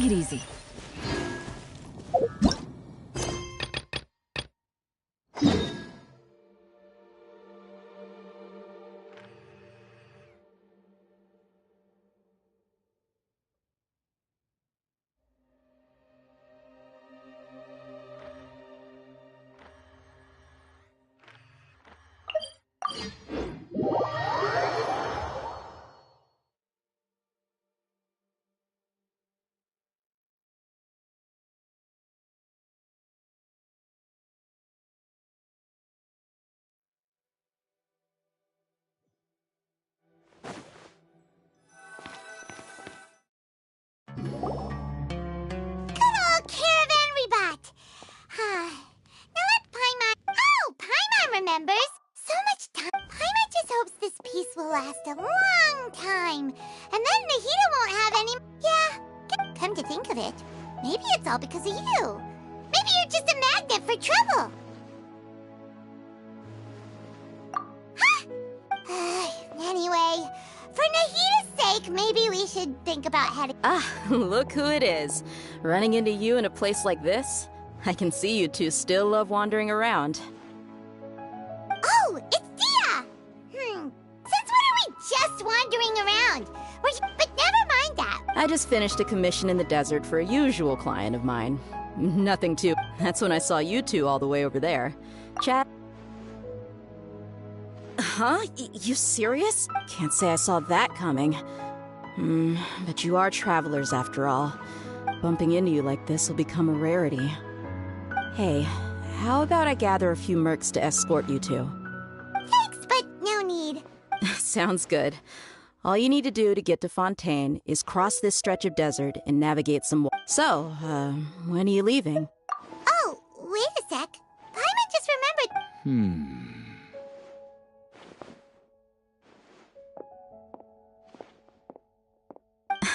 Take it easy. Remembers? So much time. Paimon just hopes this peace will last a long time. And then Nahida won't have any... Yeah, come to think of it, maybe it's all because of you. Maybe you're just a magnet for trouble. Anyway, for Nahida's sake, maybe we should think about heading... Ah, look who it is. Running into you in a place like this? I can see you two still love wandering around. Oh, it's Dia! Since when are we just wandering around? But never mind that. I just finished a commission in the desert for a usual client of mine. Nothing too... That's when I saw you two all the way over there. Chat... Huh? You serious? Can't say I saw that coming. But you are travelers after all. Bumping into you like this will become a rarity. Hey, how about I gather a few mercs to escort you two? Thanks, but no need. Sounds good. All you need to do to get to Fontaine is cross this stretch of desert and navigate some wa- So, when are you leaving? Oh, wait a sec. Paimon just remembered...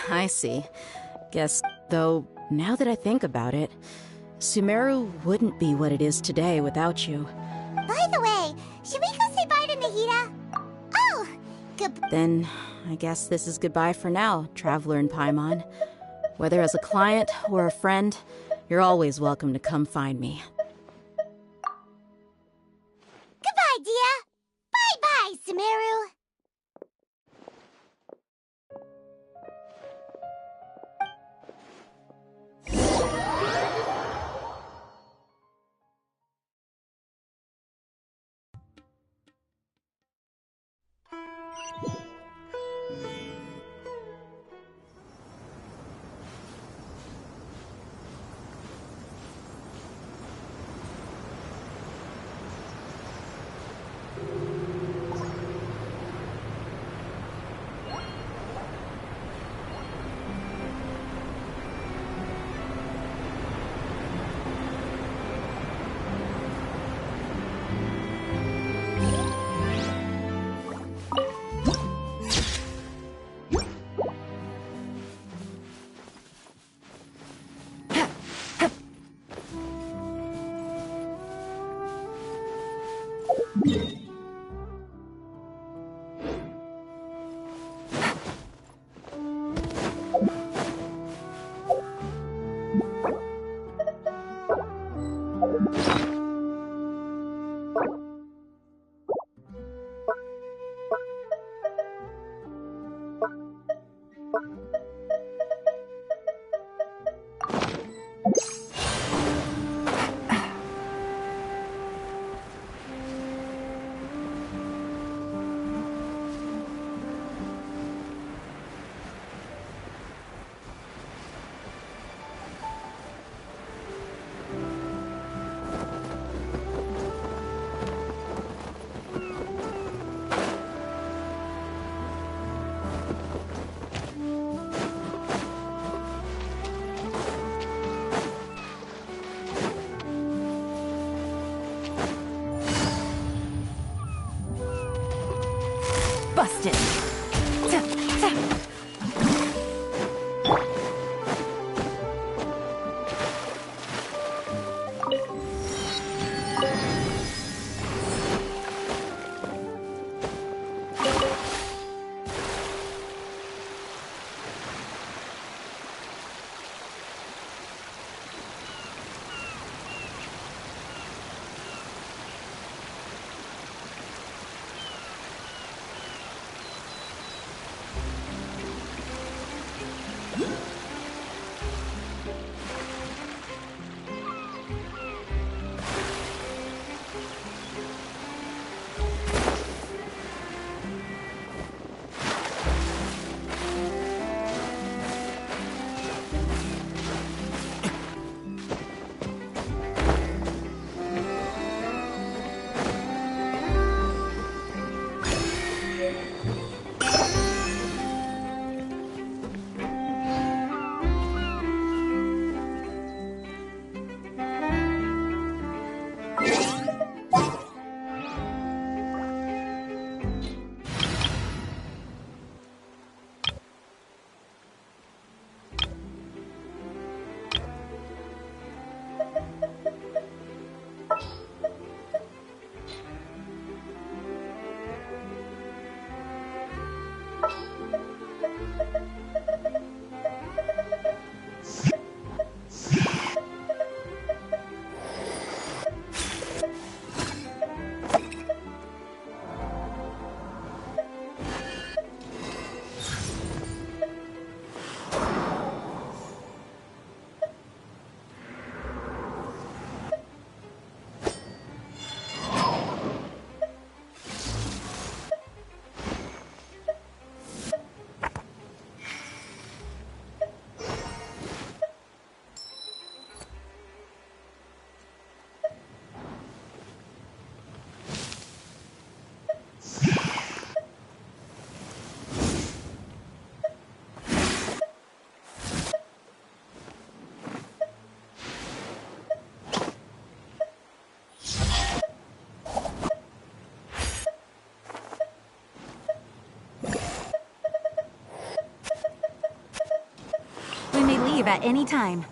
I see. Guess, though, now that I think about it, Sumeru wouldn't be what it is today without you. By the way, should we go say bye to Nahida? Oh, good... Then, I guess this is goodbye for now, Traveler in Paimon. Whether as a client or a friend, you're always welcome to come find me. Goodbye, Dia. Bye-bye, Sumeru. leave at any time.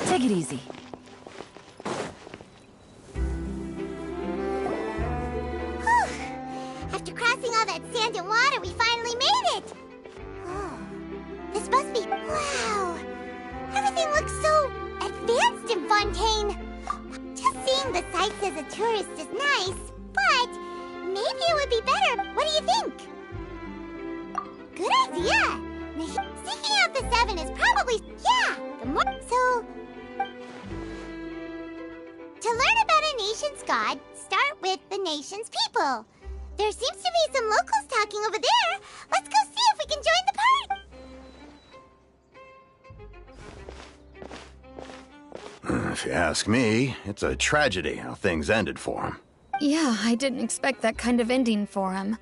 Take it easy. After crossing all that sand and water, we finally made it! Oh, this must be... Wow! Everything looks so advanced in Fontaine! Just seeing the sights as a tourist is nice, but maybe it would be better. What do you think? Good idea! Seeking out the seven is probably... Yeah! The more... So... To learn about a nation's god, start with the nation's people. There seems to be some locals talking over there. Let's go see if we can join the party. If you ask me, it's a tragedy how things ended for him. Yeah, I didn't expect that kind of ending for him.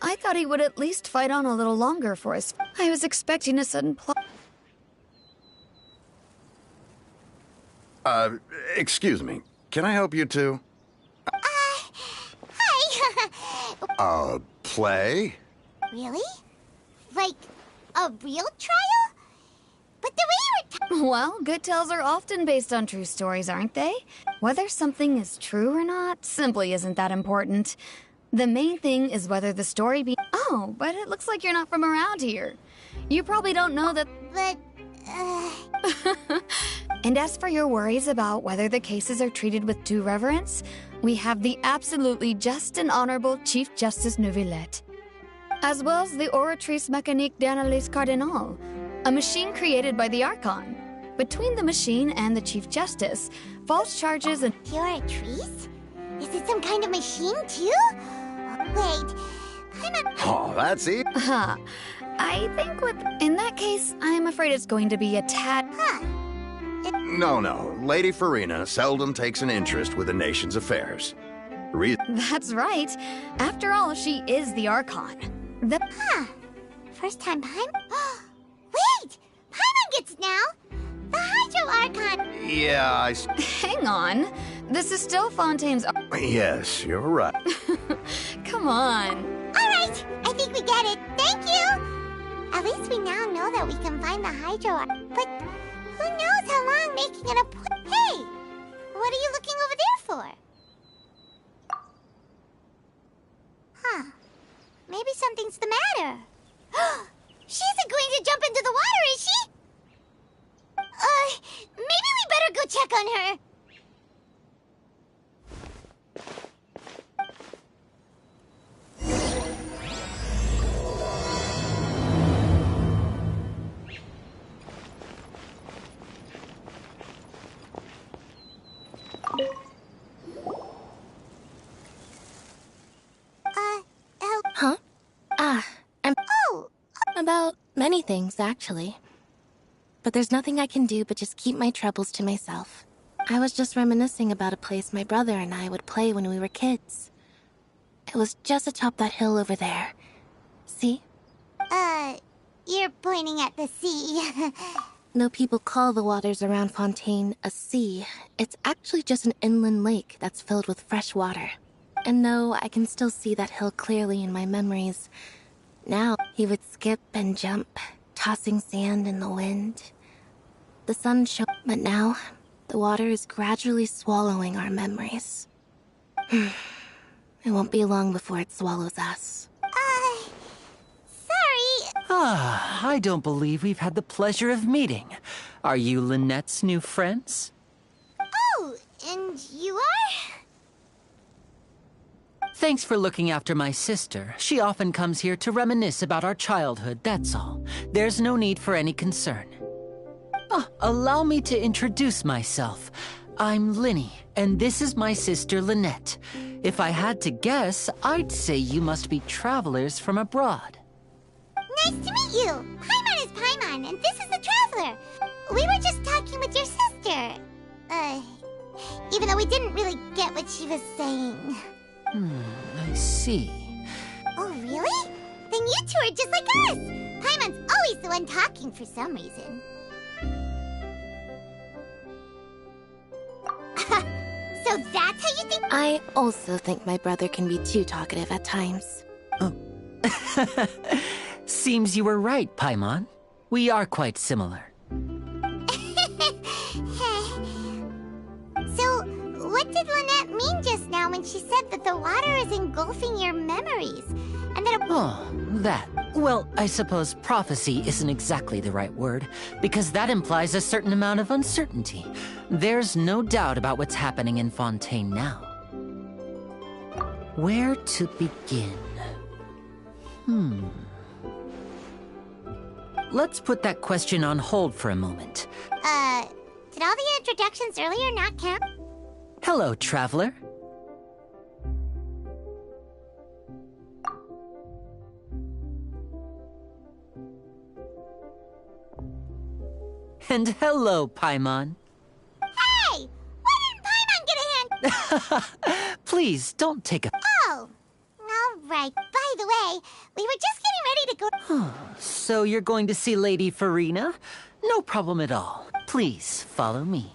I thought he would at least fight on a little longer for us. I was expecting a sudden plot. Excuse me. Can I help you two? Hi. Play? Really? Like, a real trial? But the way you were Well, good tales are often based on true stories, aren't they? Whether something is true or not simply isn't that important. The main thing is whether the story be... Oh, but it looks like you're not from around here. You probably don't know that... But, And as for your worries about whether the cases are treated with due reverence, we have the absolutely just and honorable Chief Justice Neuvillette, as well as the Oratrice Mécanique d'Analyse Cardinal, a machine created by the Archon. Between the machine and the Chief Justice, false charges and... Oratrice? Is it some kind of machine, too? Wait, I'm a... Oh, that's it. I think with... In that case, I'm afraid it's going to be a tad... Huh. No. Lady Farina seldom takes an interest with the nation's affairs. That's right. After all, she is the Archon. The... Huh. First time Paimon... Wait! Paimon gets now! The Hydro Archon! Yeah, Hang on. This is still Fontaine's... Yes, you're right. Come on. Alright! I think we get it. Thank you! At least we now know that we can find the Hydro Archon. But who knows how long making an appointment... Hey! What are you looking over there for? Huh. Maybe something's the matter. She isn't going to jump into the water, is she? Maybe we better go check on her. Huh? I'm... Oh! About many things, actually. But there's nothing I can do but just keep my troubles to myself. I was just reminiscing about a place my brother and I would play when we were kids. It was just atop that hill over there. See? You're pointing at the sea. No, people call the waters around Fontaine a sea. It's actually just an inland lake that's filled with fresh water. And no, I can still see that hill clearly in my memories. Now, he would skip and jump, tossing sand in the wind. The sun shone, but now, the water is gradually swallowing our memories. It won't be long before it swallows us. Sorry. I don't believe we've had the pleasure of meeting. Are you Lynette's new friends? Oh, and you are? Thanks for looking after my sister. She often comes here to reminisce about our childhood, that's all. There's no need for any concern. Allow me to introduce myself. I'm Linny, and this is my sister Lynette. If I had to guess, I'd say you must be travelers from abroad. Nice to meet you. Paimon is Paimon, and this is the Traveler. We were just talking with your sister. Even though we didn't really get what she was saying. I see. Oh, really? Then you two are just like us. Paimon's always the one talking for some reason. So that's how you think? I also think my brother can be too talkative at times. Seems you were right, Paimon. We are quite similar. So, what did Lynette mean just now when she said that the water is engulfing your memories? And that That. Well, I suppose prophecy isn't exactly the right word, because that implies a certain amount of uncertainty. There's no doubt about what's happening in Fontaine now. Where to begin? Let's put that question on hold for a moment. did all the introductions earlier not count? Hello, Traveler. And hello, Paimon. Hey! Why didn't Paimon get a hand? Please, don't take a... Oh! Alright, by the way, we were just getting ready to go... So you're going to see Lady Furina? No problem at all. Please, follow me.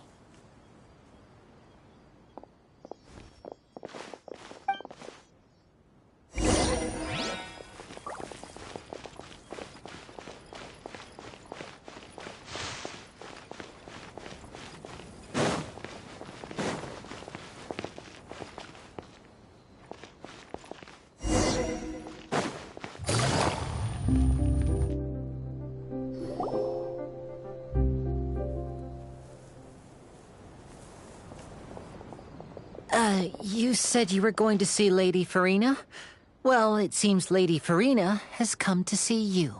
You said you were going to see Lady Furina? Well, it seems Lady Furina has come to see you.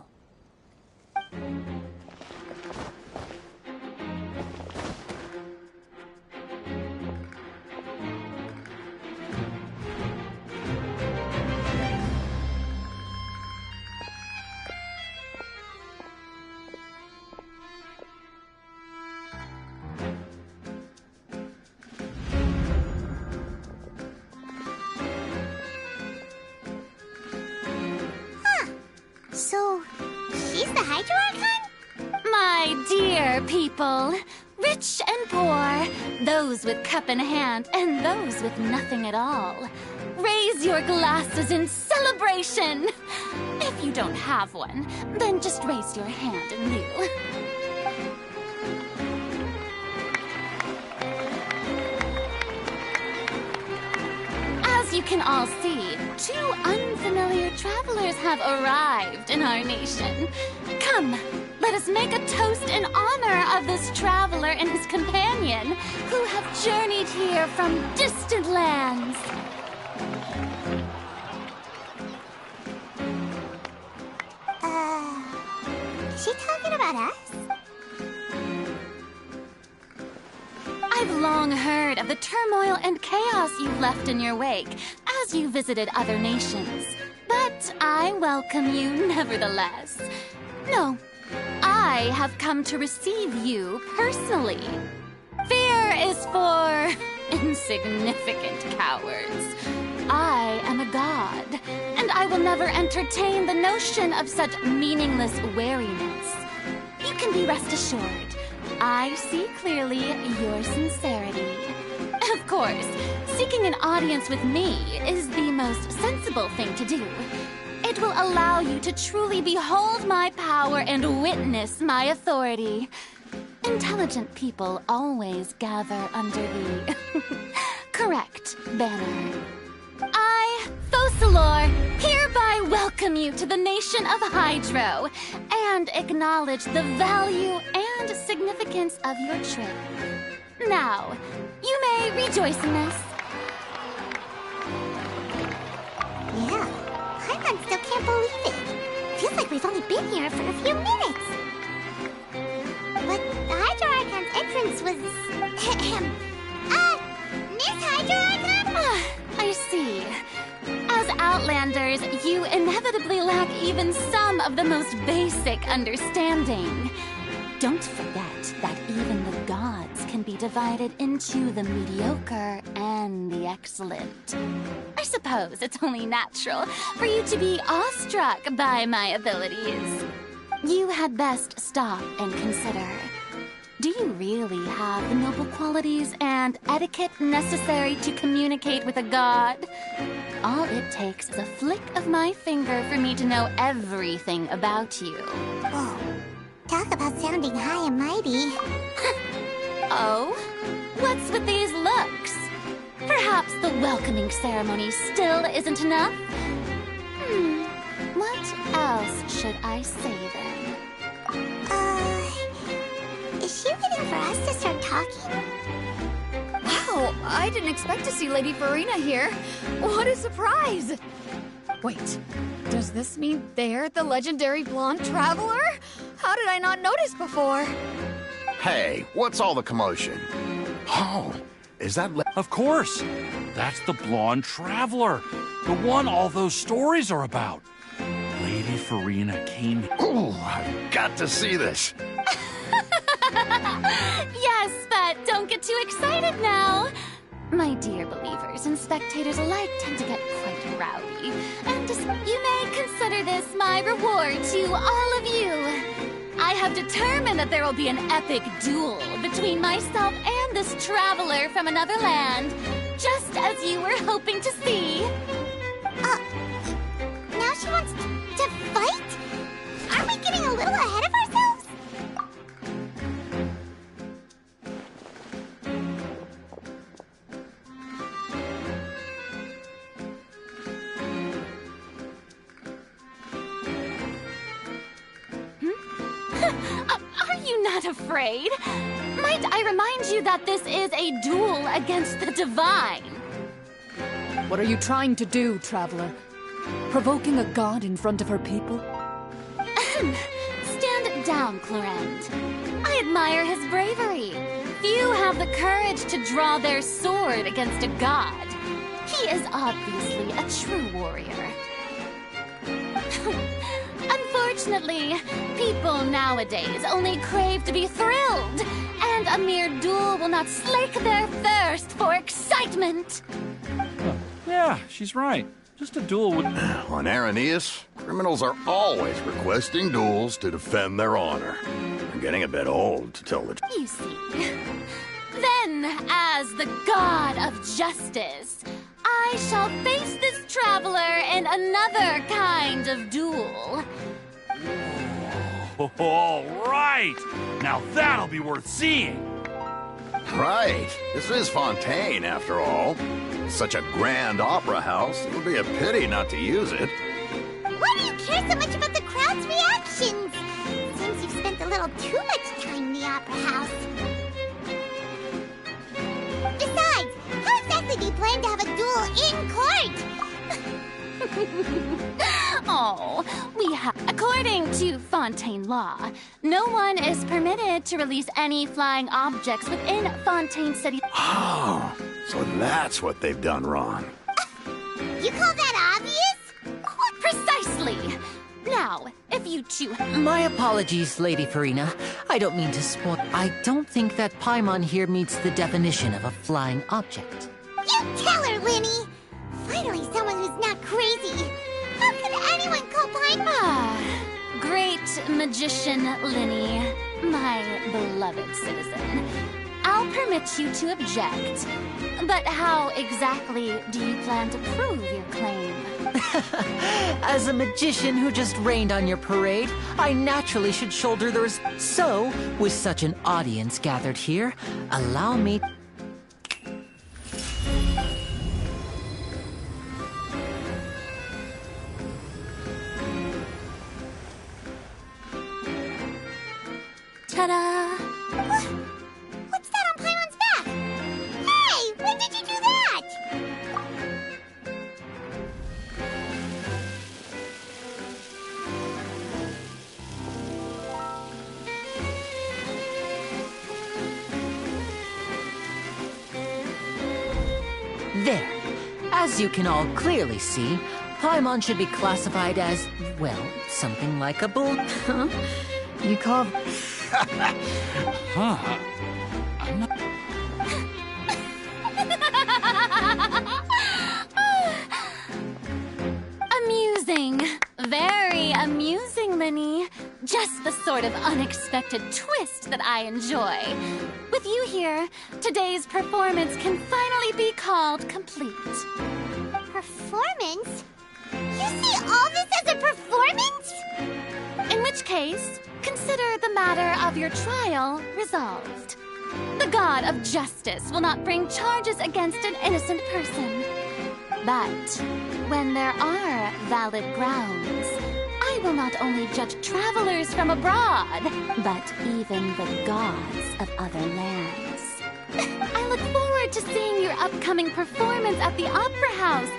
So, she's the Hydro Archon? My dear people, rich and poor, those with cup in hand and those with nothing at all, raise your glasses in celebration. If you don't have one, then just raise your hand in lieu. As you can all see, two unfamiliar travelers have arrived in our nation. Come, let us make a toast in honor of this traveler and his companion who have journeyed here from distant lands. Is she talking about us? I've long heard of the turmoil and chaos you left in your wake as you visited other nations. But I welcome you nevertheless. No, I have come to receive you personally. Fear is for insignificant cowards. I am a god, and I will never entertain the notion of such meaningless wariness. You can be rest assured, I see clearly your sincerity. Of course, seeking an audience with me is the most sensible thing to do. It will allow you to truly behold my power and witness my authority. Intelligent people always gather under the correct banner. I, Focalor, hereby welcome you to the nation of Hydro and acknowledge the value and significance of your trip. Now, you may rejoice in this. still can't believe it. Feels like we've only been here for a few minutes. But the Hydro Archon's entrance was... Miss Hydro Archon? I see. As Outlanders, you inevitably lack even some of the most basic understanding. Don't forget that even the gods can be divided into the mediocre and the excellent. I suppose it's only natural for you to be awestruck by my abilities. You had best stop and consider. Do you really have the noble qualities and etiquette necessary to communicate with a god? All it takes is a flick of my finger for me to know everything about you. Whoa. Talk about sounding high and mighty. Oh? What's with these looks? Perhaps the welcoming ceremony still isn't enough? What else should I say then? Is she waiting for us to start talking? Wow, I didn't expect to see Lady Farina here. What a surprise! Wait, does this mean they're the legendary blonde traveler? How did I not notice before? Hey, what's all the commotion? Oh, is that... Of course! That's the blonde traveler. The one all those stories are about. Lady Farina came here. Ooh, I've got to see this. Yes, but don't get too excited now. My dear believers and spectators alike tend to get quite rowdy. And you may consider this my reward to all of you. I have determined that there will be an epic duel between myself and this traveler from another land, just as you were hoping to see. Now she wants to fight? Aren't we getting a little ahead of ourselves? Are you not afraid? Might I remind you that this is a duel against the divine? What are you trying to do, traveler? Provoking a god in front of her people? Stand down, Clorinde. I admire his bravery. Few have the courage to draw their sword against a god. He is obviously a true warrior. Unfortunately, people nowadays only crave to be thrilled, and a mere duel will not slake their thirst for excitement. Yeah, she's right. Just a duel would... On Araneus, criminals are always requesting duels to defend their honor. I'm getting a bit old to tell the truth. You see. Then, as the god of justice, I shall face this traveler in another kind of duel. All right! Now that'll be worth seeing! Right. This is Fontaine, after all. Such a grand opera house, it would be a pity not to use it. Why do you care so much about the crowd's reactions? Seems you've spent a little too much time in the opera house. Besides, how exactly do you plan to have a duel in court? Oh, according to Fontaine law, no one is permitted to release any flying objects within Fontaine City. Oh, so that's what they've done wrong. You call that obvious? Precisely. Now, if you two... My apologies, Lady Farina. I don't mean to spoil... I don't think that Paimon here meets the definition of a flying object. You tell her, Linny! Finally, someone who's not crazy. How could anyone call Paimon? Great magician Linny, my beloved citizen. I'll permit you to object. But how exactly do you plan to prove your claim? As a magician who just rained on your parade, I naturally should shoulder the So, with such an audience gathered here, allow me... Ta-da! What's that on Paimon's back? Hey, when did you do that? As you can all clearly see, Paimon should be classified as, well, something like a bull. Huh? You call... Huh. I'm not... Amusing. Very amusing, Linny. Just the sort of unexpected twist that I enjoy. With you here, today's performance can finally be called complete. Performance? You see all this as a performance? In which case, consider the matter of your trial resolved. The God of Justice will not bring charges against an innocent person. But when there are valid grounds, I will not only judge travelers from abroad, but even the gods of other lands. I look forward to seeing your upcoming performance at the Opera House.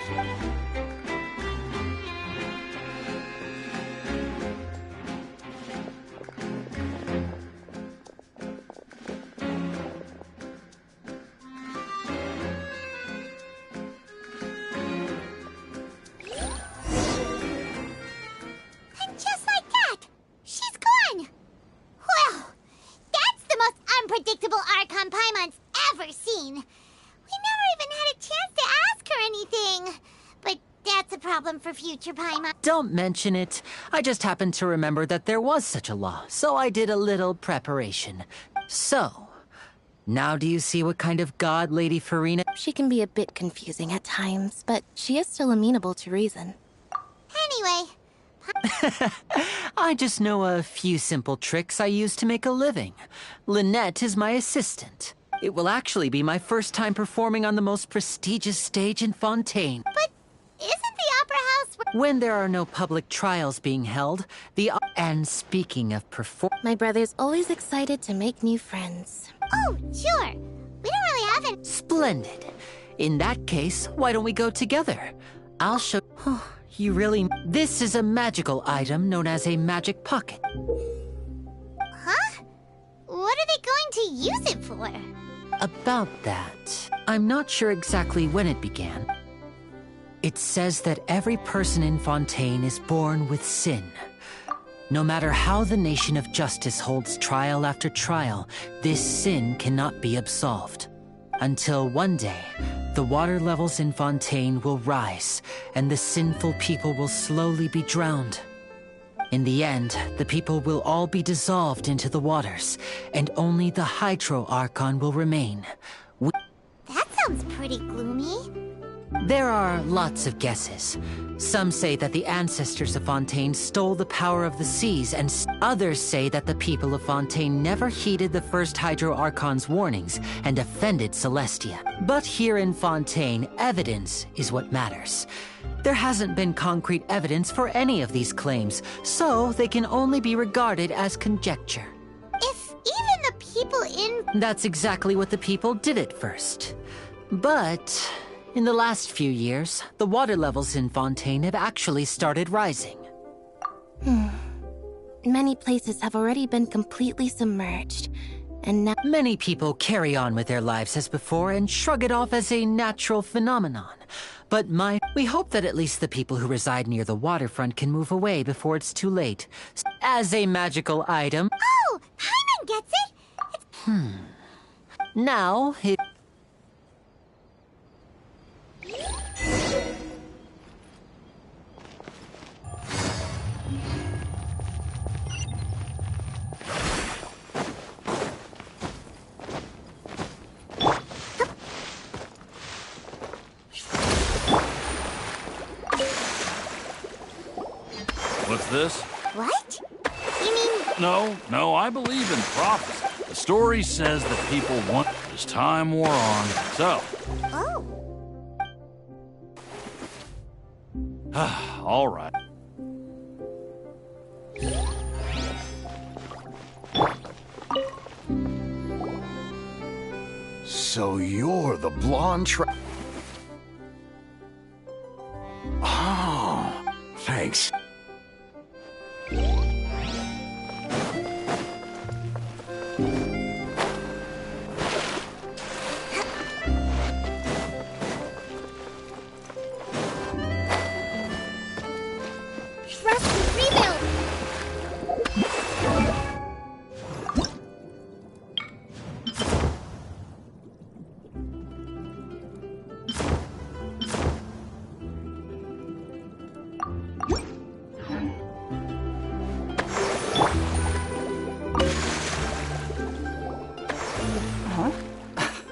Just like that, she's gone. Well, that's the most unpredictable Archon Paimon's ever seen. We never even had a chance to ask her anything. But that's a problem for future Paimon. Don't mention it. I just happened to remember that there was such a law, so I did a little preparation. So, now do you see what kind of god Lady Furina... She can be a bit confusing at times, but she is still amenable to reason. Anyway, I just know a few simple tricks I use to make a living. Lynette is my assistant. It will actually be my first time performing on the most prestigious stage in Fontaine. but isn't the Opera House... When there are no public trials being held, And speaking of My brother's always excited to make new friends. Oh, sure. We don't really have any... Splendid. In that case, why don't we go together? I'll show... You really... This is a magical item known as a magic pocket. Huh? What are they going to use it for? About that, I'm not sure exactly when it began. It says that every person in Fontaine is born with sin. No matter how the Nation of Justice holds trial after trial, this sin cannot be absolved. Until one day, the water levels in Fontaine will rise, and the sinful people will slowly be drowned. In the end, the people will all be dissolved into the waters, and only the Hydro Archon will remain. That sounds pretty gloomy. There are lots of guesses. Some say that the ancestors of Fontaine stole the power of the seas, and others say that the people of Fontaine never heeded the first Hydro Archon's warnings and offended Celestia. But here in Fontaine, evidence is what matters. There hasn't been concrete evidence for any of these claims, so they can only be regarded as conjecture. If even the people in... That's exactly what the people did at first. But... in the last few years, the water levels in Fontaine have actually started rising. Many places have already been completely submerged, and now... Many people carry on with their lives as before and shrug it off as a natural phenomenon. But we hope that at least the people who reside near the waterfront can move away before it's too late. As a magical item... Oh, Paimon gets it! Now, it... What's this? What? You mean... No, I believe in prophecy. The story says that people want... As time wore on, so... Oh. All right. So you're the blonde Oh, thanks.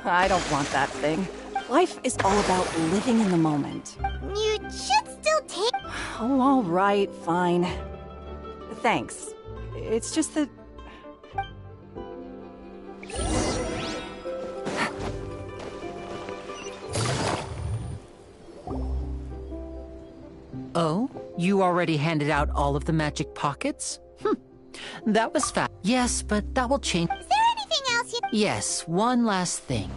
I don't want that thing. Life is all about living in the moment. You should still take... Oh, all right, fine. Thanks. It's just that... Oh? You already handed out all of the magic pockets? That was fast. Yes, but that will change. Is there anything else you... Yes, one last thing.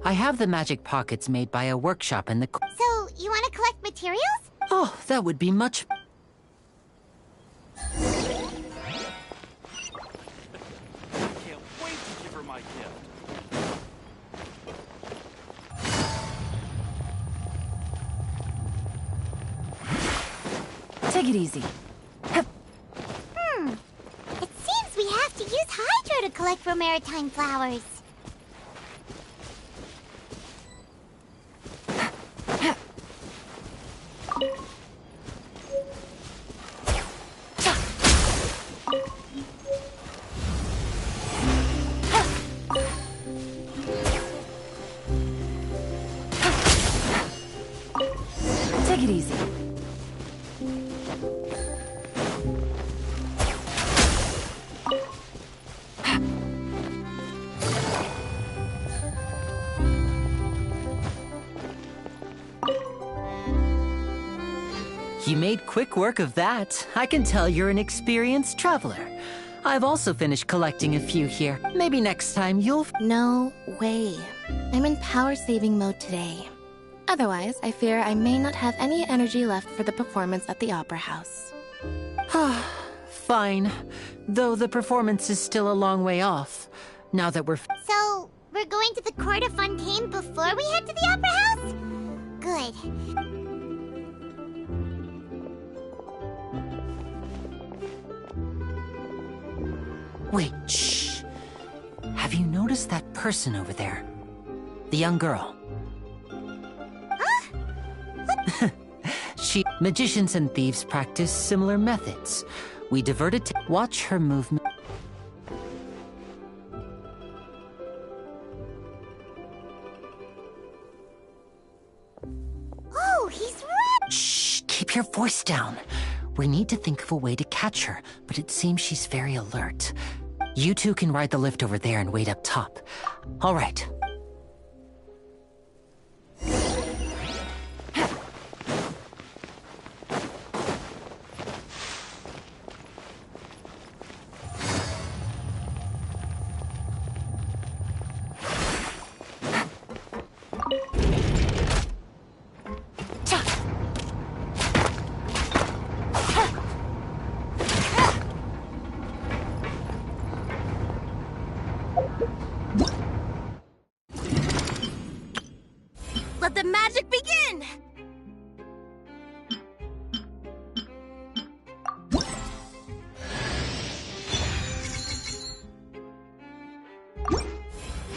I have the magic pockets made by a workshop in the... So, you want to collect materials? Oh, that would be much... Can't wait to give her my gift. Take it easy. It seems we have to use Hydro to collect Romaritime flowers. Take it easy. You made quick work of that. I can tell you're an experienced traveler. I've also finished collecting a few here. Maybe next time you'll... No way. I'm in power-saving mode today. Otherwise, I fear I may not have any energy left for the performance at the Opera House. Fine. Though the performance is still a long way off. Now that we're... So, we're going to the Court of Fontaine before we head to the Opera House? Good. Wait, shh. Have you noticed that person over there? The young girl. Magicians and thieves practice similar methods. We diverted to watch her movement. Oh, he's right! Shh, keep your voice down. We need to think of a way to catch her, but it seems she's very alert. You two can ride the lift over there and wait up top. All right. Let the magic begin!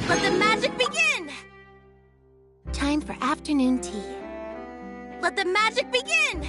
Let the magic begin! Time for afternoon tea. Let the magic begin!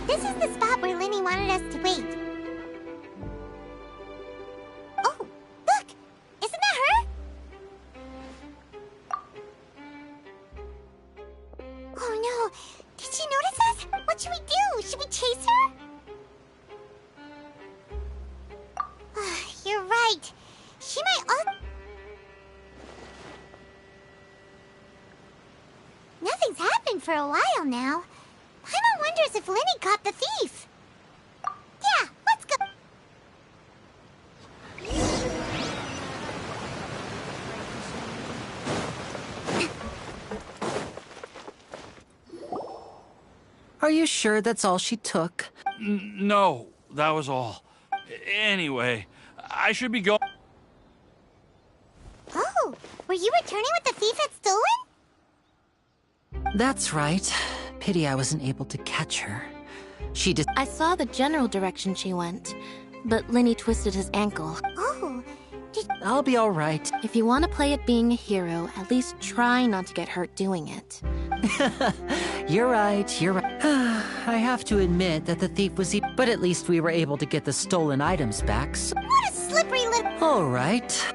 This is the spot where Linny wanted us to wait. Oh, look! Isn't that her? Oh no! Did she notice us? What should we do? Should we chase her? You're right. She might for a while now. Paimon wonders if Lyney caught the thief. Yeah, let's go. Are you sure that's all she took? No, that was all. Anyway, I should be going. Oh, were you returning what the thief had stolen? That's right. Pity I wasn't able to catch her. She did. I saw the general direction she went, but Lyney twisted his ankle. Oh, I'll be all right. If you want to play at being a hero, at least try not to get hurt doing it. You're right, you're right. I have to admit that the thief was but at least we were able to get the stolen items back, so... What a slippery little... All right.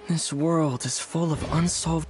This world is full of unsolved...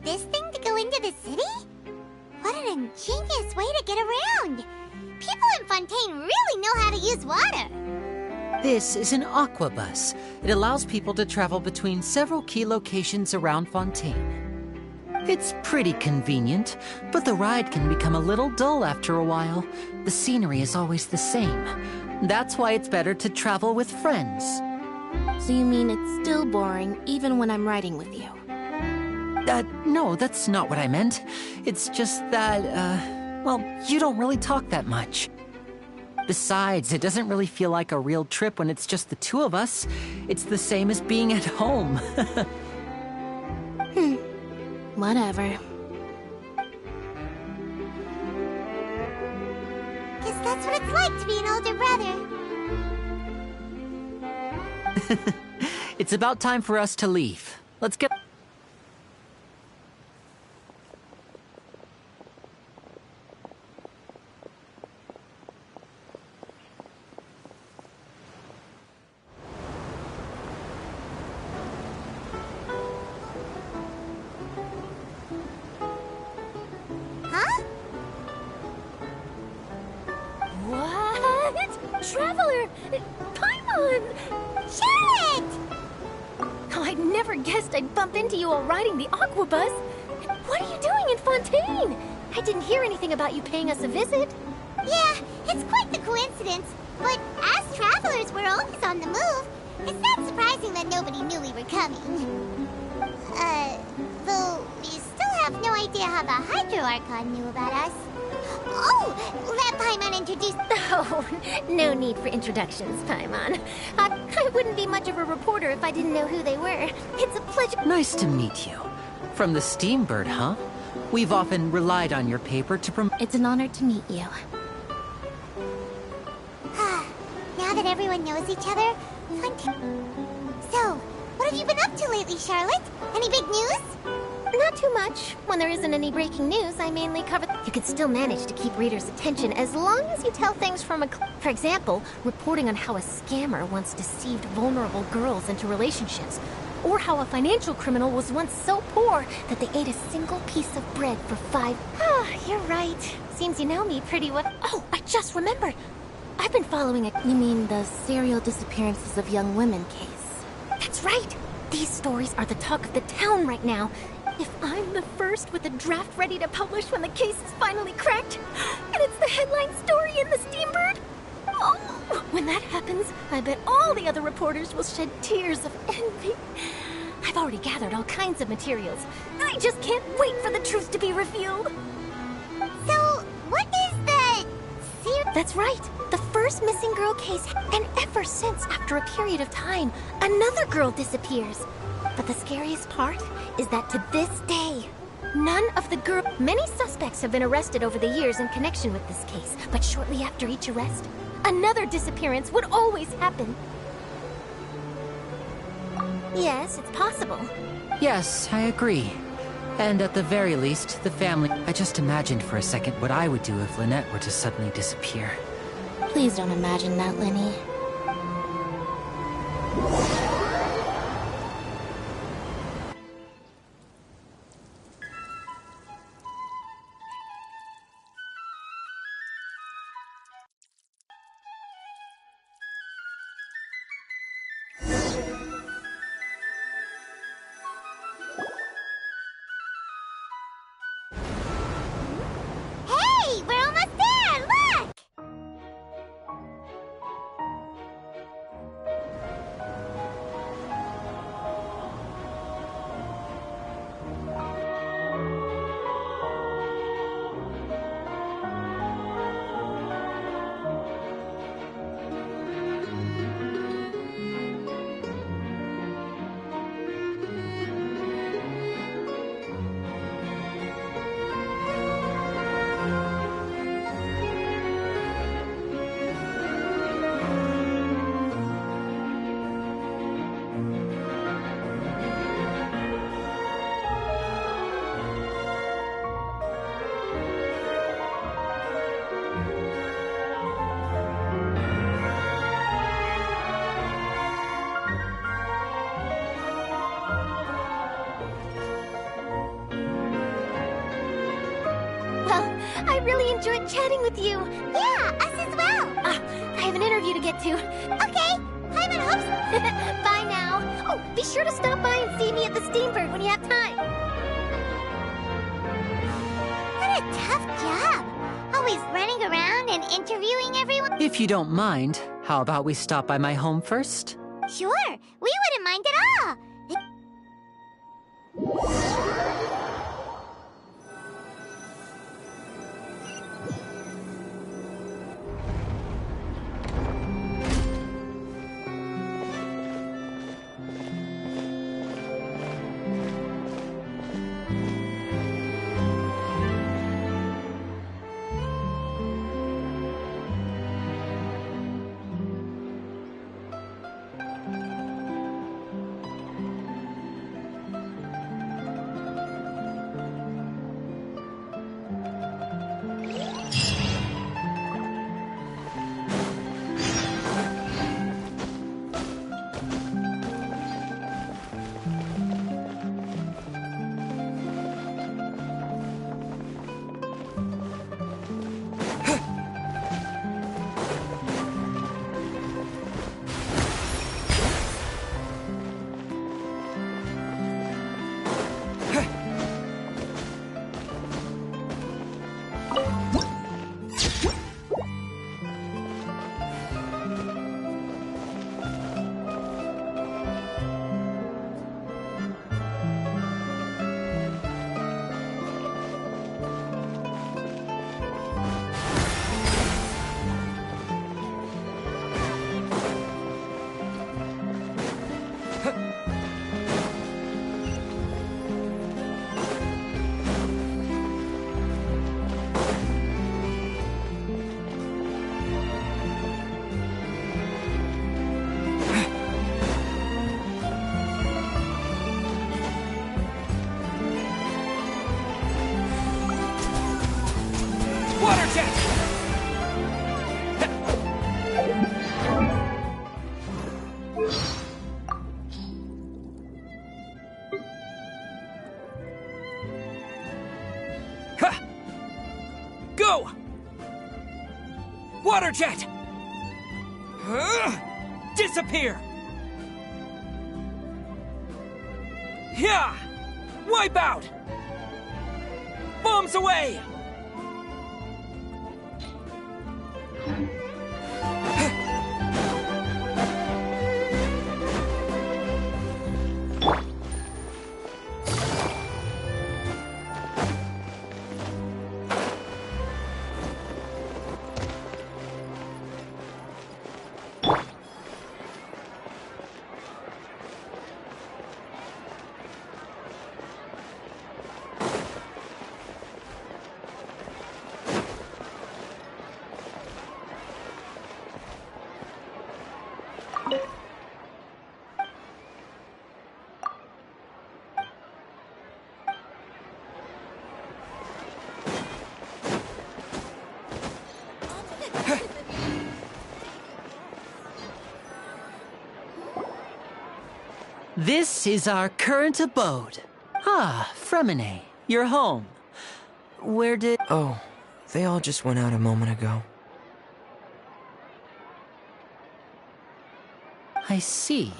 This thing to go into the city? What an ingenious way to get around! People in Fontaine really know how to use water! This is an aquabus. It allows people to travel between several key locations around Fontaine. It's pretty convenient, but the ride can become a little dull after a while. The scenery is always the same. That's why it's better to travel with friends. So you mean it's still boring even when I'm riding with you? No, that's not what I meant. It's just that, well, you don't really talk that much. Besides, it doesn't really feel like a real trip when it's just the two of us. It's the same as being at home. Whatever. Guess that's what it's like to be an older brother. It's about time for us to leave. Let's get... Traveler! Paimon! Charlotte! Oh, I'd never guessed I'd bump into you while riding the aquabus. What are you doing in Fontaine? I didn't hear anything about you paying us a visit. Yeah, it's quite the coincidence. But as travelers, we're always on the move. It's not surprising that nobody knew we were coming. Though we still have no idea how the Hydro Archon knew about us. Oh, let Paimon introduce... Oh, no need for introductions, Paimon. I wouldn't be much of a reporter if I didn't know who they were. It's a pleasure... Nice to meet you. From the Steambird, huh? We've often relied on your paper to promote... It's an honor to meet you. Now that everyone knows each other, So, what What have you been up to lately, Charlotte? Any big news? Not too much. When there isn't any breaking news, I mainly cover... You can still manage to keep readers' attention as long as you tell things from a... For example, reporting on how a scammer once deceived vulnerable girls into relationships. Or how a financial criminal was once so poor that they ate a single piece of bread for 5... Ah, you're right. Seems you know me pretty well. Oh, I just remembered. I've been following a... You mean the serial disappearances of young women case? That's right. These stories are the talk of the town right now. If I'm the first with a draft ready to publish when the case is finally cracked, and it's the headline story in the Steambird, oh, when that happens, I bet all the other reporters will shed tears of envy. I've already gathered all kinds of materials. I just can't wait for the truth to be revealed. So, what is the... That's right. The first missing girl case, and ever since, after a period of time, another girl disappears. But the scariest part is that to this day, none of the Many suspects have been arrested over the years in connection with this case, but shortly after each arrest, another disappearance would always happen. Yes, it's possible. Yes, I agree. And at the very least, the family... I just imagined for a second what I would do if Lynette were to suddenly disappear. Please don't imagine that, Lenny. Hey, we're almost there! Look! Well, I really enjoyed chatting with you. Yeah, us as well. I have an interview to get to. Okay, Paimon hopes... Bye now. Oh, be sure to stop by and see me at the Steambird when you have time. What a tough job. Always running around and interviewing everyone. If you don't mind, how about we stop by my home first? Sure, we wouldn't mind at all. jet! Ha! Go! Water jet! Disappear! Yeah! Wipe out! Bombs away! This is our current abode. Ah, Fremine, you're home. Where did... Oh, they all just went out a moment ago. I see.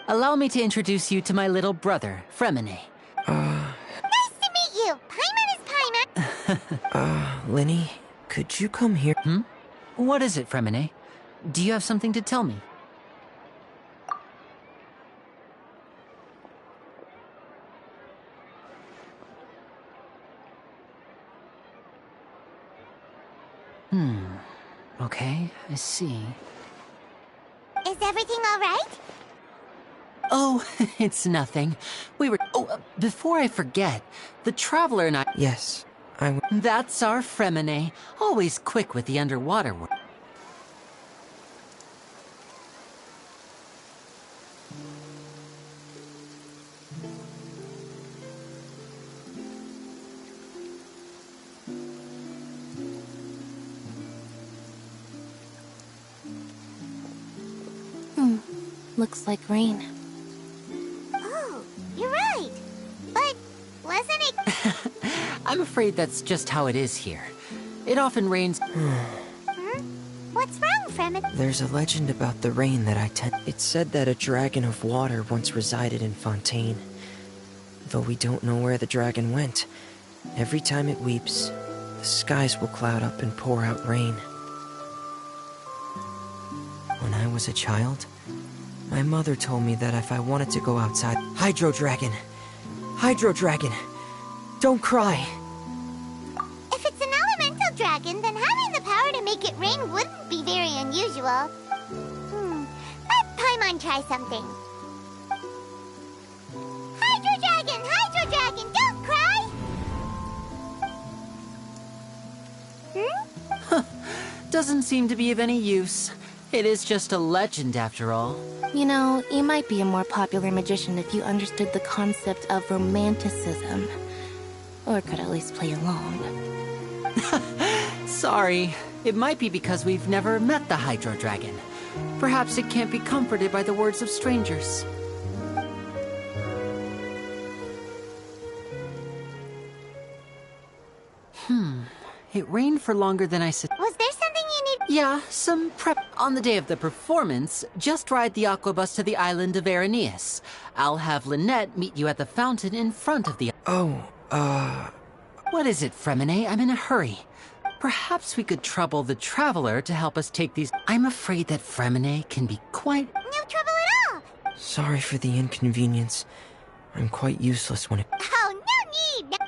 Allow me to introduce you to my little brother, Fremine. Nice to meet you. Paimon is Paimon. Lyney, could you come here? What is it, Fremine? Do you have something to tell me? Okay, I see. Is everything all right? Oh, it's nothing. We were... Oh, before I forget, the Traveler and I... Yes, That's our Fremine, always quick with the underwater work. Looks like rain. Oh, you're right. But wasn't it... I'm afraid that's just how it is here. It often rains... What's wrong, Fremine? There's a legend about the rain that I tend... It said that a dragon of water once resided in Fontaine. Though we don't know where the dragon went, every time it weeps, the skies will cloud up and pour out rain. When I was a child, my mother told me that if I wanted to go outside... Hydro Dragon! Hydro Dragon! Don't cry! If it's an elemental dragon, then having the power to make it rain wouldn't be very unusual. Let Paimon try something. Hydro Dragon! Hydro Dragon! Don't cry! Doesn't seem to be of any use. It is just a legend after all. You know, you might be a more popular magician if you understood the concept of romanticism. Or could at least play along. Sorry. It might be because we've never met the Hydro Dragon. Perhaps it can't be comforted by the words of strangers. It rained for longer than I said. Was there something you need? Yeah, some prep. On the day of the performance, just ride the aquabus to the island of Araneus. I'll have Lynette meet you at the fountain in front of the... What is it, Fremine? I'm in a hurry. Perhaps we could trouble the Traveler to help us take these... I'm afraid that Fremine can be quite... No trouble at all! Sorry for the inconvenience. I'm quite useless when it... Oh, no need!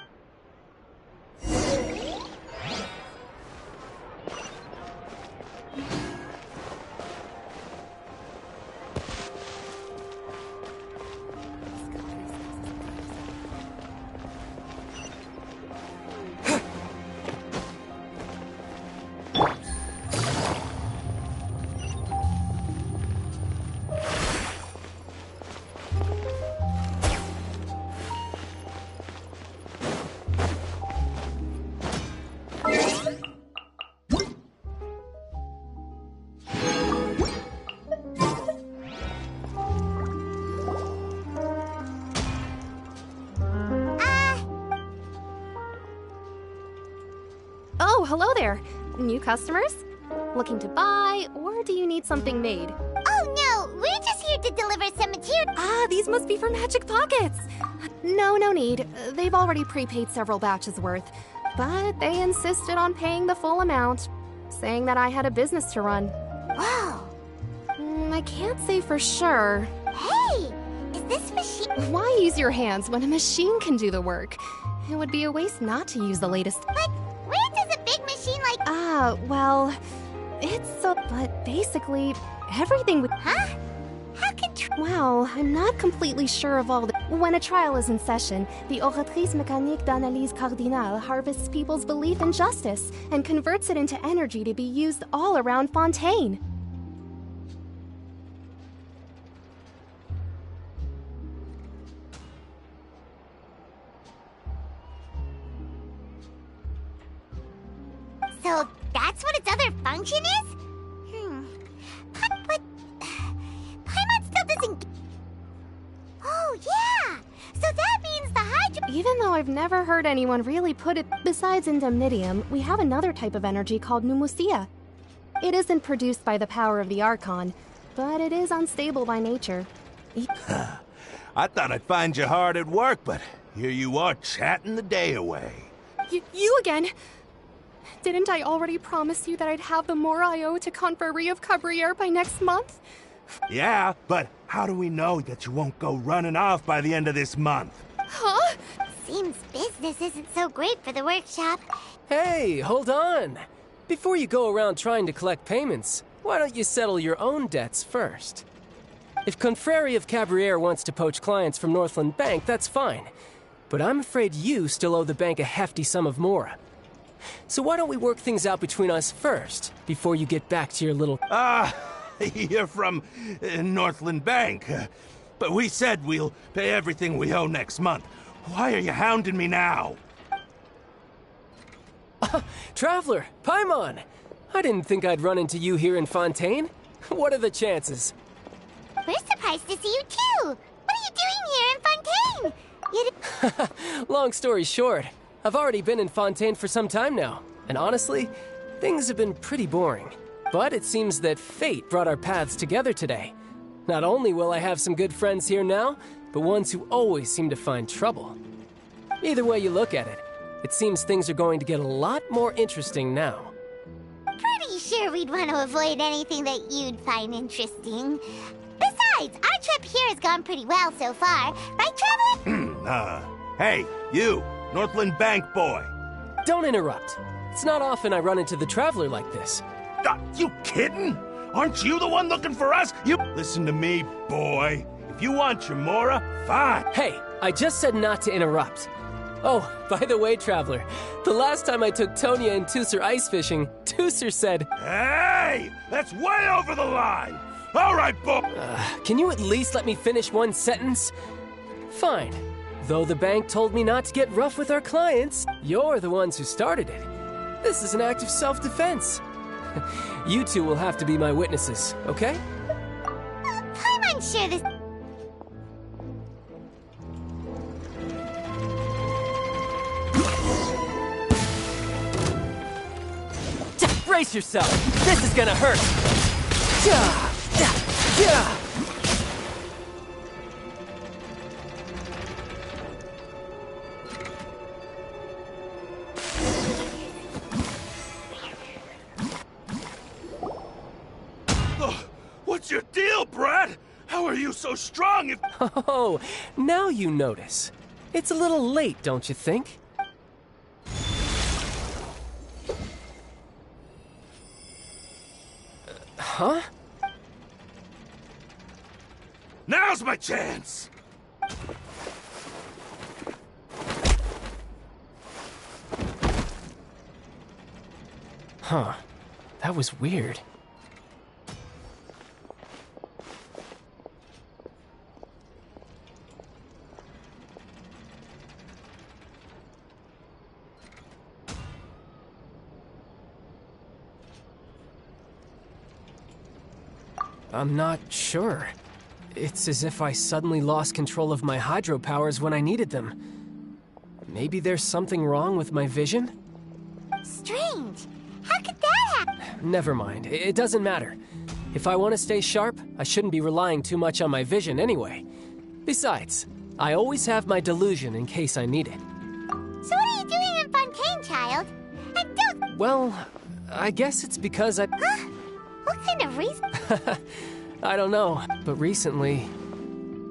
hello there. New customers? Looking to buy, or do you need something made? Oh no, we're just here to deliver some material. Ah, these must be for Magic Pockets. No need. They've already prepaid several batches worth. But they insisted on paying the full amount, saying that I had a business to run. Wow. I can't say for sure. Hey, is this machine? Why use your hands when a machine can do the work? It would be a waste not to use the latest. But where does a big machine like... Well, it's so... But basically, everything would... Huh? How can... Well, I'm not completely sure of all the... When a trial is in session, the Oratrice Mécanique d'Analyse Cardinale harvests people's belief in justice and converts it into energy to be used all around Fontaine. So that's what its other function is? But Paimon still doesn't... Oh, yeah! So that means the Hydro... Even though I've never heard anyone really put it... Besides Indemnitium, we have another type of energy called Pneumosia. It isn't produced by the power of the Archon, but it is unstable by nature. I thought I'd find you hard at work, but here you are chatting the day away. You again? Didn't I already promise you that I'd have the more I owe to Confrérie of Cabriere by next month? Yeah, but how do we know that you won't go running off by the end of this month? Huh? Seems business isn't so great for the workshop. Hey, hold on. Before you go around trying to collect payments, why don't you settle your own debts first? If Confrérie of Cabriere wants to poach clients from Northland Bank, that's fine. But I'm afraid you still owe the bank a hefty sum of Mora. So why don't we work things out between us first, before you get back to your little... You're from Northland Bank. But we said we'll pay everything we owe next month. Why are you hounding me now? Traveler, Paimon! I didn't think I'd run into you here in Fontaine. What are the chances? We're surprised to see you too! What are you doing here in Fontaine? Long story short, I've already been in Fontaine for some time now, and honestly, things have been pretty boring. But it seems that fate brought our paths together today. Not only will I have some good friends here now, but ones who always seem to find trouble. Either way you look at it, it seems things are going to get a lot more interesting now. Pretty sure we'd want to avoid anything that you'd find interesting. Besides, our trip here has gone pretty well so far. Right, Traveler? Hey, you! Northland Bank boy! Don't interrupt. It's not often I run into the Traveler like this. You kidding? Aren't you the one looking for us? You... Listen to me, boy. If you want your Mora, fine. Hey, I just said not to interrupt. Oh, by the way, Traveler, the last time I took Tonya and Tooser ice fishing, Tooser said... Hey! That's way over the line! All right, boy! Can you at least let me finish one sentence? Fine. Though the bank told me not to get rough with our clients, you're the ones who started it. This is an act of self-defense. You two will have to be my witnesses, okay? I'm unsure this... Brace yourself! This is gonna hurt! What's your deal, Brad? How are you so strong if... Oh, now you notice. It's a little late, don't you think? Huh? Now's my chance! Huh. That was weird. I'm not sure. It's as if I suddenly lost control of my hydro powers when I needed them. Maybe there's something wrong with my vision? strange. How could that happen? Never mind. It doesn't matter. If I want to stay sharp, I shouldn't be relying too much on my vision anyway. Besides, I always have my delusion in case I need it. So what are you doing in Fontaine, child? And don't... Well, I guess it's because I... Huh? What kind of reason? I don't know, but recently,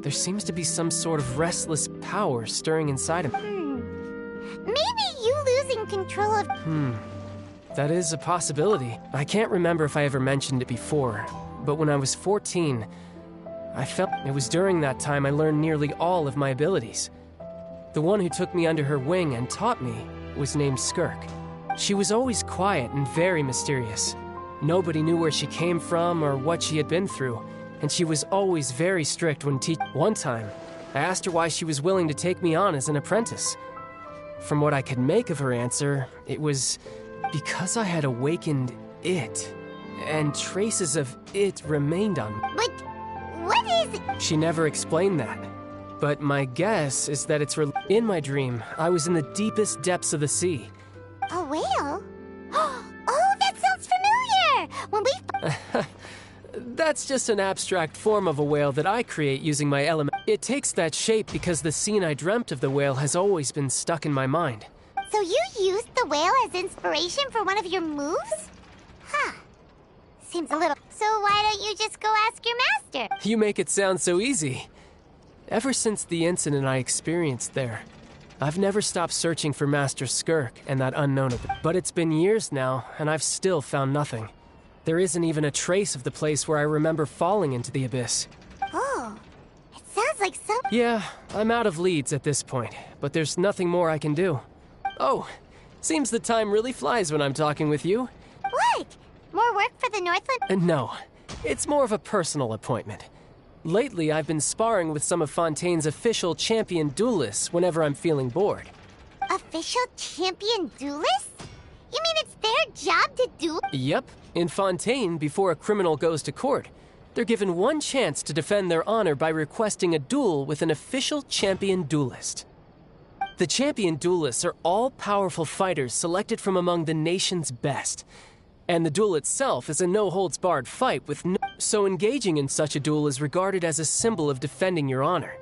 there seems to be some sort of restless power stirring inside of me. Maybe you losing control of... That is a possibility. I can't remember if I ever mentioned it before, but when I was 14, I felt it was during that time I learned nearly all of my abilities. The one who took me under her wing and taught me was named Skirk. She was always quiet and very mysterious. Nobody knew where she came from or what she had been through, and she was always very strict when One time, I asked her why she was willing to take me on as an apprentice. From what I could make of her answer, it was because I had awakened it, and traces of it remained on me. But what is it? She never explained that, but my guess is that it's in my dream, I was in the deepest depths of the sea. A whale? Oh, that sounds familiar! When we... That's just an abstract form of a whale that I create using my element. It takes that shape because the scene I dreamt of the whale has always been stuck in my mind. So you used the whale as inspiration for one of your moves? Huh. Seems a little... So why don't you just go ask your master? You make it sound so easy. Ever since the incident I experienced there, I've never stopped searching for Master Skirk and that unknown abyss. But it's been years now, and I've still found nothing. There isn't even a trace of the place where I remember falling into the abyss. Oh, it sounds like some... Yeah, I'm out of leads at this point, but there's nothing more I can do. Oh, seems the time really flies when I'm talking with you. What? More work for the Northland? No, it's more of a personal appointment. Lately, I've been sparring with some of Fontaine's official champion duelists whenever I'm feeling bored. Official champion duelists? You mean it's their job to duel? Yep. In Fontaine, before a criminal goes to court, they're given one chance to defend their honor by requesting a duel with an official champion duelist. The champion duelists are all-powerful fighters selected from among the nation's best. And the duel itself is a no-holds-barred fight with So engaging in such a duel is regarded as a symbol of defending your honor.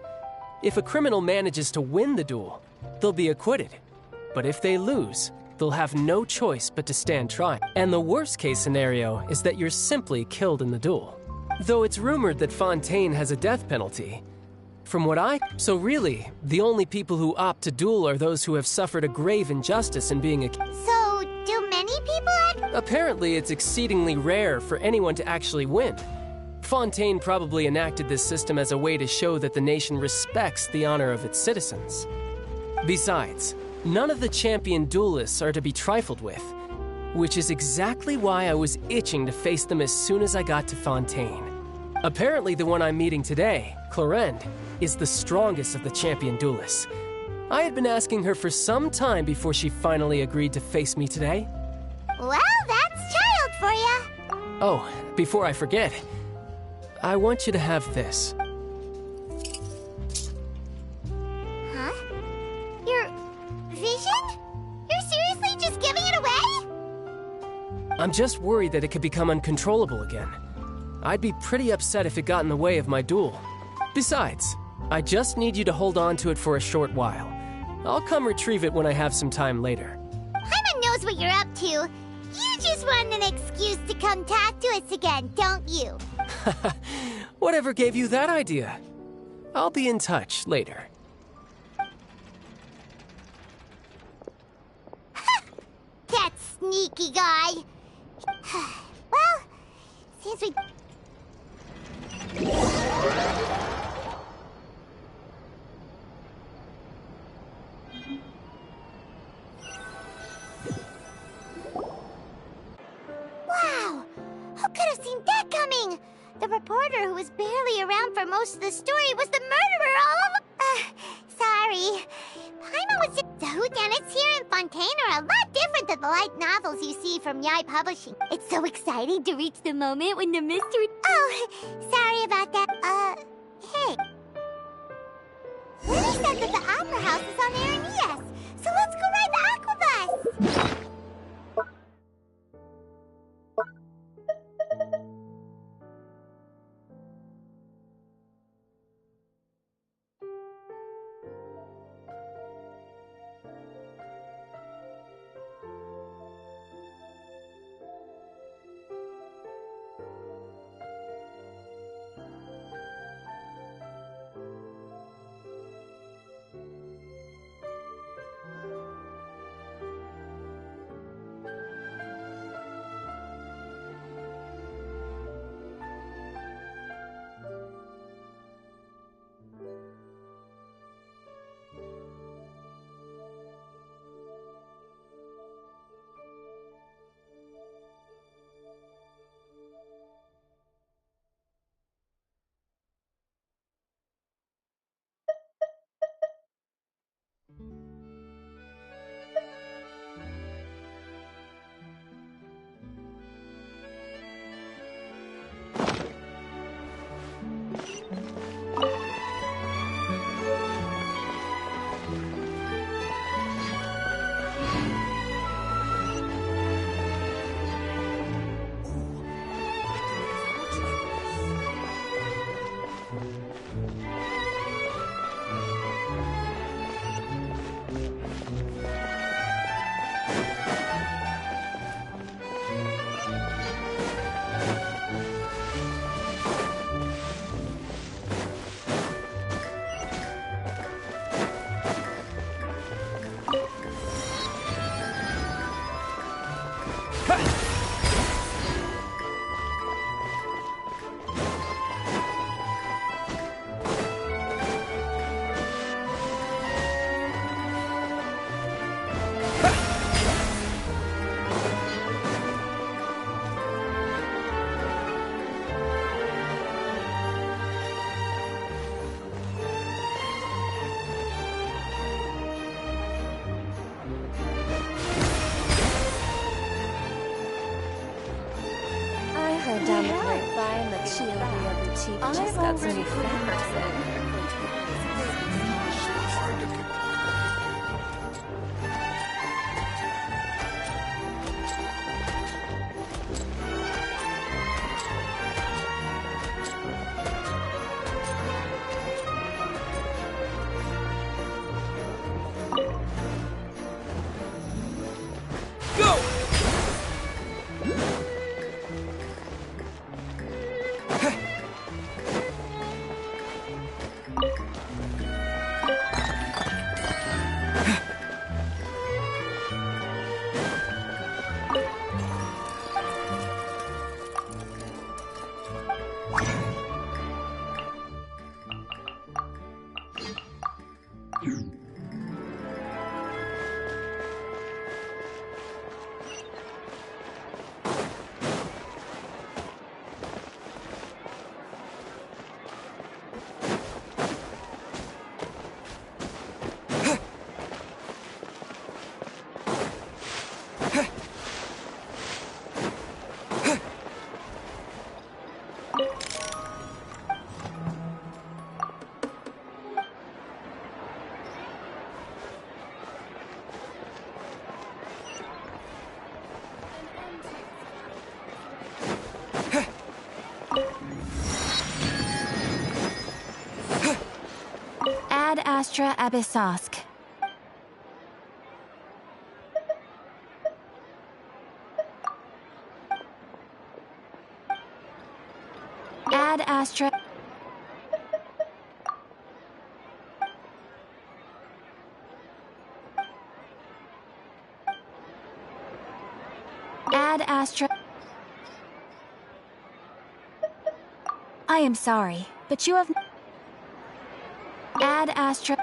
If a criminal manages to win the duel, they'll be acquitted. But if they lose, they'll have no choice but to stand trial. And the worst-case scenario is that you're simply killed in the duel. Though it's rumored that Fontaine has a death penalty, So really, the only people who opt to duel are those who have suffered a grave injustice in being a... So, do many people Apparently, it's exceedingly rare for anyone to actually win. Fontaine probably enacted this system as a way to show that the nation respects the honor of its citizens. Besides, none of the champion duelists are to be trifled with, which is exactly why I was itching to face them as soon as I got to Fontaine. Apparently, the one I'm meeting today, Clorinde, is the strongest of the champion duelists. I had been asking her for some time before she finally agreed to face me today. Well, that's child for ya. Oh, before I forget, I want you to have this. Huh? Your vision? You're seriously just giving it away? I'm just worried that it could become uncontrollable again. I'd be pretty upset if it got in the way of my duel. Besides, I just need you to hold on to it for a short while. I'll come retrieve it when I have some time later. Paimon knows what you're up to. You just want an excuse to come talk to us again, don't you? Whatever gave you that idea? I'll be in touch later. That sneaky guy. Well, since we... Wow! Who could have seen that coming? The reporter who was barely around for most of the story was the murderer all of... sorry. Paimon was just... The whodunits here in Fontaine are a lot different than the light novels you see from Yae Publishing. It's so exciting to reach the moment when the mystery... Oh, sorry about that. Hey. Willie said that the Opera House is on Aranias, so let's go ride the Aquabus! Down the grapevine, the Chiolia boutique just got some new fabrics in. Ad Astra Abyssosk. Ad Astra. Ad Astra. I am sorry, but you have. Ad Astra.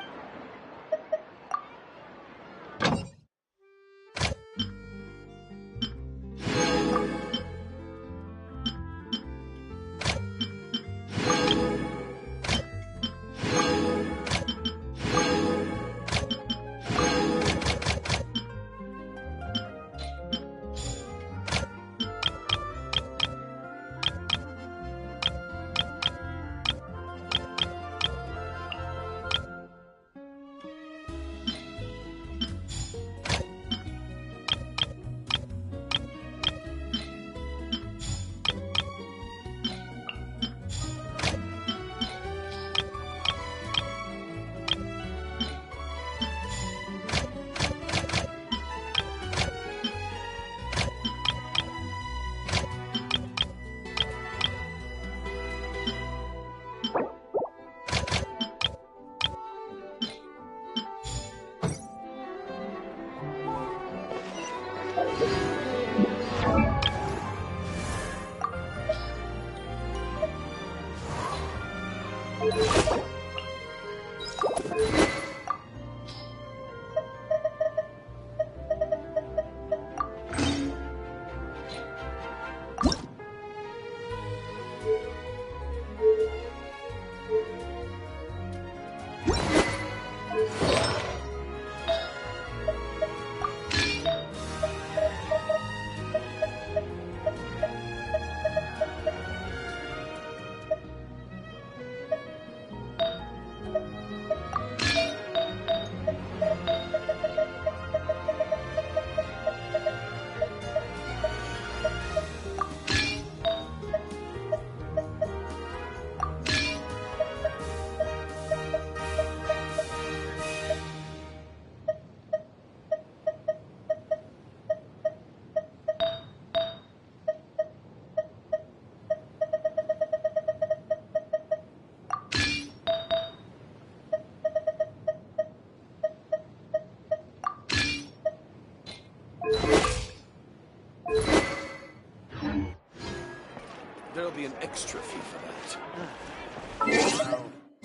There'll be an extra fee for that.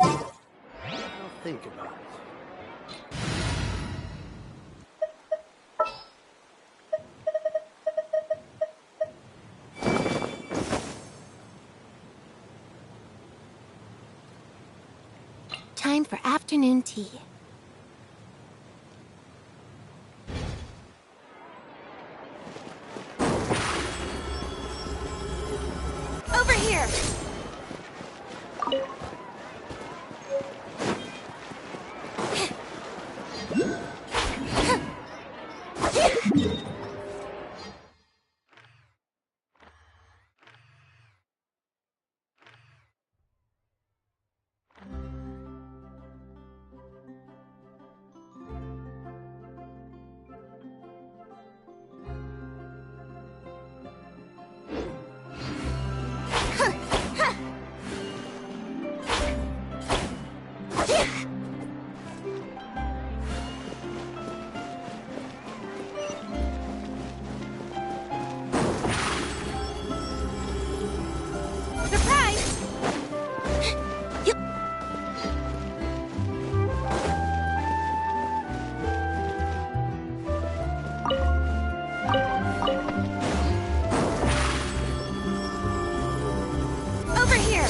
I'll think about it. Time for afternoon tea. Over here! Over here!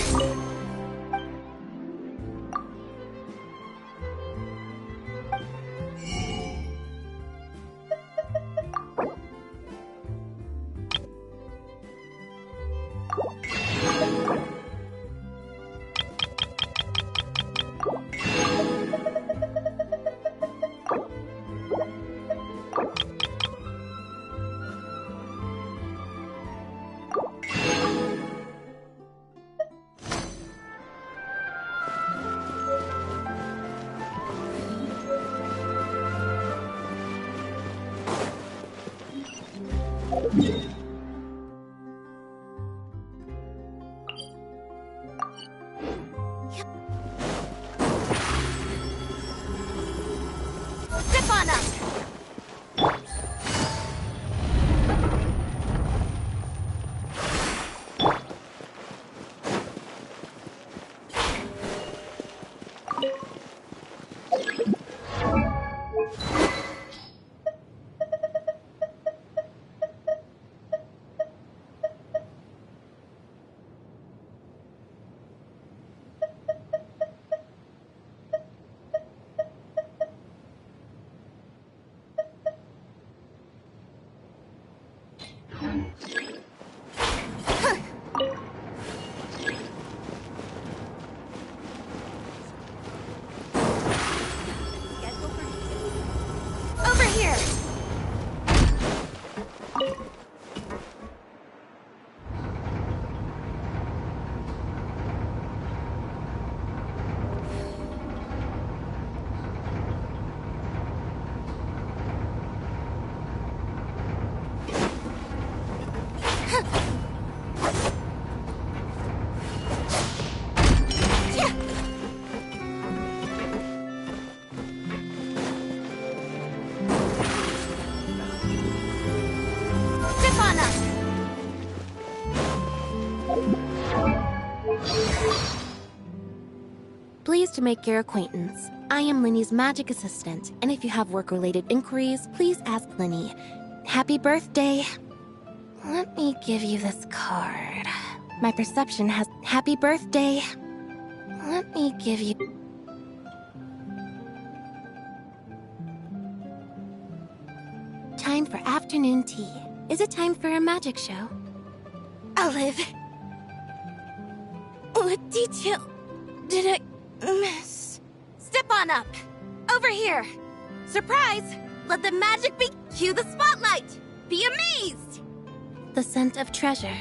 Step on up! Over here! Step on up! Pleased to make your acquaintance. I am Linny's magic assistant, and if you have work-related inquiries, please ask Linny. Happy birthday! Let me give you this card. My perception has happy birthday. Let me give you... Time for afternoon tea. Is it time for a magic show? Olive. What detail did I miss? Step on up. Over here. Surprise! Let the magic be. Cue the spotlight. Be amazed. The scent of treasure.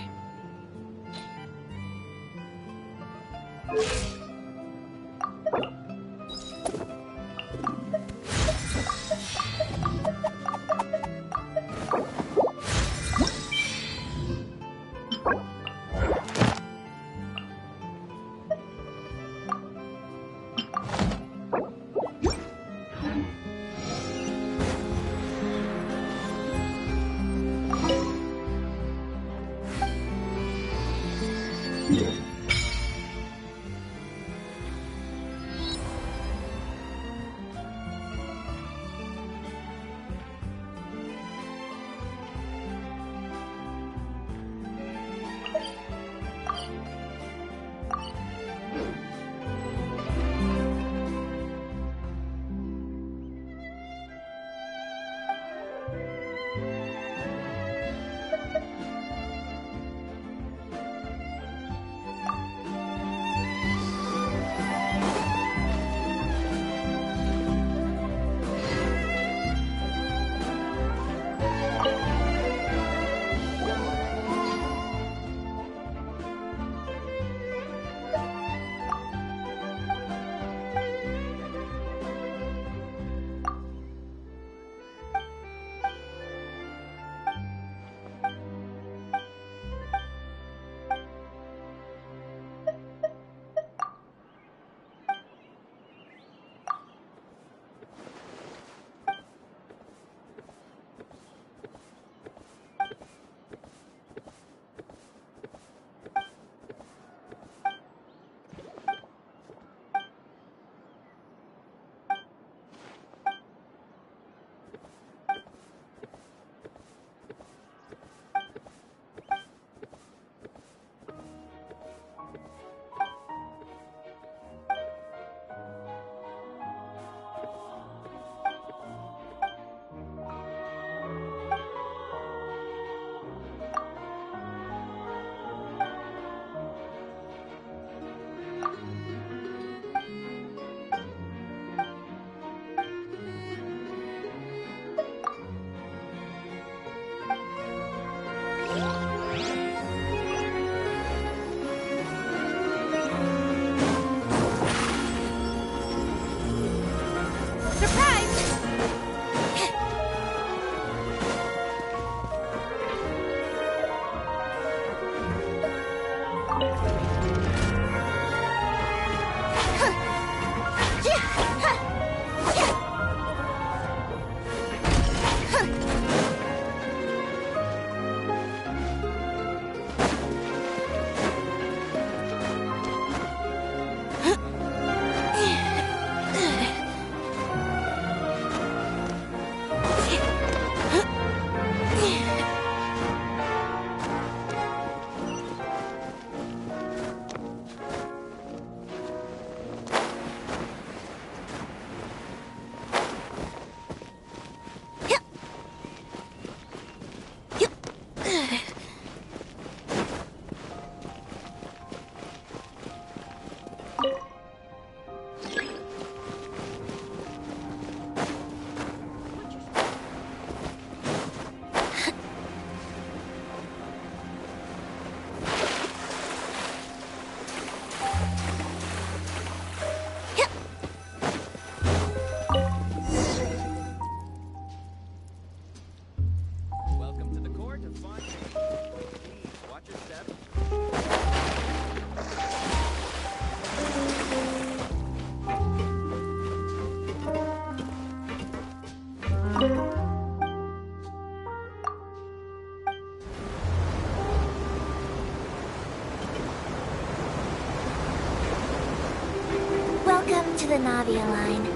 Welcome to the Navia line.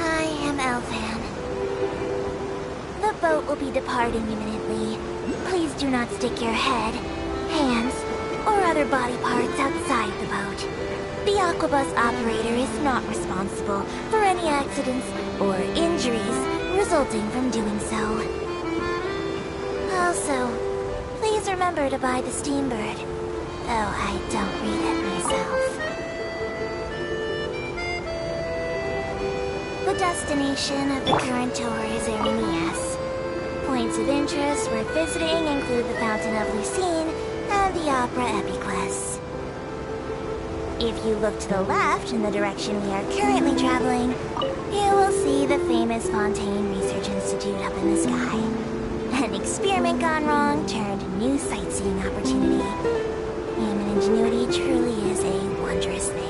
I am Elfan. The boat will be departing imminently. Please do not stick your head, hands, or other body parts outside the boat. The Aquabus operator is not responsible for any accidents or injuries resulting from doing so. Also, please remember to buy the Steambird, though I don't read it myself. The destination of the current tour is Erinias. Points of interest worth visiting include the Fountain of Lucine and the Opera Epiclese. If you look to the left in the direction we are currently traveling, you will see the famous Fontaine Research Institute up in the sky. An experiment gone wrong turned new sightseeing opportunity. Human ingenuity truly is a wondrous thing.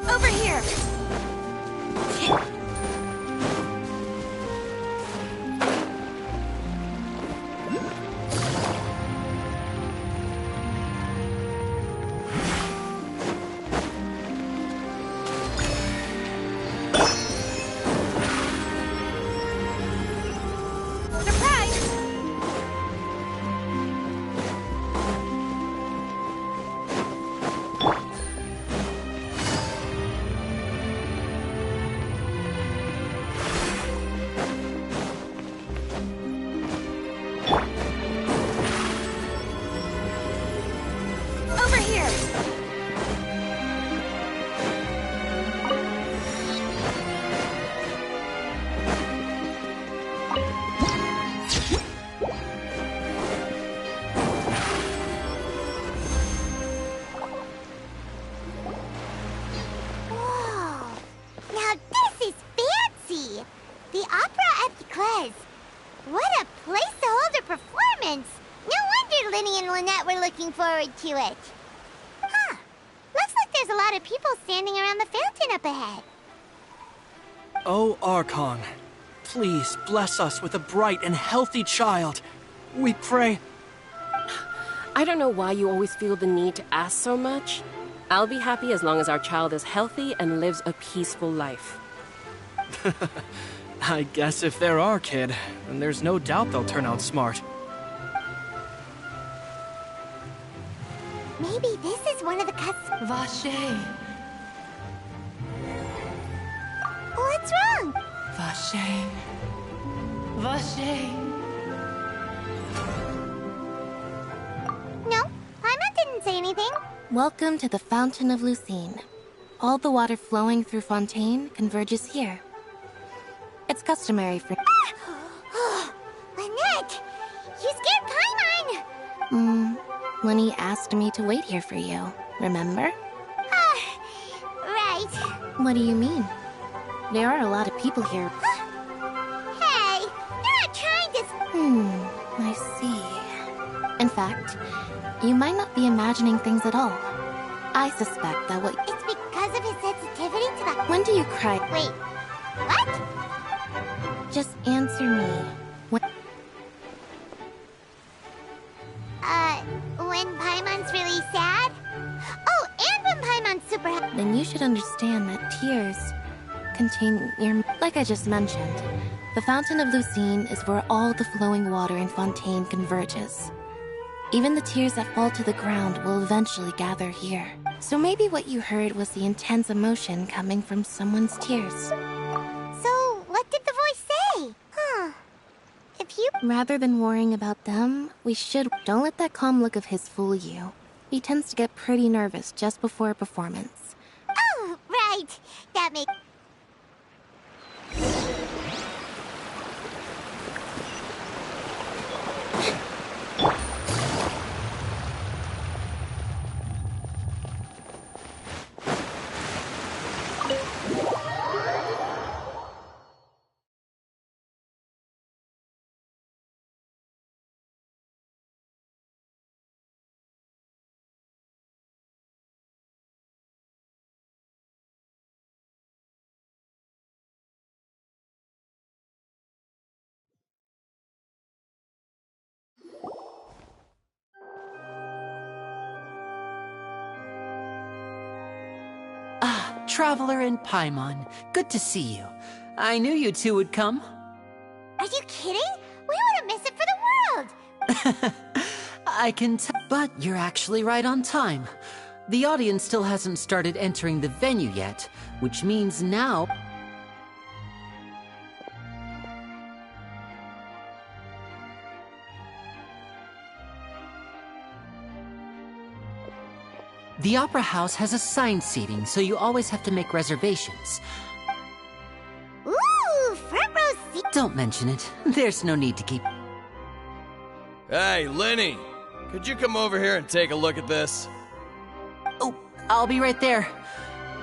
Over here! Forward to it. Huh. Looks like there's a lot of people standing around the fountain up ahead. Oh, Archon, please bless us with a bright and healthy child. We pray. I don't know why you always feel the need to ask so much. I'll be happy as long as our child is healthy and lives a peaceful life. I guess if they're our kid, then there's no doubt they'll turn out smart. Maybe this is one of the customers. Vache. What's wrong? Vache. Vache. No, Paimon didn't say anything. Welcome to the Fountain of Lucine. All the water flowing through Fontaine converges here. It's customary for... Lynette! You scared Paimon! Lenny asked me to wait here for you, remember? Right. What do you mean? There are a lot of people here. Hey, you're not trying to... I see. In fact, you might not be imagining things at all. I suspect that what... It's because of his sensitivity to the... When do you cry? Wait, what? Just answer me. When Paimon's really sad? Oh, and when Paimon's super happy. Then you should understand that tears contain your... Like I just mentioned, the Fountain of Lucine is where all the flowing water in Fontaine converges. Even the tears that fall to the ground will eventually gather here. So maybe what you heard was the intense emotion coming from someone's tears. So, what did the voice say? If you... Rather than worrying about them, we should... Don't let that calm look of his fool you. He tends to get pretty nervous just before a performance. Oh, right. That makes... Traveler and Paimon, good to see you. I knew you two would come. Are you kidding? We wouldn't miss it for the world! I can tell, but you're actually right on time. The audience still hasn't started entering the venue yet, which means now... The Opera House has assigned seating, so you always have to make reservations. Ooh, front row seat. Don't mention it. There's no need to keep... Hey, Lenny! Could you come over here and take a look at this? Oh, I'll be right there.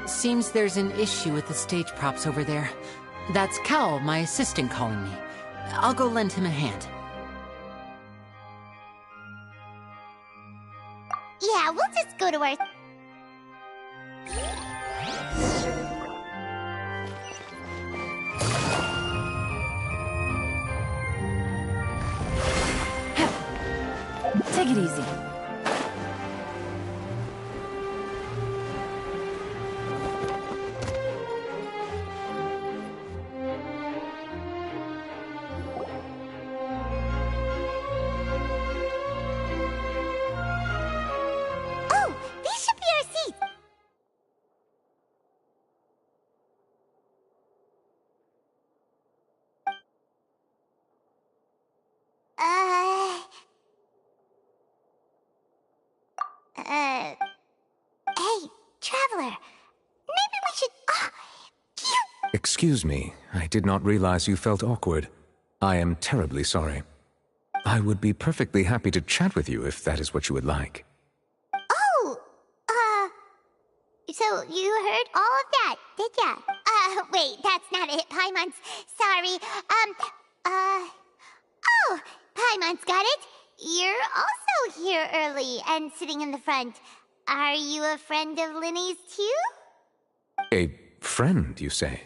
Seems there's an issue with the stage props over there. That's Cal, my assistant, calling me. I'll go lend him a hand. Yeah, we'll just go to our... Take it easy. Oh, these should be our seats. Hey, Traveler. Maybe we should... Excuse me, I did not realize you felt awkward. I am terribly sorry. I would be perfectly happy to chat with you if that is what you would like. So you heard all of that, did ya? Wait, that's not it, Paimons. Sorry. Oh, Paimons got it. You're also here early and sitting in the front. Are you a friend of Linny's too? A friend, you say?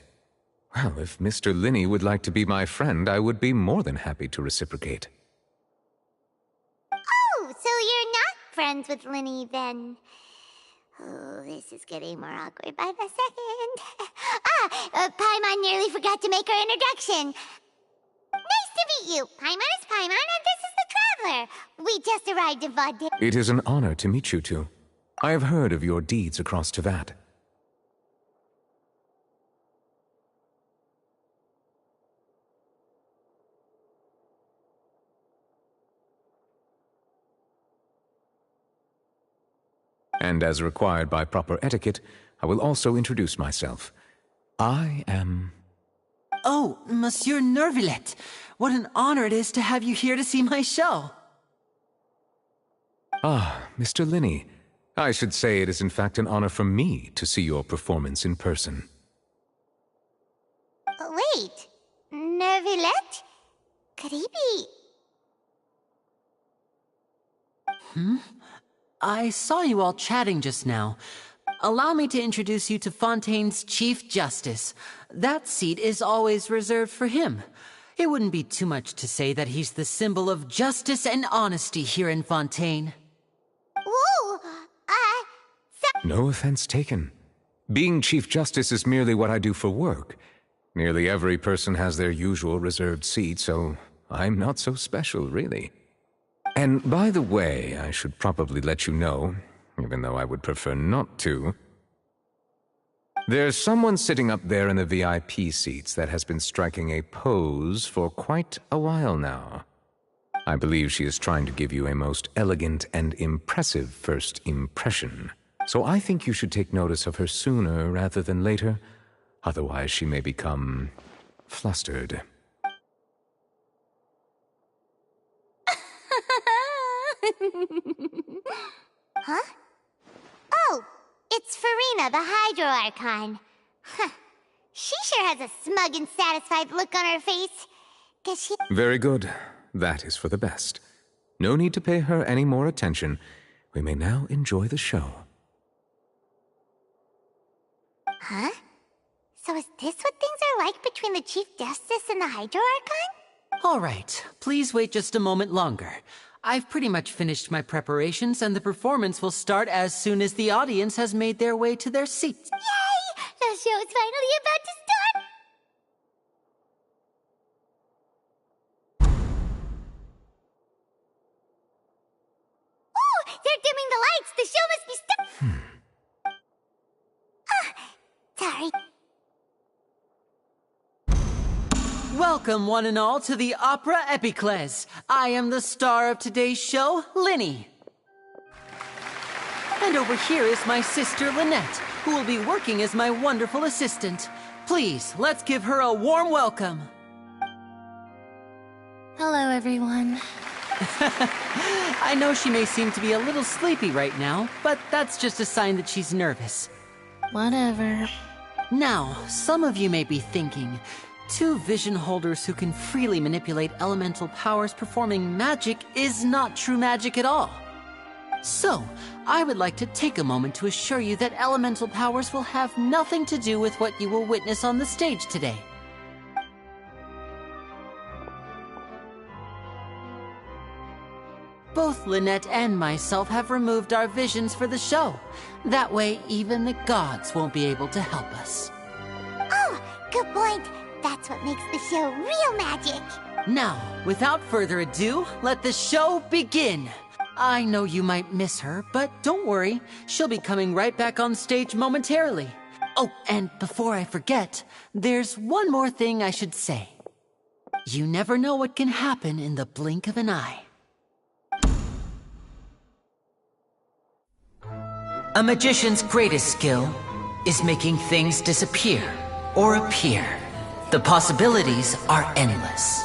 Well, if Mr. Linney would like to be my friend, I would be more than happy to reciprocate. Oh, so you're not friends with Linny then? Oh, this is getting more awkward by the second. Paimon nearly forgot to make her introduction. Nice to meet you. Paimon is Paimon, and this is the Traveler. We just arrived in Fontaine. It is an honor to meet you two. I have heard of your deeds across Teyvat. And as required by proper etiquette, I will also introduce myself. I am... Oh, Monsieur Neuvillette. What an honor it is to have you here to see my show. Ah, Mr. Linney. I should say it is in fact an honor for me to see your performance in person. Wait, Neuvillette? Could he be... I saw you all chatting just now. Allow me to introduce you to Fontaine's Chief Justice. That seat is always reserved for him. It wouldn't be too much to say that he's the symbol of justice and honesty here in Fontaine. Whoa! No offense taken. Being Chief Justice is merely what I do for work. Nearly every person has their usual reserved seat, so I'm not so special, really. And by the way, I should probably let you know, even though I would prefer not to. There's someone sitting up there in the VIP seats that has been striking a pose for quite a while now. I believe she is trying to give you a most elegant and impressive first impression. So I think you should take notice of her sooner rather than later. Otherwise she may become flustered. Huh? Oh, it's Furina, the Hydro Archon. Huh. She sure has a smug and satisfied look on her face. Guess she... Very good. That is for the best. No need to pay her any more attention. We may now enjoy the show. Huh? So is this what things are like between the Chief Justice and the Hydro Archon? All right, please wait just a moment longer. I've pretty much finished my preparations, and the performance will start as soon as the audience has made their way to their seats. Yay! The show is finally about to start! Oh, they're dimming the lights! The show must be sorry. Welcome, one and all, to the Opera Epiclese. I am the star of today's show, Linny. And over here is my sister, Lynette, who will be working as my wonderful assistant. Please, let's give her a warm welcome. Hello, everyone. I know she may seem to be a little sleepy right now, but that's just a sign that she's nervous. Whatever. Now, some of you may be thinking, two vision holders who can freely manipulate elemental powers performing magic is not true magic at all. So, I would like to take a moment to assure you that elemental powers will have nothing to do with what you will witness on the stage today. Both Lynette and myself have removed our visions for the show. That way, even the gods won't be able to help us. Oh, good point. That's what makes the show real magic. Now, without further ado, let the show begin. I know you might miss her, but don't worry. She'll be coming right back on stage momentarily. Oh, and before I forget, there's one more thing I should say. You never know what can happen in the blink of an eye. A magician's greatest skill is making things disappear or appear. The possibilities are endless.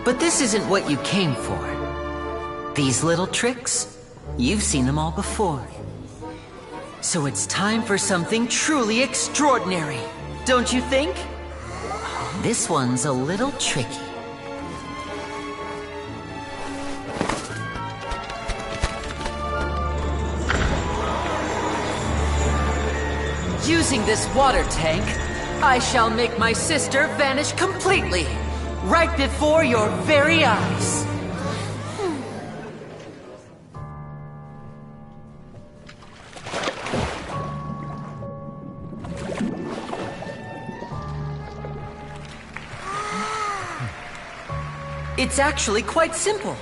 But this isn't what you came for. These little tricks, you've seen them all before. So it's time for something truly extraordinary, don't you think? This one's a little tricky. Using this water tank, I shall make my sister vanish completely, right before your very eyes. It's actually quite simple.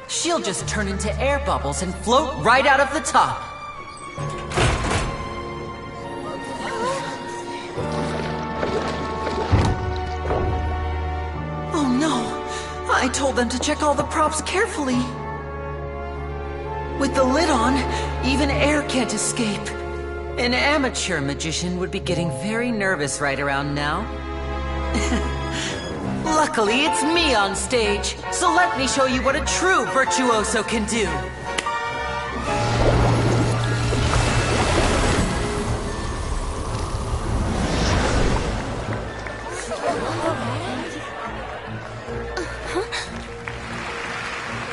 She'll just turn into air bubbles and float right out of the top. Oh no! I told them to check all the props carefully. With the lid on, even air can't escape. An amateur magician would be getting very nervous right around now. Luckily, it's me on stage, so let me show you what a true virtuoso can do.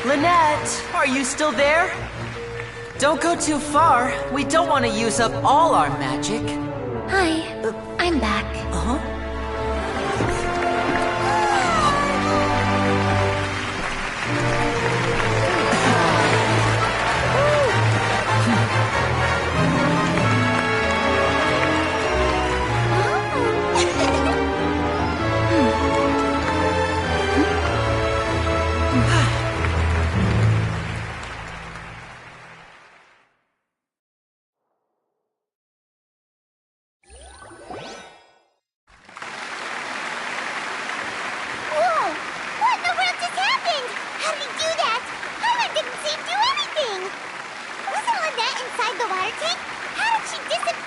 Lynette, are you still there? Don't go too far. We don't want to use up all our magic. Hi, I'm back. Uh-huh.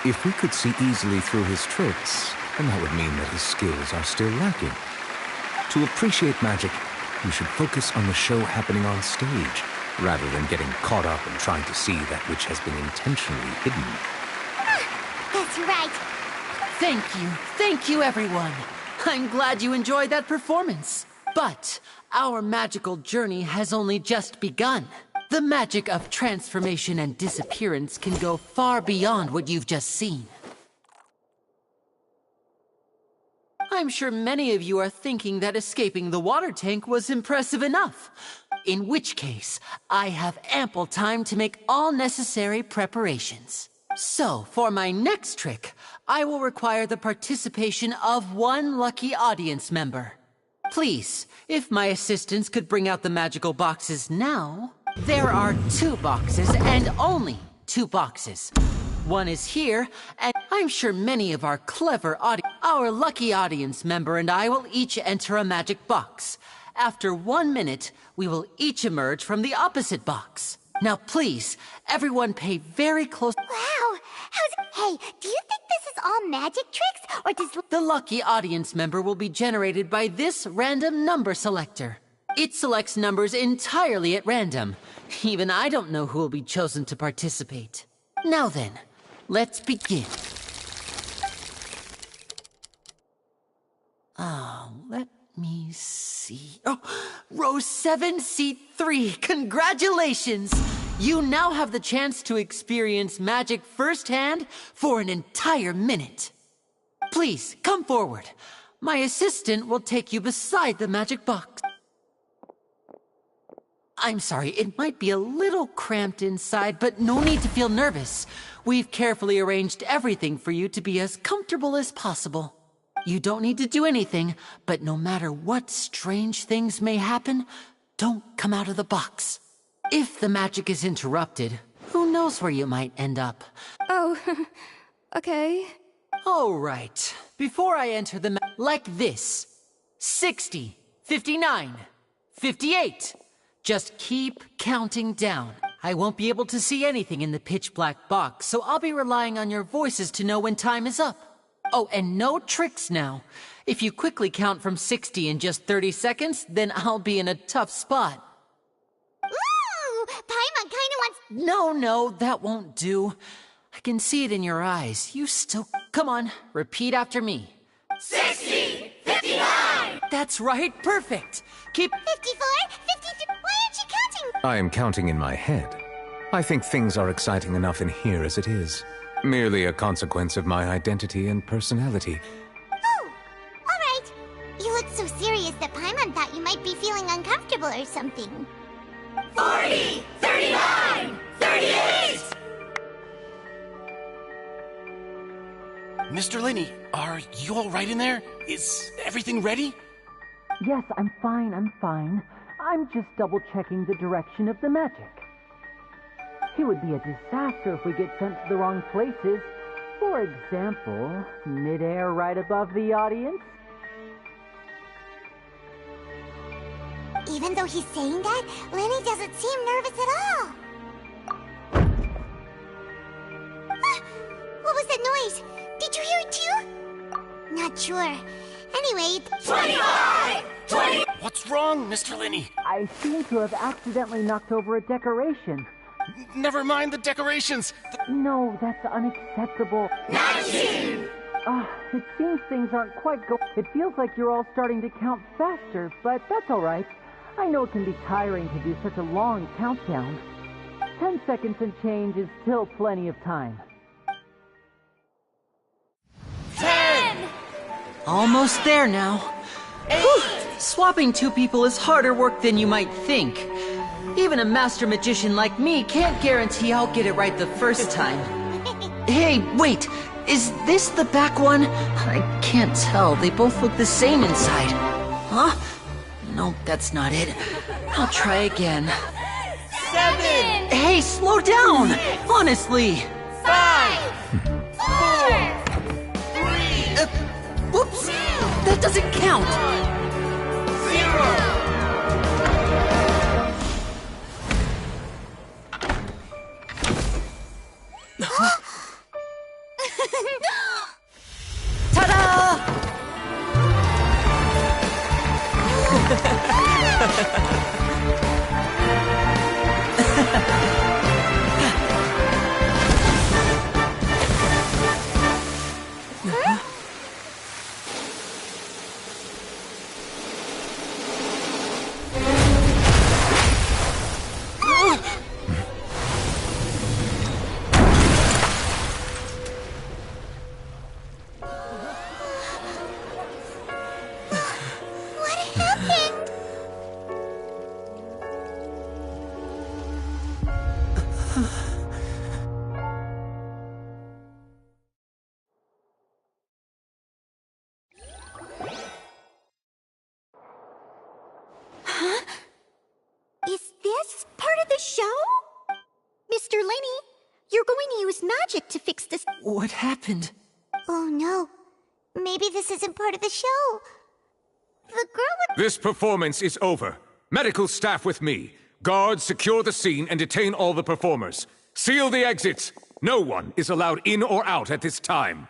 If we could see easily through his tricks, then that would mean that his skills are still lacking. To appreciate magic, you should focus on the show happening on stage, rather than getting caught up in trying to see that which has been intentionally hidden. That's right. Thank you everyone. I'm glad you enjoyed that performance. But our magical journey has only just begun. The magic of transformation and disappearance can go far beyond what you've just seen. I'm sure many of you are thinking that escaping the water tank was impressive enough. In which case, I have ample time to make all necessary preparations. So, for my next trick, I will require the participation of one lucky audience member. Please, if my assistants could bring out the magical boxes now... There are 2 boxes, and only 2 boxes. One is here, and I'm sure many of our our lucky audience member and I will each enter a magic box. After 1 minute, we will each emerge from the opposite box. Now please, everyone pay very close... Wow! Hey, do you think this is all magic tricks, or does... The lucky audience member will be generated by this random number selector. It selects numbers entirely at random. Even I don't know who will be chosen to participate. Now then, let's begin. Let me see. Oh, row 7, seat 3. Congratulations! You now have the chance to experience magic firsthand for an entire minute. Please, come forward. My assistant will take you beside the magic box. I'm sorry, it might be a little cramped inside, but no need to feel nervous. We've carefully arranged everything for you to be as comfortable as possible. You don't need to do anything, but no matter what strange things may happen, don't come out of the box. If the magic is interrupted, who knows where you might end up? Oh, okay. All right. Before I enter the like this. 60, 59, 58. Just keep counting down. I won't be able to see anything in the pitch black box, so I'll be relying on your voices to know when time is up. Oh, and no tricks now. If you quickly count from 60 in just 30 seconds, then I'll be in a tough spot. Ooh! Paimon kinda wants... No, that won't do. I can see it in your eyes. You still... Come on, repeat after me. 60! 59! That's right, perfect. Keep... 54! 53... Why aren't you counting? I am counting in my head. I think things are exciting enough in here as it is. Merely a consequence of my identity and personality. Oh, alright. You look so serious that Paimon thought you might be feeling uncomfortable or something. 40! 39! 38! Mr. Linney, are you all right in there? Is everything ready? Yes, I'm fine. I'm just double-checking the direction of the magic. It would be a disaster if we get sent to the wrong places. For example, mid-air right above the audience. Even though he's saying that, Lenny doesn't seem nervous at all. Ah, what was that noise? Did you hear it too? Not sure. Anyway... 25! 20! What's wrong, Mr. Linney? I seem to have accidentally knocked over a decoration. Never mind the decorations. No, that's unacceptable. 19! It seems things aren't quite It feels like you're all starting to count faster, but that's all right. I know it can be tiring to do such a long countdown. 10 seconds and change is still plenty of time. 10! Almost there now. 8! Swapping two people is harder work than you might think. Even a master magician like me can't guarantee I'll get it right the first time. Hey, wait! Is this the back one? I can't tell. They both look the same inside. Huh? No, that's not it. I'll try again. 7! Hey, slow down! Honestly! 5! 4! 3! Whoops! That doesn't count! 0! Ta-da! Is this part of the show? Mr. Linney, you're going to use magic to fix this. What happened? Oh no. Maybe this isn't part of the show. The girl with... This performance is over. Medical staff with me. Guards, secure the scene and detain all the performers. Seal the exits. No one is allowed in or out at this time.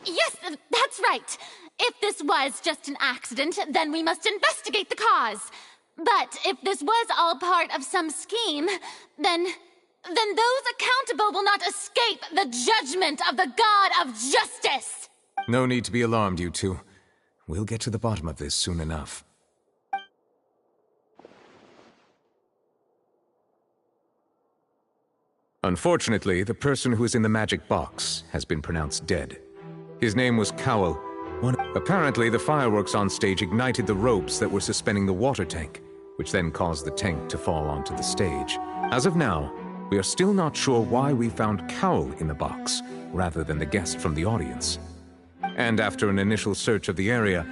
Yes, that's right. If this was just an accident, then we must investigate the cause. But if this was all part of some scheme, then those accountable will not escape the judgment of the God of Justice! No need to be alarmed, you two. We'll get to the bottom of this soon enough. Unfortunately, the person who is in the magic box has been pronounced dead. His name was Cowell. Apparently, the fireworks on stage ignited the ropes that were suspending the water tank, which then caused the tank to fall onto the stage. As of now, we are still not sure why we found Cowell in the box, rather than the guest from the audience. And after an initial search of the area,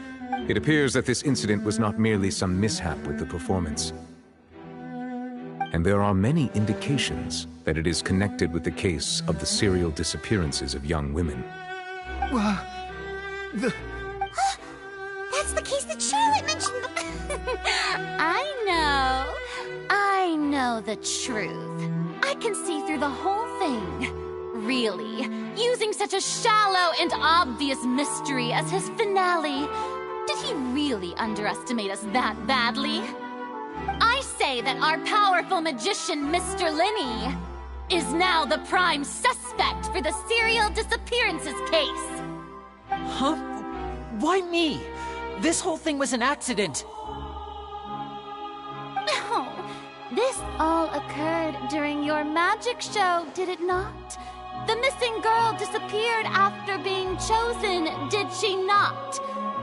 it appears that this incident was not merely some mishap with the performance. And there are many indications that it is connected with the case of the serial disappearances of young women. That's the case that Charlotte mentioned. I know the truth. I can see through the whole thing. Really, using such a shallow and obvious mystery as his finale. Did he really underestimate us that badly? I say that our powerful magician, Mr. Linney, is now the prime suspect for the serial disappearances case. Huh? Why me? This whole thing was an accident. Oh, this all occurred during your magic show, did it not? The missing girl disappeared after being chosen, did she not?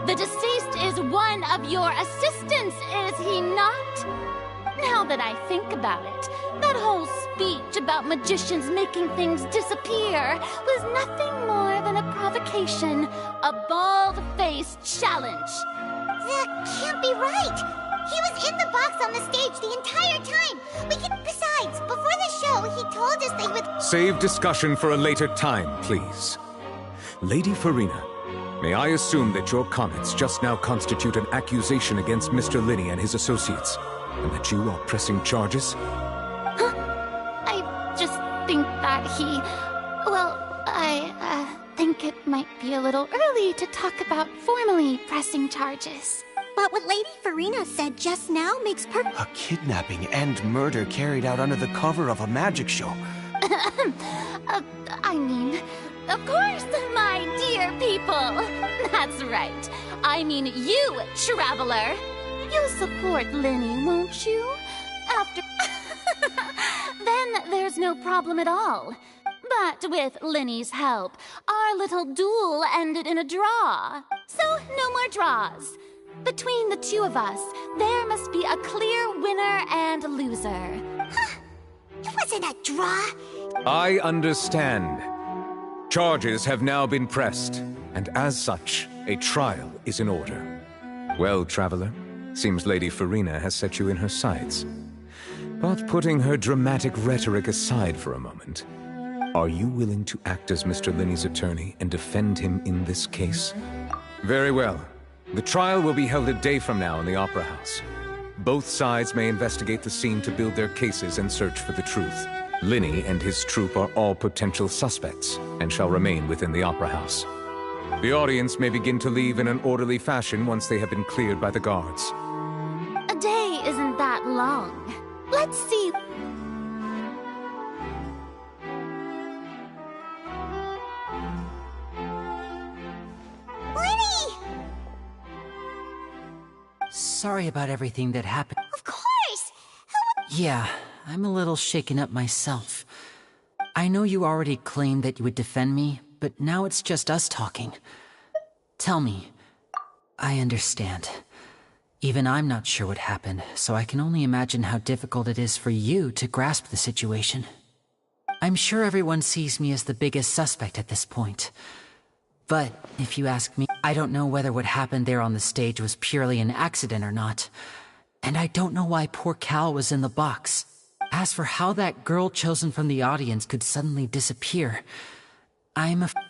The deceased is one of your assistants, is he not? Now that I think about it, that whole speech about magicians making things disappear was nothing more than a provocation, a bald-faced challenge. That can't be right. He was in the box on the stage the entire time. Besides, before the show, he told us they would... Save discussion for a later time, please. Lady Farina, may I assume that your comments just now constitute an accusation against Mr. Linney and his associates, and that you are pressing charges? Huh? I just think that I think it might be a little early to talk about formally pressing charges. But what Lady Farina said just now makes A kidnapping and murder carried out under the cover of a magic show. I mean, of course, my dear people. That's right. I mean you, Traveler. You'll support Linney, won't you? Then there's no problem at all. But with Linney's help, our little duel ended in a draw. So no more draws. Between the two of us, there must be a clear winner and loser. It wasn't a draw. I understand. Charges have now been pressed, and as such, a trial is in order. Well, Traveler, seems Lady Farina has set you in her sights. But putting her dramatic rhetoric aside for a moment, are you willing to act as Mr. Linney's attorney and defend him in this case? Very well. The trial will be held a day from now in the Opera House. Both sides may investigate the scene to build their cases and search for the truth. Linney and his troupe are all potential suspects and shall remain within the Opera House. The audience may begin to leave in an orderly fashion once they have been cleared by the guards. A day isn't that long. Let's see. Linney! Sorry about everything that happened. Of course! Yeah, I'm a little shaken up myself. I know you already claimed that you would defend me, but now it's just us talking. Tell me. I understand. Even I'm not sure what happened, so I can only imagine how difficult it is for you to grasp the situation. I'm sure everyone sees me as the biggest suspect at this point. But if you ask me, I don't know whether what happened there on the stage was purely an accident or not. And I don't know why poor Cal was in the box. As for how that girl chosen from the audience could suddenly disappear,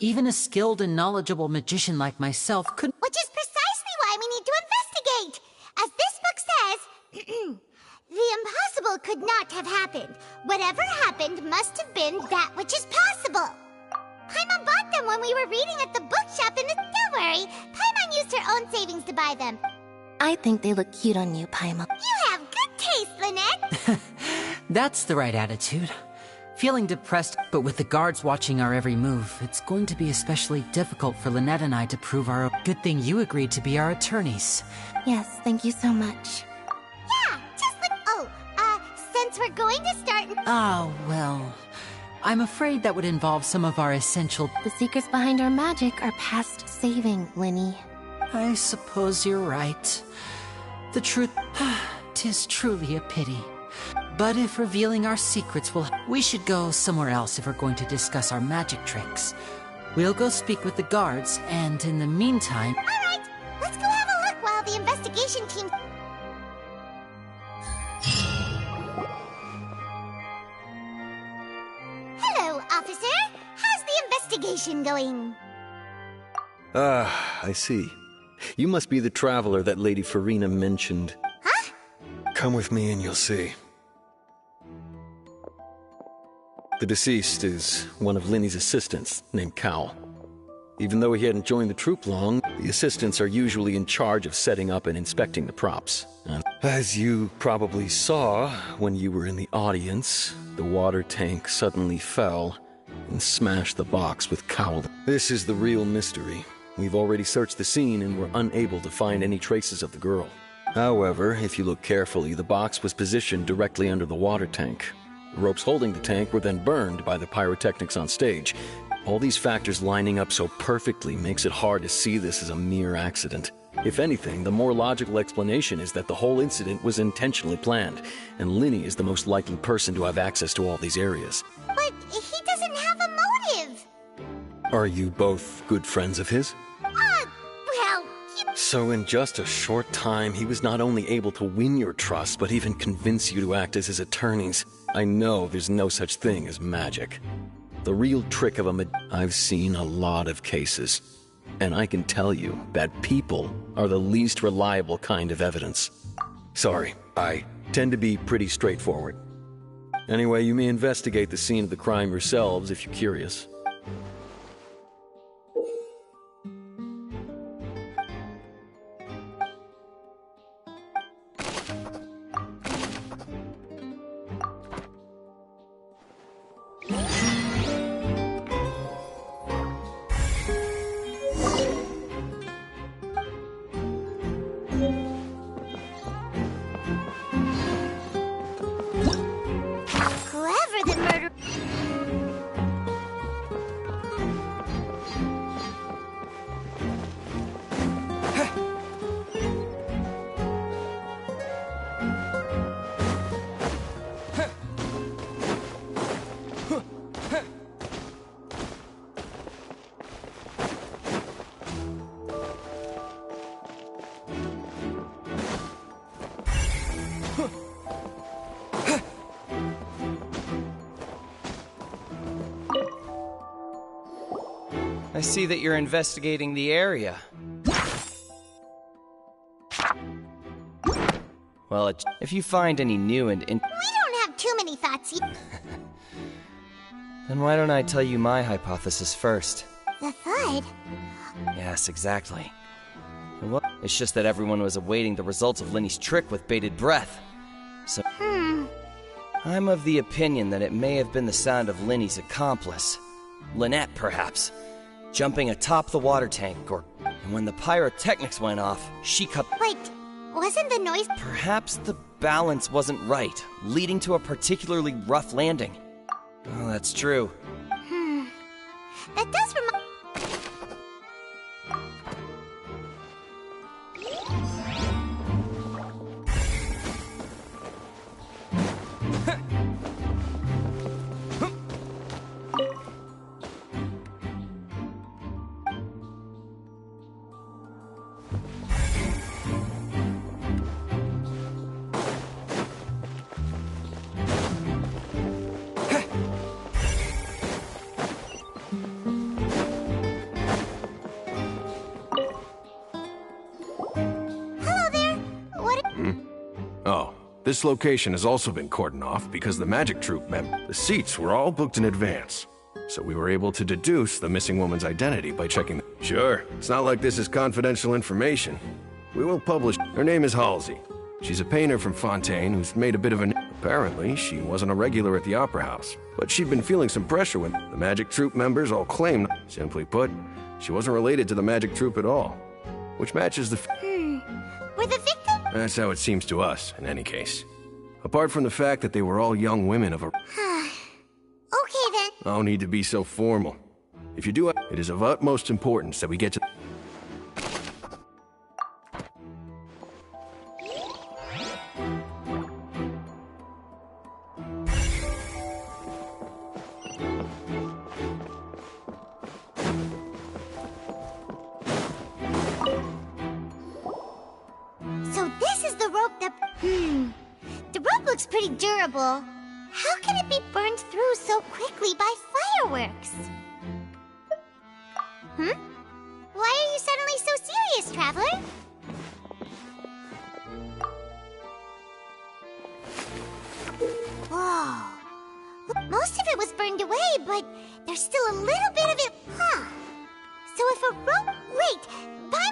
even a skilled and knowledgeable magician like myself could— Which is precisely why we need to investigate! As this book says, the impossible could not have happened. Whatever happened must have been that which is possible. Paimon bought them when we were reading at the bookshop in the— Don't worry, Paimon used her own savings to buy them. I think they look cute on you, Paimon. You have good taste, Lynette! That's the right attitude. Feeling depressed, but with the guards watching our every move, it's going to be especially difficult for Lynette and I to prove our... Good thing you agreed to be our attorneys. Yes, thank you so much. Yeah, just like... Oh, since we're going to start... Oh, well... I'm afraid that would involve some of our essential... The secrets behind our magic are past saving, Lyney. I suppose you're right. The truth... 'tis truly a pity. But if revealing our secrets will... We should go somewhere else if we're going to discuss our magic tricks. We'll go speak with the guards, and in the meantime... Alright, let's go have a look while the investigation team... Hello, officer. How's the investigation going? Ah, I see. You must be the traveler that Lady Farina mentioned. Huh? Come with me and you'll see. The deceased is one of Lyney's assistants, named Cal. Even though he hadn't joined the troupe long, the assistants are usually in charge of setting up and inspecting the props. As you probably saw when you were in the audience, the water tank suddenly fell and smashed the box with Cal. This is the real mystery. We've already searched the scene and were unable to find any traces of the girl. However, if you look carefully, the box was positioned directly under the water tank. The ropes holding the tank were then burned by the pyrotechnics on stage. All these factors lining up so perfectly makes it hard to see this as a mere accident. If anything, the more logical explanation is that the whole incident was intentionally planned, and Lyney is the most likely person to have access to all these areas. But he doesn't have a motive. Are you both good friends of his? Well, So in just a short time, he was not only able to win your trust, but even convince you to act as his attorneys. I know there's no such thing as magic. The real trick of I've seen a lot of cases, and I can tell you that people are the least reliable kind of evidence. Sorry, I tend to be pretty straightforward. Anyway, you may investigate the scene of the crime yourselves if you're curious. whoever the murder... I see that you're investigating the area. Well, if you find any new and We don't have too many thoughts yet. then why don't I tell you my hypothesis first? The thud? Yes, exactly. It's just that everyone was awaiting the results of Lyney's trick with bated breath. So, I'm of the opinion that it may have been the sound of Lyney's accomplice. Lynette, perhaps. Jumping atop the water tank, and when the pyrotechnics went off, she cut... Wait, wasn't the noise... Perhaps the balance wasn't right, leading to a particularly rough landing. Oh, that's true. That does remind... Oh, this location has also been cordoned off because the magic troupe the seats were all booked in advance. so we were able to deduce the missing woman's identity by checking the... Sure. It's not like this is confidential information. We will publish... Her name is Halsey. She's a painter from Fontaine who's made a bit of an... Apparently, she wasn't a regular at the Opera House, but she'd been feeling some pressure when the Magic Troupe members all claimed... Simply put, she wasn't related to the Magic Troupe at all, which matches the... Were the victim? That's how it seems to us, in any case. Apart from the fact that they were all young women of a... Okay then. No need to be so formal. If you do it, it is of utmost importance that we get to... So this is the rope that... The rope looks pretty durable. How can it be burned through so quickly by fireworks? Why are you suddenly so serious, Traveler? Whoa. Most of it was burned away, but there's still a little bit of it... So if a rope... Wait, by...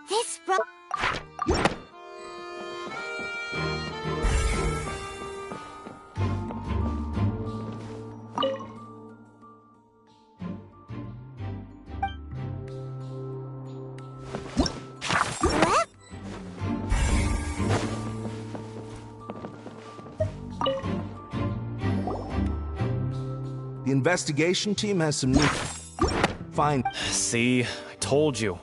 This rope... The investigation team has some new... Fine. See, I told you.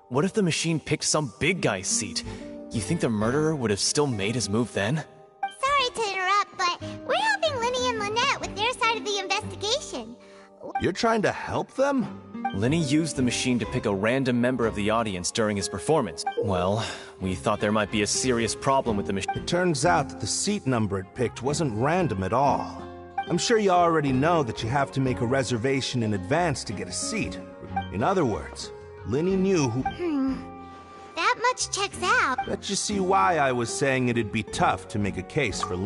What if the machine picked some big guy's seat? You think the murderer would have still made his move then? Sorry to interrupt, but we're helping Linny and Lynette with their side of the investigation. You're trying to help them? Linny used the machine to pick a random member of the audience during his performance. Well, we thought there might be a serious problem with the machine. It turns out that the seat number it picked wasn't random at all. I'm sure you already know that you have to make a reservation in advance to get a seat. In other words, Linny knew who... That much checks out. Let you see why I was saying it'd be tough to make a case for...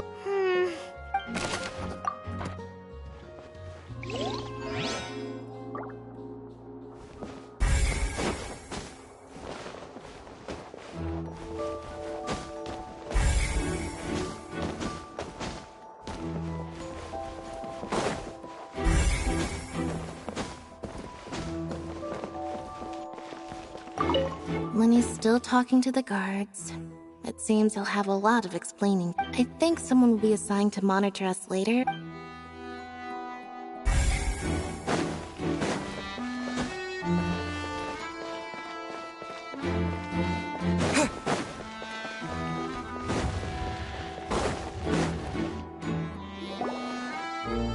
Linny's still talking to the guards. It seems he'll have a lot of explaining. I think someone will be assigned to monitor us later.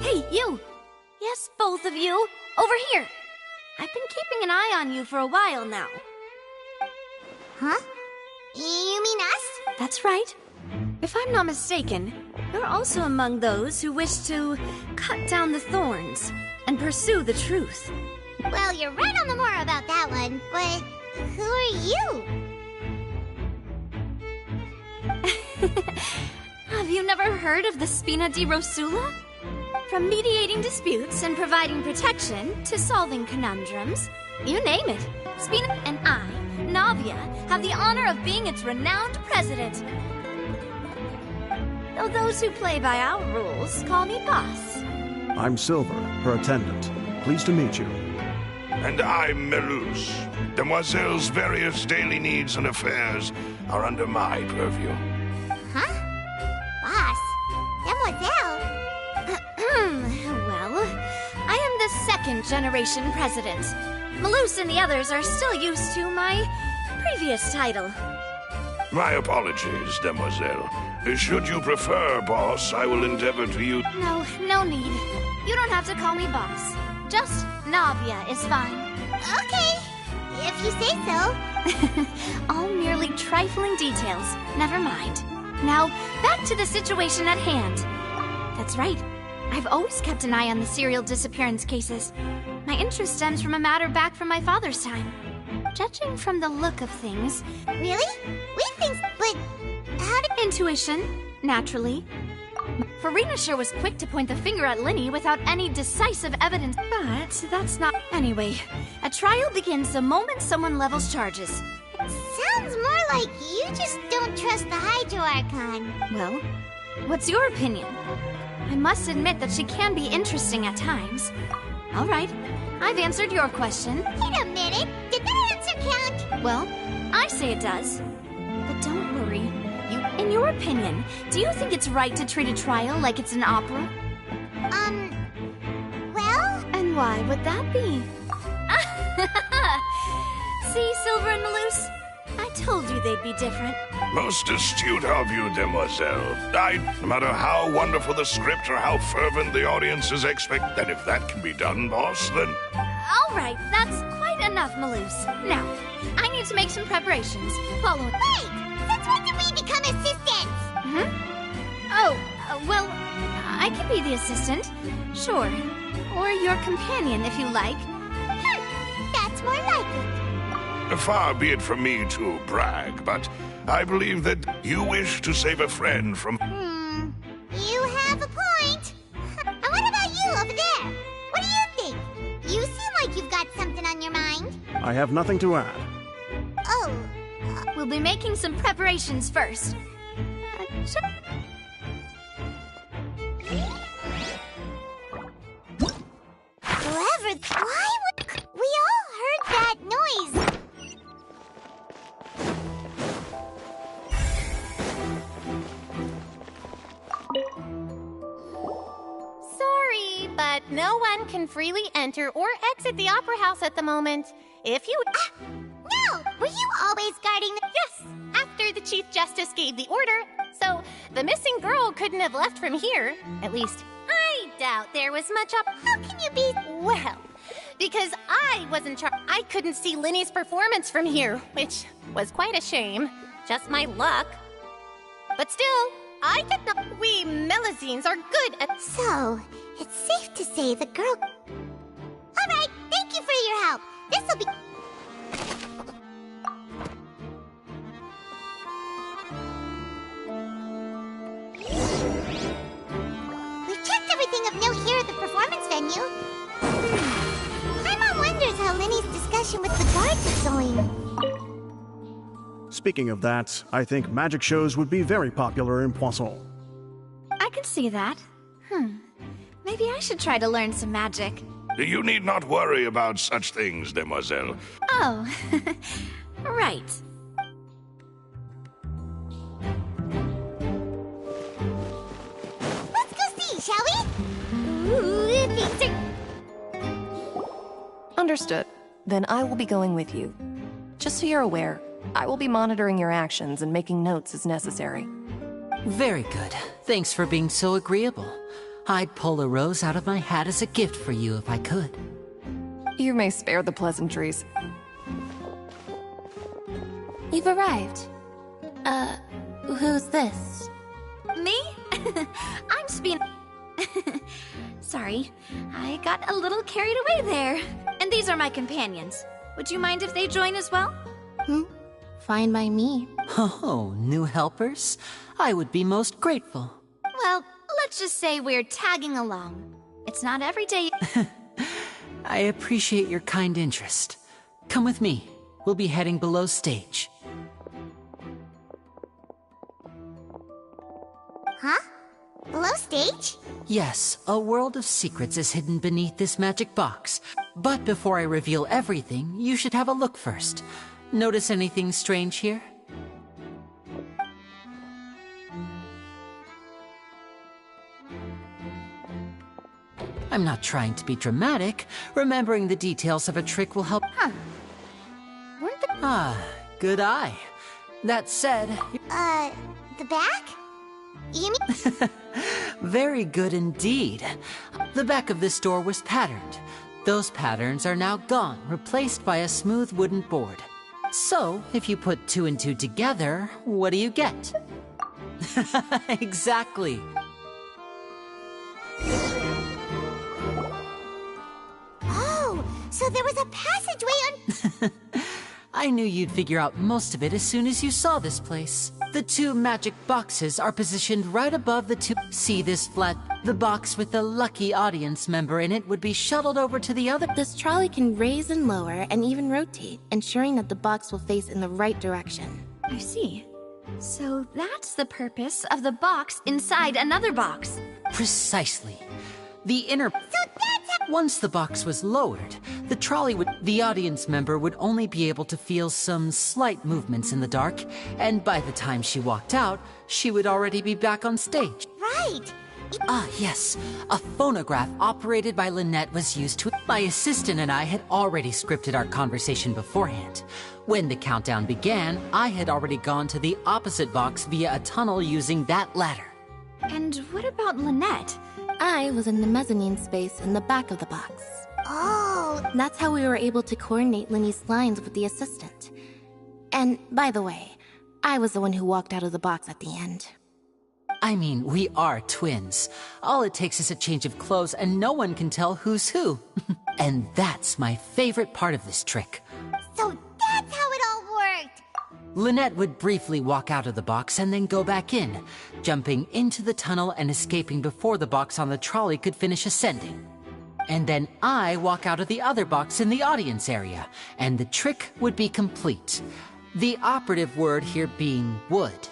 Hey, you! Yes, both of you! Over here! I've been keeping an eye on you for a while now. Huh? You mean us? That's right. If I'm not mistaken, you're also among those who wish to cut down the thorns and pursue the truth. Well, you're right on the moor about that one, but who are you? Have you never heard of the Spina di Rosula? From mediating disputes and providing protection to solving conundrums, you name it. Spina and I, Navia, have the honor of being its renowned president. Though those who play by our rules call me boss. I'm Silver, her attendant. Pleased to meet you. And I'm Melus. Demoiselle's various daily needs and affairs are under my purview. Huh? Boss? Demoiselle? Well, I am the second-generation president. Melus and the others are still used to my previous title. My apologies, Demoiselle. Should you prefer, boss, I will endeavor to use... No need. You don't have to call me boss. Just Navia is fine. Okay, if you say so. All merely trifling details. Never mind. Now, back to the situation at hand. That's right. I've always kept an eye on the serial disappearance cases. My interest stems from a matter back from my father's time. Judging from the look of things... Really? We think... but... Intuition, naturally. Farina sure was quick to point the finger at Linny without any decisive evidence, but that's not... Anyway, a trial begins the moment someone levels charges. Sounds more like you just don't trust the Hydro Archon. Well, what's your opinion? I must admit that she can be interesting at times. All right, I've answered your question. Wait a minute, did that answer count? Well, I say it does. But don't worry. In your opinion, do you think it's right to treat a trial like it's an opera? Well? And why would that be? See, Silver and Malus? I told you they'd be different. Most astute of you, demoiselle. No matter how wonderful the script or how fervent the audiences expect, that if that can be done, boss, then... All right, that's quite enough, Malus. Now, I need to make some preparations. Follow... Wait! Since when did we become assistants? Oh, well, I can be the assistant. Sure. Or your companion, if you like. That's more like it. Far be it from me to brag, but I believe that you wish to save a friend from... You have a point. And what about you over there? What do you think? You seem like you've got something on your mind. I have nothing to add. Oh. We'll be making some preparations first. Whoever... Why would... We all heard that noise. Sorry, but no one can freely enter or exit the Opera House at the moment. If you... No! Were you always guarding the... Yes! After the Chief Justice gave the order, so the missing girl couldn't have left from here. At least, I doubt there was much up... How can you be... Well, because I was in charge. I couldn't see Linny's performance from here, which was quite a shame. Just my luck. But still, I did not... We Melazines are good at... So, it's safe to say the girl... Alright, thank you for your help. This'll be... We've checked everything of note here at the performance venue. Paimon wonders how Linny's discussion with the guards is going. Speaking of that, I think magic shows would be very popular in Poisson. I can see that. Maybe I should try to learn some magic. You need not worry about such things, demoiselle. Oh, right. Let's go see, shall we? Ooh, things are... Understood. Then I will be going with you. Just so you're aware, I will be monitoring your actions and making notes as necessary. Very good. Thanks for being so agreeable. I'd pull a rose out of my hat as a gift for you if I could. You may spare the pleasantries. You've arrived. Who's this? Me? I'm Spina. Sorry, I got a little carried away there. And these are my companions. Would you mind if they join as well? Fine by me. Oh, new helpers? I would be most grateful. Well, let's just say we're tagging along. It's not every day. I appreciate your kind interest. Come with me. We'll be heading below stage. Huh? Below stage? Yes, a world of secrets is hidden beneath this magic box. But before I reveal everything, you should have a look first. Notice anything strange here? I'm not trying to be dramatic. Remembering the details of a trick will help. Good eye. That said... the back? You mean... Very good indeed. The back of this door was patterned. Those patterns are now gone, replaced by a smooth wooden board. So, if you put 2 and 2 together, what do you get? Exactly. Oh, so there was a passageway on... I knew you'd figure out most of it as soon as you saw this place. The two magic boxes are positioned right above the two. See this flat? The box with the lucky audience member in it would be shuttled over to the other. This trolley can raise and lower and even rotate, ensuring that the box will face in the right direction. I see. So that's the purpose of the box inside another box. Precisely. The inner... Once the box was lowered, the audience member would only be able to feel some slight movements in the dark, and by the time she walked out, she would already be back on stage. Right! Ah, yes. A phonograph operated by Lynette was used to... My assistant and I had already scripted our conversation beforehand. When the countdown began, I had already gone to the opposite box via a tunnel using that ladder. And what about Lynette? I was in the mezzanine space in the back of the box. Oh! That's how we were able to coordinate Linny's lines with the assistant. And, by the way, I was the one who walked out of the box at the end. I mean, we are twins. All it takes is a change of clothes and no one can tell who's who. And that's my favorite part of this trick. So that's how it all worked! Lynette would briefly walk out of the box and then go back in, jumping into the tunnel and escaping before the box on the trolley could finish ascending. And then I walk out of the other box in the audience area, and the trick would be complete. The operative word here being would.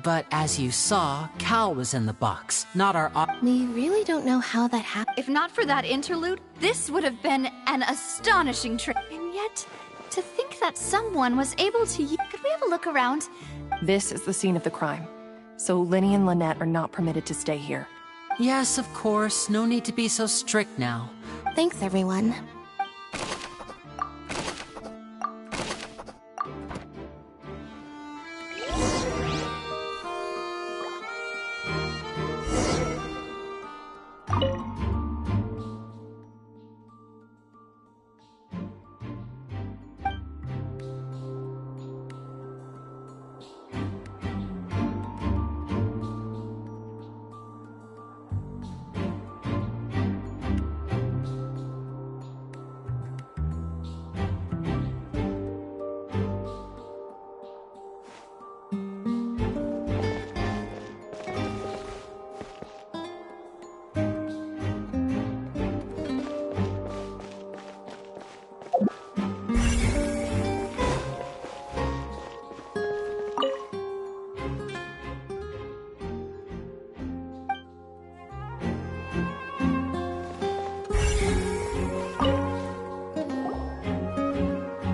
But as you saw, Cal was in the box, not our We really don't know how that happened. If not for that interlude, this would have been an astonishing trick. And yet, to think that someone was able to Could we have a look around? This is the scene of the crime. So Lynny and Lynette are not permitted to stay here. Yes, of course. No need to be so strict now. Thanks, everyone.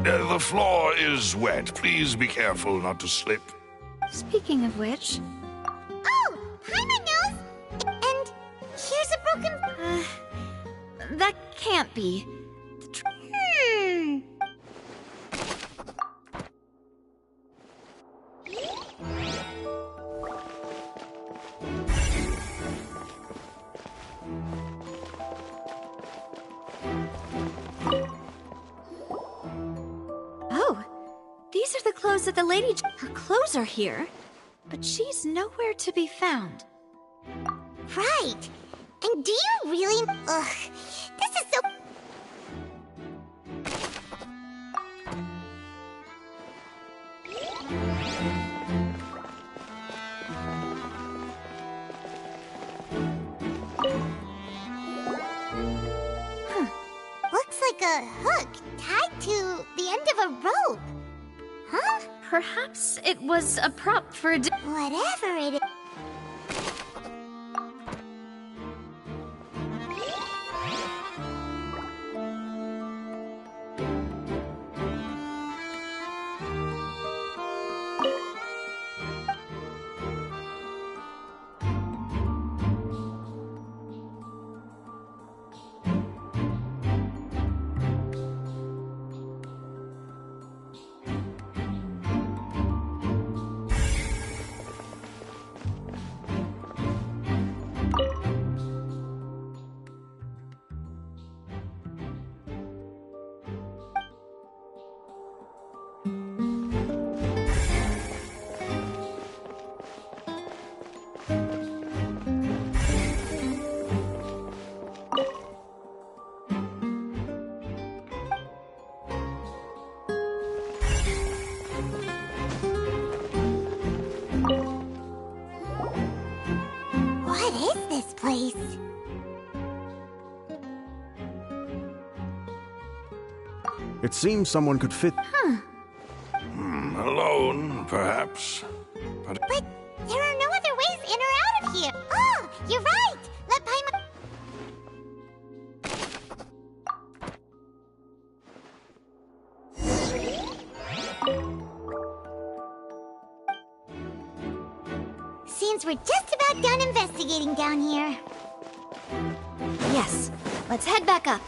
The floor is wet. Please be careful not to slip. Speaking of which... Oh! Hi, my nose! And here's a broken... that can't be. These are the clothes that the lady... Her clothes are here, but she's nowhere to be found. Right. And do you really... Ugh. This is so... Looks like a hook tied to the end of a rope. Huh? Perhaps it was a prop for a... Whatever it is... What is this place? It seems someone could fit. Alone, perhaps. But There are no other ways in or out of here. Oh, you're right. Let Paimon... Seems we're just about done investigating down here. Yes, let's head back up.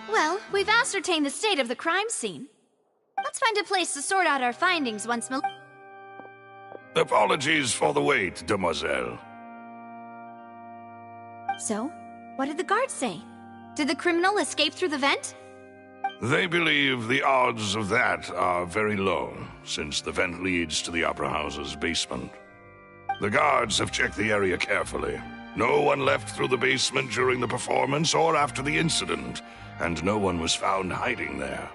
Well, we've ascertained the state of the crime scene. Let's find a place to sort out our findings once apologies for the wait, demoiselle. So, what did the guards say? Did the criminal escape through the vent? They believe the odds of that are very low, since the vent leads to the Opera House's basement. The guards have checked the area carefully. No one left through the basement during the performance or after the incident, and no one was found hiding there.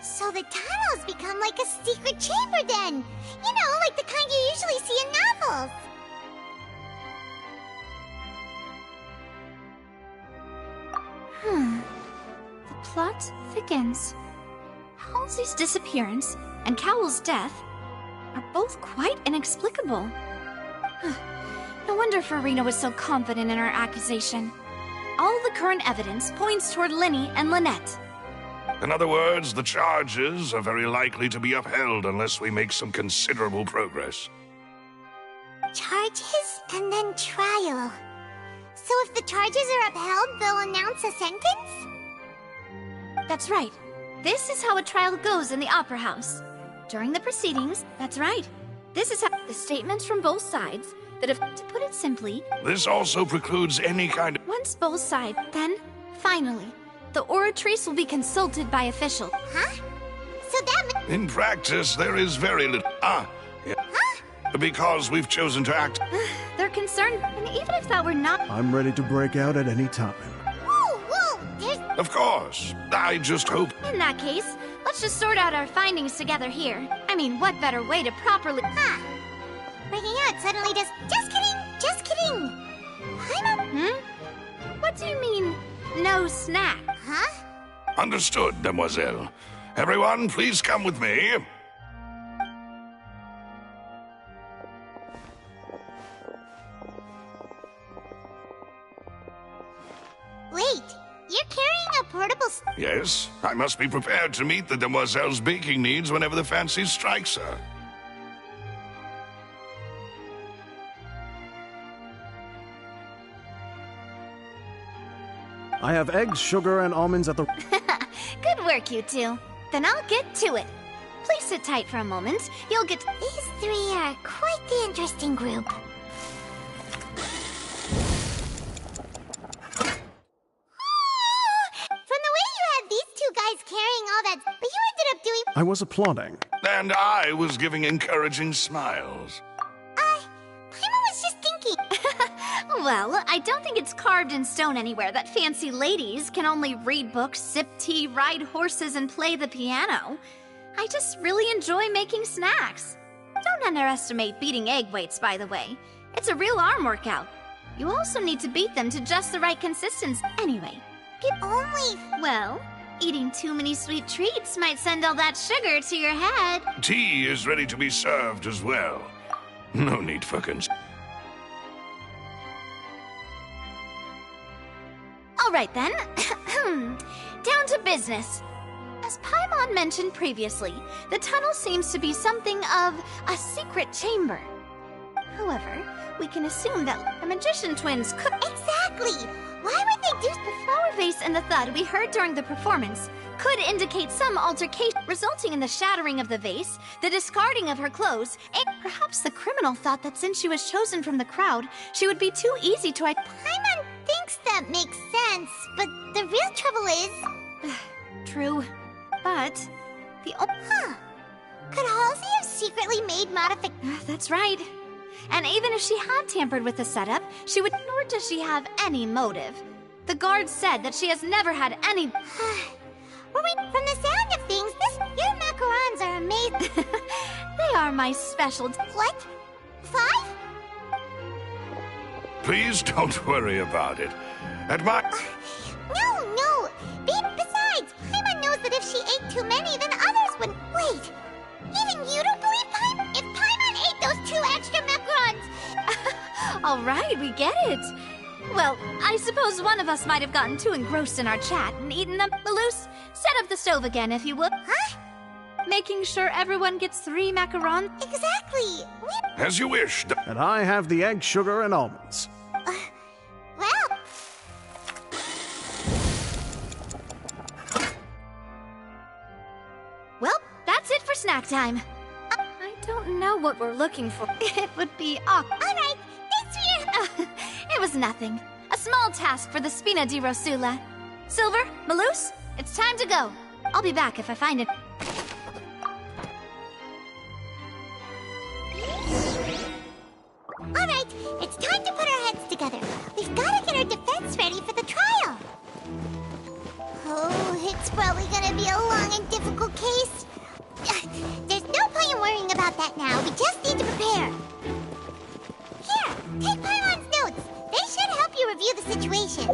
So the tunnels become like a secret chamber then! You know, like the kind you usually see in novels! The plot thickens. Halsey's disappearance and Cowell's death are both quite inexplicable. No wonder Farina was so confident in her accusation. All the current evidence points toward Lyney and Lynette. In other words, the charges are very likely to be upheld unless we make some considerable progress. Charges and then trial. So if the charges are upheld, they'll announce a sentence? That's right. This is how a trial goes in the Opera House. During the proceedings, that's right. This is how the statements from both sides that have, to put it simply... This also precludes any kind of... Once both sides, then, finally, the Oratrice will be consulted by officials. Huh? So that... In practice, there is very little... Yeah. Huh? Because we've chosen to act... They're concerned, and even if that were not... I'm ready to break out at any time. Whoa, there's... Of course. I just hope... In that case, let's just sort out our findings together here. I mean, what better way to properly... Huh. Breaking out suddenly just... Just kidding! What do you mean, no snack? Huh? Understood, demoiselle. Everyone, please come with me. Wait, you're carrying a portable... Yes, I must be prepared to meet the demoiselle's baking needs whenever the fancy strikes her. I have eggs, sugar, and almonds at the... Good work, you two. Then I'll get to it. Please sit tight for a moment. You'll get... These three are quite the interesting group. From the way you had these two guys carrying all that... But you ended up doing... I was applauding. And I was giving encouraging smiles. Paimon was just thinking... Well, I don't think it's carved in stone anywhere that fancy ladies can only read books, sip tea, ride horses, and play the piano. I just really enjoy making snacks. Don't underestimate beating egg weights, by the way. It's a real arm workout. You also need to beat them to just the right consistency. Anyway, well, eating too many sweet treats might send all that sugar to your head. Tea is ready to be served as well. No need for All right, then. Down to business. As Paimon mentioned previously, the tunnel seems to be something of a secret chamber. However, we can assume that the magician twins could... Exactly! Why would they do... The flower vase and the thud we heard during the performance could indicate some altercation, resulting in the shattering of the vase, the discarding of her clothes, and perhaps the criminal thought that since she was chosen from the crowd, she would be too easy to... Paimon thinks that makes sense, but the real trouble is... True. But... Huh. Could Halsey have actually made modifications. That's right. And even if she had tampered with the setup, she would. Nor does she have any motive. The guards said that she has never had any. From the sound of things, your macarons are amazing. They are my special. What? 5? Please don't worry about it. At my... No. Besides, Paimon knows that if she ate too many, then others would... Wait, even you don't believe Paimon? If Paimon ate those 2 extra macarons... All right, we get it. Well, I suppose one of us might have gotten too engrossed in our chat and eaten them. Malus, set up the stove again, if you would. Huh? Making sure everyone gets 3 macarons. Exactly. As you wish. And I have the egg, sugar, and almonds. Well... Well, that's it for snack time. I don't know what we're looking for. It would be awkward. All right, thanks for your... It was nothing. A small task for the Spina di Rosula. Silver, Malus, it's time to go. I'll be back if I find it. All right, it's time to put our heads together. We've got to get our defense ready for the trial. Oh, it's probably gonna be a long and difficult case. There's no point in worrying about that now. We just need to prepare. Here, take Paimon's notes. They should help you review the situation.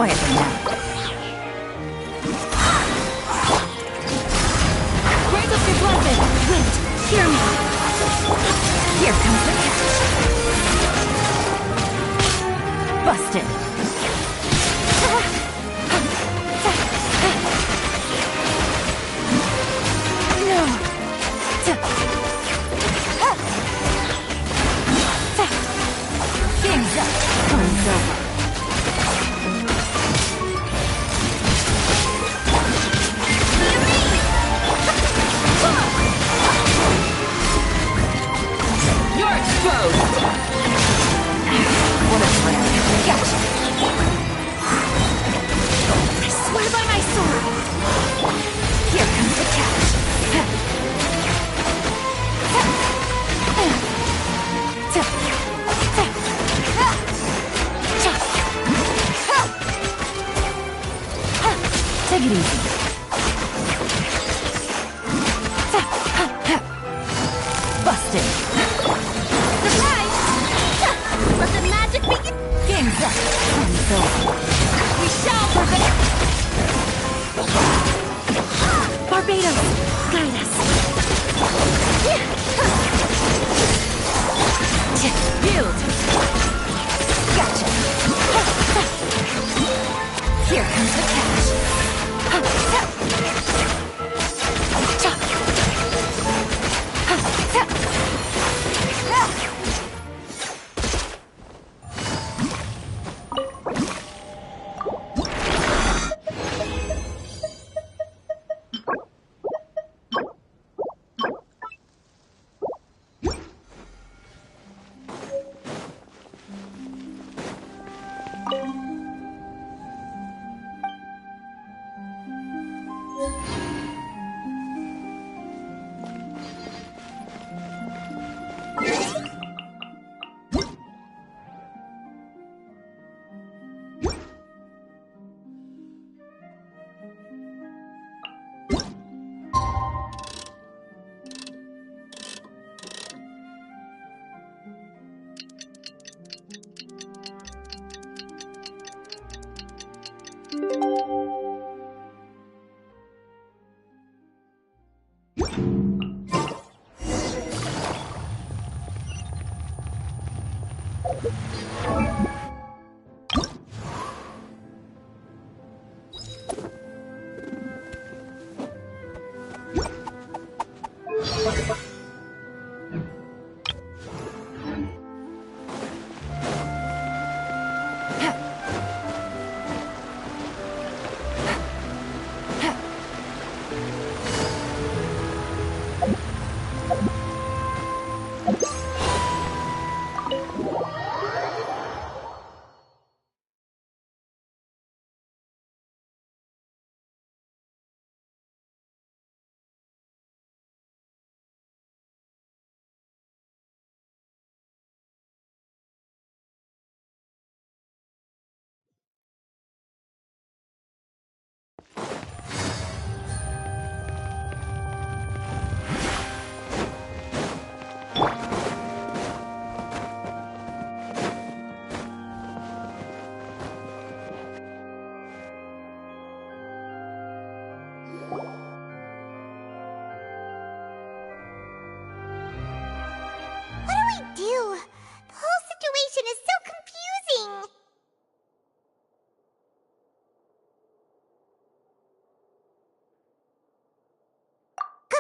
Quietly now. Raise up your weapon! Wait, hear me! Here comes the catch. Busted! No! Game's up! Time's over! You're exposed! Whatever. Gotcha! I swear by my sword! Here comes the catch! Take it easy. Busted. Surprise! Let the magic begin! Game's up. Time's over. We shall prevail! Barbados, guide us. Yield. Gotcha. Here comes the catch.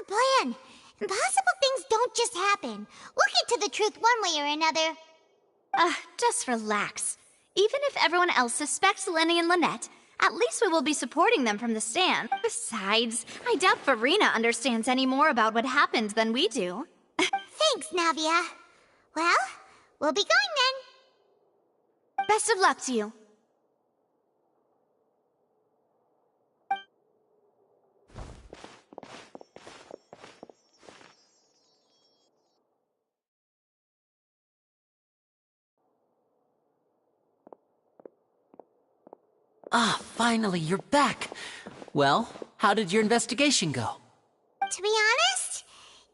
Plan. Impossible things don't just happen. We'll get to the truth one way or another. Just relax. Even if everyone else suspects Lyney and Lynette, at least we will be supporting them from the stand. Besides, I doubt Farina understands any more about what happened than we do. Thanks, Navia. Well, we'll be going then. Best of luck to you. Ah, finally, you're back. Well, how did your investigation go? To be honest,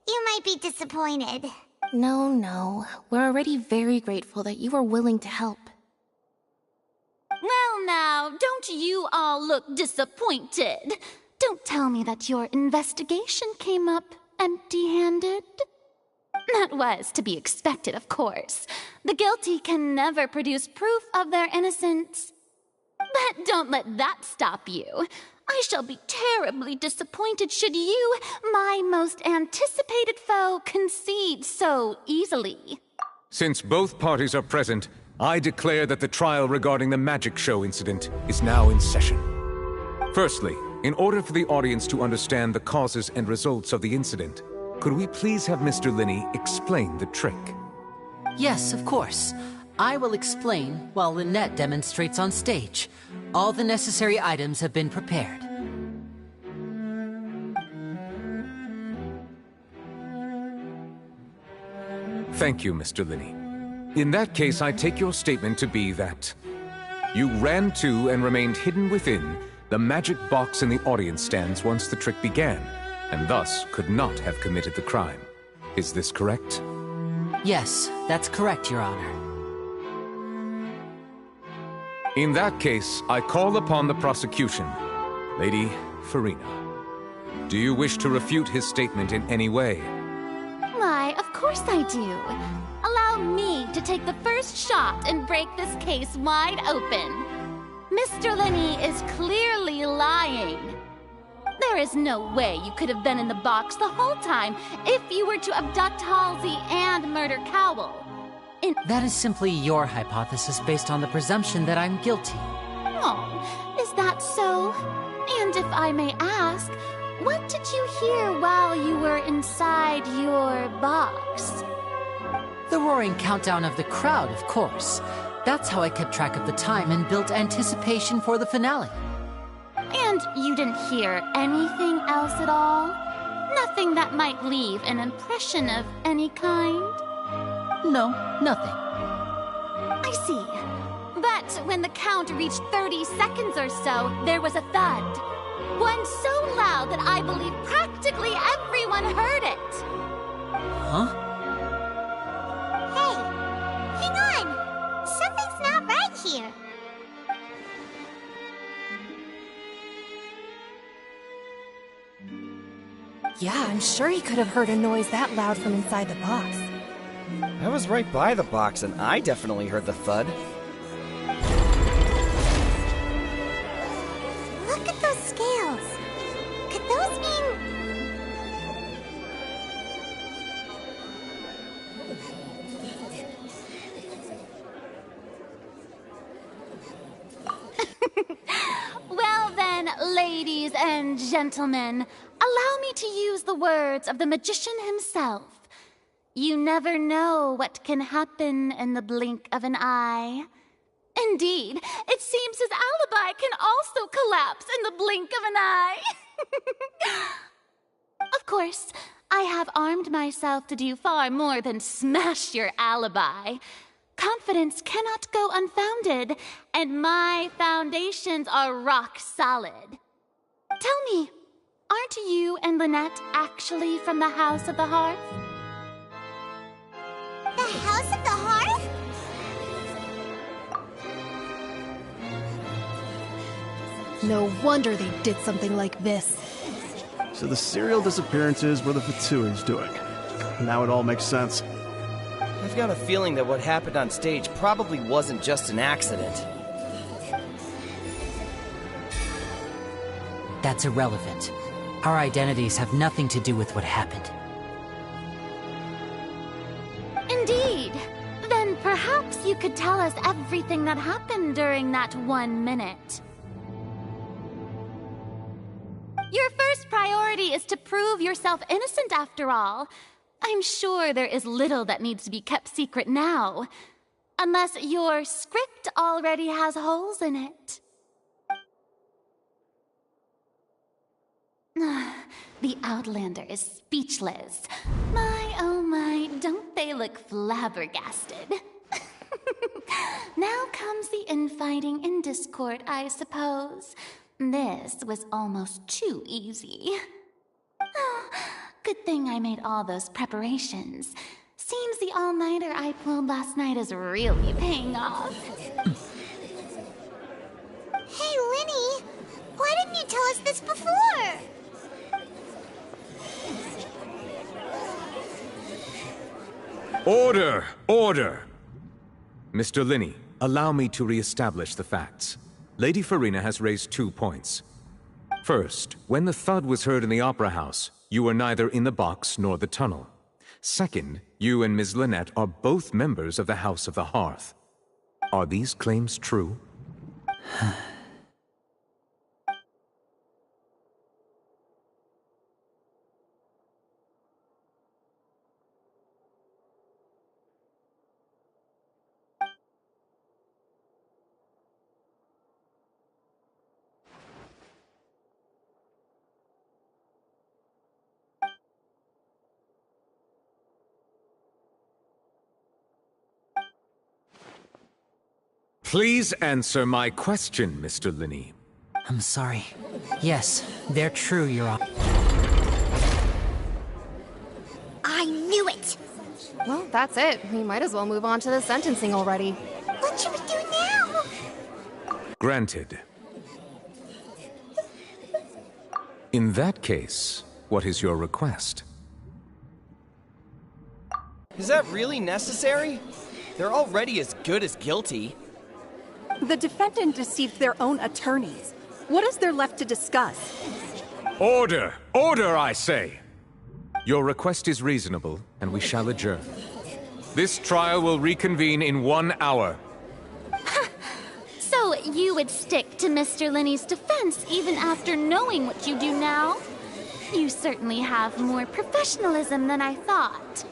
you might be disappointed. No. We're already very grateful that you were willing to help. Well now, don't don't you all look disappointed? Don't tell me that your investigation came up empty-handed. That was to be expected, of course. The guilty can never produce proof of their innocence. But don't let that stop you. I shall be terribly disappointed should you, my most anticipated foe, concede so easily. Since both parties are present, I declare that the trial regarding the magic show incident is now in session. Firstly, in order for the audience to understand the causes and results of the incident, could we please have Mr. Linney explain the trick? Yes, of course. I will explain while Lynette demonstrates on stage. All the necessary items have been prepared. Thank you, Mr. Linney. In that case, I take your statement to be that you ran to and remained hidden within the magic box in the audience stands once the trick began, and thus could not have committed the crime. Is this correct? Yes, that's correct, Your Honor. In that case, I call upon the prosecution. Lady Furina, do you wish to refute his statement in any way? Why, of course I do. Allow me to take the first shot and break this case wide open. Mr. Linney is clearly lying. There is no way you could have been in the box the whole time if you were to abduct Halsey and murder Cowell. That is simply your hypothesis based on the presumption that I'm guilty. Oh, is that so? And if I may ask, what did you hear while you were inside your box? The roaring countdown of the crowd, of course. That's how I kept track of the time and built anticipation for the finale. And you didn't hear anything else at all? Nothing that might leave an impression of any kind? No, nothing. I see. But when the count reached 30 seconds or so, there was a thud. One so loud that I believe practically everyone heard it. Huh? Hey, hang on! Something's not right here. Yeah, I'm sure he could have heard a noise that loud from inside the box. I was right by the box, and I definitely heard the thud. Look at those scales. Could those mean... Well then, ladies and gentlemen, allow me to use the words of the magician himself. You never know what can happen in the blink of an eye. Indeed, it seems his alibi can also collapse in the blink of an eye. Of course, I have armed myself to do far more than smash your alibi. Confidence cannot go unfounded, and my foundations are rock solid. Tell me, aren't you and Lynette actually from the House of the Hearth? The House of the Hearth? No wonder they did something like this. So the serial disappearances were the Fatsui's doing. Now it all makes sense. I've got a feeling that what happened on stage probably wasn't just an accident. That's irrelevant. Our identities have nothing to do with what happened. Indeed. Then perhaps you could tell us everything that happened during that 1 minute. Your first priority is to prove yourself innocent, after all. I'm sure there is little that needs to be kept secret now. Unless your script already has holes in it. The Outlander is speechless. My, oh my, don't they look flabbergasted? Now comes the infighting and discord, I suppose. This was almost too easy. Oh, good thing I made all those preparations. Seems the all-nighter I pulled last night is really paying off. Hey, this before. Order! Order! Mr. Linney, allow me to re-establish the facts. Lady Farina has raised 2 points. First, when the thud was heard in the Opera House, you were neither in the box nor the tunnel. Second, you and Ms. Lynette are both members of the House of the Hearth. Are these claims true? Please answer my question, Mr. Linney. I'm sorry. Yes, they're true, Your Honor. I knew it! Well, that's it. We might as well move on to the sentencing already. What should we do now? Granted. In that case, what is your request? Is that really necessary? They're already as good as guilty. The defendant deceived their own attorneys. What is there left to discuss? Order! Order, I say! Your request is reasonable, and we shall adjourn. This trial will reconvene in 1 hour. So you would stick to Mr. Linney's defense even after knowing what you do now? You certainly have more professionalism than I thought.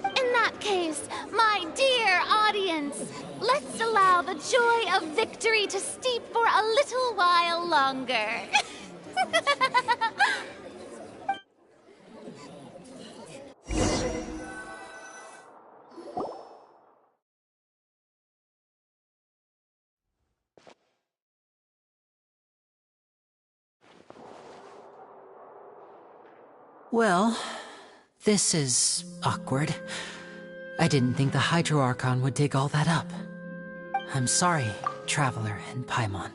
In that case, my dear audience, let's allow the joy of victory to steep for a little while longer. Well, this is awkward. I didn't think the Hydro Archon would dig all that up. I'm sorry, Traveler and Paimon.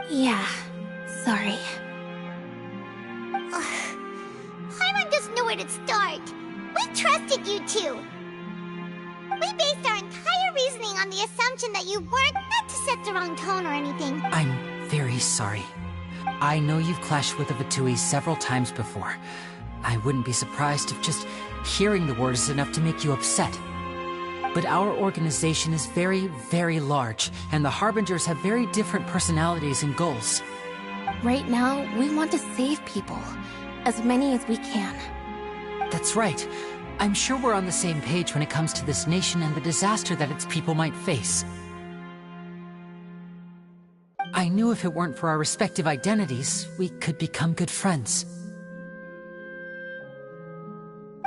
Yeah, sorry. Paimon doesn't know where to start. We trusted you two. We based our entire reasoning on the assumption that you weren't, not to set the wrong tone or anything. I'm very sorry. I know you've clashed with the Fatui several times before. I wouldn't be surprised if just hearing the word is enough to make you upset. But our organization is very, very large, and the Harbingers have very different personalities and goals. Right now, we want to save people. As many as we can. That's right. I'm sure we're on the same page when it comes to this nation and the disaster that its people might face. I knew if it weren't for our respective identities, we could become good friends.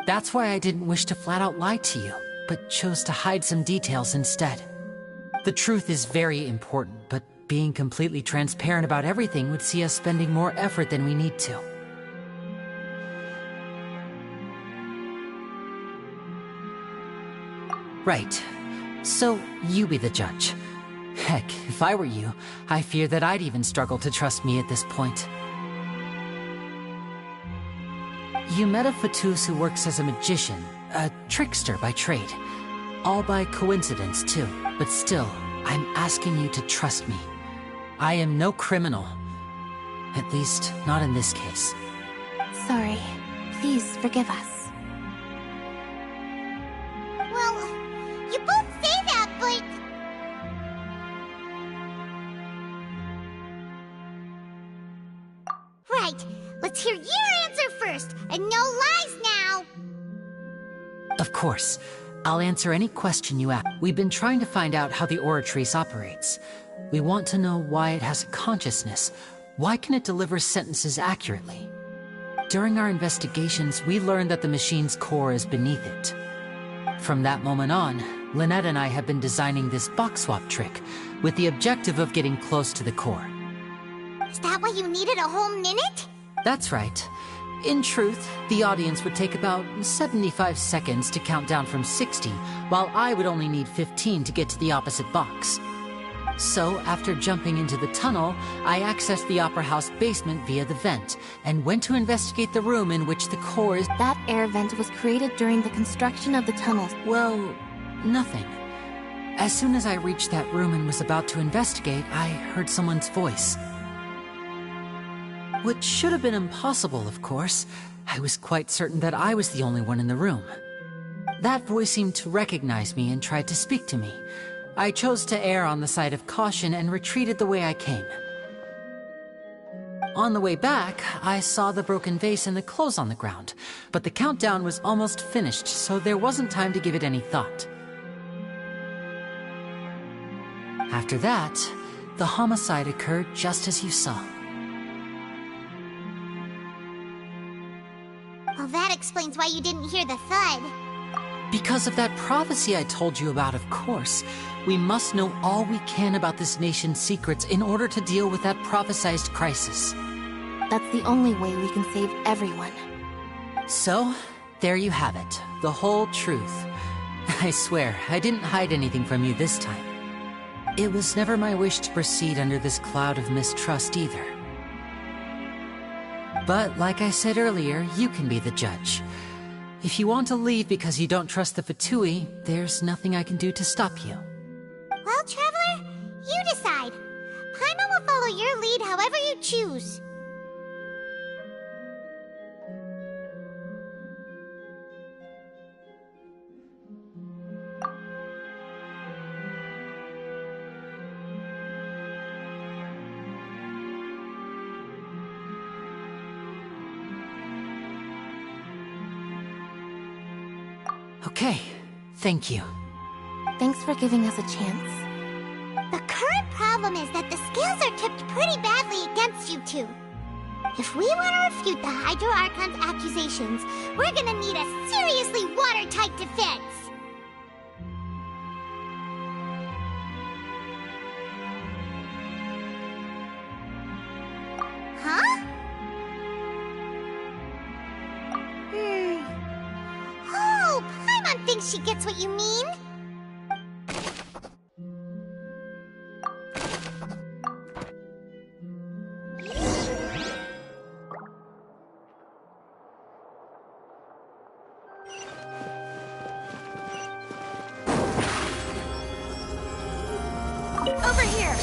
That's why I didn't wish to flat out lie to you, but chose to hide some details instead. The truth is very important, but being completely transparent about everything would see us spending more effort than we need to. Right. So, you be the judge. Heck, if I were you, I fear that I'd even struggle to trust me at this point. You met a Fatus who works as a magician, a trickster by trade. All by coincidence, too. But still, I'm asking you to trust me. I am no criminal. At least, not in this case. Sorry. Please forgive us. Well, you both say that, but... Right, let's hear your answer first, and no lies now! Of course. I'll answer any question you ask. We've been trying to find out how the Oratrice operates. We want to know why it has a consciousness. Why can it deliver sentences accurately? During our investigations, we learned that the machine's core is beneath it. From that moment on, Lynette and I have been designing this box swap trick, with the objective of getting close to the core. Is that why you needed a whole minute? That's right. In truth, the audience would take about 75 seconds to count down from 60, while I would only need 15 to get to the opposite box. So, after jumping into the tunnel, I accessed the Opera House basement via the vent, and went to investigate the room in which the core is— That air vent was created during the construction of the tunnels. Well, nothing. As soon as I reached that room and was about to investigate, I heard someone's voice. Which should have been impossible, of course. I was quite certain that I was the only one in the room. That voice seemed to recognize me and tried to speak to me. I chose to err on the side of caution and retreated the way I came. On the way back, I saw the broken vase and the clothes on the ground, but the countdown was almost finished, so there wasn't time to give it any thought. After that, the homicide occurred just as you saw. Well, that explains why you didn't hear the thud. Because of that prophecy I told you about, of course. We must know all we can about this nation's secrets in order to deal with that prophesized crisis. That's the only way we can save everyone. So, there you have it. The whole truth. I swear, I didn't hide anything from you this time. It was never my wish to proceed under this cloud of mistrust either. But, like I said earlier, you can be the judge. If you want to leave because you don't trust the Fatui, there's nothing I can do to stop you. Well, Traveler, you decide. Paimon will follow your lead however you choose. Okay, thank you. Thanks for giving us a chance. The current problem is that the scales are tipped pretty badly against you two. If we want to refute the Hydro Archon's accusations, we're gonna need a seriously watertight defense. Huh? Oh, Paimon thinks she gets what you mean. Over here!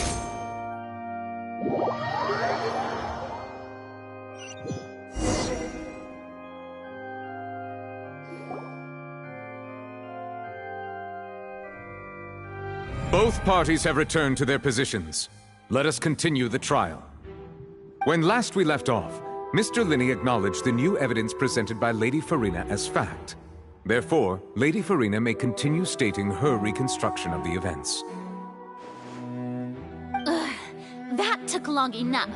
Both parties have returned to their positions. Let us continue the trial. When last we left off, Mr. Linney acknowledged the new evidence presented by Lady Furina as fact. Therefore, Lady Furina may continue stating her reconstruction of the events. That took long enough.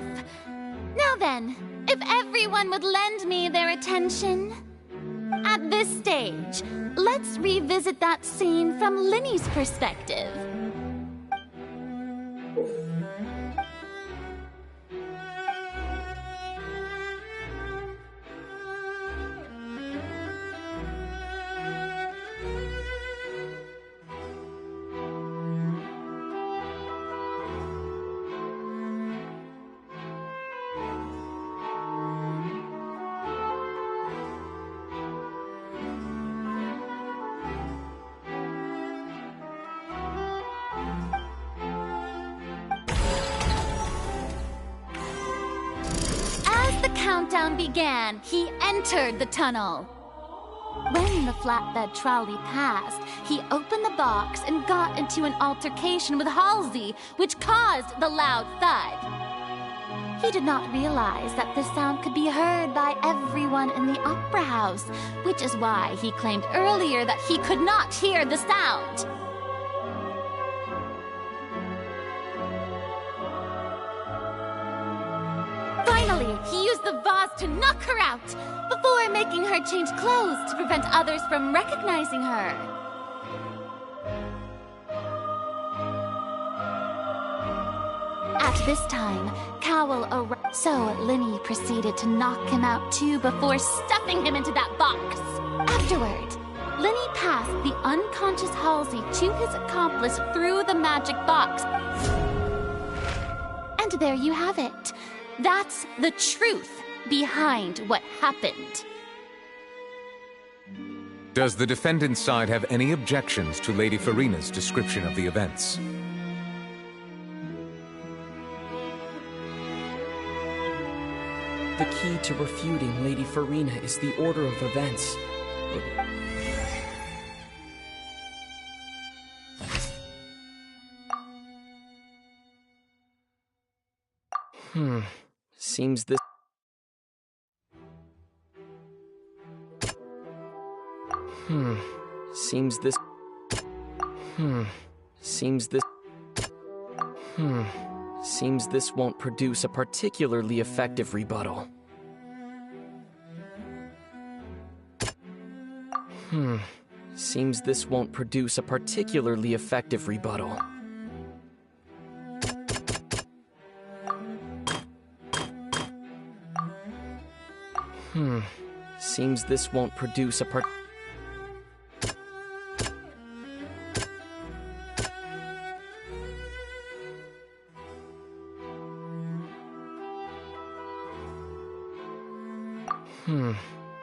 Now then, if everyone would lend me their attention. At this stage, let's revisit that scene from Linney's perspective. Countdown began, he entered the tunnel. When the flatbed trolley passed, he opened the box and got into an altercation with Halsey, which caused the loud thud. He did not realize that the sound could be heard by everyone in the Opera House, which is why he claimed earlier that he could not hear the sound. Finally, he used the vase to knock her out, before making her change clothes to prevent others from recognizing her. At But this time, Cowell arrived, so Linny proceeded to knock him out too before stuffing him into that box. Afterward, Linny passed the unconscious Halsey to his accomplice through the magic box. And there you have it. That's the truth behind what happened. Does the defendant's side have any objections to Lady Furina's description of the events? The key to refuting Lady Furina is the order of events. Seems this... Seems this... Seems this... Seems this won't produce a particularly effective rebuttal. Seems this won't produce a particularly effective rebuttal. Seems this won't produce a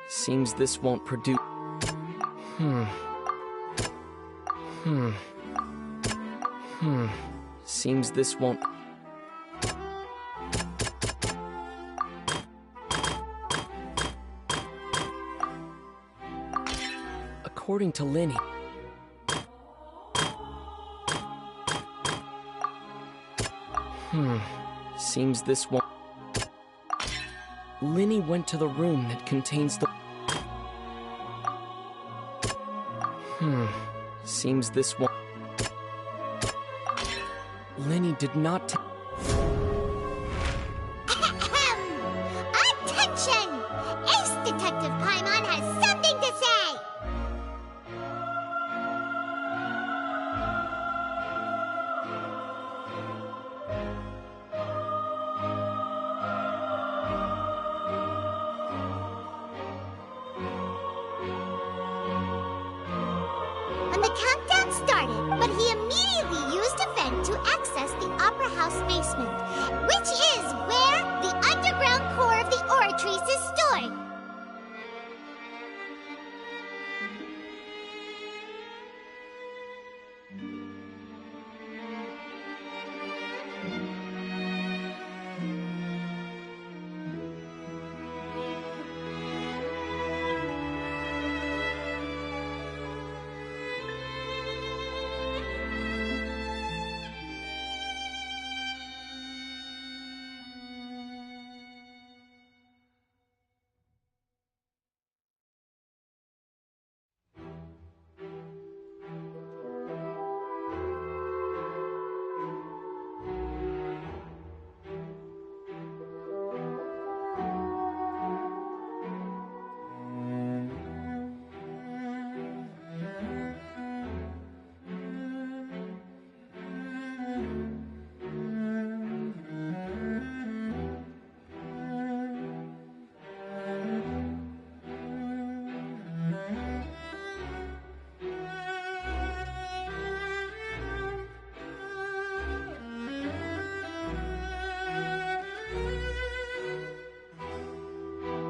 Seems this won't produce... Seems this won't... According to Linny... Seems this won't... Linny went to the room that contains the... Seems this won't... Linny did not take... Attention! Ace Detective Paimon has something to say! When the countdown started, but he immediately used a vent to access the Opera House basement, which is where the underground core of the Oratrice is stored.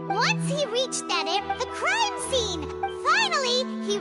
Once he reached that area, the crime scene, finally, he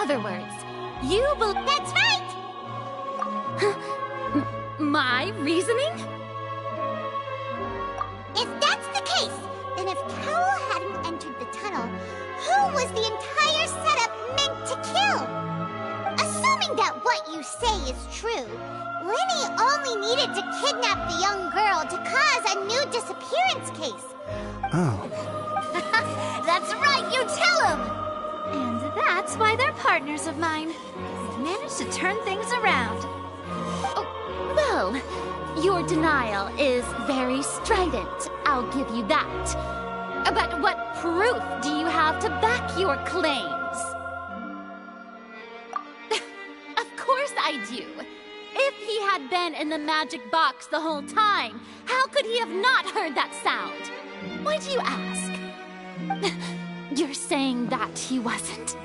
other words, you believe... That's right! My reasoning? If that's the case, then if Cowell hadn't entered the tunnel, who was the entire setup meant to kill? Assuming assuming that what you say is true, Lenny only needed to kidnap the young girl to cause a new disappearance case. Oh. That's right, you tell him! And that's why they're partners of mine. We've managed to turn things around. Oh, well, your denial is very strident. I'll give you that. But what proof do you have to back your claims? Of course I do. If he had been in the magic box the whole time, how could he have not heard that sound? Why do you ask? You're saying that he wasn't.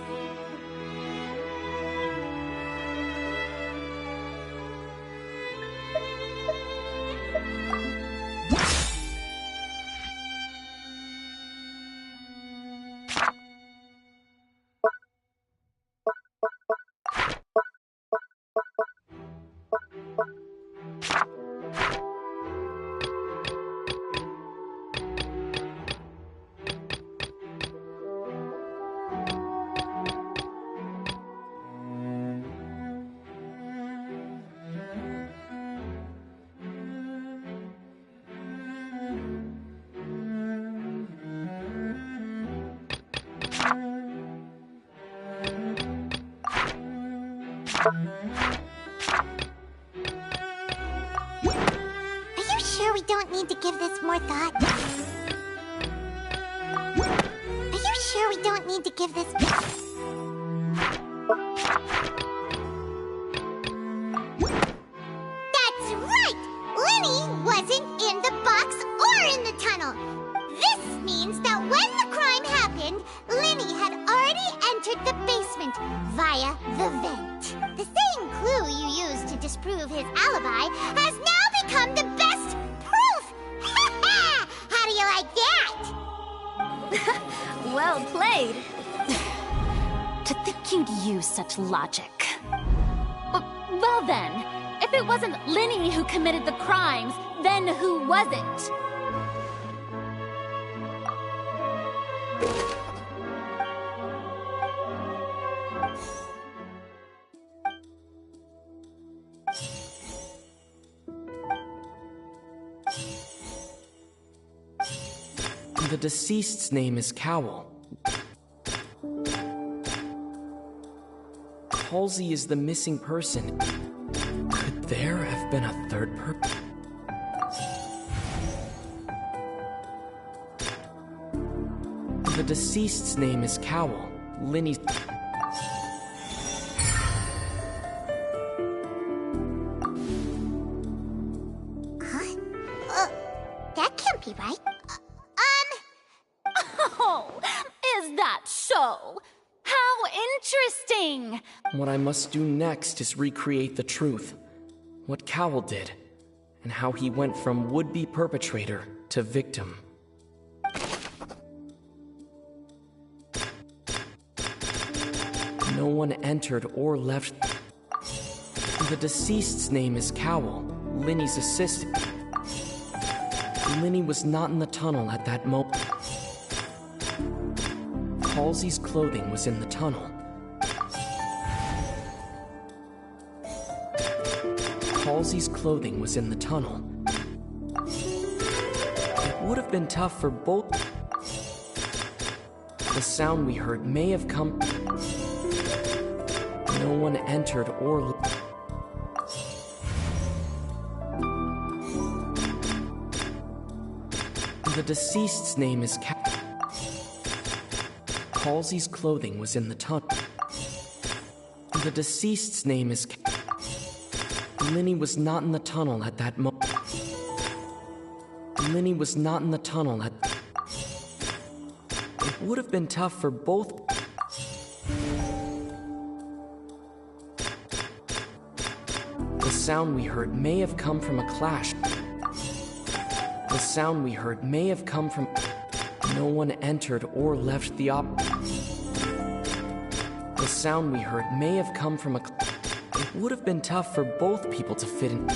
Are you sure we don't need to give this more thought? Are you sure we don't need to give this... That's right! Lenny wasn't in the box or in the tunnel. This means that when the crime happened, Lenny had already entered the basement via the vent. The same clue you used to disprove his alibi has now become the best proof! How do you like that? Well played. To think you'd use such logic. Well then, if it wasn't Lenny who committed the crimes, then who was it? The deceased's name is Cowell. Halsey is the missing person. Could there have been a third person? The deceased's name is Cowell. Lenny's... That can't be right. Oh, is that so? How interesting! What I must do next is recreate the truth. What Cowell did, and how he went from would-be perpetrator to victim. No one entered or left. The deceased's name is Cowell, Lenny's assistant. Lenny was not in the tunnel at that moment. Halsey's clothing was in the tunnel. Halsey's clothing was in the tunnel. It would have been tough for both. The sound we heard may have come... No one entered or... The deceased's name is Halsey's clothing was in the tunnel. The deceased's name is Lenny was not in the tunnel at that moment. Lenny was not in the tunnel at... It would have been tough for both... The sound we heard may have come from a clash. The sound we heard may have come from... No one entered or left the The sound we heard may have come from a... It would have been tough for both people to fit in.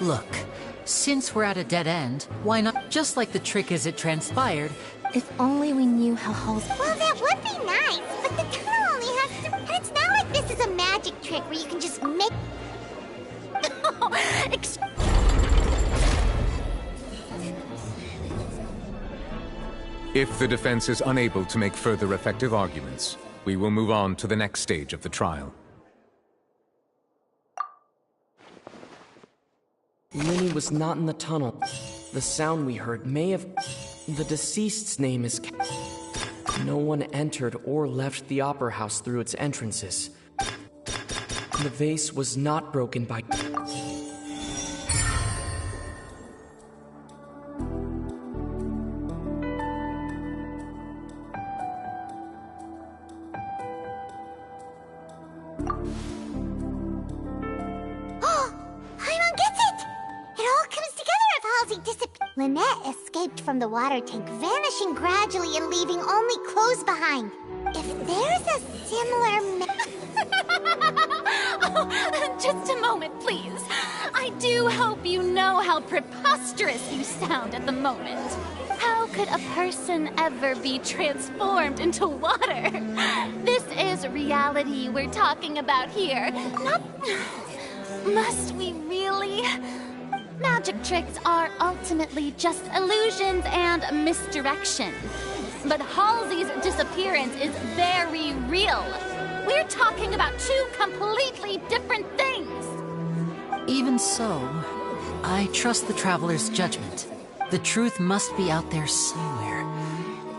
Look, since we're at a dead end, why not, just like the trick as it transpired, if only we knew how Halsey... Well, that would be nice, but the tunnel only has to... And it's not like this is a magic trick where you can just make... If the defense is unable to make further effective arguments, we will move on to the next stage of the trial. Lyney was not in the tunnel. The sound we heard may have... The deceased's name is... No one entered or left the Opera House through its entrances. The vase was not broken by... Lynette escaped from the water tank, vanishing gradually and leaving only clothes behind. If there's a similar... Oh, just a moment, please. I do hope you know how preposterous you sound at the moment. How could a person ever be transformed into water? This is reality we're talking about here, not... Must we really... Magic tricks are ultimately just illusions and misdirection. But Halsey's disappearance is very real. We're talking about two completely different things. Even so, I trust the Traveler's judgment. The truth must be out there somewhere.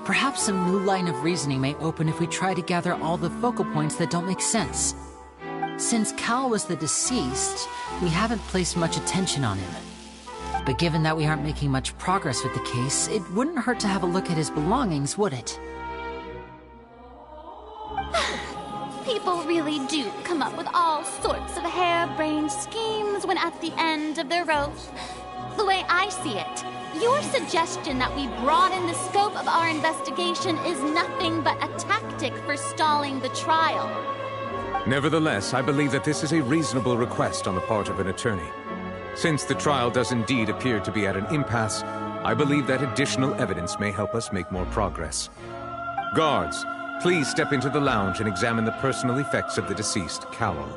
Perhaps some new line of reasoning may open if we try to gather all the focal points that don't make sense. Since Cal was the deceased, we haven't placed much attention on him. But given that we aren't making much progress with the case, it wouldn't hurt to have a look at his belongings, would it? People really do come up with all sorts of harebrained schemes when at the end of their rope. The way I see it, your suggestion that we broaden the scope of our investigation is nothing but a tactic for stalling the trial. Nevertheless, I believe that this is a reasonable request on the part of an attorney. Since the trial does indeed appear to be at an impasse, I believe that additional evidence may help us make more progress. Guards, please step into the lounge and examine the personal effects of the deceased, Cowell.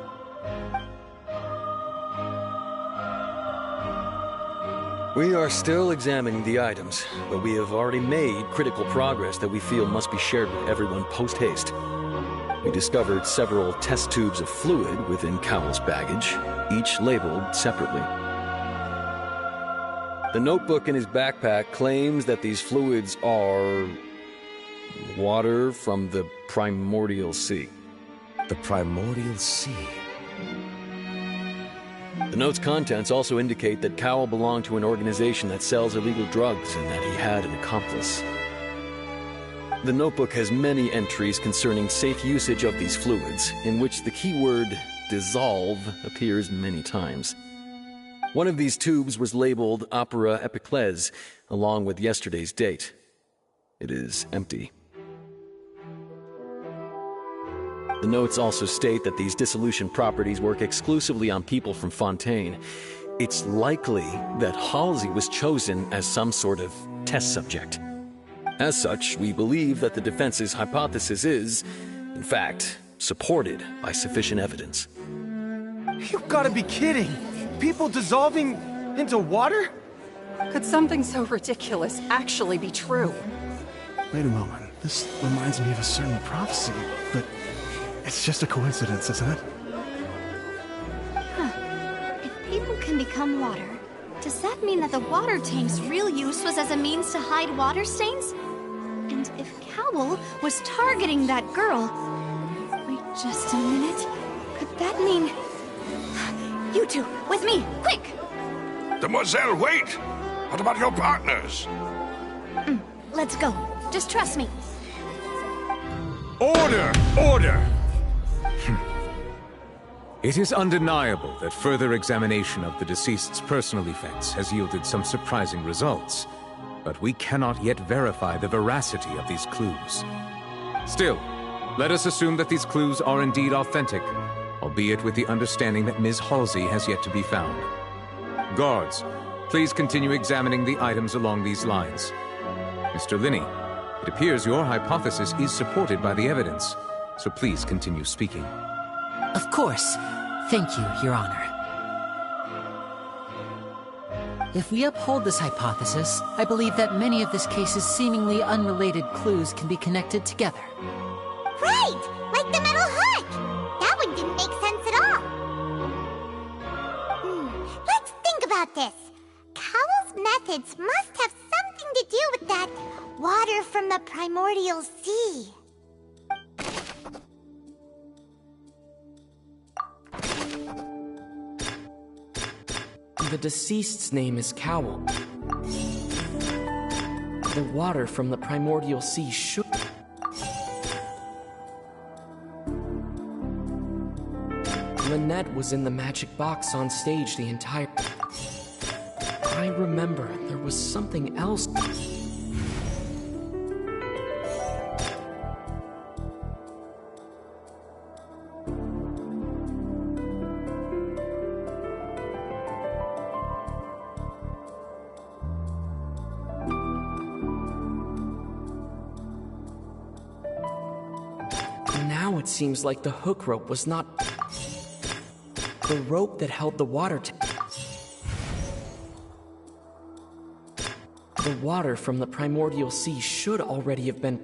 We are still examining the items, but we have already made critical progress that we feel must be shared with everyone post-haste. We discovered several test tubes of fluid within Cowell's baggage, each labeled separately. The notebook in his backpack claims that these fluids are... water from the Primordial Sea. The Primordial Sea? The note's contents also indicate that Cowell belonged to an organization that sells illegal drugs and that he had an accomplice. The notebook has many entries concerning safe usage of these fluids, in which the keyword dissolve appears many times. One of these tubes was labeled Opera Epiclese, along with yesterday's date. It is empty. The notes also state that these dissolution properties work exclusively on people from Fontaine. It's likely that Halsey was chosen as some sort of test subject. As such, we believe that the defense's hypothesis is, in fact, supported by sufficient evidence. You've got to be kidding! People dissolving into water? Could something so ridiculous actually be true? Wait a moment. This reminds me of a certain prophecy, but it's just a coincidence, isn't it? Huh. If people can become water, does that mean that the water tank's real use was as a means to hide water stains? And if Cowell was targeting that girl... Wait just a minute. Could that mean... You two, with me, quick! Demoiselle, wait! What about your partners? Let's go. Just trust me. Order! Order! It is undeniable that further examination of the deceased's personal effects has yielded some surprising results, but we cannot yet verify the veracity of these clues. Still, let us assume that these clues are indeed authentic, albeit with the understanding that Ms. Halsey has yet to be found. Guards, please continue examining the items along these lines. Mr. Linney, it appears your hypothesis is supported by the evidence, so please continue speaking. Of course. Thank you, Your Honor. If we uphold this hypothesis, I believe that many of this case's seemingly unrelated clues can be connected together. Right! Like the metal hook! That one didn't make sense at all. Let's think about this. Cowell's methods must have something to do with that water from the primordial sea. The deceased's name is Cowell. The water from the primordial sea should... Lynette was in the magic box on stage the entire... I remember there was something else. Now it seems like the hook rope was not... the rope that held the water tank. The water from the primordial sea should already have been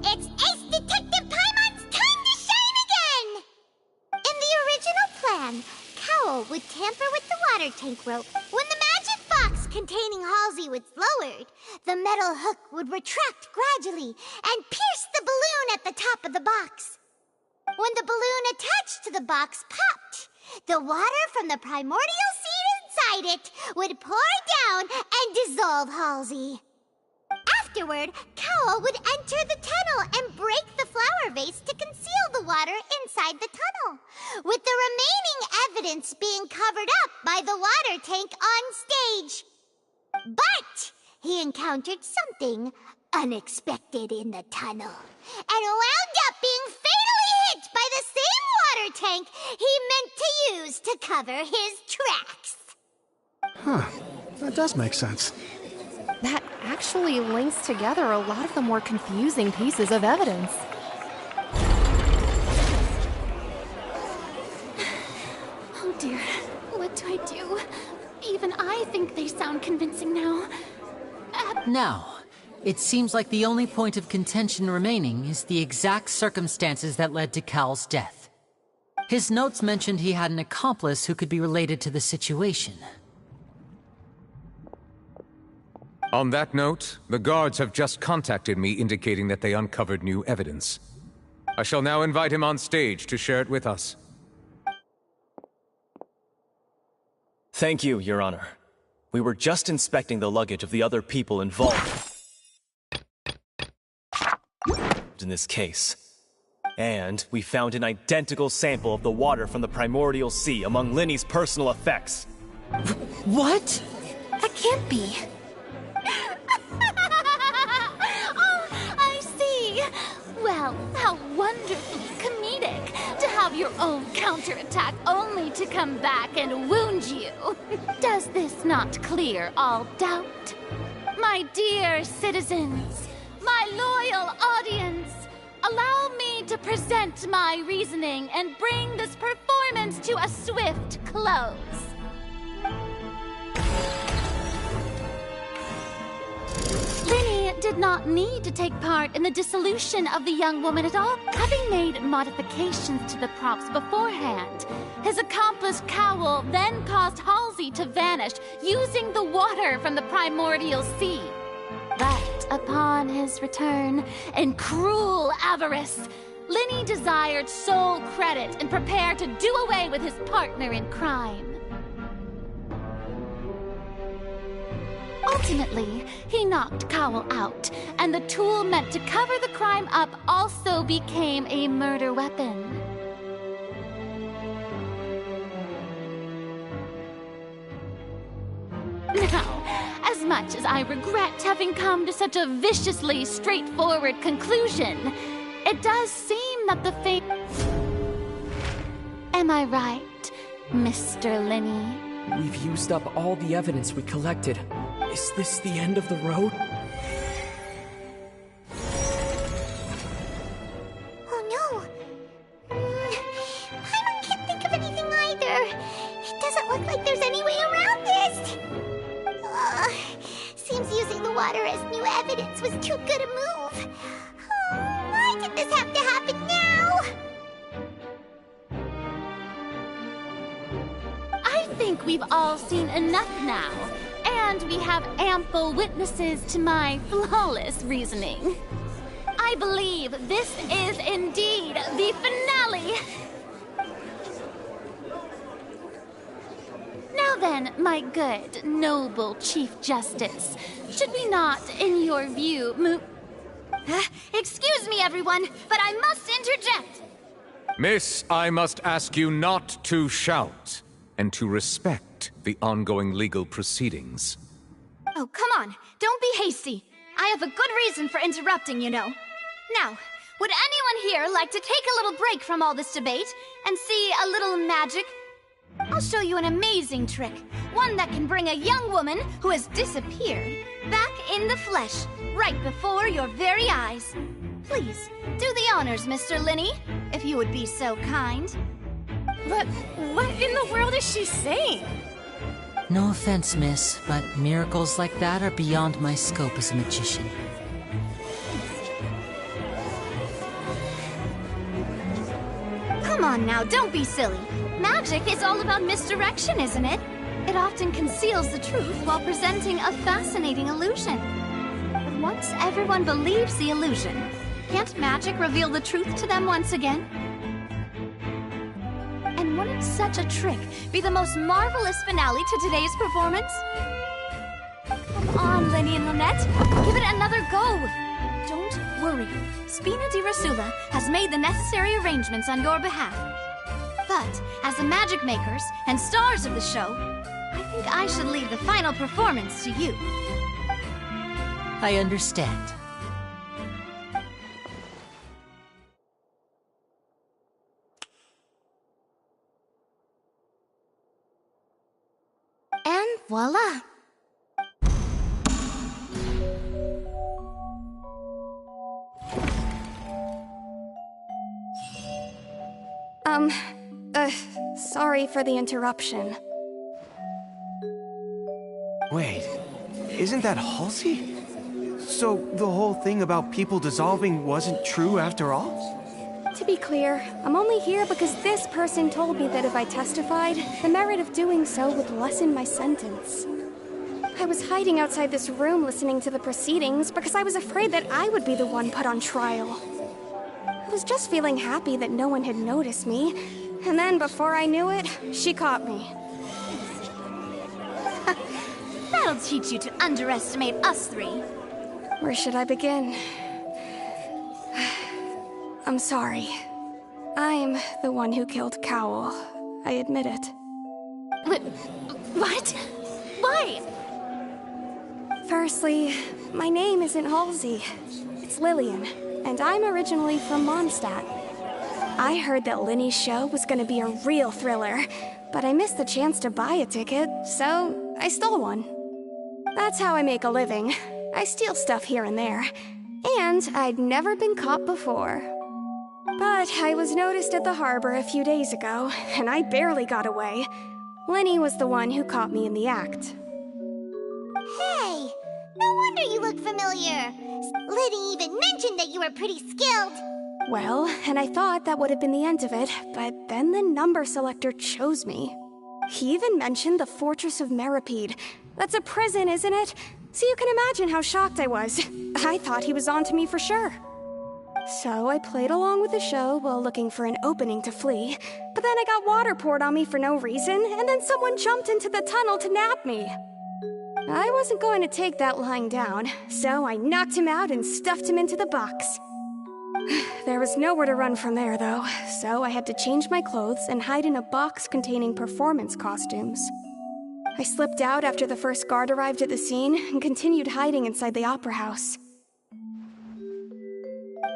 It's Ace Detective Paimon's time to shine again! In the original plan, Cowell would tamper with the water tank rope. When the magic box containing Halsey was lowered, the metal hook would retract gradually and pierce the balloon at the top of the box. When the balloon attached to the box popped, the water from the primordial seed inside it would pour down and dissolve Halsey. Afterward, Cowell would enter the tunnel and break the flower vase to conceal the water inside the tunnel, with the remaining evidence being covered up by the water tank on stage. But he encountered something unexpected in the tunnel, and wound up being fatally hit by the same water tank he meant to use to cover his tracks. Huh. That does make sense. That actually links together a lot of the more confusing pieces of evidence. Oh dear, what do I do? Even I think they sound convincing now. Now, it seems like the only point of contention remaining is the exact circumstances that led to Cowell's death. His notes mentioned he had an accomplice who could be related to the situation. On that note, the guards have just contacted me indicating that they uncovered new evidence. I shall now invite him on stage to share it with us. Thank you, Your Honor. We were just inspecting the luggage of the other people involved in this case. And we found an identical sample of the water from the primordial sea among Linny's personal effects. What? That can't be. Oh, I see. Well, how wonderfully comedic to have your own counterattack only to come back and wound you. Does this not clear all doubt? My dear citizens, my loyal audience, allow me to present my reasoning and bring this performance to a swift close. Linny did not need to take part in the dissolution of the young woman at all, having made modifications to the props beforehand. His accomplice Cowell then caused Halsey to vanish using the water from the primordial sea. But upon his return, in cruel avarice, Linny desired sole credit and prepared to do away with his partner in crime. Ultimately, he knocked Cowell out, and the tool meant to cover the crime up also became a murder weapon. Now, as much as I regret having come to such a viciously straightforward conclusion, it does seem that the fate... Am I right, Mr. Linny? We've used up all the evidence we collected. Is this the end of the road? Oh no! I can't think of anything either. It doesn't look like there's any way around this. Seems using the water as new evidence was too good a move. Why did this have to happen now? I think we've all seen enough now, and we have ample witnesses to my flawless reasoning. I believe this is indeed the finale. Now then, my good, noble Chief Justice, should we not, in your view, move... Excuse me, everyone, but I must interject. Miss, I must ask you not to shout, and to respect the ongoing legal proceedings. Oh, come on. Don't be hasty. I have a good reason for interrupting, you know. Now, would anyone here like to take a little break from all this debate and see a little magic? I'll show you an amazing trick. One that can bring a young woman who has disappeared back in the flesh, right before your very eyes. Please, do the honors, Mr. Linny, if you would be so kind. But what in the world is she saying? No offense, miss, but miracles like that are beyond my scope as a magician. Come on now, don't be silly. Magic is all about misdirection, isn't it? It often conceals the truth while presenting a fascinating illusion. But once everyone believes the illusion, can't magic reveal the truth to them once again? And wouldn't such a trick be the most marvelous finale to today's performance? Come on, Linny and Lynette, give it another go. Don't worry, Spina di Rasula has made the necessary arrangements on your behalf. But as the magic makers and stars of the show, I think I should leave the final performance to you. I understand. And voila! Sorry for the interruption. Wait, isn't that Halsey? So the whole thing about people dissolving wasn't true after all? To be clear, I'm only here because this person told me that if I testified, the merit of doing so would lessen my sentence. I was hiding outside this room listening to the proceedings because I was afraid that I would be the one put on trial. I was just feeling happy that no one had noticed me, and then before I knew it, she caught me. That'll teach you to underestimate us three. Where should I begin? I'm sorry. I'm the one who killed Cowell. I admit it. What? Why? Firstly, my name isn't Halsey. It's Lillian, and I'm originally from Mondstadt. I heard that Linny's show was gonna be a real thriller, but I missed the chance to buy a ticket, so I stole one. That's how I make a living. I steal stuff here and there, and I'd never been caught before. But I was noticed at the harbor a few days ago, and I barely got away. Linny was the one who caught me in the act. Hey, no wonder you look familiar. Liddy even mentioned that you were pretty skilled. Well, and I thought that would have been the end of it, but then the number selector chose me. He even mentioned the Fortress of Meripede. That's a prison, isn't it? So you can imagine how shocked I was. I thought he was onto me for sure. So I played along with the show while looking for an opening to flee, but then I got water poured on me for no reason, and then someone jumped into the tunnel to nab me. I wasn't going to take that lying down, so I knocked him out and stuffed him into the box. There was nowhere to run from there, though, so I had to change my clothes and hide in a box containing performance costumes. I slipped out after the first guard arrived at the scene and continued hiding inside the Opera House.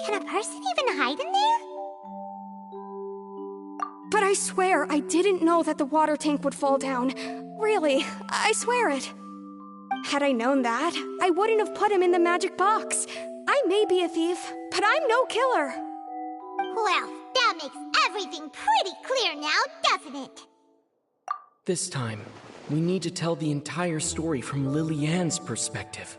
Can a person even hide in there? But I swear I didn't know that the water tank would fall down. Really, I swear it. Had I known that, I wouldn't have put him in the magic box. I may be a thief, but I'm no killer. Well, that makes everything pretty clear now, doesn't it? This time, we need to tell the entire story from Lily-Ann's perspective.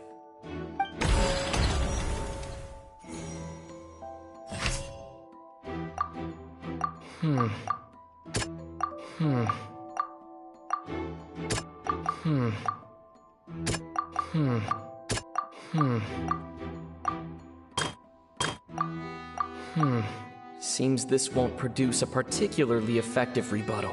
Seems this won't produce a particularly effective rebuttal.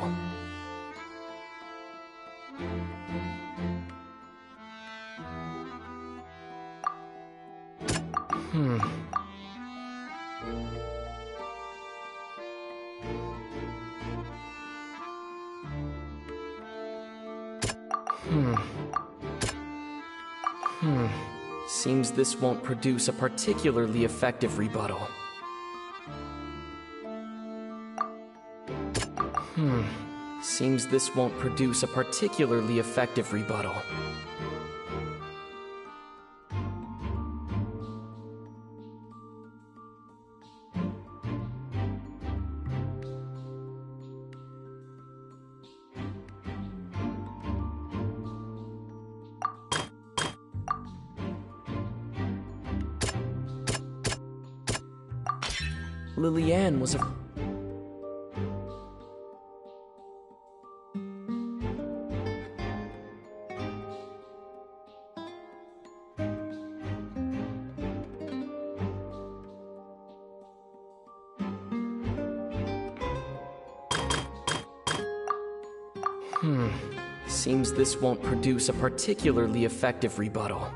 Seems this won't produce a particularly effective rebuttal. Seems this won't produce a particularly effective rebuttal. Lily-Ann was a... Seems this won't produce a particularly effective rebuttal.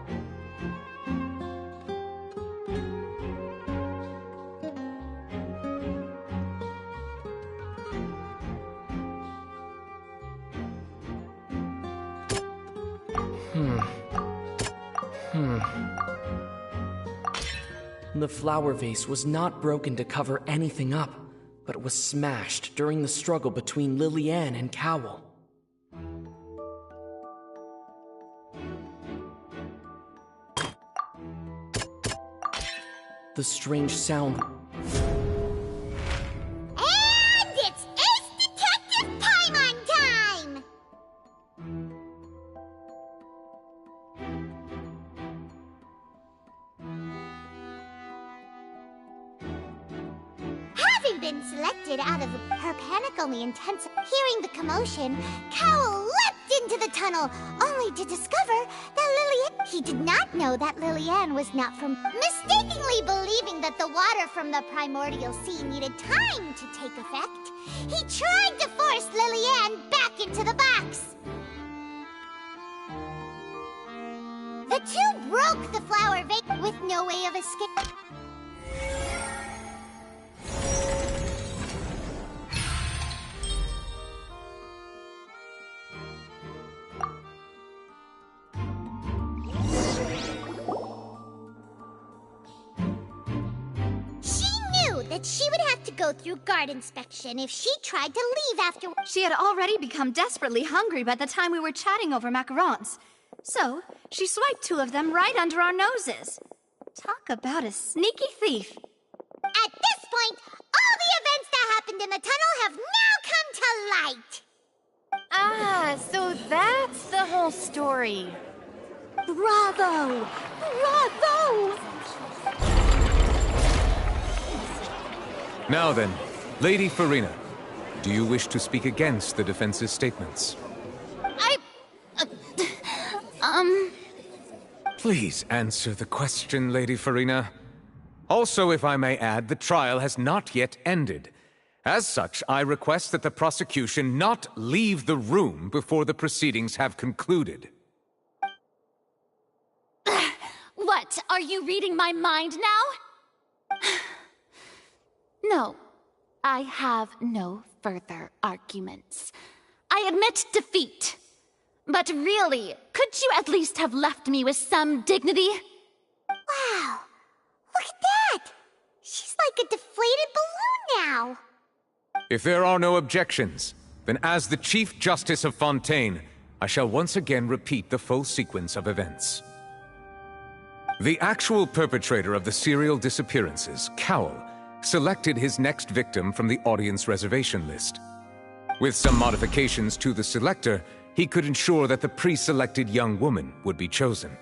The flower vase was not broken to cover anything up, but was smashed during the struggle between Lily-Ann and Cowell. The strange sound... And it's Ace Detective Paimon time! Having been selected out of her panic only intense, hearing the commotion, Cowell leapt into the tunnel, only to discover that Lily-Ann... He did not know that Lily-Ann was not from... Mistakenly believing that the water from the primordial sea needed time to take effect, he tried to force Lily-Ann back into the box. The two broke the flower vase with no way of escape. That she would have to go through guard inspection if she tried to leave after... She had already become desperately hungry by the time we were chatting over macarons. So, she swiped 2 of them right under our noses. Talk about a sneaky thief. At this point, all the events that happened in the tunnel have now come to light. Ah, so that's the whole story. Bravo! Bravo! Now then, Lady Furina, do you wish to speak against the defense's statements? Please answer the question, Lady Furina. Also, if I may add, the trial has not yet ended. As such, I request that the prosecution not leave the room before the proceedings have concluded. What? Are you reading my mind now? No, I have no further arguments. I admit defeat. But really, could you at least have left me with some dignity? Wow, look at that! She's like a deflated balloon now! If there are no objections, then as the Chief Justice of Fontaine, I shall once again repeat the full sequence of events. The actual perpetrator of the serial disappearances, Cowell, selected his next victim from the audience reservation list. With some modifications to the selector, he could ensure that the pre-selected young woman would be chosen.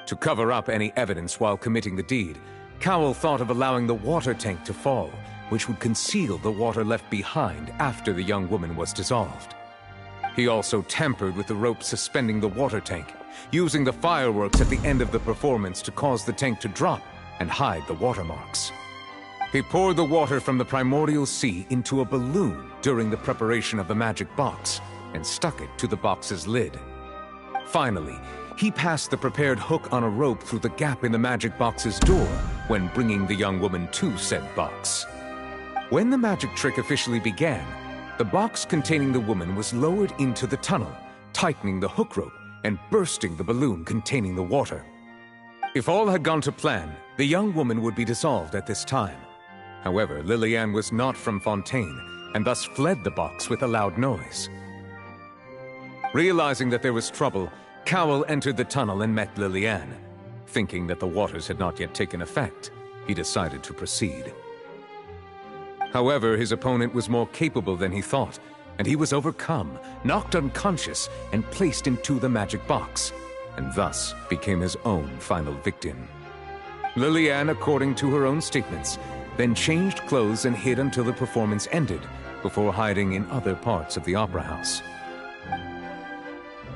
To cover up any evidence while committing the deed, Cowell thought of allowing the water tank to fall, which would conceal the water left behind after the young woman was dissolved. He also tampered with the rope suspending the water tank, using the fireworks at the end of the performance to cause the tank to drop and hide the watermarks. He poured the water from the primordial sea into a balloon during the preparation of the magic box and stuck it to the box's lid. Finally, he passed the prepared hook on a rope through the gap in the magic box's door when bringing the young woman to said box. When the magic trick officially began, the box containing the woman was lowered into the tunnel, tightening the hook rope and bursting the balloon containing the water. If all had gone to plan, the young woman would be dissolved at this time. However, Lily-Anne was not from Fontaine, and thus fled the box with a loud noise. Realizing that there was trouble, Cowell entered the tunnel and met Lily-Anne. Thinking that the waters had not yet taken effect, he decided to proceed. However, his opponent was more capable than he thought, and he was overcome, knocked unconscious, and placed into the magic box, and thus became his own final victim. Lily-Anne, according to her own statements, then changed clothes and hid until the performance ended, before hiding in other parts of the opera house.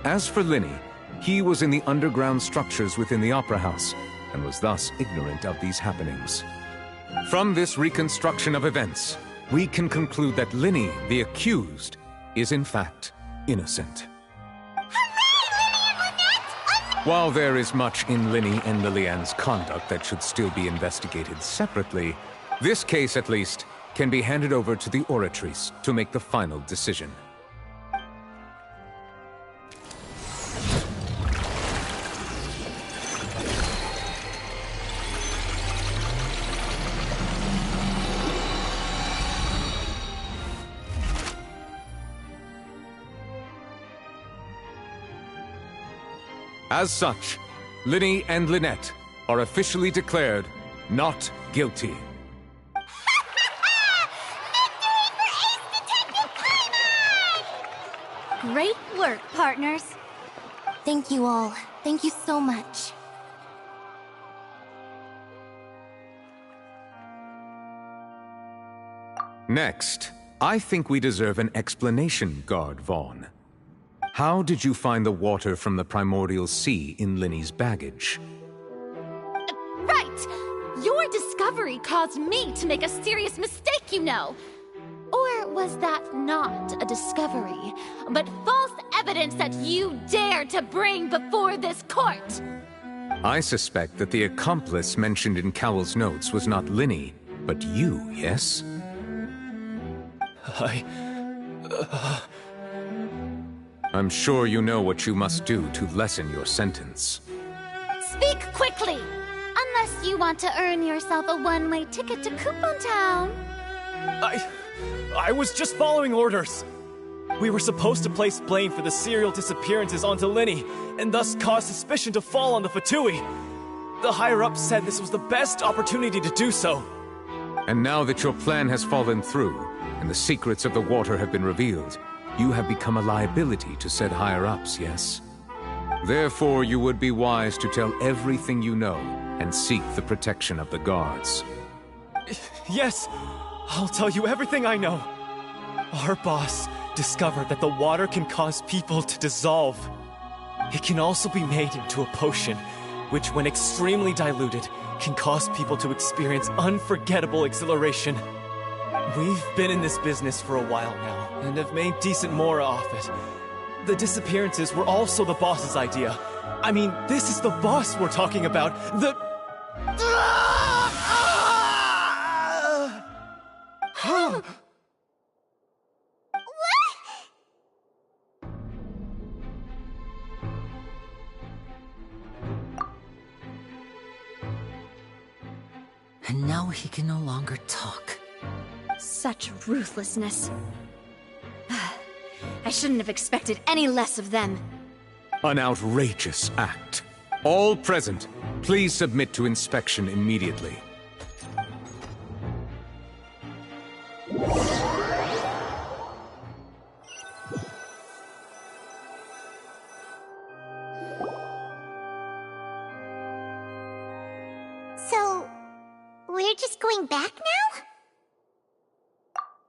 As for Linny, he was in the underground structures within the opera house, and was thus ignorant of these happenings. From this reconstruction of events, we can conclude that Linny, the accused, is in fact innocent. While there is much in Linny and Lily-Anne's conduct that should still be investigated separately, this case, at least, can be handed over to the Oratrice to make the final decision. As such, Linny and Lynette are officially declared not guilty. Great work, partners. Thank you all. Thank you so much. Next, I think we deserve an explanation, Guard Vaughn. How did you find the water from the primordial sea in Linny's baggage? Right! Your discovery caused me to make a serious mistake, you know. Or was that not a discovery, but false evidence that you dared to bring before this court? I suspect that the accomplice mentioned in Cowell's notes was not Linny, but you, yes? I'm sure you know what you must do to lessen your sentence. Speak quickly! Unless you want to earn yourself a one-way ticket to Coupon Town. I was just following orders. We were supposed to place blame for the serial disappearances onto Linny, and thus cause suspicion to fall on the Fatui. The higher-ups said this was the best opportunity to do so. And now that your plan has fallen through, and the secrets of the water have been revealed, you have become a liability to said higher-ups, yes? Therefore, you would be wise to tell everything you know and seek the protection of the guards. Yes, I'll tell you everything I know. Our boss discovered that the water can cause people to dissolve. It can also be made into a potion, which when extremely diluted, can cause people to experience unforgettable exhilaration. We've been in this business for a while now, and have made decent more off it. The disappearances were also the boss's idea. I mean, this is the boss we're talking about. The... And now he can no longer talk. Such ruthlessness. I shouldn't have expected any less of them. An outrageous act. All present, please submit to inspection immediately. So, we're just going back now?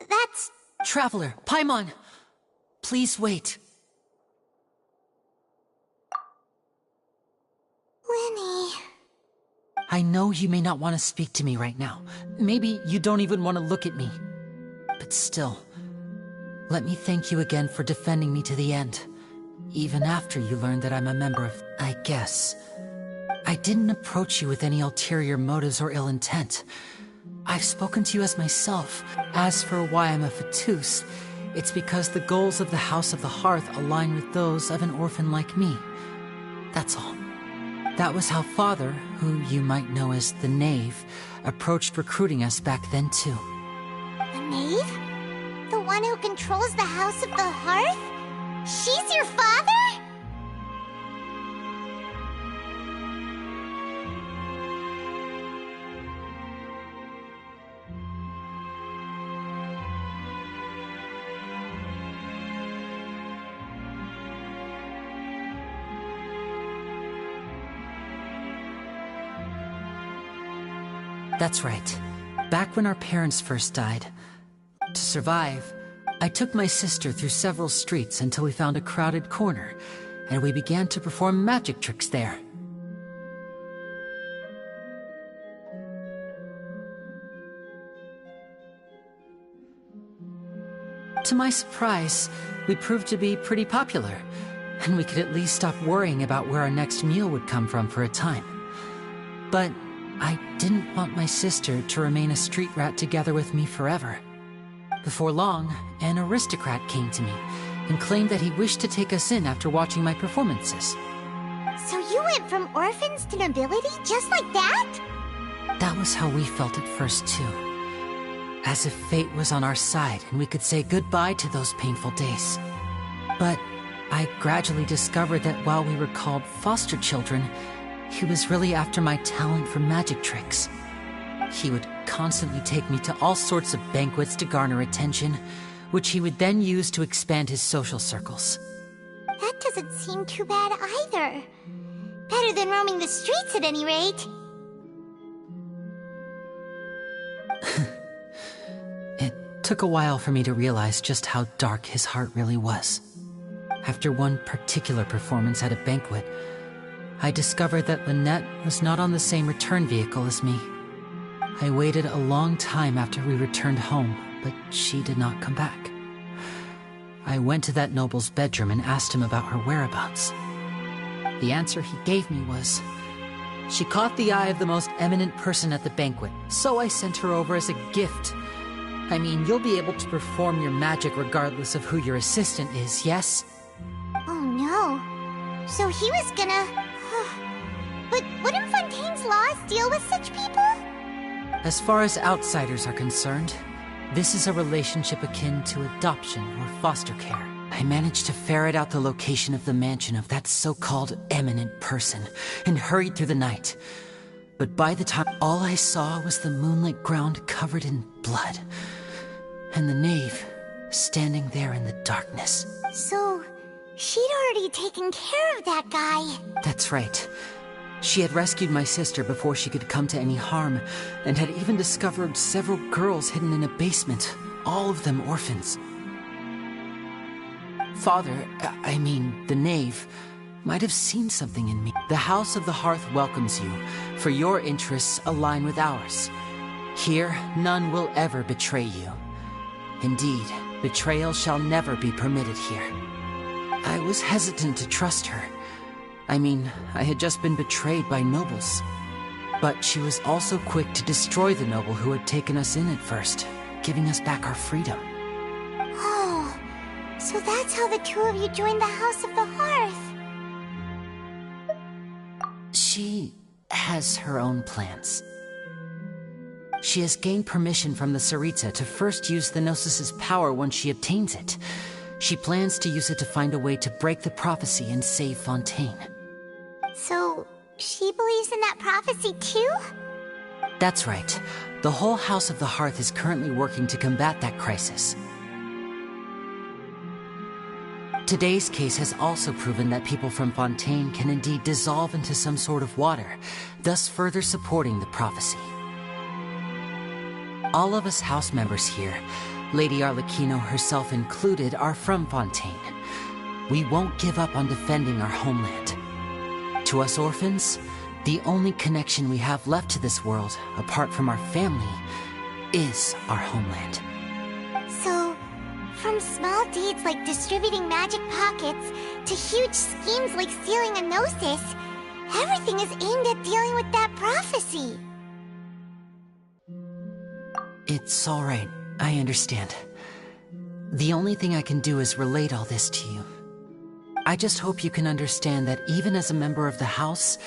That's... Traveler, Paimon! Please wait. Lyney... I know you may not want to speak to me right now. Maybe you don't even want to look at me. But still, let me thank you again for defending me to the end. Even after you learned that I'm a member of... I guess. I didn't approach you with any ulterior motives or ill intent. I've spoken to you as myself. As for why I'm a Fatus, it's because the goals of the House of the Hearth align with those of an orphan like me. That's all. That was how Father, who you might know as the Knave, approached recruiting us back then too. The Knave? The one who controls the House of the Hearth? She's your father? That's right. Back when our parents first died, to survive, I took my sister through several streets until we found a crowded corner, and we began to perform magic tricks there. To my surprise, we proved to be pretty popular, and we could at least stop worrying about where our next meal would come from for a time. But I didn't want my sister to remain a street rat together with me forever. Before long, an aristocrat came to me and claimed that he wished to take us in after watching my performances. So you went from orphans to nobility just like that? That was how we felt at first too. As if fate was on our side and we could say goodbye to those painful days. But I gradually discovered that while we were called foster children, he was really after my talent for magic tricks. He would constantly take me to all sorts of banquets to garner attention, which he would then use to expand his social circles. That doesn't seem too bad either. Better than roaming the streets at any rate. It took a while for me to realize just how dark his heart really was. After one particular performance at a banquet, I discovered that Lynette was not on the same return vehicle as me. I waited a long time after we returned home, but she did not come back. I went to that noble's bedroom and asked him about her whereabouts. The answer he gave me was, she caught the eye of the most eminent person at the banquet, so I sent her over as a gift. I mean, you'll be able to perform your magic regardless of who your assistant is, yes? Oh no. So he was gonna... But wouldn't Fontaine's laws deal with such people? As far as outsiders are concerned, this is a relationship akin to adoption or foster care. I managed to ferret out the location of the mansion of that so-called eminent person and hurried through the night. But by the time, all I saw was the moonlit ground covered in blood, and the Knave standing there in the darkness. So, she'd already taken care of that guy. That's right. She had rescued my sister before she could come to any harm, and had even discovered several girls hidden in a basement, all of them orphans. Father, I mean, the Knave, might have seen something in me. The House of the Hearth welcomes you, for your interests align with ours. Here, none will ever betray you. Indeed, betrayal shall never be permitted here. I was hesitant to trust her. I mean, I had just been betrayed by nobles. But she was also quick to destroy the noble who had taken us in at first, giving us back our freedom. Oh, so that's how the two of you joined the House of the Hearth. She has her own plans. She has gained permission from the Tsaritsa to first use the Gnosis' power once she obtains it. She plans to use it to find a way to break the prophecy and save Fontaine. So, she believes in that prophecy too? That's right. The whole House of the Hearth is currently working to combat that crisis. Today's case has also proven that people from Fontaine can indeed dissolve into some sort of water, thus further supporting the prophecy. All of us house members here, Lady Arlecchino herself included, are from Fontaine. We won't give up on defending our homeland. To us orphans, the only connection we have left to this world, apart from our family, is our homeland. So, from small deeds like distributing magic pockets to huge schemes like stealing a Gnosis, everything is aimed at dealing with that prophecy. It's all right. I understand. The only thing I can do is relate all this to you. I just hope you can understand that even as a member of the house,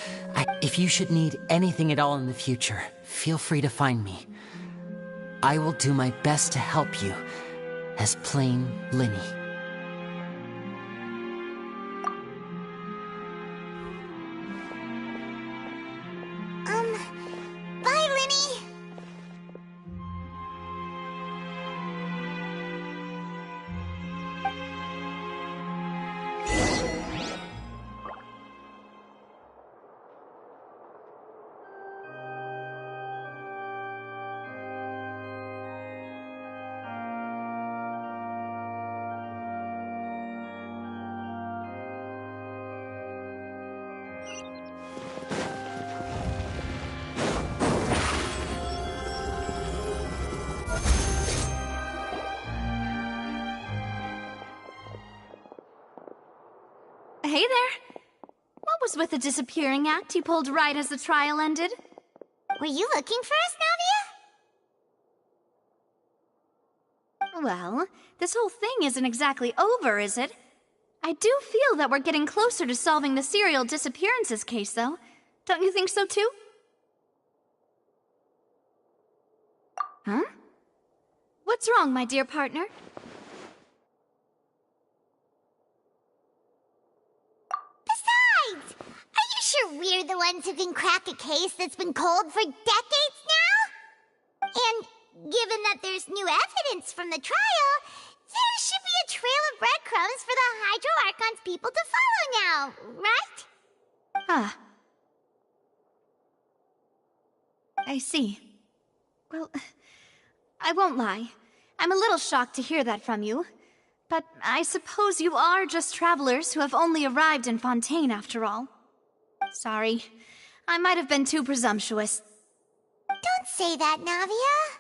if you should need anything at all in the future, feel free to find me. I will do my best to help you, as plain Lyney. Bye, Lyney! Hey there! What was with the disappearing act you pulled right as the trial ended? Were you looking for us, Navia? Well, this whole thing isn't exactly over, is it? I do feel that we're getting closer to solving the serial disappearances case, though. Don't you think so, too? Huh? What's wrong, my dear partner? Besides, are you sure we're the ones who can crack a case that's been cold for decades now? And given that there's new evidence from the trial, there should be a trail of breadcrumbs for the Hydro Archon's people to follow now, right? Ah. I see. Well, I won't lie. I'm a little shocked to hear that from you. But I suppose you are just travelers who have only arrived in Fontaine after all. Sorry. I might have been too presumptuous. Don't say that, Navia.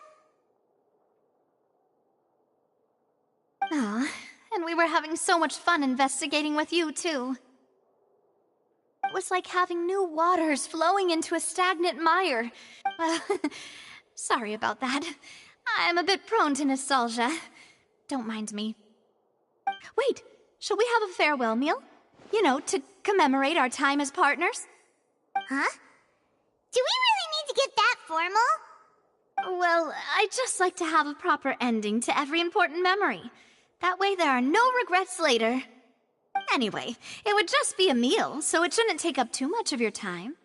Ah, and we were having so much fun investigating with you, too. It was like having new waters flowing into a stagnant mire. Sorry about that. I'm a bit prone to nostalgia. Don't mind me. Wait, shall we have a farewell meal? You know, to commemorate our time as partners? Huh? Do we really need to get that formal? Well, I'd just like to have a proper ending to every important memory. That way there are no regrets later. Anyway, it would just be a meal, so it shouldn't take up too much of your time.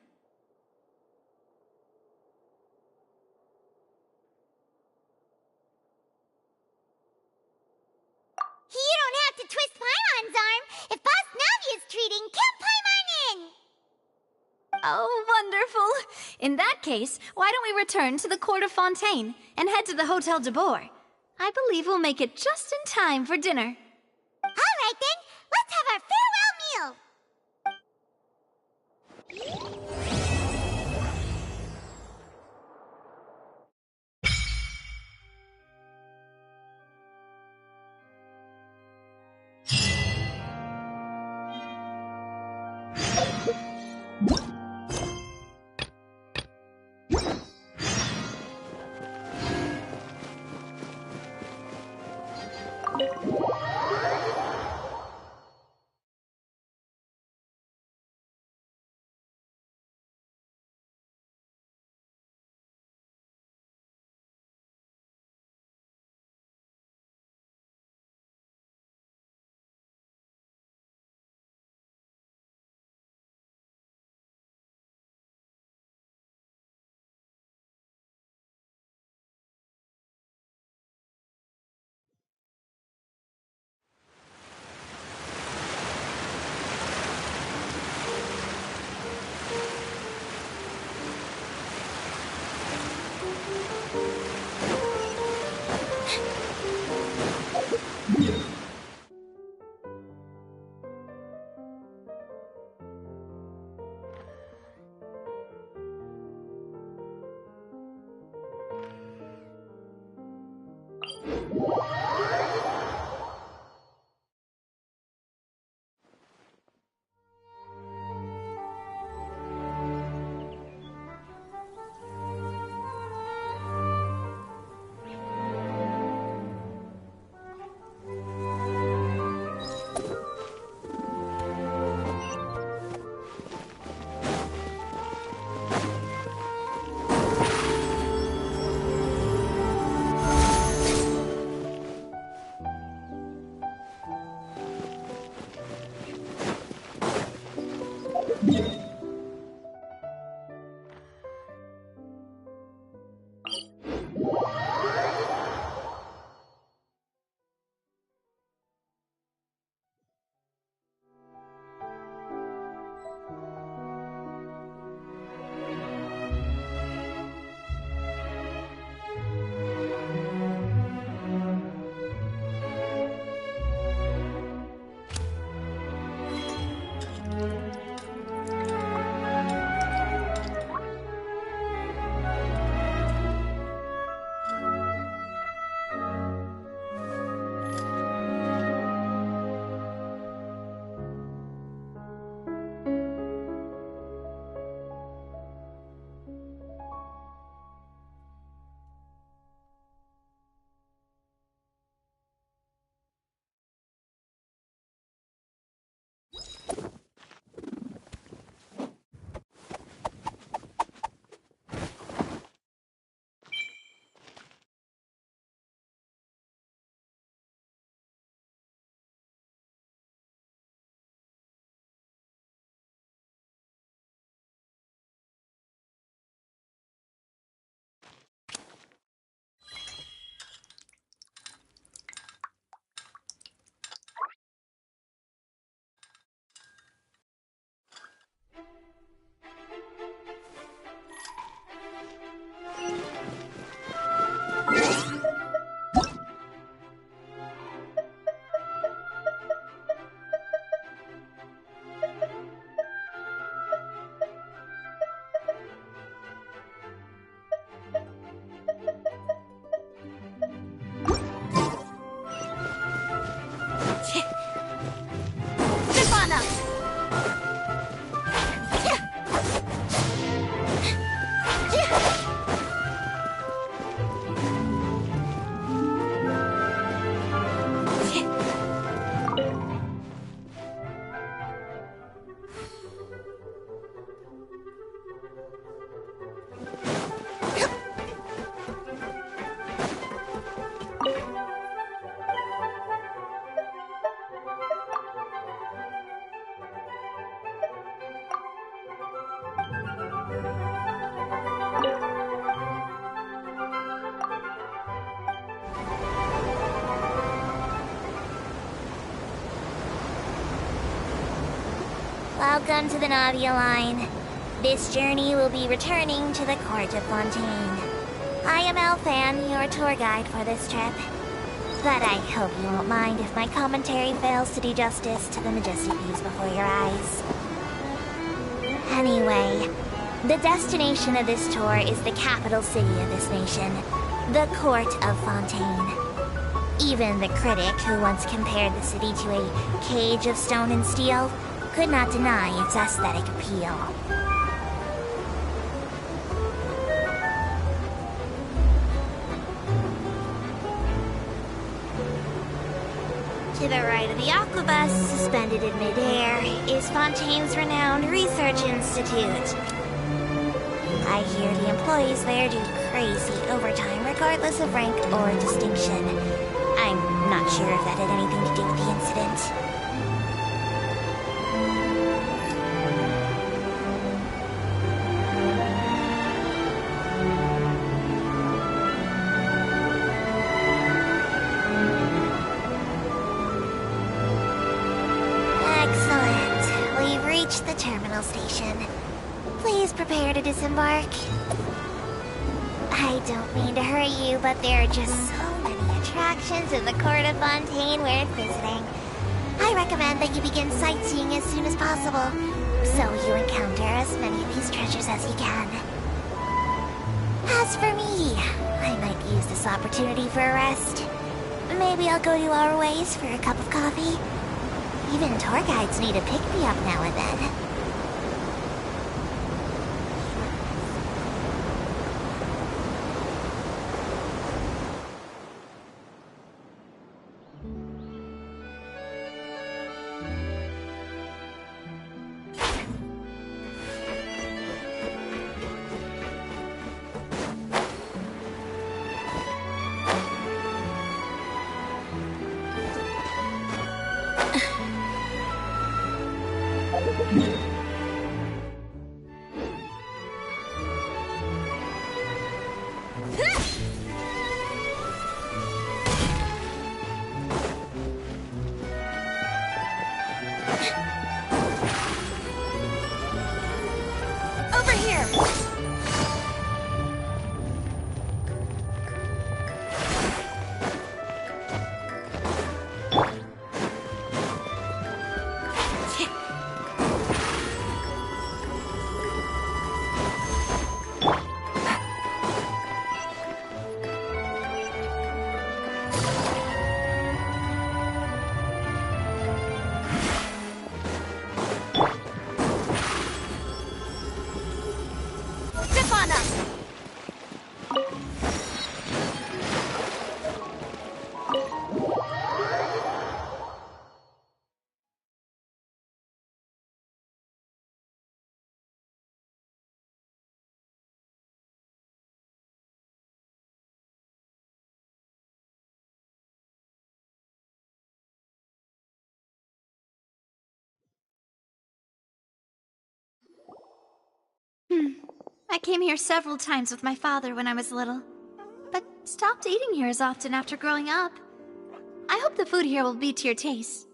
You don't have to twist Paimon's arm. If Boss Navia's treating, count Paimon in! Oh, wonderful. In that case, why don't we return to the Court of Fontaine and head to the Hotel de Boer? I believe we'll make it just in time for dinner. All right, then. Let's have our farewell meal. Welcome to the Navia line. This journey will be returning to the Court of Fontaine. I am Elfan, your tour guide for this trip. But I hope you won't mind if my commentary fails to do justice to the majestic views before your eyes. Anyway, the destination of this tour is the capital city of this nation, the Court of Fontaine. Even the critic who once compared the city to a cage of stone and steel could not deny its aesthetic appeal. To the right of the Aquabus, suspended in midair, is Fontaine's renowned Research Institute. I hear the employees there do crazy overtime regardless of rank or distinction. I'm not sure if that had anything to do with the incident. The terminal station. Please prepare to disembark. I don't mean to hurry you, but there are just so many attractions in the Court of Fontaine worth visiting. I recommend that you begin sightseeing as soon as possible, so you encounter as many of these treasures as you can. As for me, I might use this opportunity for a rest. Maybe I'll go to our ways for a cup of coffee. Even tour guides need a pick-me-up now and then. I came here several times with my father when I was little, but stopped eating here as often after growing up. I hope the food here will be to your taste.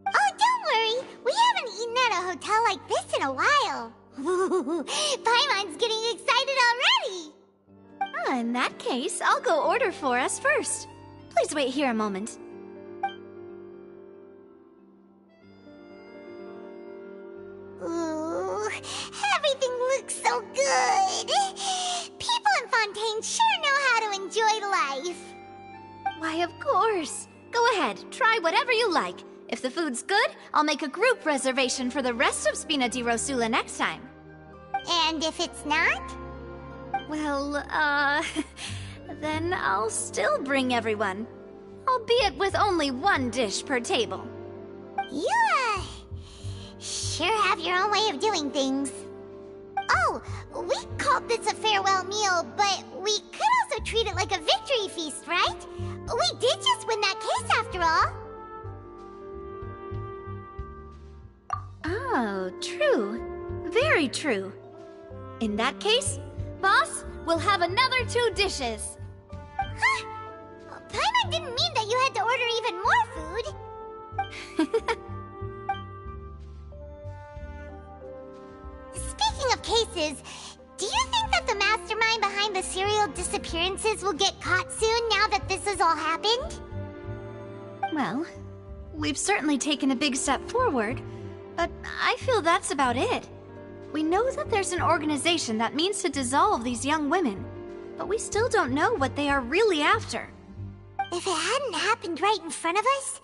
Oh, don't worry! We haven't eaten at a hotel like this in a while. Paimon's getting excited already! In that case, I'll go order for us first. Please wait here a moment. Ooh, everything looks so good! People in Fontaine sure know how to enjoy life! Why, of course. Go ahead, try whatever you like. If the food's good, I'll make a group reservation for the rest of Spina di Rosula next time. And if it's not? Well, then I'll still bring everyone. Albeit with only one dish per table. You, sure have your own way of doing things. Oh, we called this a farewell meal, but we could also treat it like a victory feast, right? We did just win that case after all. Oh, true. Very true. In that case, boss, we'll have another 2 dishes. Huh? Paimon didn't mean that you had to order even more food. is, do you think that the mastermind behind the serial disappearances will get caught soon now that this has all happened? Well, we've certainly taken a big step forward, but I feel that's about it. We know that there's an organization that means to dissolve these young women, but we still don't know what they are really after. If it hadn't happened right in front of us,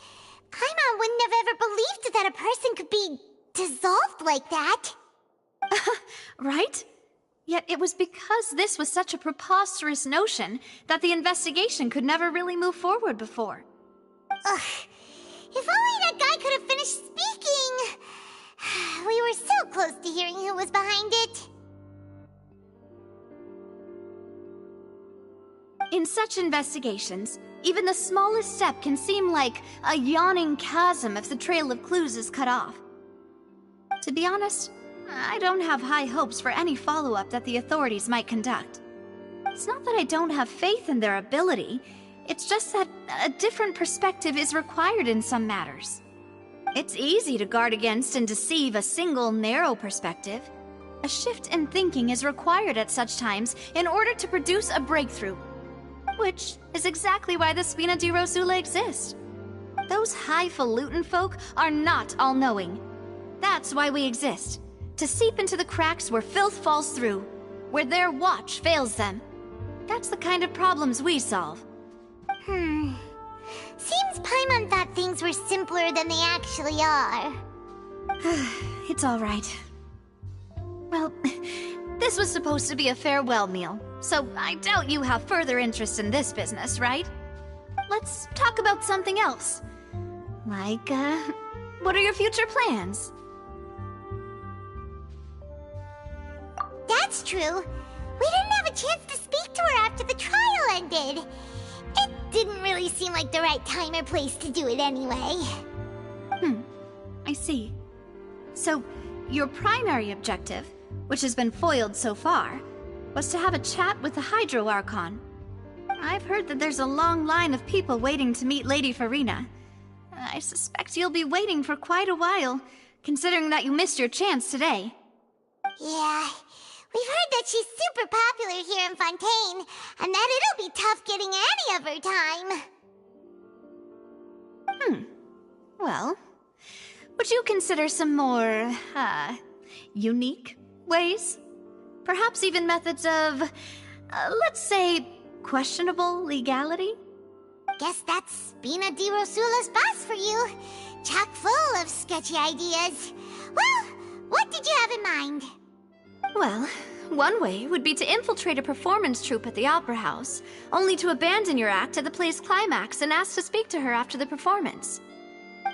Paimon wouldn't have ever believed that a person could be dissolved like that. Right? Yet it was because this was such a preposterous notion that the investigation could never really move forward before. Ugh. If only that guy could have finished speaking! We were so close to hearing who was behind it. In such investigations, even the smallest step can seem like a yawning chasm if the trail of clues is cut off. To be honest, I don't have high hopes for any follow-up that the authorities might conduct. It's not that I don't have faith in their ability, it's just that a different perspective is required in some matters. It's easy to guard against and deceive a single narrow perspective. A shift in thinking is required at such times in order to produce a breakthrough. Which is exactly why the Spina di Rosula exist. Those highfalutin folk are not all-knowing. That's why we exist. To seep into the cracks where filth falls through, where their watch fails them. That's the kind of problems we solve. Seems Paimon thought things were simpler than they actually are. It's all right. Well, this was supposed to be a farewell meal, so I doubt you have further interest in this business, right? Let's talk about something else. Like, what are your future plans? That's true. We didn't have a chance to speak to her after the trial ended. It didn't really seem like the right time or place to do it anyway. I see. So, your primary objective, which has been foiled so far, was to have a chat with the Hydro Archon. I've heard that there's a long line of people waiting to meet Lady Farina. I suspect you'll be waiting for quite a while, considering that you missed your chance today. Yeah, we've heard that she's super popular here in Fontaine, and that it'll be tough getting any of her time. Well, would you consider some more, unique ways? Perhaps even methods of, let's say, questionable legality? Guess that's Spina di Rosula's boss for you. Chock full of sketchy ideas. Well, what did you have in mind? Well, one way would be to infiltrate a performance troupe at the Opera House, only to abandon your act at the play's climax and ask to speak to her after the performance.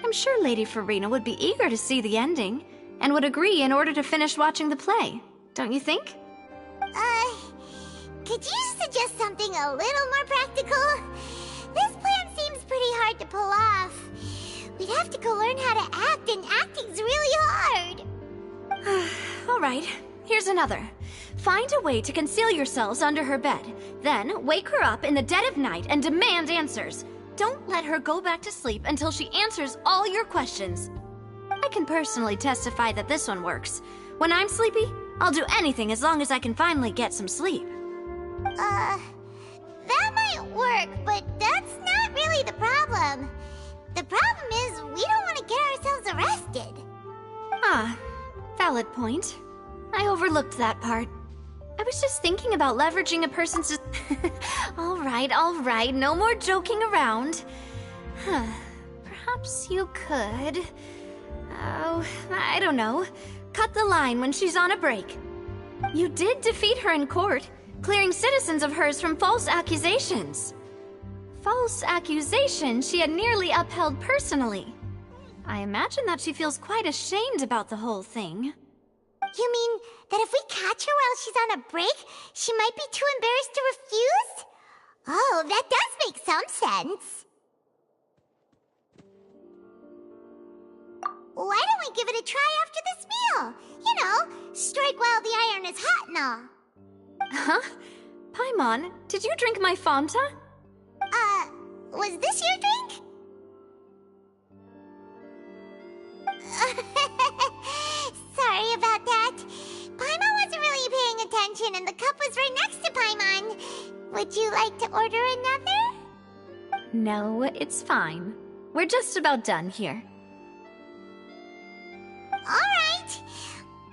I'm sure Lady Farina would be eager to see the ending, and would agree in order to finish watching the play, don't you think? Could you suggest something a little more practical? This plan seems pretty hard to pull off. We'd have to go learn how to act, and acting's really hard. Alright, here's another. Find a way to conceal yourselves under her bed. Then, wake her up in the dead of night and demand answers. Don't let her go back to sleep until she answers all your questions. I can personally testify that this one works. When I'm sleepy, I'll do anything as long as I can finally get some sleep. That might work, but that's not really the problem. The problem is we don't want to get ourselves arrested. Valid point. I overlooked that part. I was just thinking about leveraging a person's... All right, no more joking around. Perhaps you could... Oh, I don't know. Cut the line when she's on a break. You did defeat her in court, clearing citizens of hers from false accusations. False accusations she had nearly upheld personally. I imagine that she feels quite ashamed about the whole thing. You mean that if we catch her while she's on a break, she might be too embarrassed to refuse? Oh, that does make some sense. Why don't we give it a try after this meal? You know, strike while the iron is hot and all. Huh? Paimon, did you drink my Fanta? Was this your drink? Sorry about that. Paimon wasn't really potion and the cup was right next to Paimon. Would you like to order another? No, it's fine. We're just about done here. Alright.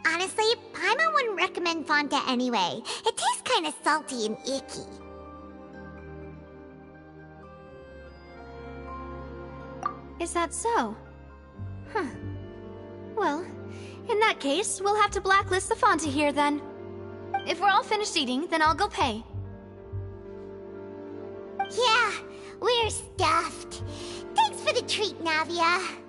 Honestly, Paimon wouldn't recommend Fanta anyway. It tastes kinda salty and icky. Is that so? Huh. Well, in that case, we'll have to blacklist the Fanta here then. If we're all finished eating, then I'll go pay. Yeah, we're stuffed. Thanks for the treat, Navia.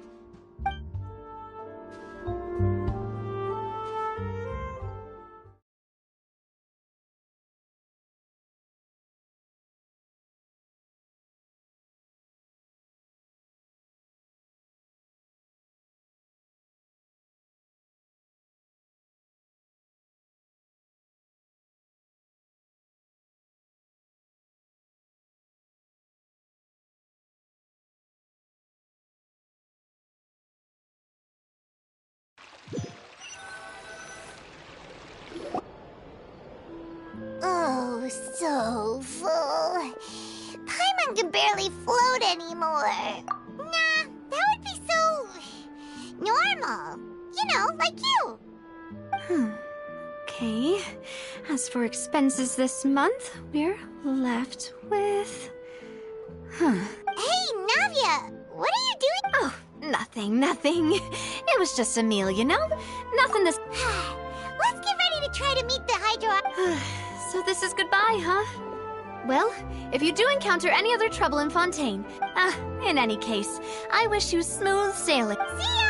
Oh, so full. Paimon can barely float anymore. Nah, that would be so normal. You know, like you. Okay. As for expenses this month, we're left with... Hey, Navia! What are you doing? Oh, nothing. It was just a meal, you know? Nothing this... Let's get ready to try to meet the Hydro... So this is goodbye, huh? Well, if you do encounter any other trouble in Fontaine, in any case, I wish you smooth sailing. See ya!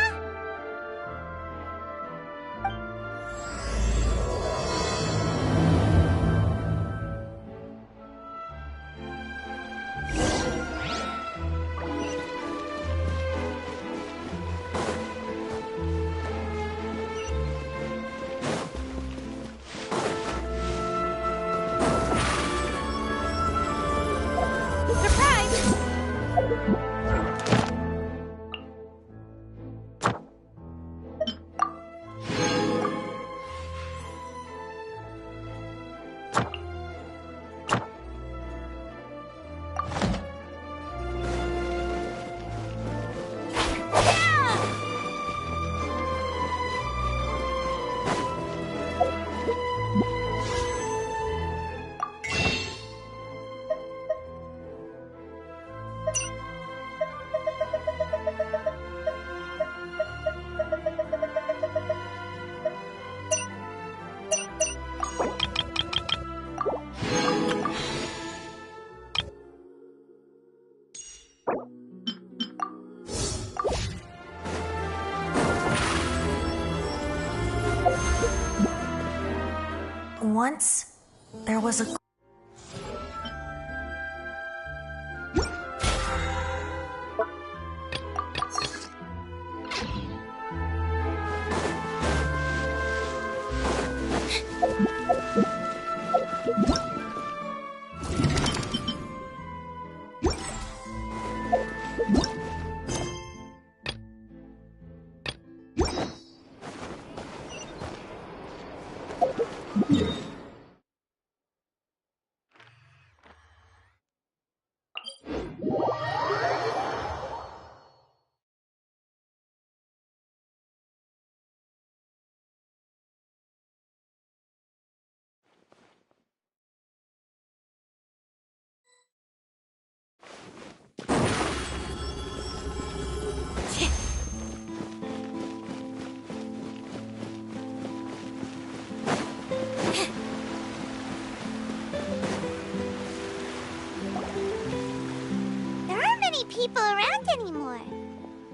Once, there was a... people around anymore.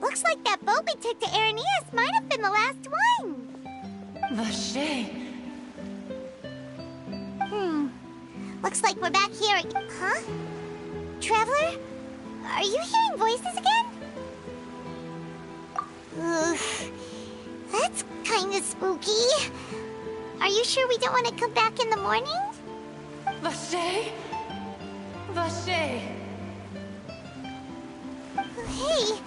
Looks like that boat we took to Araneus might have been the last one. Vacher. Looks like we're back here. Huh? Traveler? Are you hearing voices again? Ugh. That's kinda spooky. Are you sure we don't want to come back in the morning? Vacher? Vacher. Hey,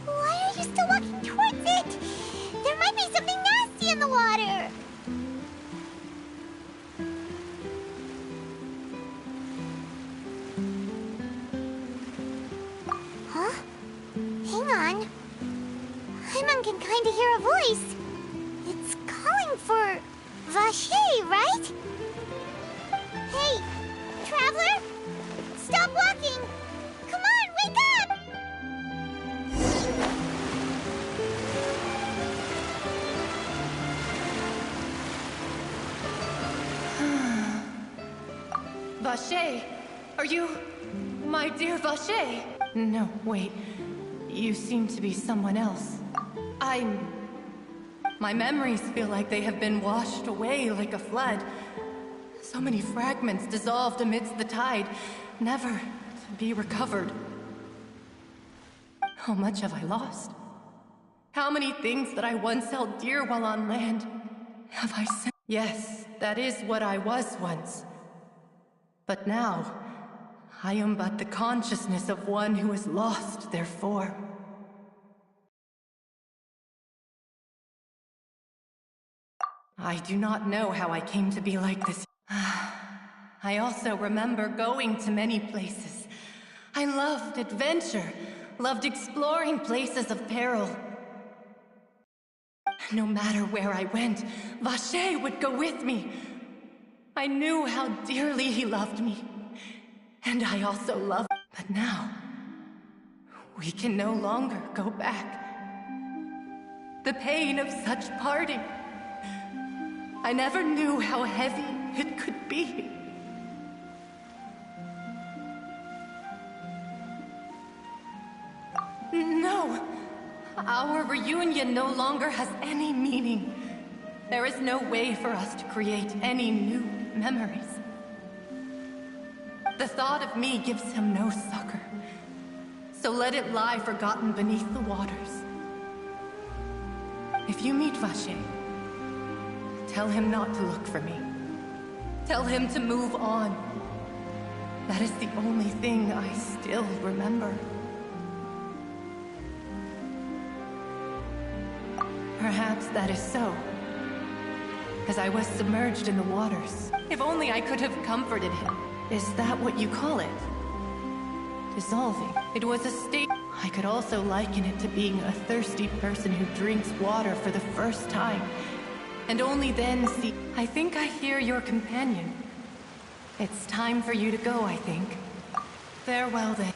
why are you still walking towards it? There might be something nasty in the water. kind of hear a voice. It's calling for Vacher, right? Hey, traveler! Stop walking! Come on, wake up! Vacher! Are you... my dear Vacher? No, wait. You seem to be someone else. My memories feel like they have been washed away like a flood. So many fragments dissolved amidst the tide, never to be recovered. How much have I lost? How many things that I once held dear while on land have I sent? Yes, that is what I was once. But now, I am but the consciousness of one who is lost their form. I do not know how I came to be like this. I also remember going to many places. I loved adventure, loved exploring places of peril. No matter where I went, Vacher would go with me. I knew how dearly he loved me. And I also loved him. But now, we can no longer go back. The pain of such parting. I never knew how heavy it could be. No, our reunion no longer has any meaning. There is no way for us to create any new memories. The thought of me gives him no succor, so let it lie forgotten beneath the waters. If you meet Vacher, tell him not to look for me. Tell him to move on. That is the only thing I still remember. Perhaps that is so, as I was submerged in the waters. If only I could have comforted him. Is that what you call it? Dissolving. It was a state. I could also liken it to being a thirsty person who drinks water for the first time, and only then see. I think I hear your companion. It's time for you to go, I think. Farewell then.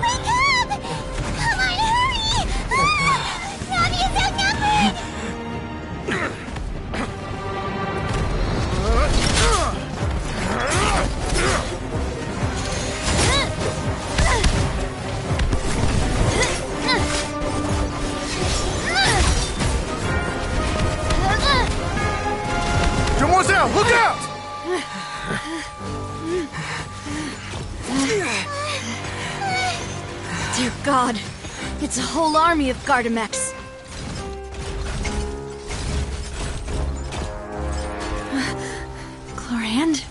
Wake up! Come on, hurry! Nami is outnumbered! Demoiselle, look out! Dear God, it's a whole army of Gardamex. Clorinde?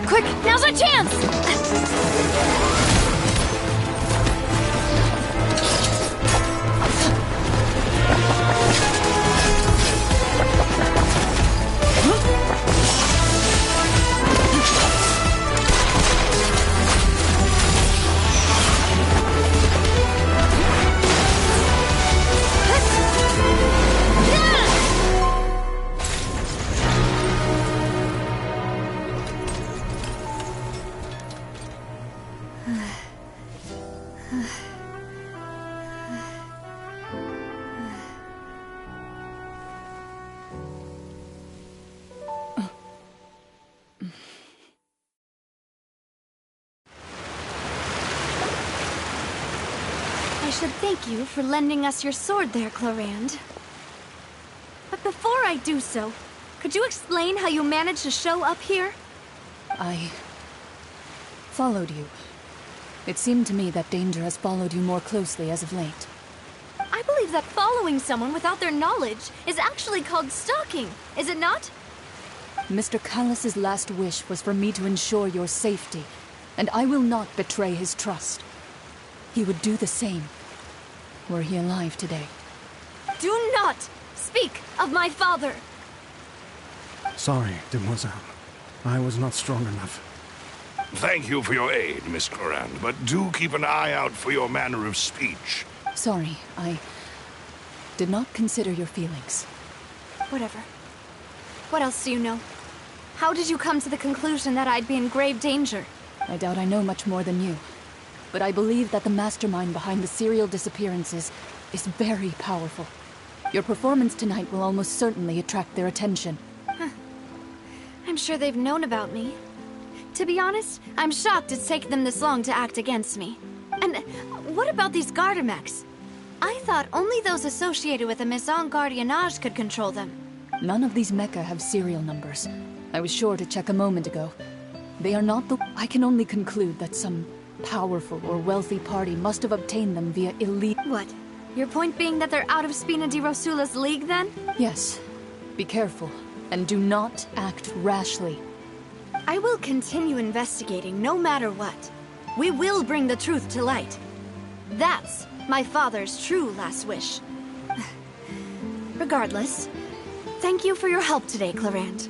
Quick, now's our chance! I should thank you for lending us your sword there, Clorinde. But before I do so, could you explain how you managed to show up here? I followed you. It seemed to me that danger has followed you more closely as of late. I believe that following someone without their knowledge is actually called stalking, is it not? Mr. Callus's last wish was for me to ensure your safety, and I will not betray his trust. He would do the same, were he alive today. Do not speak of my father! Sorry, Demoiselle. I was not strong enough. Thank you for your aid, Miss Clorinde, but do keep an eye out for your manner of speech. Sorry, I did not consider your feelings. Whatever. What else do you know? How did you come to the conclusion that I'd be in grave danger? I doubt I know much more than you, but I believe that the mastermind behind the serial disappearances is very powerful. Your performance tonight will almost certainly attract their attention. I'm sure they've known about me. To be honest, I'm shocked it's taken them this long to act against me. And what about these Gardamex? I thought only those associated with the Maison Gardiennage could control them. None of these mecha have serial numbers. I was sure to check a moment ago. They are not the... I can only conclude that some powerful or wealthy party must have obtained them via elite... What? Your point being that they're out of Spina di Rosula's league, then? Yes. Be careful, and do not act rashly. I will continue investigating no matter what. We will bring the truth to light. That's my father's true last wish. Regardless, thank you for your help today, Clorinde.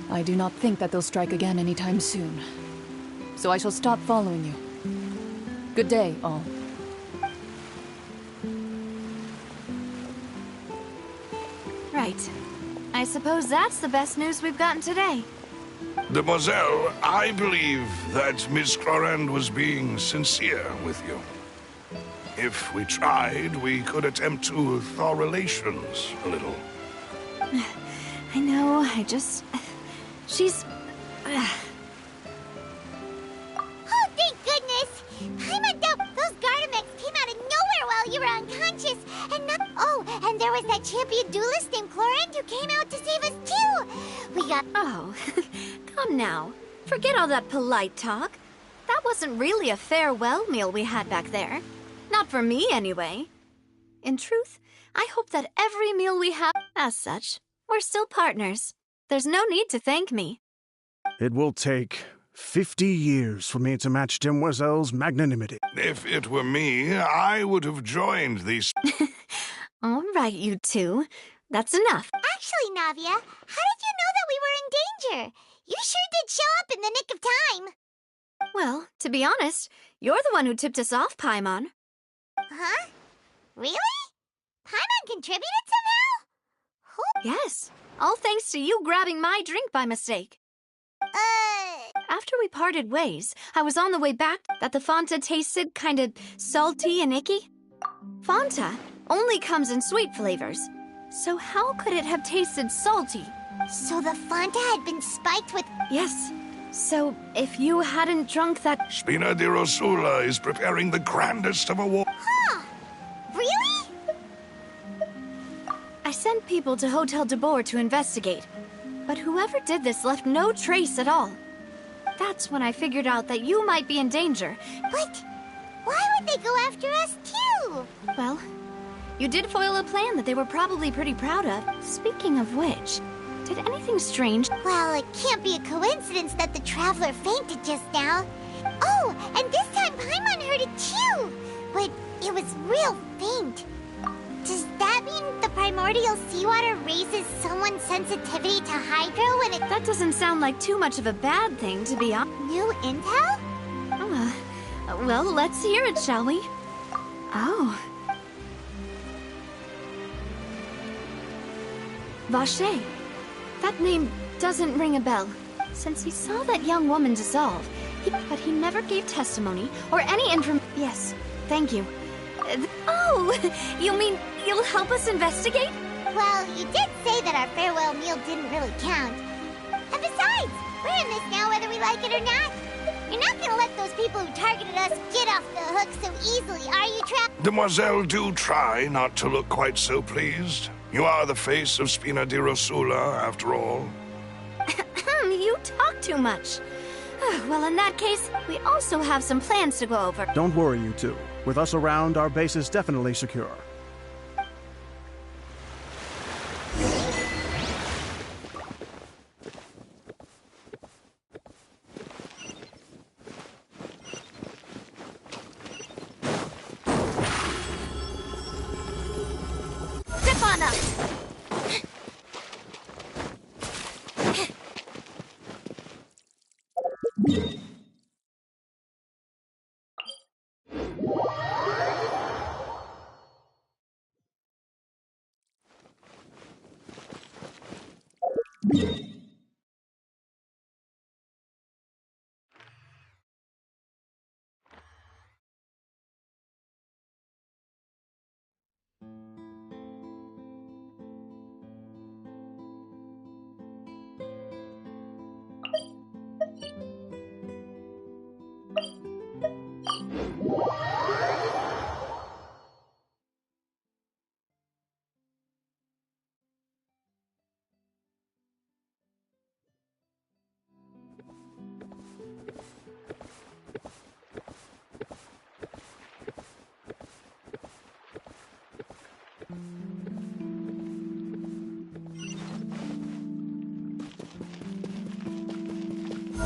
I do not think that they'll strike again anytime soon. So I shall stop following you. Good day, all. Right. I suppose that's the best news we've gotten today. Demoiselle, I believe that Miss Clorinde was being sincere with you. If we tried, we could attempt to thaw relations a little. I know, she's... Oh, thank goodness! Paimon, those Gardamex came out of nowhere while you were unconscious, and not... Oh, and there was that champion duelist named Clorinde who came out to save us too! We got... Oh, come now. Forget all that polite talk. That wasn't really a farewell meal we had back there. Not for me, anyway. In truth, I hope that every meal we have... As such, we're still partners. There's no need to thank me. It will take 50 years for me to match Demoiselle's magnanimity. If it were me, I would have joined these... All right, you two. That's enough. Actually, Navia, how did you know that we were in danger? You sure did show up in the nick of time. Well, to be honest, you're the one who tipped us off, Paimon. Huh? Really? Paimon contributed somehow? Yes. All thanks to you grabbing my drink by mistake. After we parted ways, I was on the way back that the Fanta tasted kinda salty and icky. Fanta only comes in sweet flavors. So how could it have tasted salty? So the Fanta had been spiked with... Yes. So if you hadn't drunk that... Spina di Rosula is preparing the grandest of awards. Huh? Really? I sent people to Hotel de Boer to investigate. But whoever did this left no trace at all. That's when I figured out that you might be in danger. But why would they go after us too? Well, you did foil a plan that they were probably pretty proud of. Speaking of which, did anything strange? Well, it can't be a coincidence that the Traveler fainted just now. Oh, and this time Paimon heard it too! But it was real faint. Does that mean the primordial seawater raises someone's sensitivity to hydro when it... That doesn't sound like too much of a bad thing, to be honest. New intel? Well, let's hear it, shall we? Oh. Vacher. That name doesn't ring a bell. Since he saw that young woman dissolve, but he never gave testimony or any information. Yes, thank you. Oh, you mean you'll help us investigate? Well, you did say that our farewell meal didn't really count. And besides, we're in this now whether we like it or not. You're not gonna let those people who targeted us get off the hook so easily, are you, Demoiselle, do try not to look quite so pleased. You are the face of Spina di Rosula, after all. You talk too much. Well, in that case, we also have some plans to go over. Don't worry, you two. With us around, our base is definitely secure. on us!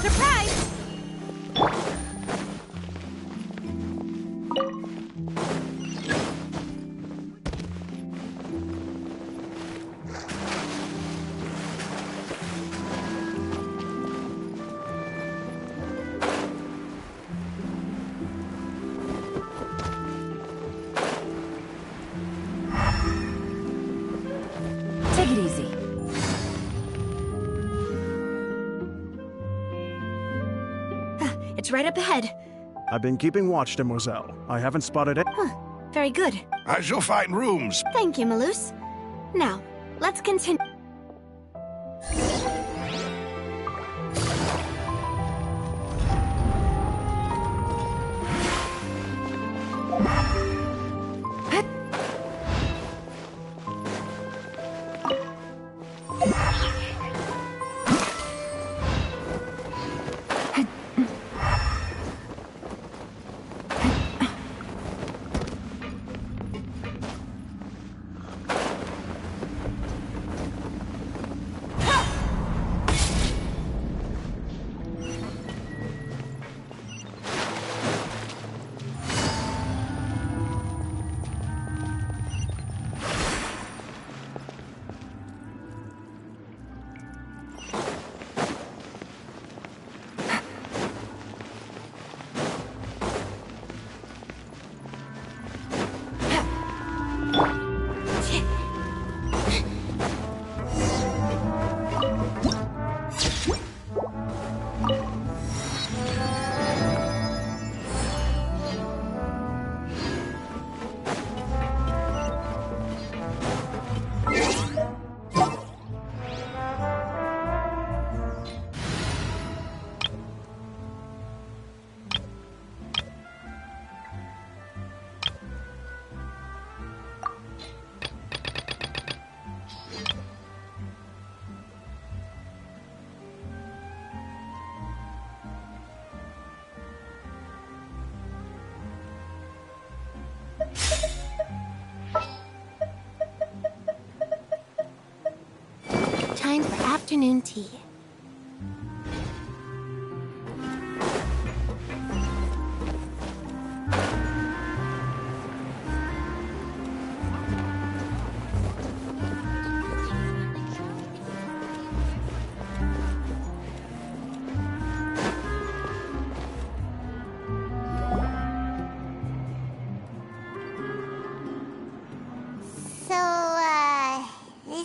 Surprise! Take it easy. It's right up ahead. I've been keeping watch, Demoiselle. I haven't spotted it. Very good. I shall find rooms. Thank you, Malus. Now, let's continue. Time for afternoon tea.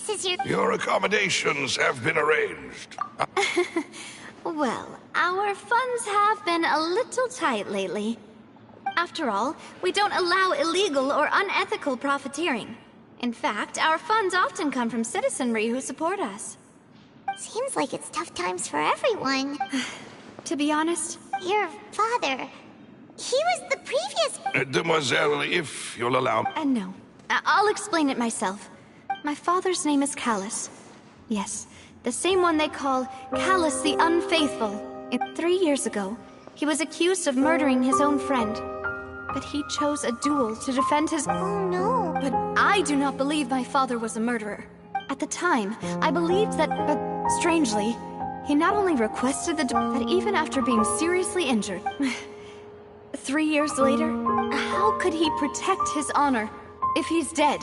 This is your... Your accommodations have been arranged. Well, our funds have been a little tight lately. After all, we don't allow illegal or unethical profiteering. In fact, our funds often come from citizenry who support us. Seems like it's tough times for everyone. To be honest... Your father... He was the previous... Demoiselle, if you'll allow... No. I'll explain it myself. My father's name is Callus. Yes, the same one they call Callus the Unfaithful. 3 years ago, he was accused of murdering his own friend. But he chose a duel to defend his... Oh no! But I do not believe my father was a murderer. At the time, I believed that... But strangely, he not only requested the duel, but even after being seriously injured... 3 years later, how could he protect his honor if he's dead?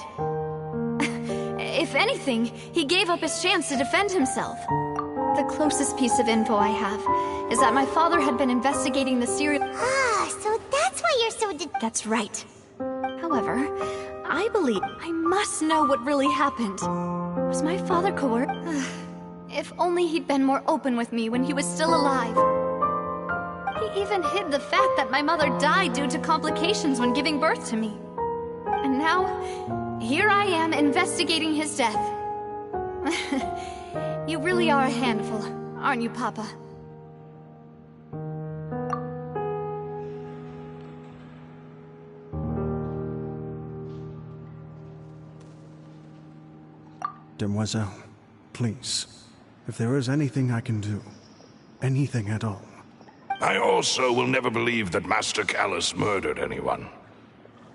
If anything, he gave up his chance to defend himself. The closest piece of info I have is that my father had been investigating the serial... Ah, so that's why you're so That's right. However, I believe I must know what really happened. Was my father coerced? If only he'd been more open with me when he was still alive. He even hid the fact that my mother died due to complications when giving birth to me. And now, here I am investigating his death. You really are a handful, aren't you, Papa? Demoiselle, please, if there is anything I can do, anything at all. I also will never believe that Master Callus murdered anyone.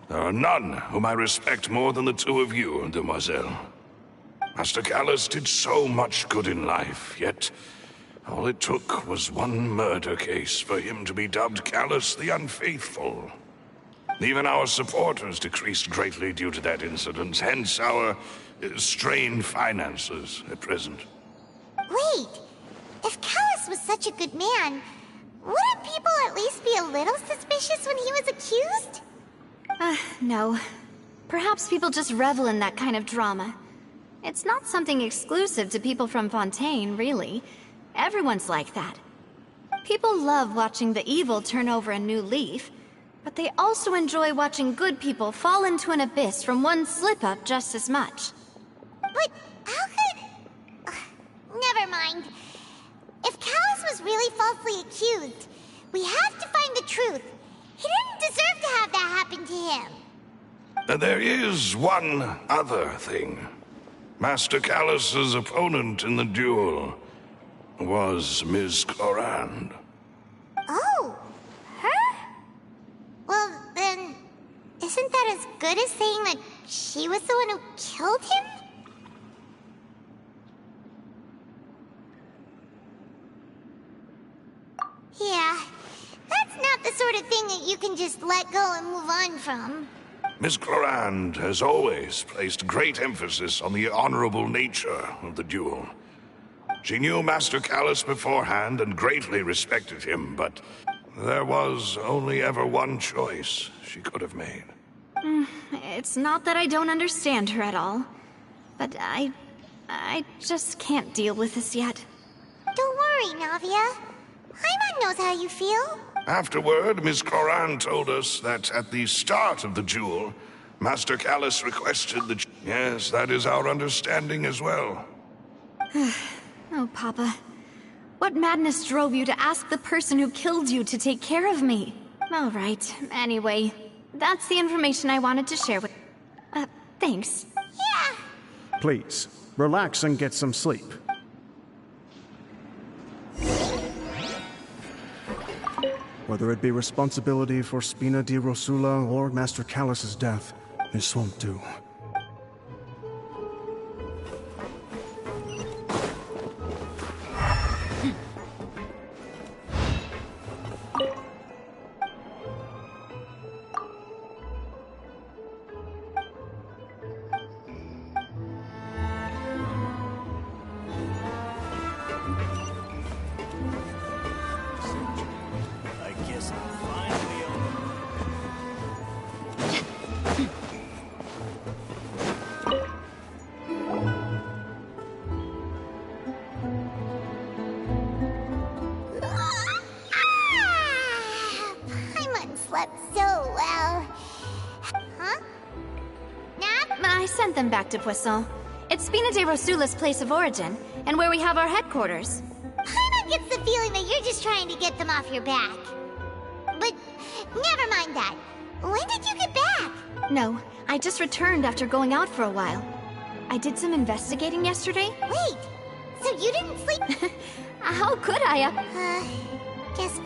There are none whom I respect more than the two of you, Demoiselle. Master Callus did so much good in life, yet all it took was one murder case for him to be dubbed Callus the Unfaithful. Even our supporters decreased greatly due to that incident, hence our strained finances at present. Wait, if Callus was such a good man, wouldn't people at least be a little suspicious when he was accused? No. Perhaps people just revel in that kind of drama. It's not something exclusive to people from Fontaine, really. Everyone's like that. People love watching the evil turn over a new leaf, but they also enjoy watching good people fall into an abyss from one slip-up just as much. But how could... Never mind. If Callus was really falsely accused, we have to find the truth. He didn't deserve to have that happen to him. There is one other thing. Master Callus's opponent in the duel was Ms. Clorinde. Oh, her? Well, then, isn't that as good as saying that she was the one who killed him? Yeah, that's not the sort of thing that you can just let go and move on from. Miss Clorinde has always placed great emphasis on the honorable nature of the duel. She knew Master Callus beforehand and greatly respected him, but there was only ever one choice she could have made. It's not that I don't understand her at all, but I just can't deal with this yet. Don't worry, Navia. Paimon knows how you feel. Afterward, Miss Clorinde told us that at the start of the duel, Master Callus requested that... Yes, that is our understanding as well. Oh, Papa. What madness drove you to ask the person who killed you to take care of me? All right. Anyway, that's the information I wanted to share with... thanks. Yeah. Please, relax and get some sleep. Whether it be responsibility for Spina di Rosula or Master Callus's death, this won't do. Back to Poisson. It's Spina di Rosula's place of origin, and where we have our headquarters. Paimon gets the feeling that you're just trying to get them off your back. But never mind that. When did you get back? No, I just returned after going out for a while. I did some investigating yesterday. Wait, so you didn't sleep? How could I? Guess...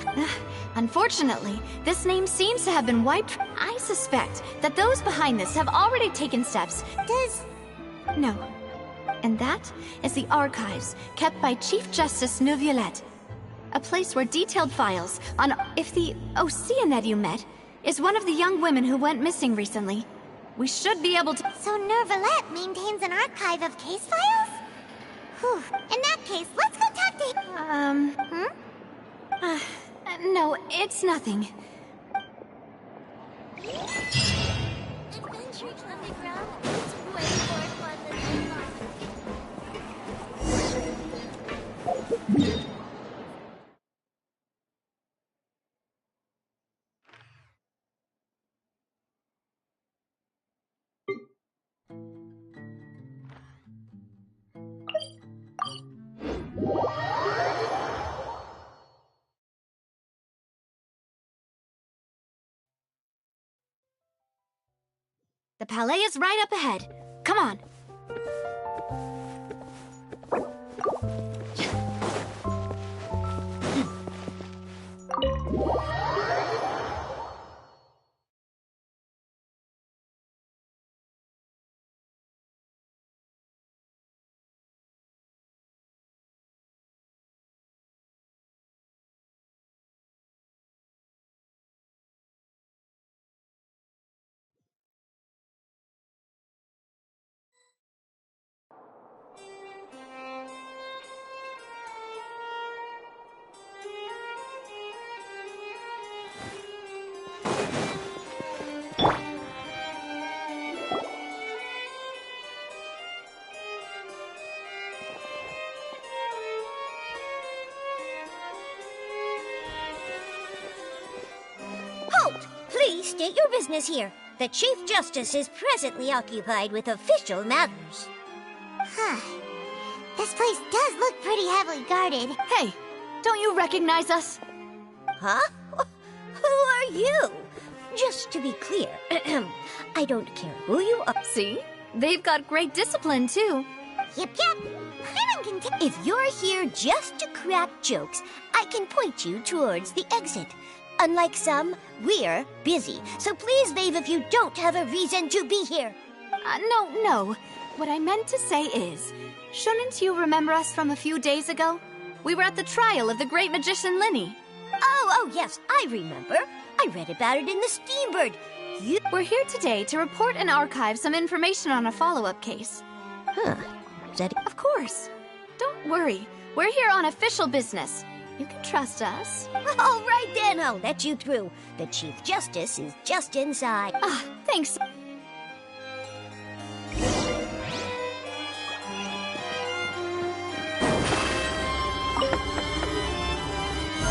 Unfortunately, this name seems to have been wiped. I suspect that those behind this have already taken steps. No. And that is the archives kept by Chief Justice Neuvillette. A place where detailed files on if the Oceanid you met is one of the young women who went missing recently. We should be able to... So Nervalette maintains an archive of case files? Whew. In that case, let's go talk to him. No, it's nothing. Adventure Playground is way more fun than I thought. The Palais is right up ahead. Come on. Please state your business here. The Chief Justice is presently occupied with official matters. Huh. This place does look pretty heavily guarded. Hey, don't you recognize us? Huh? Who are you? Just to be clear, I don't care who you are. See? They've got great discipline, too. Yep. If you're here just to crack jokes, I can point you towards the exit. Unlike some, we're busy, so please leave if you don't have a reason to be here. No. What I meant to say is, shouldn't you remember us from a few days ago? We were at the trial of the great magician Lyney. Oh, yes, I remember. I read about it in the Steambird. We're here today to report and archive some information on a follow-up case. Huh. Is that... Of course. Don't worry. We're here on official business. You can trust us. All right then, I'll let you through. The Chief Justice is just inside. Thanks.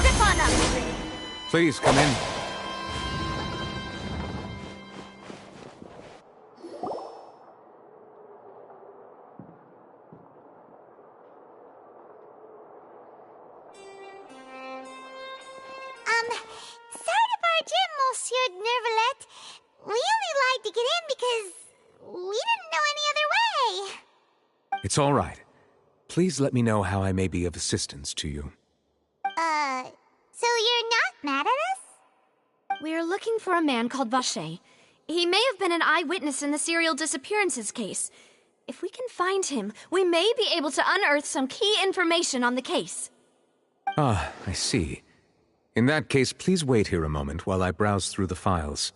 Zip on up. Please come in. Sorry to barge in, Monsieur Nervalette. We only lied to get in because we didn't know any other way. It's all right. Please let me know how I may be of assistance to you. So you're not mad at us? We're looking for a man called Vacher. He may have been an eyewitness in the serial disappearances case. If we can find him, we may be able to unearth some key information on the case. Ah, I see. In that case, please wait here a moment while I browse through the files.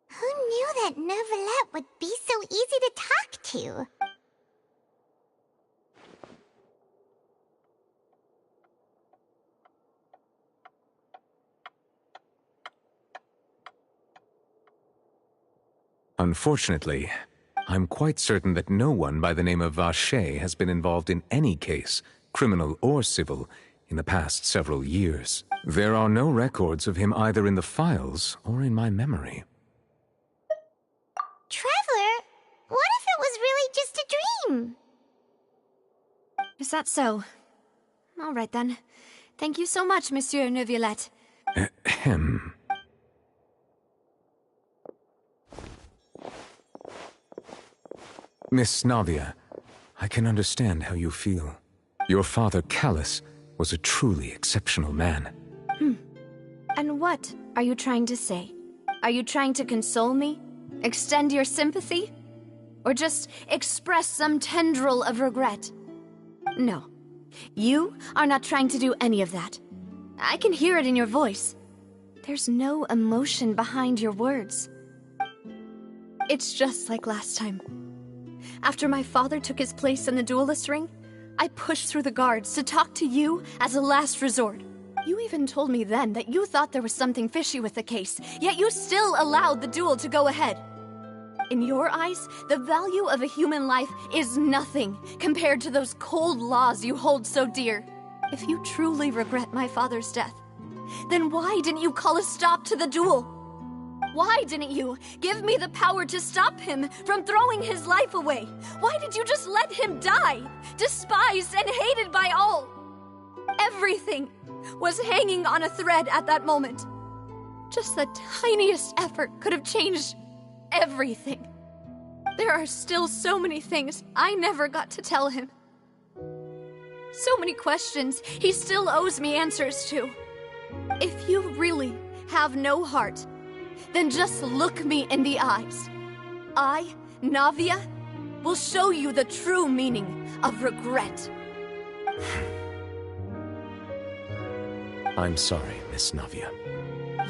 Who knew that Nervalette would be so easy to talk to? Unfortunately, I'm quite certain that no one by the name of Vacher has been involved in any case, criminal or civil, in the past several years. There are no records of him either in the files or in my memory. Traveler, what if it was really just a dream? Is that so? All right then. Thank you so much, Monsieur Neuvillette. Ahem. Miss Navia, I can understand how you feel. Your father, Callus, was a truly exceptional man. And what are you trying to say? Are you trying to console me? Extend your sympathy? Or just express some tendril of regret? No. You are not trying to do any of that. I can hear it in your voice. There's no emotion behind your words. It's just like last time. After my father took his place in the duelist ring, I pushed through the guards to talk to you as a last resort. You even told me then that you thought there was something fishy with the case, yet you still allowed the duel to go ahead. In your eyes, the value of a human life is nothing compared to those cold laws you hold so dear. If you truly regret my father's death, then why didn't you call a stop to the duel? Why didn't you give me the power to stop him from throwing his life away? Why did you just let him die, despised and hated by all? Everything was hanging on a thread at that moment. Just the tiniest effort could have changed everything. There are still so many things I never got to tell him. So many questions he still owes me answers to. If you really have no heart, then just look me in the eyes. I, Navia, will show you the true meaning of regret. I'm sorry, Miss Navia.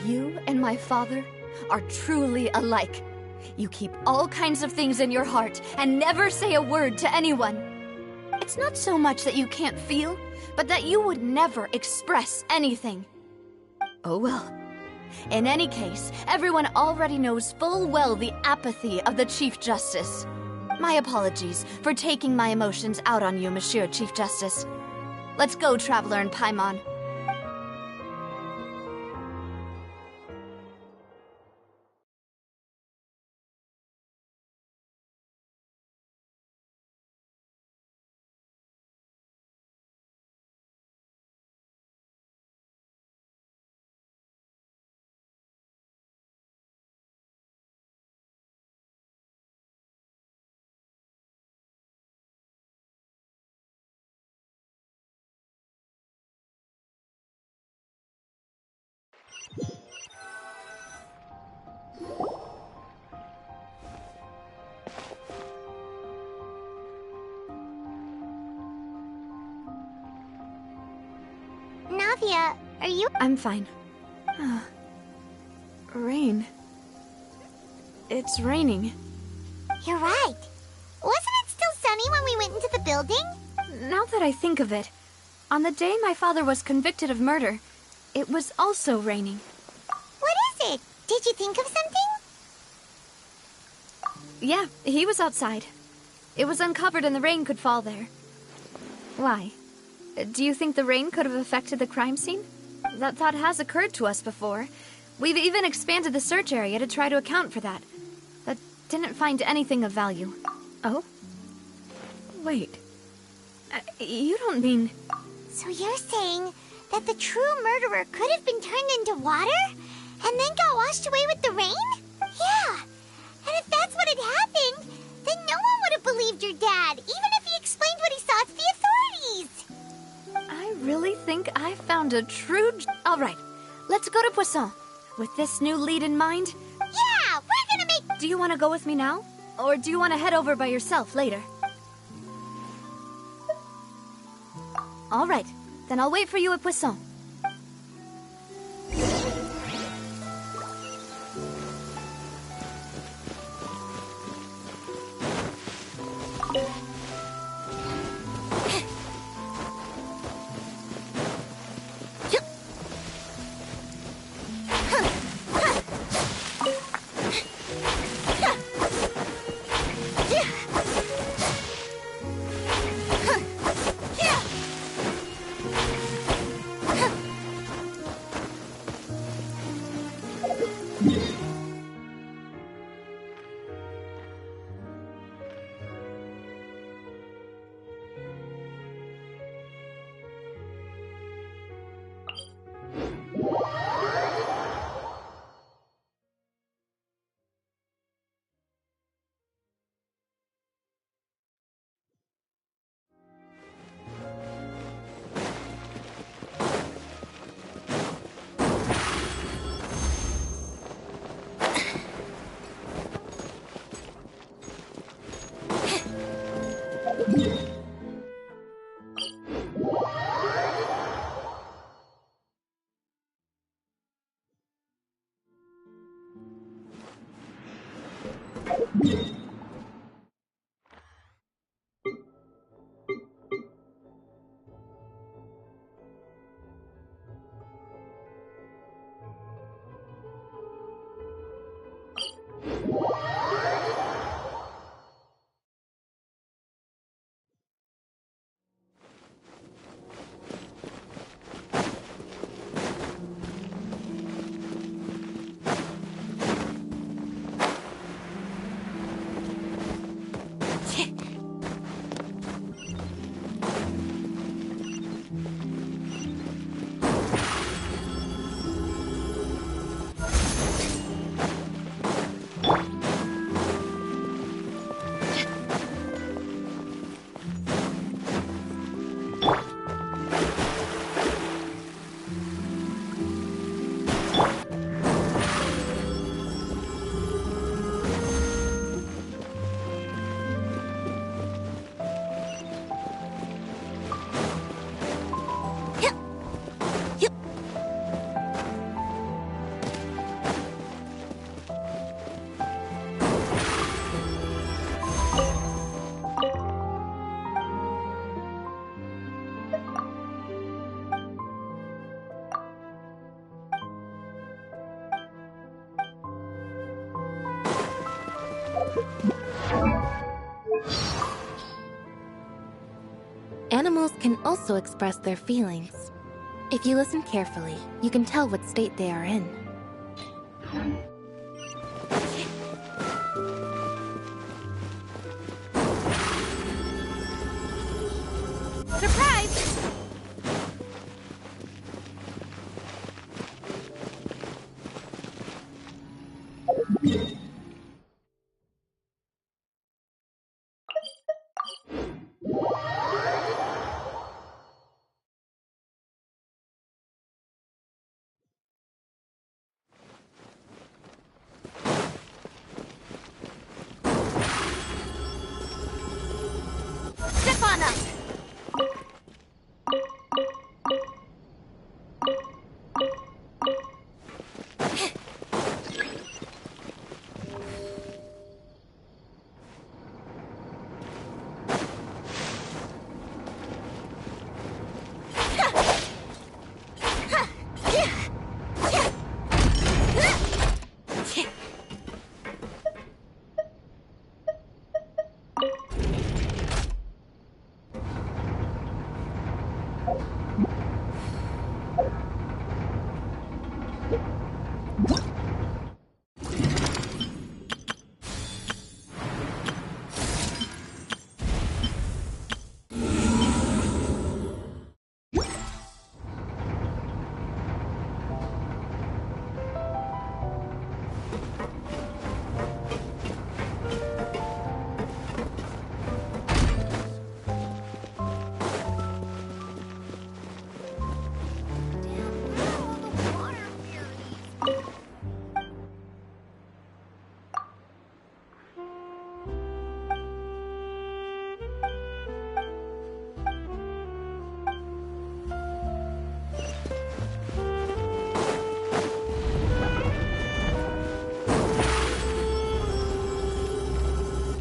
You and my father are truly alike. You keep all kinds of things in your heart and never say a word to anyone. It's not so much that you can't feel, but that you would never express anything. Oh well. In any case, everyone already knows full well the apathy of the Chief Justice. My apologies for taking my emotions out on you, Monsieur Chief Justice. Let's go, Traveler and Paimon. Navia, are you— I'm fine. Rain. It's raining. You're right. Wasn't it still sunny when we went into the building? Now that I think of it, on the day my father was convicted of murder, it was also raining. What is it? Did you think of something? Yeah, he was outside. It was uncovered and the rain could fall there. Why? Do you think the rain could have affected the crime scene? That thought has occurred to us before. We've even expanded the search area to try to account for that. But didn't find anything of value. Oh? Wait. You don't mean... So you're saying that the true murderer could have been turned into water? And then got washed away with the rain? Yeah. And if that's what had happened, then no one would have believed your dad, even if he explained what he saw to the authorities. I really think I found a true... All right, let's go to Poisson. With this new lead in mind... Yeah, we're gonna make... Do you want to go with me now? Or do you want to head over by yourself later? All right, then I'll wait for you at Poisson. Animals can also express their feelings. If you listen carefully, you can tell what state they are in. Surprise! Step on up!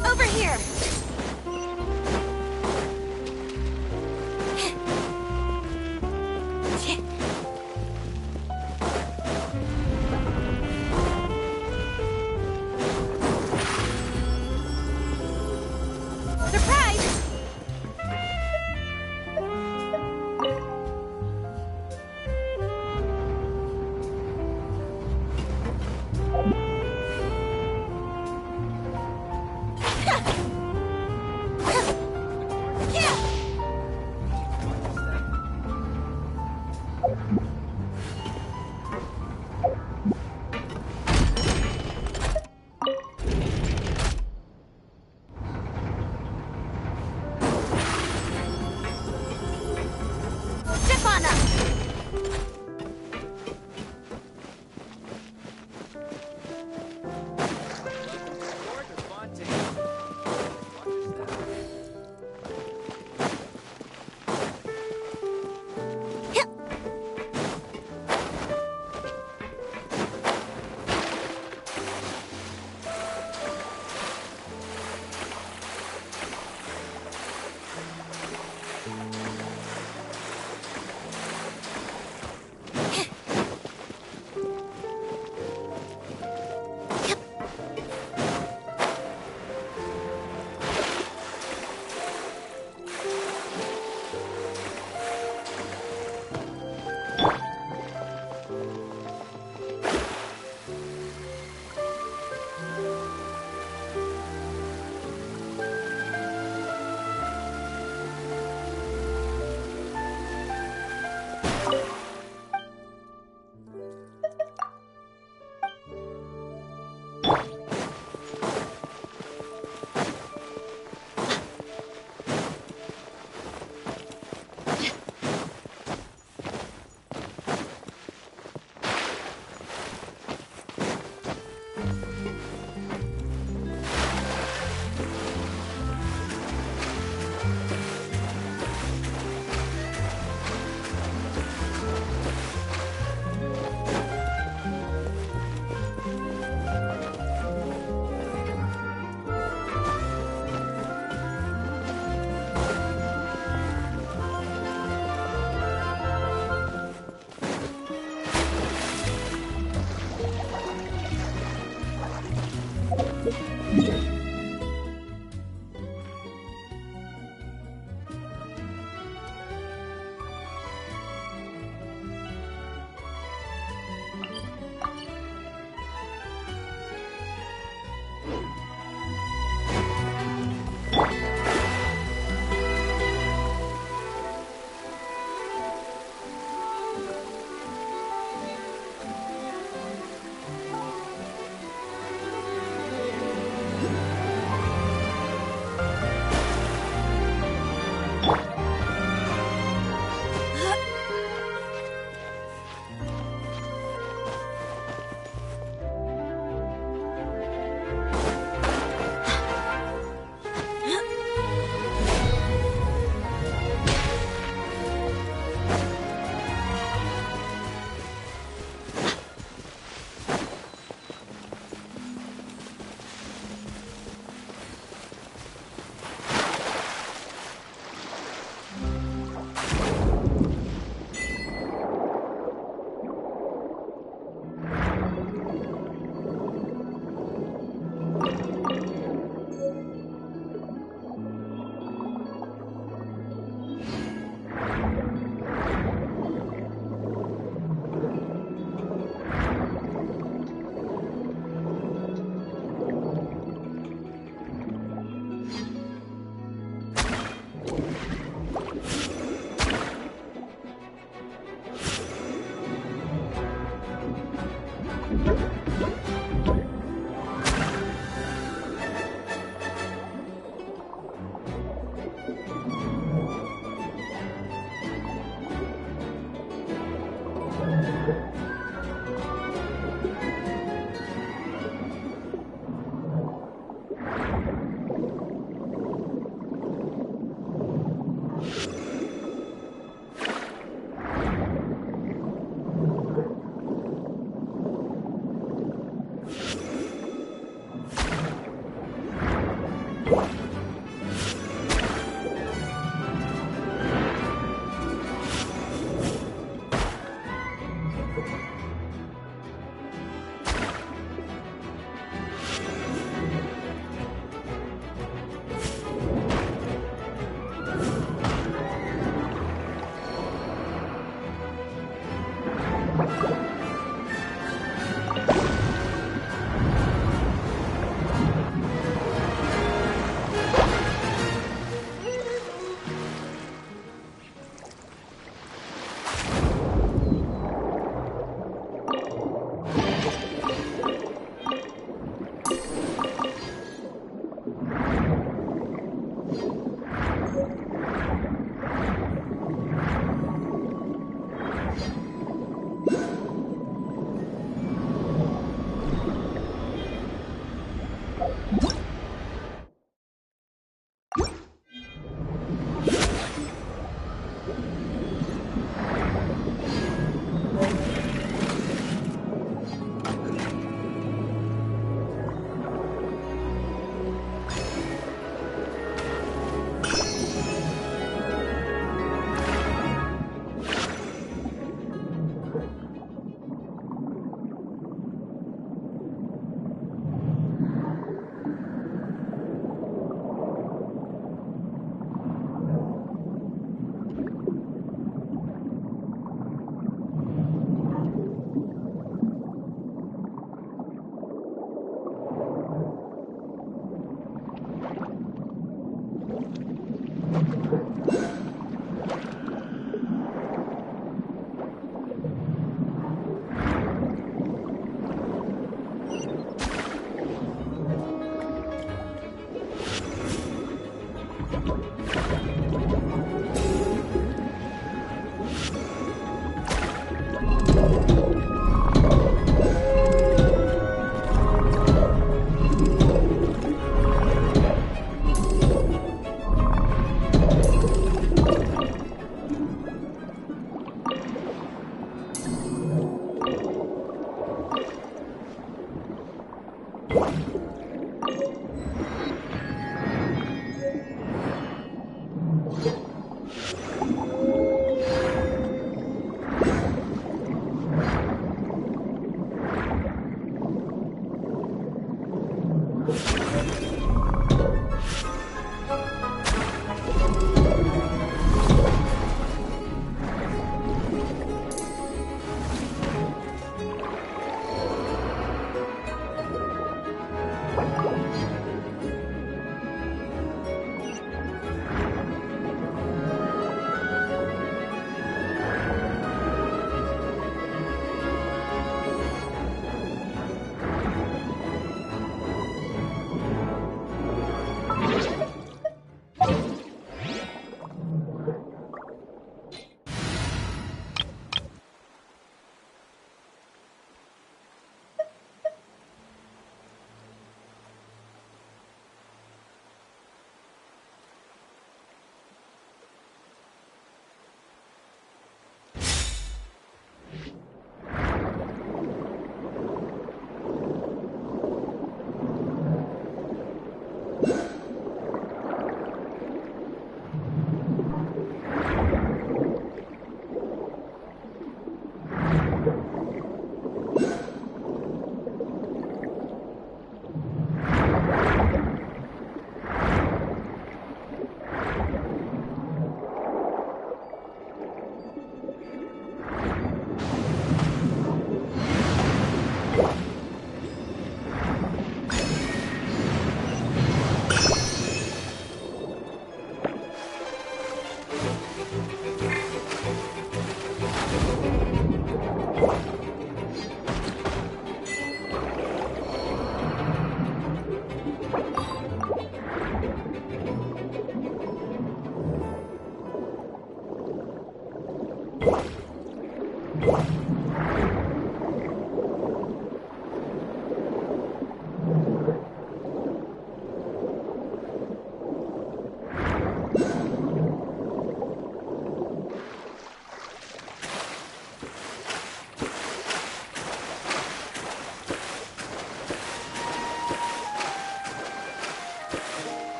Over here! Surprise!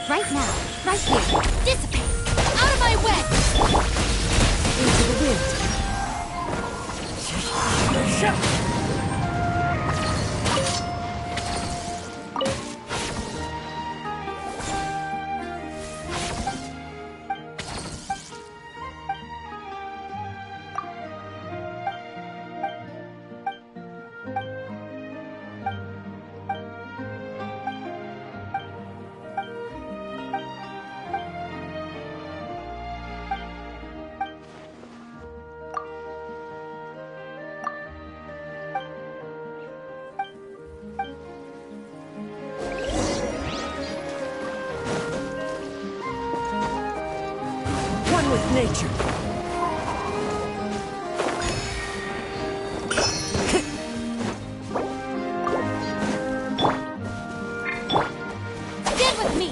Right now, right here. Dissipate! Out of my way! Into the wind. with nature. Stand with me!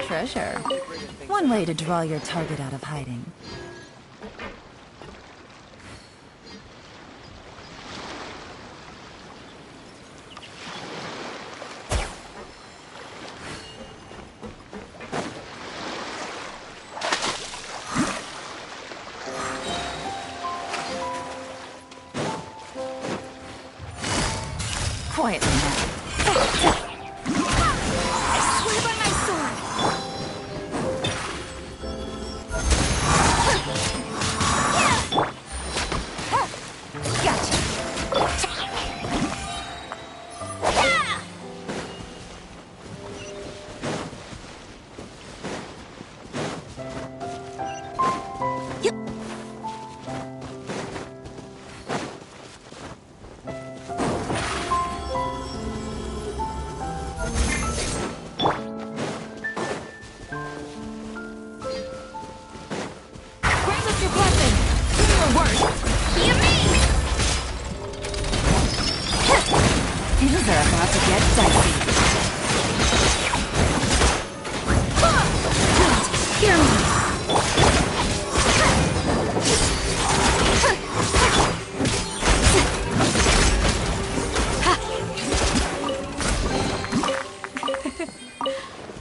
Treasure. One way to draw your target out of hiding. Quietly now. I swear by my sword! Things are about to get dicey. Hear me!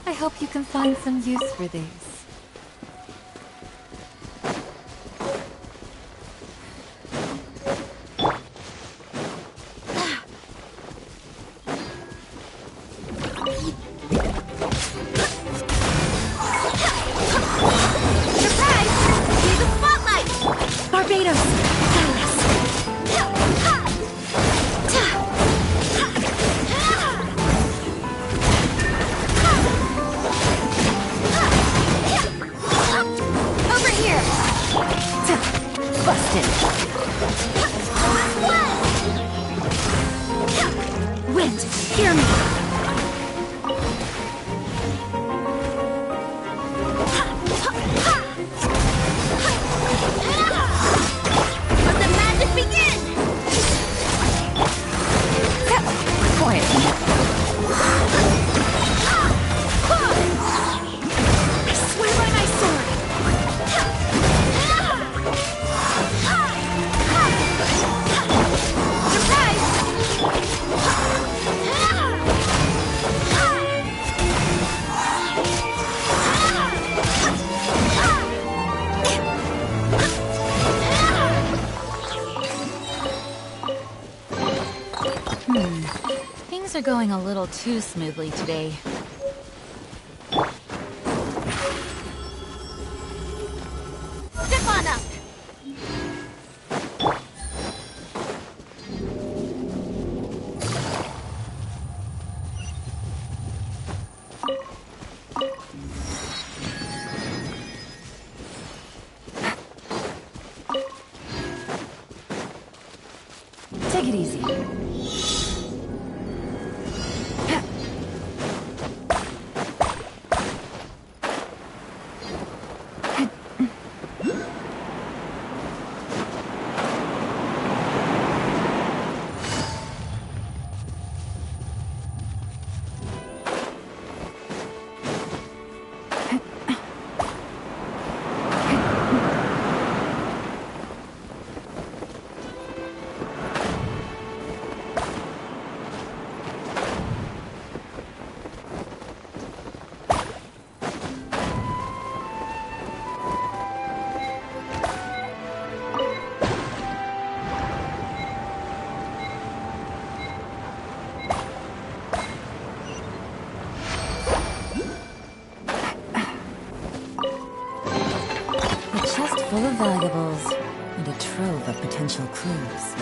I hope you can find some use for these. Wind, hear me! Things are going a little too smoothly today. Step on up! Take it easy. Full of valuables and a trove of potential clues.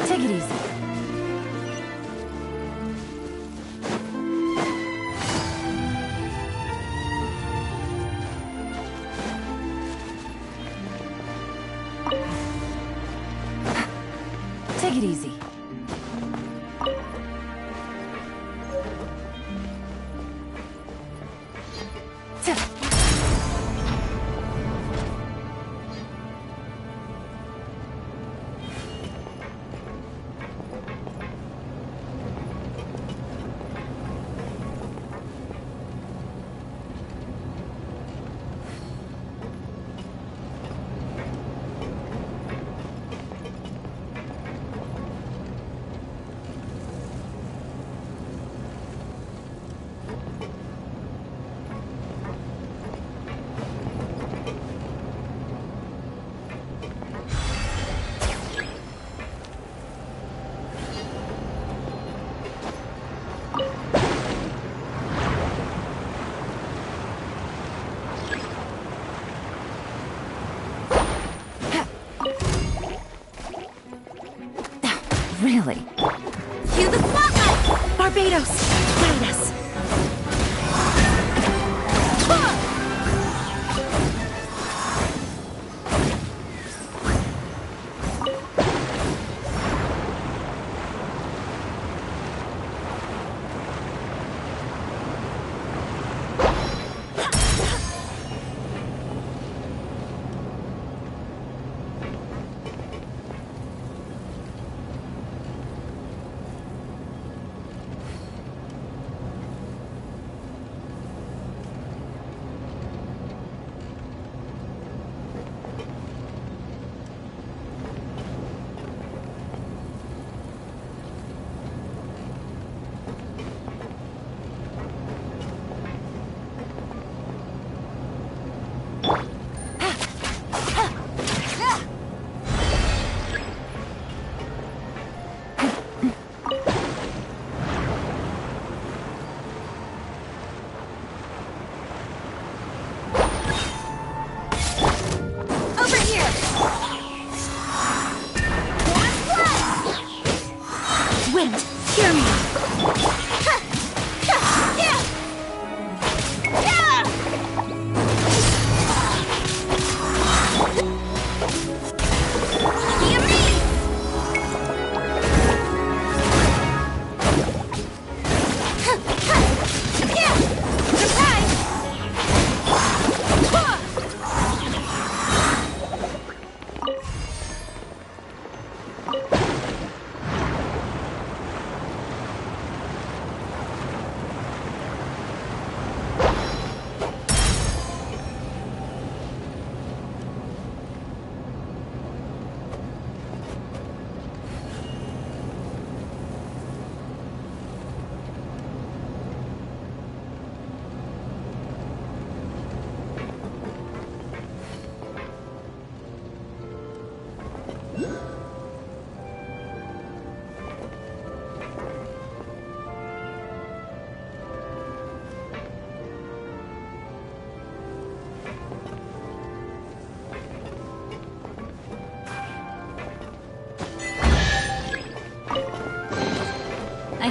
Take it easy. Take it easy. Really? Cue the spotlight! Barbados, guide us!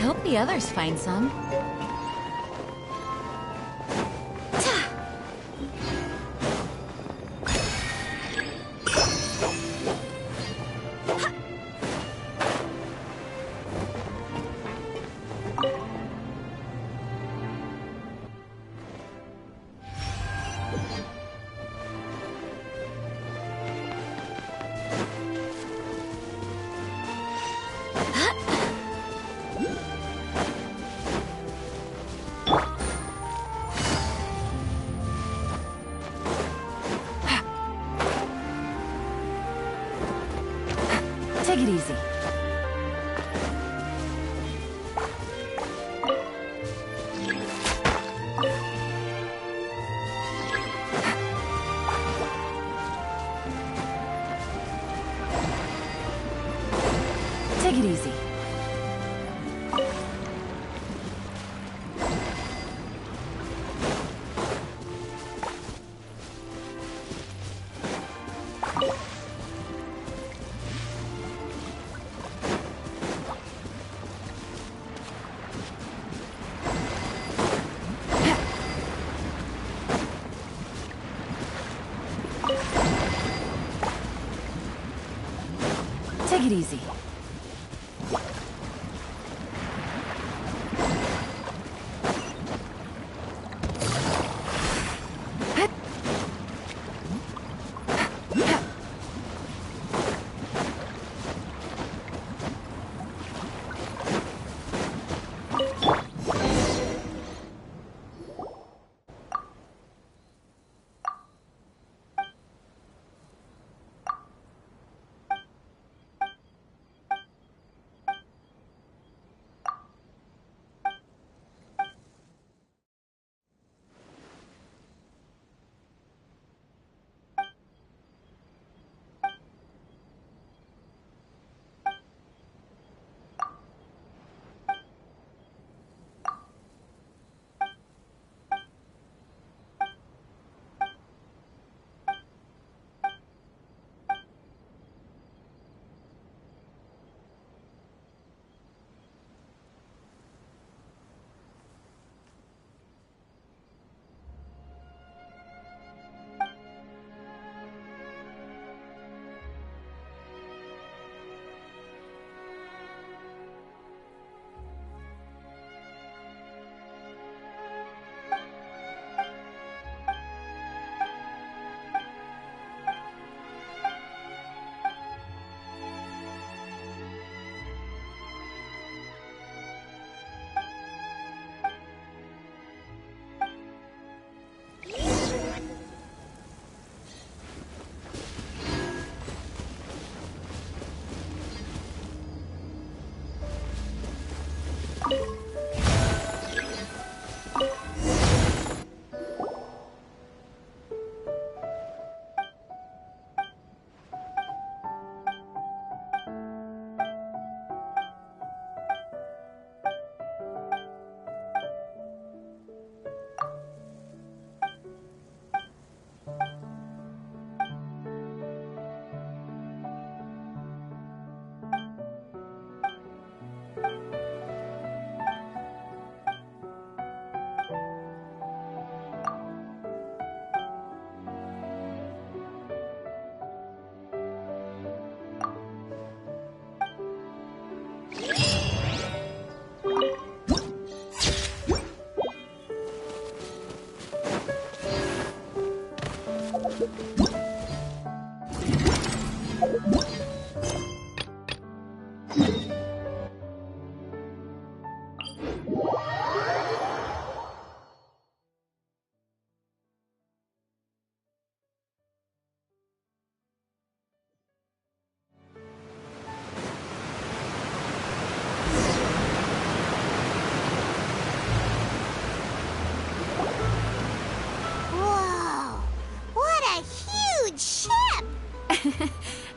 hope the others find some. Take it easy. Take it easy. Take it easy.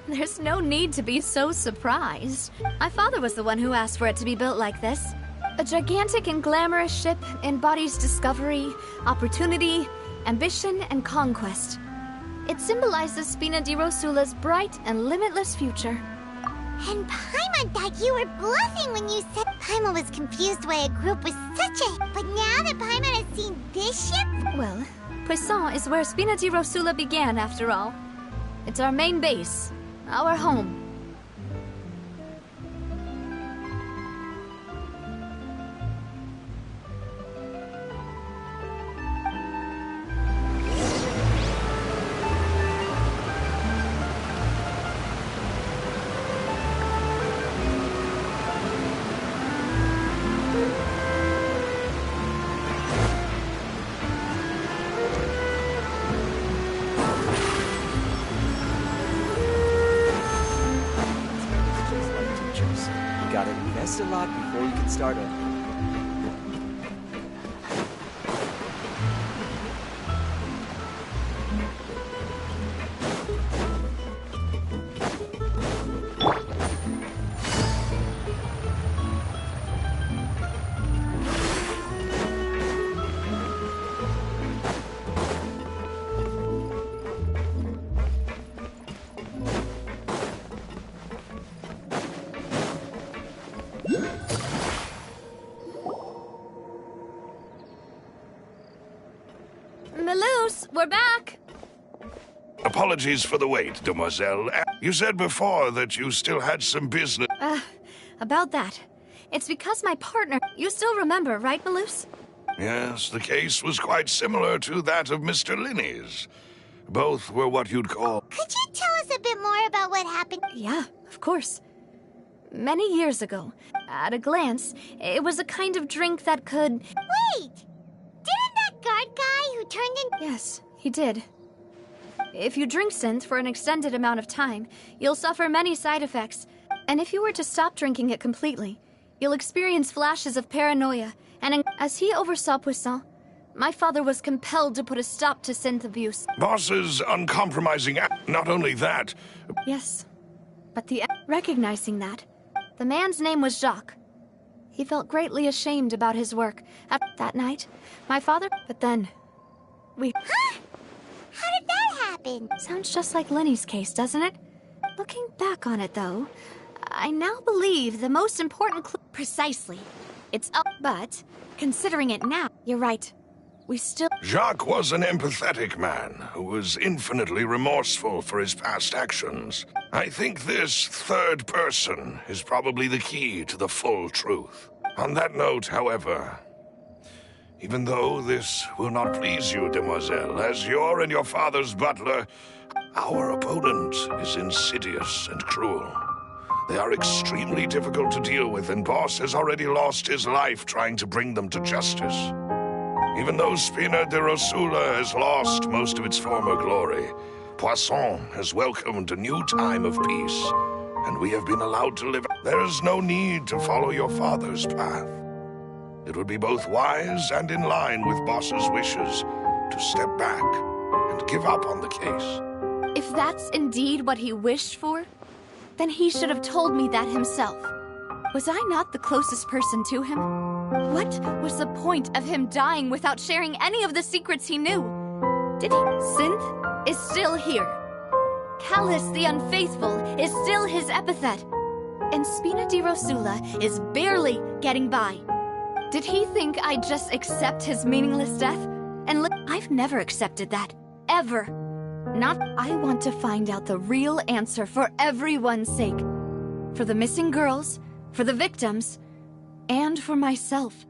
There's no need to be so surprised. My father was the one who asked for it to be built like this. A gigantic and glamorous ship embodies discovery, opportunity, ambition, and conquest. It symbolizes Spina di Rosula's bright and limitless future. And Paimon thought you were bluffing when you said Paimon was confused why a group was such a... But now that Paimon has seen this ship... Well, Poisson is where Spina di Rosula began, after all. It's our main base, our home. A lot before you can start over. Melus, we're back! Apologies for the wait, demoiselle. You said before that you still had some business. About that. It's because my partner... You still remember, right, Melus? Yes, the case was quite similar to that of Mr. Linney's. Both were what you'd call... Could you tell us a bit more about what happened? Yeah, of course. Many years ago, at a glance, it was a kind of drink that could... Wait! Didn't that guard guy who turned in... Yes, he did. If you drink Synth for an extended amount of time, you'll suffer many side effects. And if you were to stop drinking it completely, you'll experience flashes of paranoia. And as he oversaw Poisson, my father was compelled to put a stop to Synth abuse. Boss's uncompromising not only that... Yes, but recognizing that, the man's name was Jacques. He felt greatly ashamed about his work. That night, my father... But then, we... Huh? How did that happen? Sounds just like Lenny's case, doesn't it? Looking back on it, though, I now believe the most important clue... Precisely. It's up, but, considering it now, you're right. We still... Jacques was an empathetic man who was infinitely remorseful for his past actions. I think this third person is probably the key to the full truth. On that note, however, even though this will not please you, demoiselle, as your and your father's butler, our opponent is insidious and cruel. They are extremely difficult to deal with, and Boss has already lost his life trying to bring them to justice. Even though Spina di Rosula has lost most of its former glory, Poisson has welcomed a new time of peace, and we have been allowed to live. There is no need to follow your father's path. It would be both wise and in line with Boss's wishes to step back and give up on the case. If that's indeed what he wished for, then he should have told me that himself. Was I not the closest person to him? What was the point of him dying without sharing any of the secrets he knew? Did he? Synth is still here. Callus the Unfaithful is still his epithet. And Spina di Rosula is barely getting by. Did he think I'd just accept his meaningless death? And look, I've never accepted that. Ever. Not. I want to find out the real answer for everyone's sake. For the missing girls, for the victims, and for myself.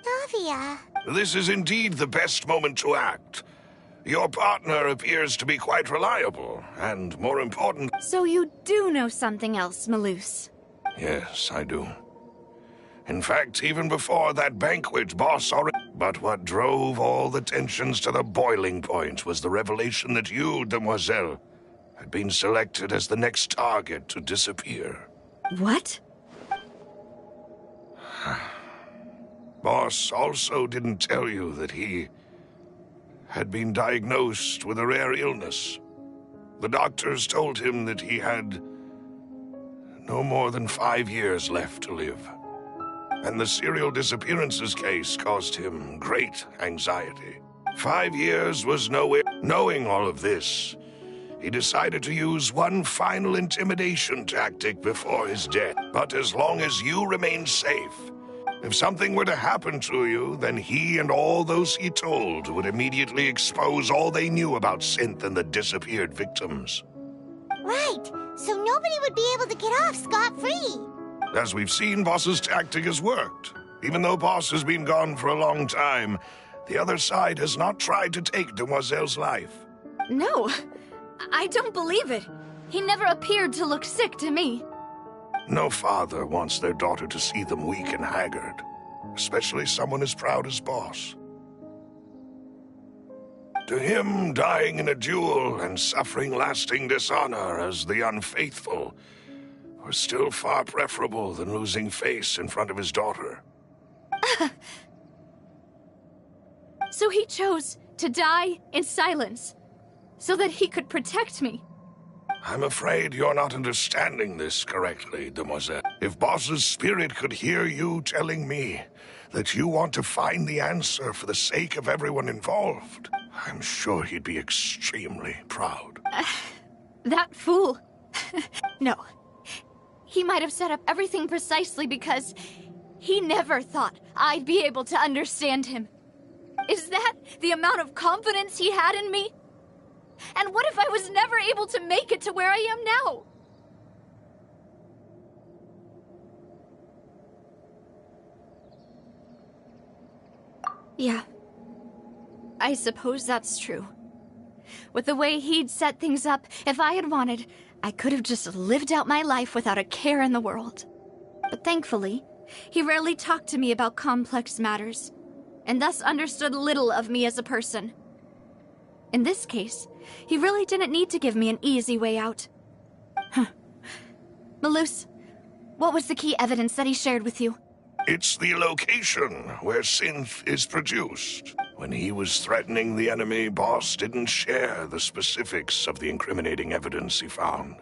Davia. This is indeed the best moment to act. Your partner appears to be quite reliable, and more important... So you do know something else, Melus? Yes, I do. In fact, even before that banquet, Boss already... But what drove all the tensions to the boiling point was the revelation that you, demoiselle, had been selected as the next target to disappear. What? Boss also didn't tell you that he had been diagnosed with a rare illness. The doctors told him that he had no more than 5 years left to live. And the serial disappearances case caused him great anxiety. 5 years was nowhere. Knowing all of this, he decided to use one final intimidation tactic before his death. But as long as you remain safe, if something were to happen to you, then he and all those he told would immediately expose all they knew about Synth and the disappeared victims. Right, so nobody would be able to get off scot-free. As we've seen, Boss's tactic has worked. Even though Boss has been gone for a long time, the other side has not tried to take Demoiselle's life. No, I don't believe it. He never appeared to look sick to me. No father wants their daughter to see them weak and haggard, especially someone as proud as Boss. To him, dying in a duel and suffering lasting dishonor as the unfaithful was still far preferable than losing face in front of his daughter. So he chose to die in silence, so that he could protect me. I'm afraid you're not understanding this correctly, Demoiselle. If Boss's spirit could hear you telling me that you want to find the answer for the sake of everyone involved, I'm sure he'd be extremely proud. That fool. No. He might have set up everything precisely because he never thought I'd be able to understand him. Is that the amount of confidence he had in me? And what if I was never able to make it to where I am now? Yeah. I suppose that's true. With the way he'd set things up, if I had wanted, I could have just lived out my life without a care in the world. But thankfully, he rarely talked to me about complex matters, and thus understood little of me as a person. In this case, he really didn't need to give me an easy way out. Malus, what was the key evidence that he shared with you? It's the location where Synth is produced. When he was threatening the enemy, Boss didn't share the specifics of the incriminating evidence he found.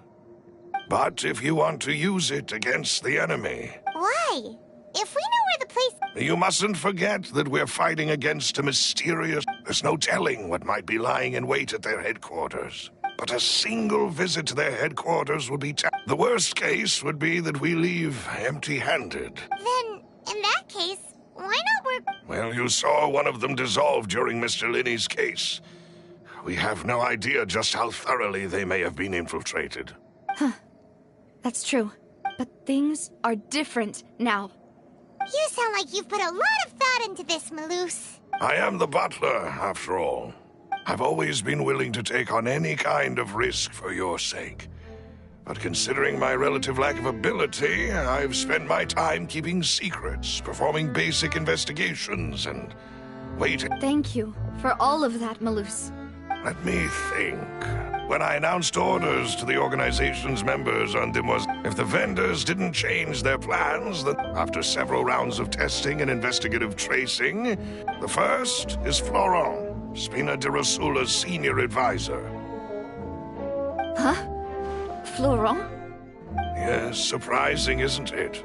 But if you want to use it against the enemy... Why? If we know where the place... You mustn't forget that we're fighting against a mysterious... There's no telling what might be lying in wait at their headquarters. But a single visit to their headquarters would be... The worst case would be that we leave empty-handed. Then, in that case, why not work... Well, you saw one of them dissolve during Mr. Linney's case. We have no idea just how thoroughly they may have been infiltrated. That's true. But things are different now. You sound like you've put a lot of thought into this, Malus. I am the butler, after all. I've always been willing to take on any kind of risk for your sake. But considering my relative lack of ability, I've spent my time keeping secrets, performing basic investigations, and waiting. Thank you for all of that, Malus. Let me think. When I announced orders to the organization's members on Demoiselle, if the vendors didn't change their plans, then after several rounds of testing and investigative tracing, the first is Florent, Spina de Rosula's senior advisor. Huh? Florent? Yes, surprising, isn't it?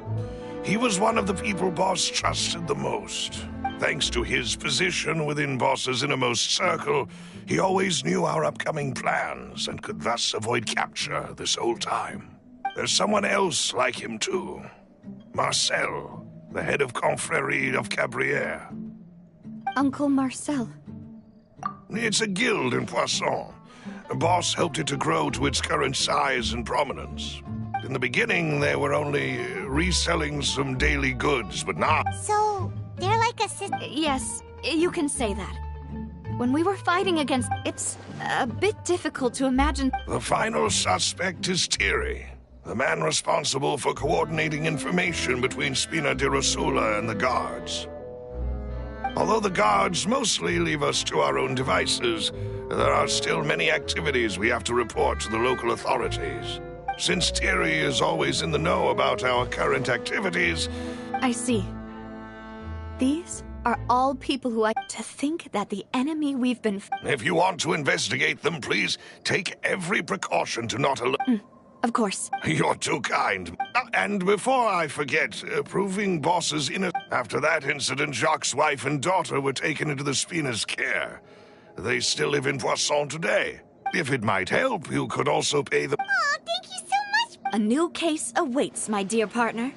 He was one of the people Boss trusted the most. Thanks to his position within Boss's innermost circle, he always knew our upcoming plans and could thus avoid capture this whole time. There's someone else like him too. Marcel, the head of Confrérie of Cabrières. Uncle Marcel. It's a guild in Poisson. Boss helped it to grow to its current size and prominence. In the beginning, they were only reselling some daily goods, but now... So, they're like a Yes, you can say that. When we were fighting against... It's a bit difficult to imagine... The final suspect is Thierry, the man responsible for coordinating information between Spina de Rosula and the guards. Although the guards mostly leave us to our own devices, there are still many activities we have to report to the local authorities. Since Thierry is always in the know about our current activities... I see. These are all people who I... To think that the enemy we've been... If you want to investigate them, please take every precaution to not alert... Of course. You're too kind. And before I forget, proving Boss's innocence... After that incident, Jacques' wife and daughter were taken into the Spina's care. They still live in Poisson today. If it might help, you could also pay the... Aw, thank you so much! A new case awaits, my dear partner.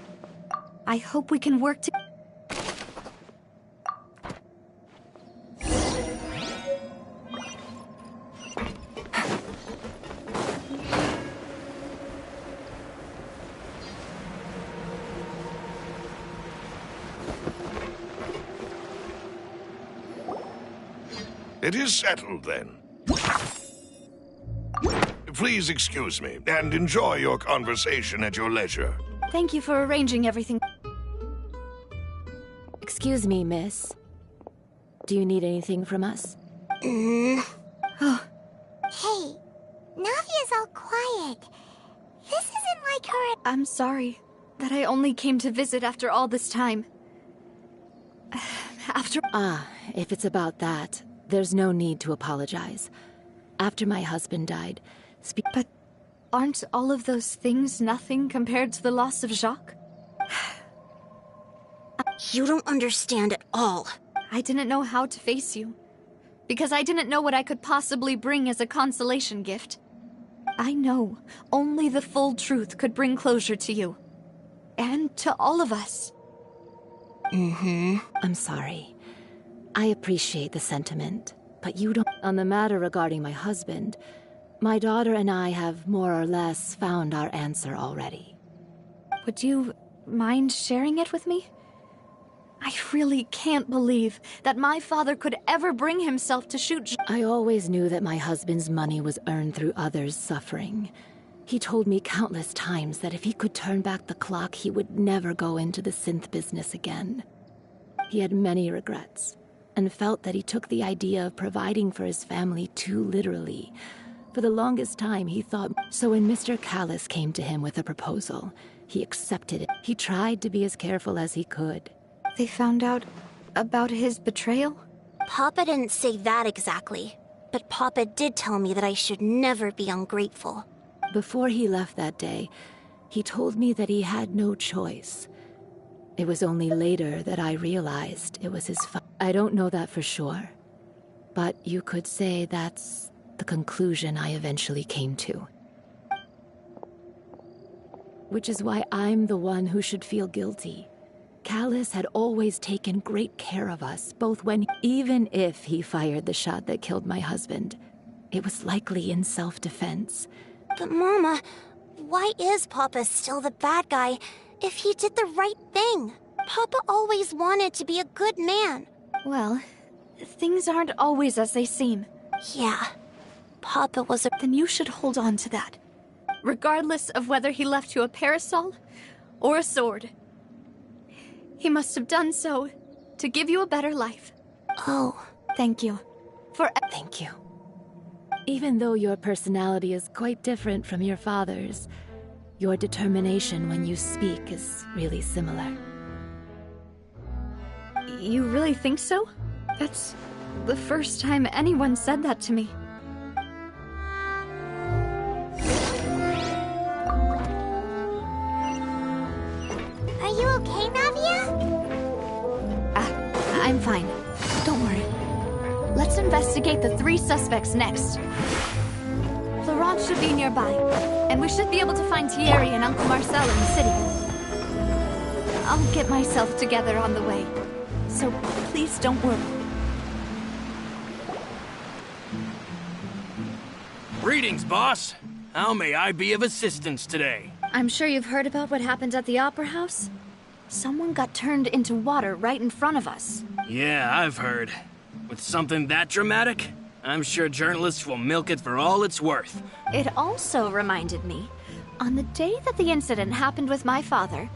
I hope we can work together. It is settled, then. Please excuse me, and enjoy your conversation at your leisure. Thank you for arranging everything. Excuse me, miss. Do you need anything from us? Hey, Navia's all quiet. This isn't like her. I'm sorry that I only came to visit after all this time. If it's about that, there's no need to apologize. After my husband died, But aren't all of those things nothing compared to the loss of Jacques? You don't understand at all. I didn't know how to face you, because I didn't know what I could possibly bring as a consolation gift. I know only the full truth could bring closure to you. And to all of us. I'm sorry. I appreciate the sentiment, but you don't... On the matter regarding my husband, my daughter and I have more or less found our answer already. Would you mind sharing it with me? I really can't believe that my father could ever bring himself to shoot... I always knew that my husband's money was earned through others' suffering. He told me countless times that if he could turn back the clock, he would never go into the synth business again. He had many regrets, and felt that he took the idea of providing for his family too literally. For the longest time, he thought... So when Mr. Callis came to him with a proposal, he accepted it. He tried to be as careful as he could. They found out about his betrayal? Papa didn't say that exactly, but Papa did tell me that I should never be ungrateful. Before he left that day, he told me that he had no choice. It was only later that I realized it was his I don't know that for sure, but you could say that's the conclusion I eventually came to. Which is why I'm the one who should feel guilty. Callis had always taken great care of us, even if he fired the shot that killed my husband. It was likely in self-defense. But Mama, why is Papa still the bad guy if he did the right thing? Papa always wanted to be a good man. Well, things aren't always as they seem. Yeah, Papa was a... Then you should hold on to that, regardless of whether he left you a parasol or a sword. He must have done so to give you a better life. Oh. Thank you. Thank you. Even though your personality is quite different from your father's, your determination when you speak is really similar. You really think so? That's the first time anyone said that to me. Are you okay, Navia? I'm fine. Don't worry. Let's investigate the 3 suspects next. Laurent should be nearby, and we should be able to find Thierry and Uncle Marcel in the city. I'll get myself together on the way, so please don't worry. Greetings, boss. How may I be of assistance today? I'm sure you've heard about what happened at the Opera House. Someone got turned into water right in front of us. Yeah, I've heard. With something that dramatic, I'm sure journalists will milk it for all it's worth. It also reminded me, on the day that the incident happened with my father,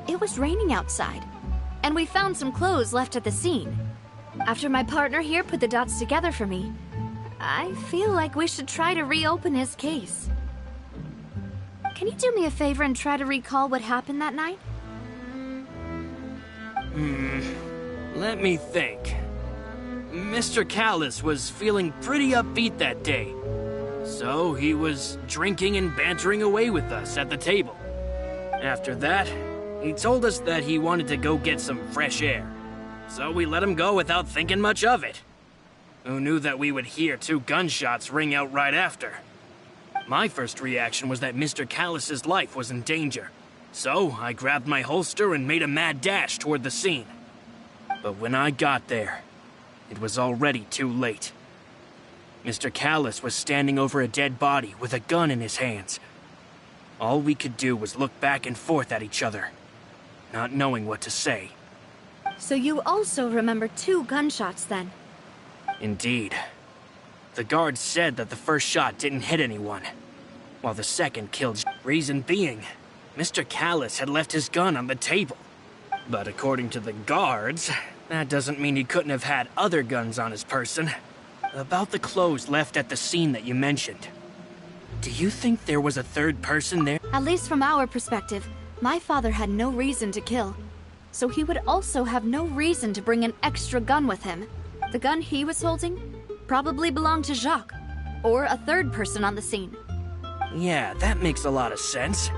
it was raining outside, and we found some clothes left at the scene. After my partner here put the dots together for me, I feel like we should try to reopen his case. Can you do me a favor and try to recall what happened that night? Let me think. Mr. Callis was feeling pretty upbeat that day. So he was drinking and bantering away with us at the table. After that, he told us that he wanted to go get some fresh air. So we let him go without thinking much of it. Who knew that we would hear 2 gunshots ring out right after? My first reaction was that Mr. Callus's life was in danger. So I grabbed my holster and made a mad dash toward the scene. But when I got there, it was already too late. Mr. Callus was standing over a dead body with a gun in his hands. All we could do was look back and forth at each other, not knowing what to say. So you also remember 2 gunshots then? Indeed. The guard said that the first shot didn't hit anyone, while the second killed. Reason being, Mr. Callus had left his gun on the table. But according to the guards, that doesn't mean he couldn't have had other guns on his person. About the clothes left at the scene that you mentioned. Do you think there was a third person there? At least from our perspective, my father had no reason to kill. So he would also have no reason to bring an extra gun with him. The gun he was holding probably belonged to Jacques, or a third person on the scene. Yeah, that makes a lot of sense.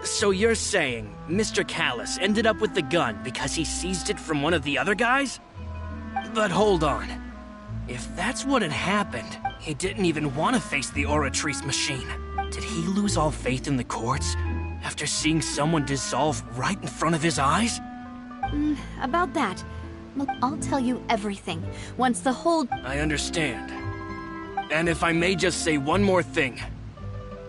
So you're saying Mr. Callus ended up with the gun because he seized it from one of the other guys? But hold on. If that's what had happened, he didn't even want to face the Oratrice machine. Did he lose all faith in the courts after seeing someone dissolve right in front of his eyes? About that, I'll tell you everything once the whole... I understand. And if I may just say one more thing.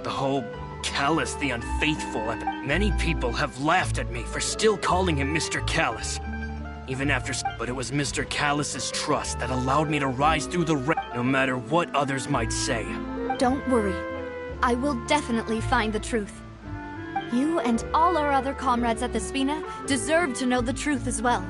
The whole Callus the Unfaithful, many people have laughed at me for still calling him Mr. Callus. Even after... But it was Mr. Callus's trust that allowed me to rise through the no matter what others might say. Don't worry. I will definitely find the truth. You and all our other comrades at the Spina deserve to know the truth as well.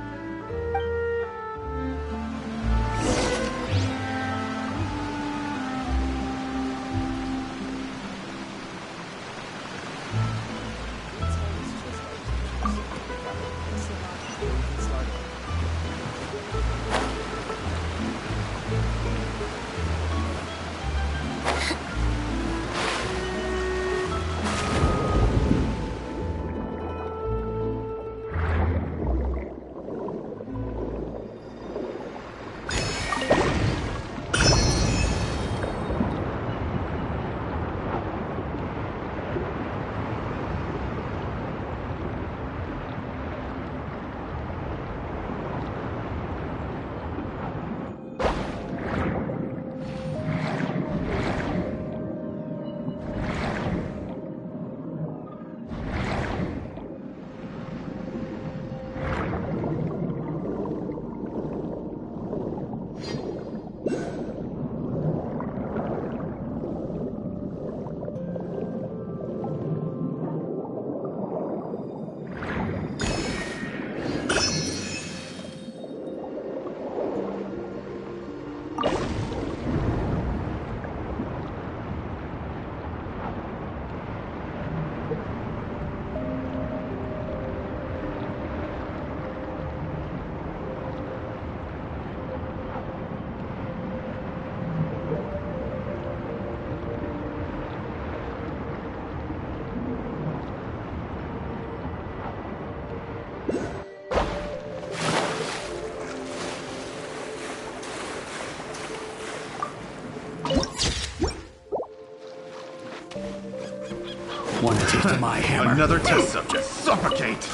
One taste of my hammer. Another test subject. Suffocate!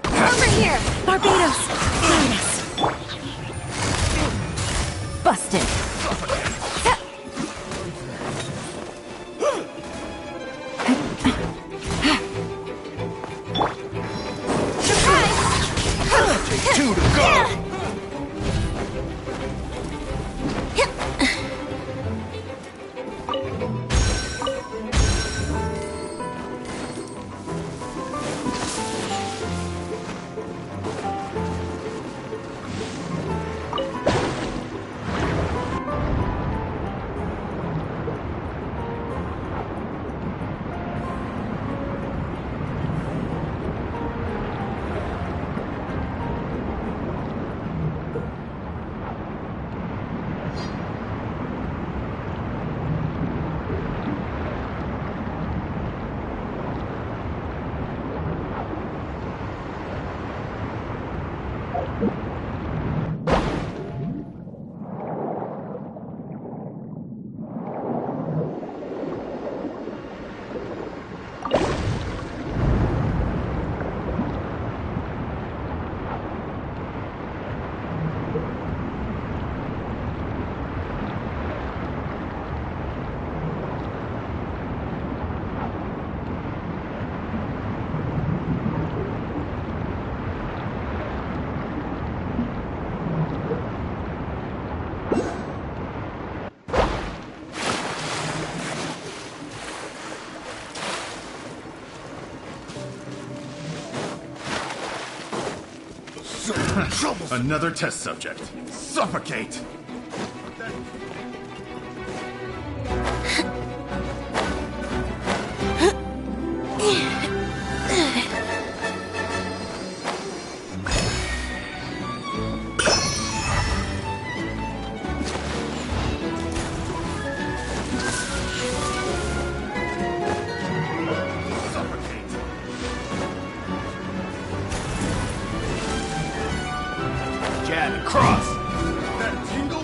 Over here! Barbados! Join us! Busted! Take 2 to go! Another test subject. Suffocate! Jab and cross. That tingle?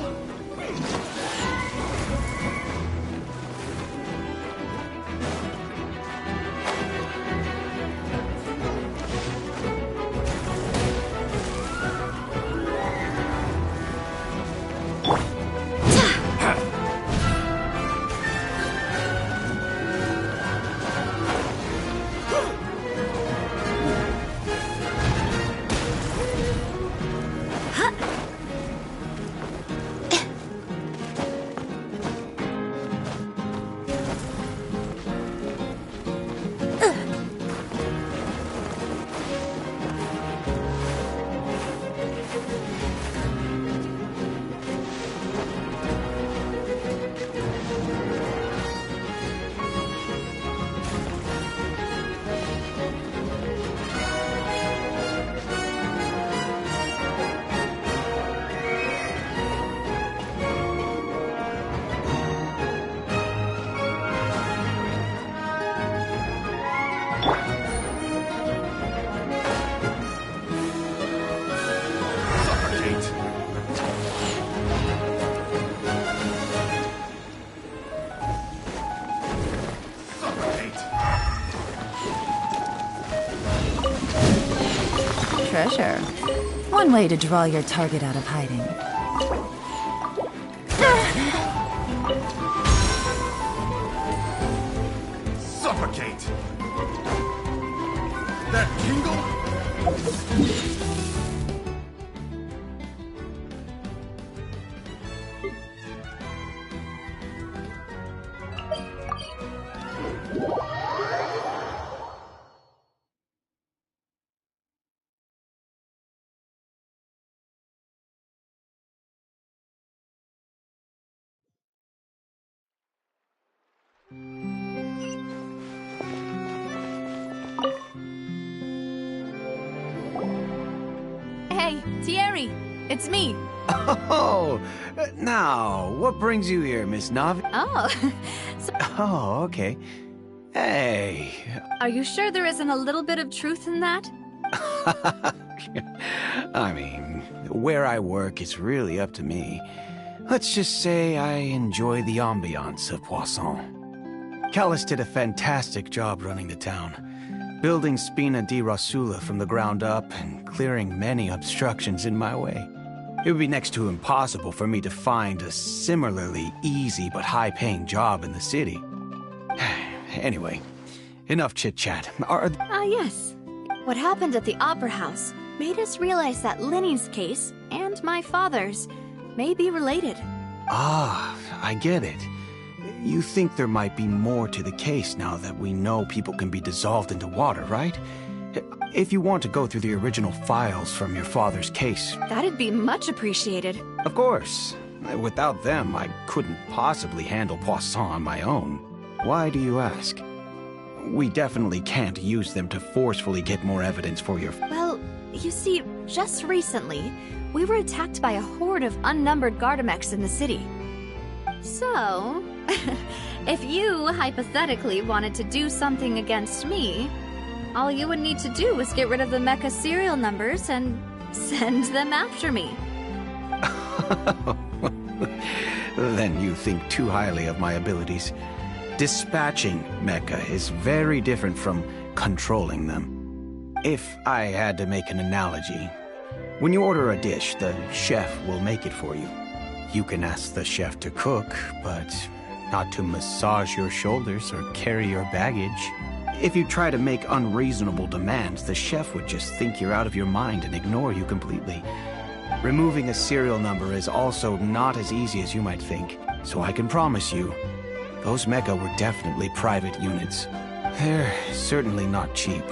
Treasure. One way to draw your target out of hiding. Suffocate! That tingle? Hey, Thierry, it's me. Oh, now, what brings you here, Miss Navi? Oh, Oh, okay. Hey. are you sure there isn't a little bit of truth in that? I mean, where I work is really up to me. Let's just say I enjoy the ambiance of Poisson. Callus did a fantastic job running the town, building Spina di Rosula from the ground up and clearing many obstructions in my way. It would be next to impossible for me to find a similarly easy but high-paying job in the city. Anyway, enough chit-chat. Yes. What happened at the Opera House made us realize that Linny's case and my father's may be related. Ah, I get it. You think there might be more to the case now that we know people can be dissolved into water, right? If you want to go through the original files from your father's case... That'd be much appreciated. Of course. Without them, I couldn't possibly handle Poisson on my own. Why do you ask? We definitely can't use them to forcefully get more evidence for your... Well, you see, just recently, we were attacked by a horde of unnumbered Gardamex in the city. So, if you hypothetically wanted to do something against me, all you would need to do was get rid of the mecha serial numbers and send them after me. Then you think too highly of my abilities. Dispatching mecha is very different from controlling them. If I had to make an analogy, when you order a dish, the chef will make it for you. You can ask the chef to cook, but not to massage your shoulders or carry your baggage. If you try to make unreasonable demands, the chef would just think you're out of your mind and ignore you completely. Removing a serial number is also not as easy as you might think, so I can promise you, those mecha were definitely private units. They're certainly not cheap.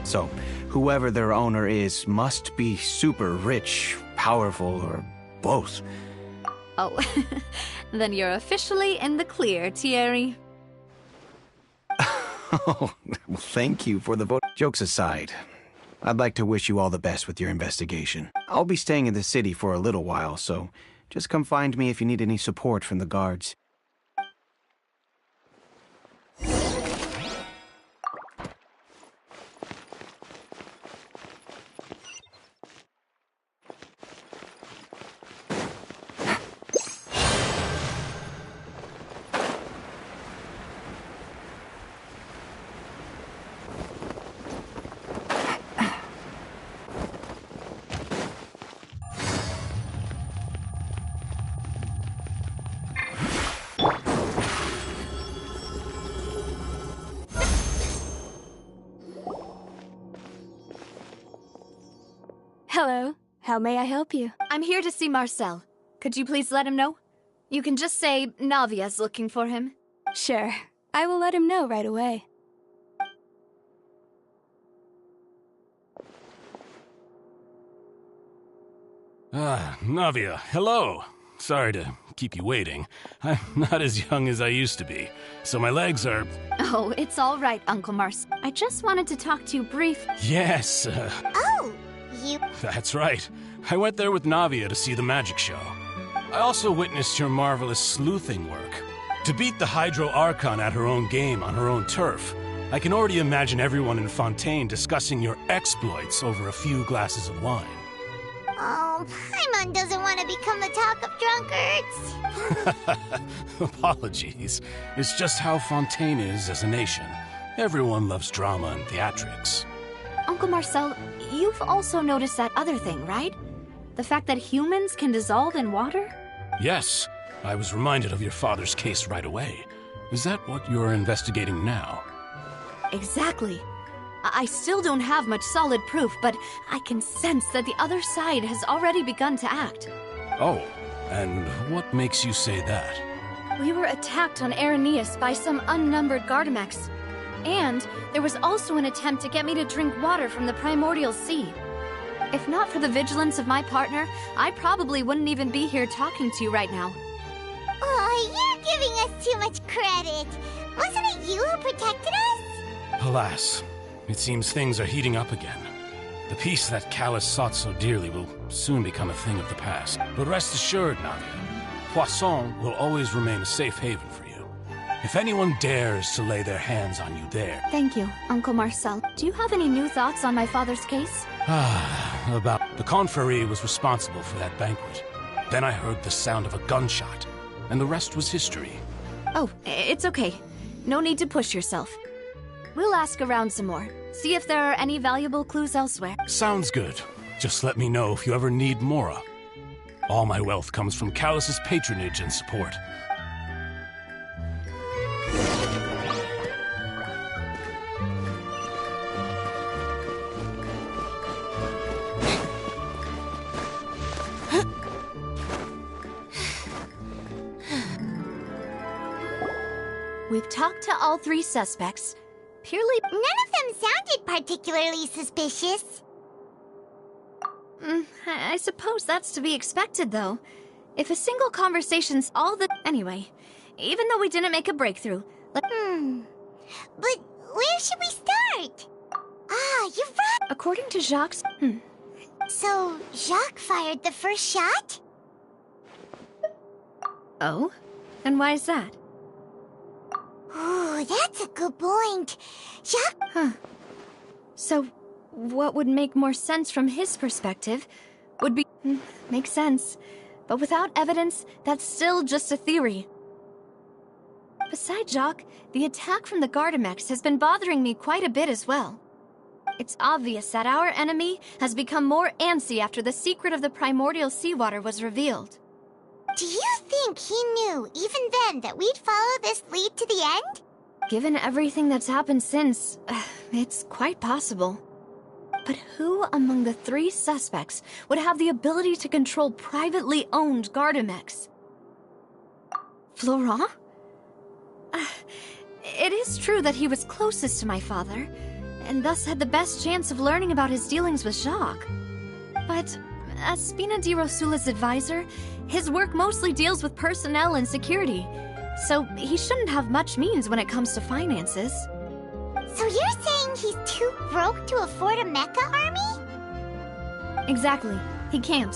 So, whoever their owner is must be super rich, powerful, or both. Oh, then you're officially in the clear, Thierry. Oh, well, thank you for the vote. Jokes aside, I'd like to wish you all the best with your investigation. I'll be staying in the city for a little while, so just come find me if you need any support from the guards. Hello. How may I help you? I'm here to see Marcel. Could you please let him know? You can just say Navia's looking for him. Sure. I will let him know right away. Navia, hello. Sorry to keep you waiting. I'm not as young as I used to be, so my legs are... Oh, it's all right, Uncle Marcel. I just wanted to talk to you briefly. Yes, Oh, you... That's right. I went there with Navia to see the magic show. I also witnessed your marvelous sleuthing work. To beat the Hydro Archon at her own game on her own turf, I can already imagine everyone in Fontaine discussing your exploits over a few glasses of wine. Oh, Paimon doesn't want to become the talk of drunkards. Apologies. It's just how Fontaine is as a nation. Everyone loves drama and theatrics. Uncle Marcel, you've also noticed that other thing, right? The fact that humans can dissolve in water? Yes, I was reminded of your father's case right away. Is that what you're investigating now? Exactly. I still don't have much solid proof, but I can sense that the other side has already begun to act. Oh, and what makes you say that? We were attacked on Araneus by some unnumbered Gardamex. And there was also an attempt to get me to drink water from the primordial sea. If not for the vigilance of my partner, I probably wouldn't even be here talking to you right now. Oh, you're giving us too much credit. Wasn't it you who protected us? Alas, it seems things are heating up again. The peace that Callus sought so dearly will soon become a thing of the past. But rest assured, Navia, Poisson will always remain a safe haven for you. If anyone dares to lay their hands on you there... Thank you, Uncle Marcel. Do you have any new thoughts on my father's case? About... The Confrérie was responsible for that banquet. Then I heard the sound of a gunshot, and the rest was history. Oh, it's okay. No need to push yourself. We'll ask around some more. See if there are any valuable clues elsewhere. Sounds good. Just let me know if you ever need Mora. All my wealth comes from Callus's patronage and support. We've talked to all three suspects. Purely... None of them sounded particularly suspicious. I suppose that's to be expected, though. If a single conversation's all the... Anyway, even though we didn't make a breakthrough... But where should we start? Ah, you're right. According to Jacques... So, Jacques fired the first shot? Oh? And why is that? Ooh, that's a good point. Jacques... Huh. So, what would make more sense from his perspective would be... Makes sense. But without evidence, that's still just a theory. Besides Jacques, the attack from the Gardamex has been bothering me quite a bit as well. It's obvious that our enemy has become more antsy after the secret of the primordial seawater was revealed. Do you think he knew, even then, that we'd follow this lead to the end? Given everything that's happened since, it's quite possible. But who among the three suspects would have the ability to control privately owned Gardamex? Florent? It is true that he was closest to my father, and thus had the best chance of learning about his dealings with Jacques. But as Spina di Rosula's advisor, his work mostly deals with personnel and security, so he shouldn't have much means when it comes to finances. So you're saying he's too broke to afford a mecha army? Exactly. He can't.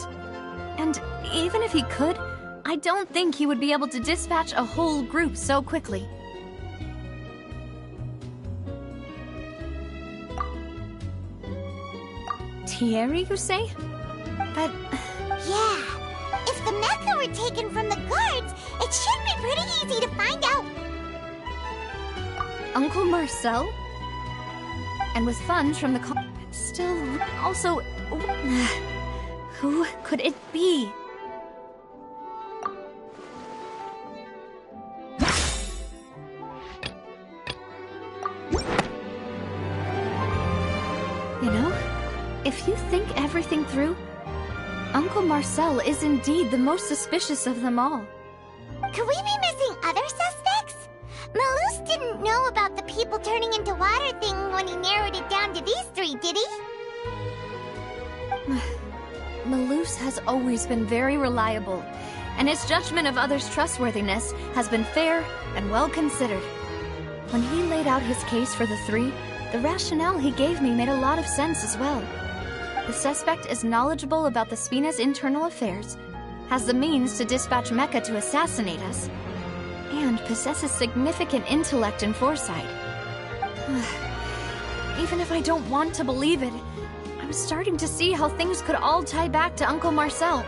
And even if he could, I don't think he would be able to dispatch a whole group so quickly. Thierry, you say? But... Yeah. If the mecha were taken from the guards, it should be pretty easy to find out. Uncle Marcel? And with funds from the still, also... Who could it be? You know, if you think everything through, Uncle Marcel is indeed the most suspicious of them all. Could we be missing other suspects? Malus didn't know about the people turning into water thing when he narrowed it down to these three, did he? Malus has always been very reliable, and his judgment of others' trustworthiness has been fair and well considered. When he laid out his case for the three, the rationale he gave me made a lot of sense as well. The suspect is knowledgeable about the Spina's internal affairs, has the means to dispatch Mecha to assassinate us, and possesses significant intellect and foresight. Even if I don't want to believe it, I'm starting to see how things could all tie back to Uncle Marcel.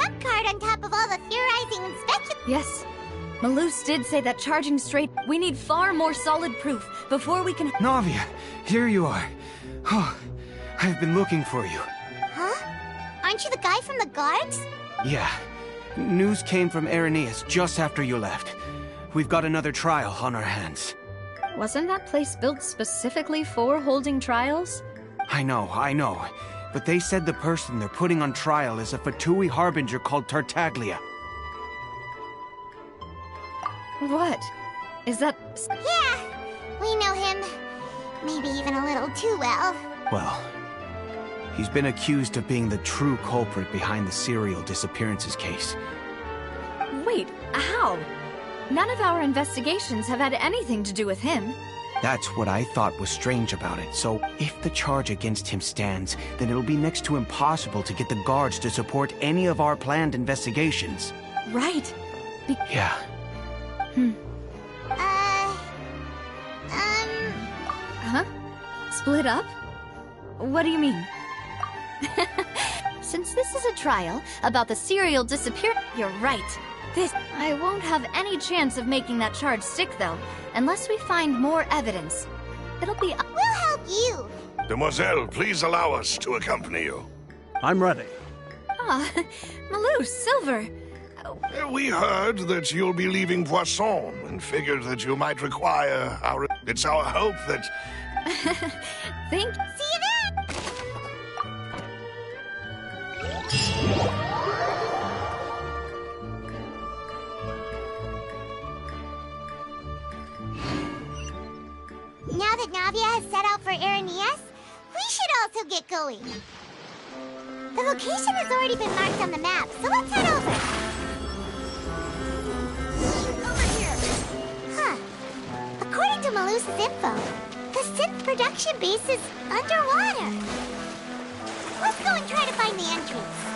trump card on top of all the theorizing and speculating. Yes. Malus did say that charging straight, we need far more solid proof before we can— Navia, here you are. Oh, I've been looking for you. Huh? Aren't you the guy from the guards? Yeah. News came from Irenaeus just after you left. We've got another trial on our hands. Wasn't that place built specifically for holding trials? I know. But they said the person they're putting on trial is a Fatui harbinger called Tartaglia. What? Is that— Yeah, we know him. Maybe even a little too well. Well, he's been accused of being the true culprit behind the serial disappearances case. Wait, how? None of our investigations have had anything to do with him. That's what I thought was strange about it. So, if the charge against him stands, then it'll be next to impossible to get the guards to support any of our planned investigations. Right. Yeah. Huh? Split up? What do you mean? Since this is a trial about the serial disappearance, you're right. I won't have any chance of making that charge stick, though, unless we find more evidence. It'll be— We'll help you! Demoiselle, please allow us to accompany you. I'm ready. Ah, Malus, Silver. We heard that you'll be leaving Poisson and figured that you might require our— It's our hope that— See you then! Now that Navia has set out for Irenaeus, we should also get going. The location has already been marked on the map, so let's head over. Over here! Huh. According to Malus's info, the synth production base is underwater. Let's go and try to find the entrance.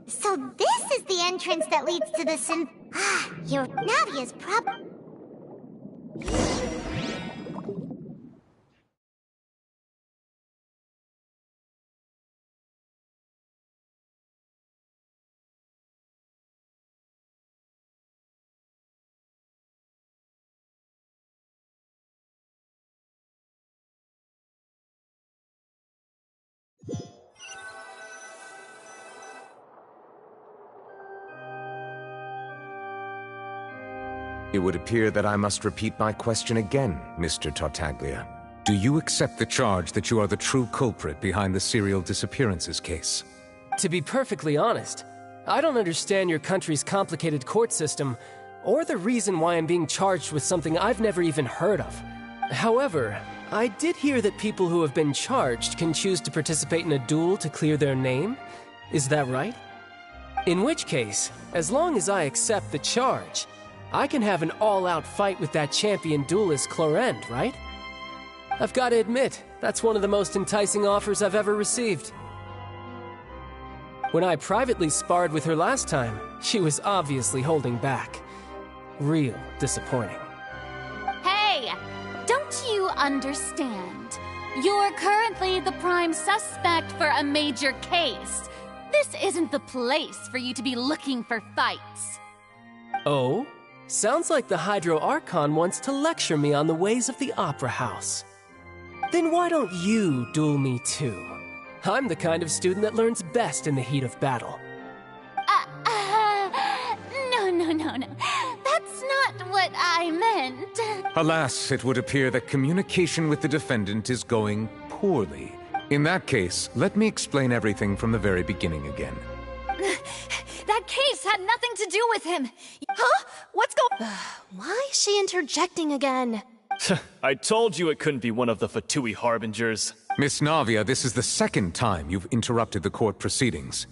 So this is the entrance that leads to the synth— your Navia's It would appear that I must repeat my question again, Mr. Tartaglia. Do you accept the charge that you are the true culprit behind the serial disappearances case? To be perfectly honest, I don't understand your country's complicated court system, or the reason why I'm being charged with something I've never even heard of. However, I did hear that people who have been charged can choose to participate in a duel to clear their name. Is that right? In which case, as long as I accept the charge, I can have an all-out fight with that champion duelist Clorinde, right? I've got to admit, that's one of the most enticing offers I've ever received. When I privately sparred with her last time, she was obviously holding back. Real disappointing. Hey! Don't you understand? You're currently the prime suspect for a major case. This isn't the place for you to be looking for fights. Oh? Sounds like the Hydro Archon wants to lecture me on the ways of the Opera House. Then why don't you duel me too? I'm the kind of student that learns best in the heat of battle. No. That's not what I meant. Alas, it would appear that communication with the defendant is going poorly. In that case, let me explain everything from the very beginning again. That case had nothing to do with him. Huh? What's going— Why is she interjecting again? I told you it couldn't be one of the Fatui Harbingers. Miss Navia, this is the second time you've interrupted the court proceedings.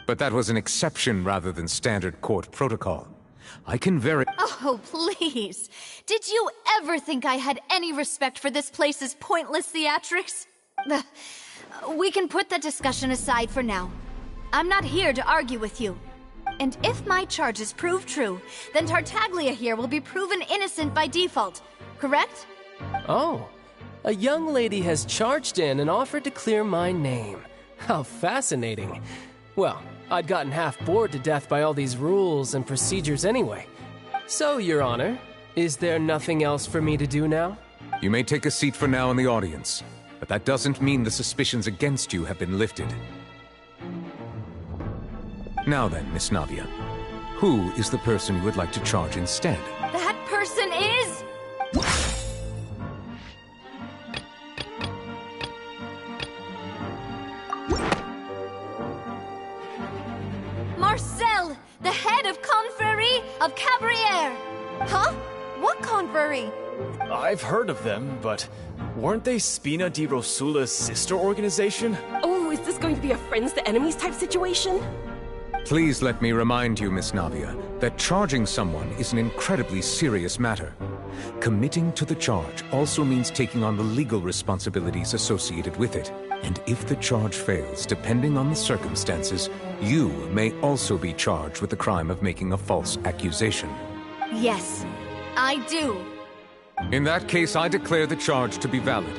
But that was an exception rather than standard court protocol. I can Oh, please. Did you ever think I had any respect for this place's pointless theatrics? We can put that discussion aside for now. I'm not here to argue with you. And if my charges prove true, then Tartaglia here will be proven innocent by default, correct? Oh, a young lady has charged in and offered to clear my name. How fascinating. Well, I'd gotten half bored to death by all these rules and procedures anyway. So, Your Honor, is there nothing else for me to do now? You may take a seat for now in the audience, but that doesn't mean the suspicions against you have been lifted. Now then, Miss Navia, who is the person you would like to charge instead? That person is... Marcel, the head of Confrérie of Cabrières. Huh? What confrérie? I've heard of them, but weren't they Spina di Rosula's sister organization? Oh, is this going to be a friends to enemies type situation? Please let me remind you, Miss Navia, that charging someone is an incredibly serious matter. Committing to the charge also means taking on the legal responsibilities associated with it. And if the charge fails, depending on the circumstances, you may also be charged with the crime of making a false accusation. Yes, I do. In that case, I declare the charge to be valid.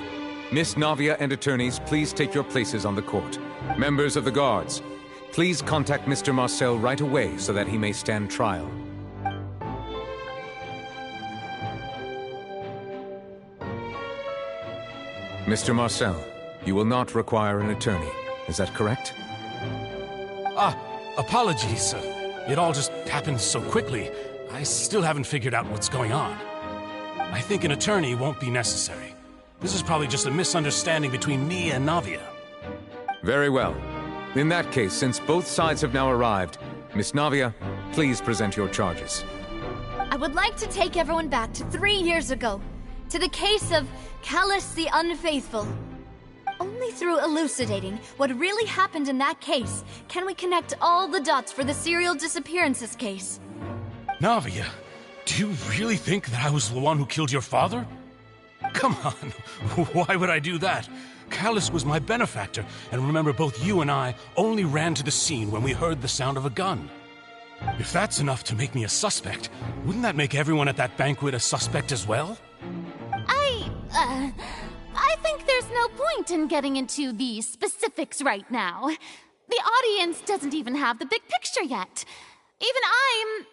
Miss Navia and attorneys, please take your places on the court. Members of the guards, please contact Mr. Marcel right away so that he may stand trial. Mr. Marcel, you will not require an attorney. Is that correct? Apologies. It all just happened so quickly. I still haven't figured out what's going on. I think an attorney won't be necessary. This is probably just a misunderstanding between me and Navia. Very well. In that case, since both sides have now arrived, Miss Navia, please present your charges. I would like to take everyone back to 3 years ago, to the case of Callus the Unfaithful. Only through elucidating what really happened in that case can we connect all the dots for the serial disappearances case. Navia, do you really think that I was the one who killed your father? Come on, why would I do that? Callus was my benefactor, and remember, both you and I only ran to the scene when we heard the sound of a gun. If that's enough to make me a suspect, wouldn't that make everyone at that banquet a suspect as well? I think there's no point in getting into the specifics right now. The audience doesn't even have the big picture yet. Even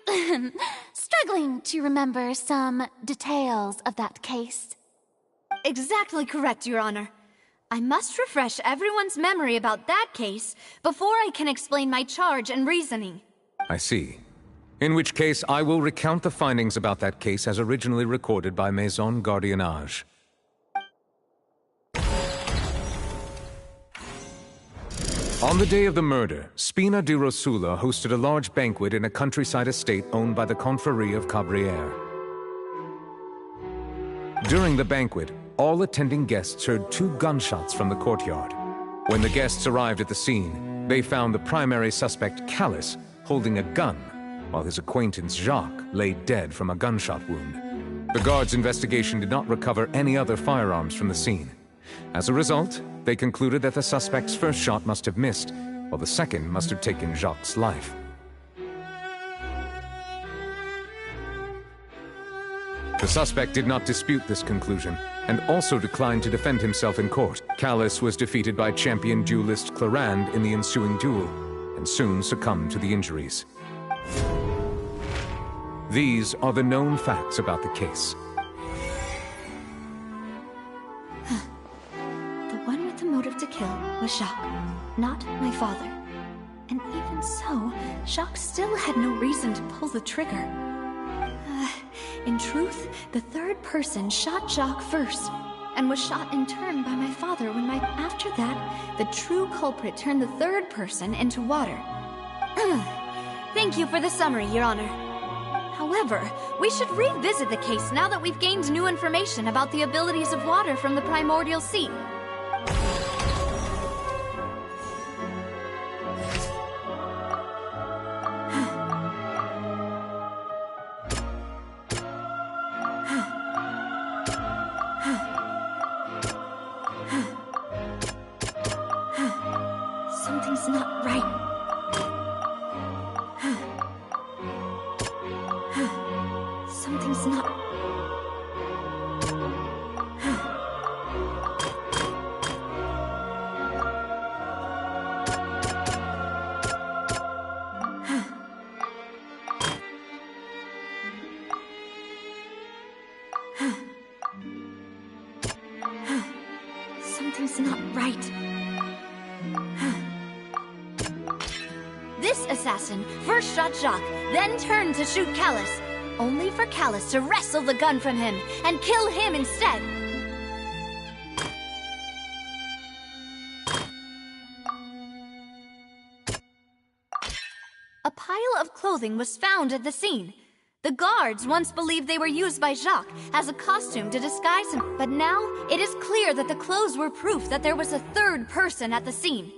I'm struggling to remember some details of that case. Exactly correct, Your Honor. I must refresh everyone's memory about that case before I can explain my charge and reasoning. I see. In which case, I will recount the findings about that case as originally recorded by Maison Gardiennage. On the day of the murder, Spina di Rosula hosted a large banquet in a countryside estate owned by the Confrérie of Cabrières. During the banquet, all attending guests heard 2 gunshots from the courtyard. When the guests arrived at the scene, they found the primary suspect, Callus, holding a gun, while his acquaintance, Jacques, lay dead from a gunshot wound. The guards' investigation did not recover any other firearms from the scene. As a result, they concluded that the suspect's first shot must have missed, while the second must have taken Jacques' life. The suspect did not dispute this conclusion, and also declined to defend himself in court. Callus was defeated by champion duelist Clarande in the ensuing duel, and soon succumbed to the injuries. These are the known facts about the case. The one with the motive to kill was Jacques, not my father. And even so, Jacques still had no reason to pull the trigger. In truth, the third person shot Jacques first, and was shot in turn by my father when after that, the true culprit turned the third person into water. Thank you for the summary, Your Honor. However, we should revisit the case now that we've gained new information about the abilities of water from the primordial sea. Something's not right. Something's not... Something's not right. This assassin first shot Jacques, then turned to shoot Callus, only for Callus to wrestle the gun from him and kill him instead. A pile of clothing was found at the scene. The guards once believed they were used by Jacques as a costume to disguise him, but now it is clear that the clothes were proof that there was a third person at the scene.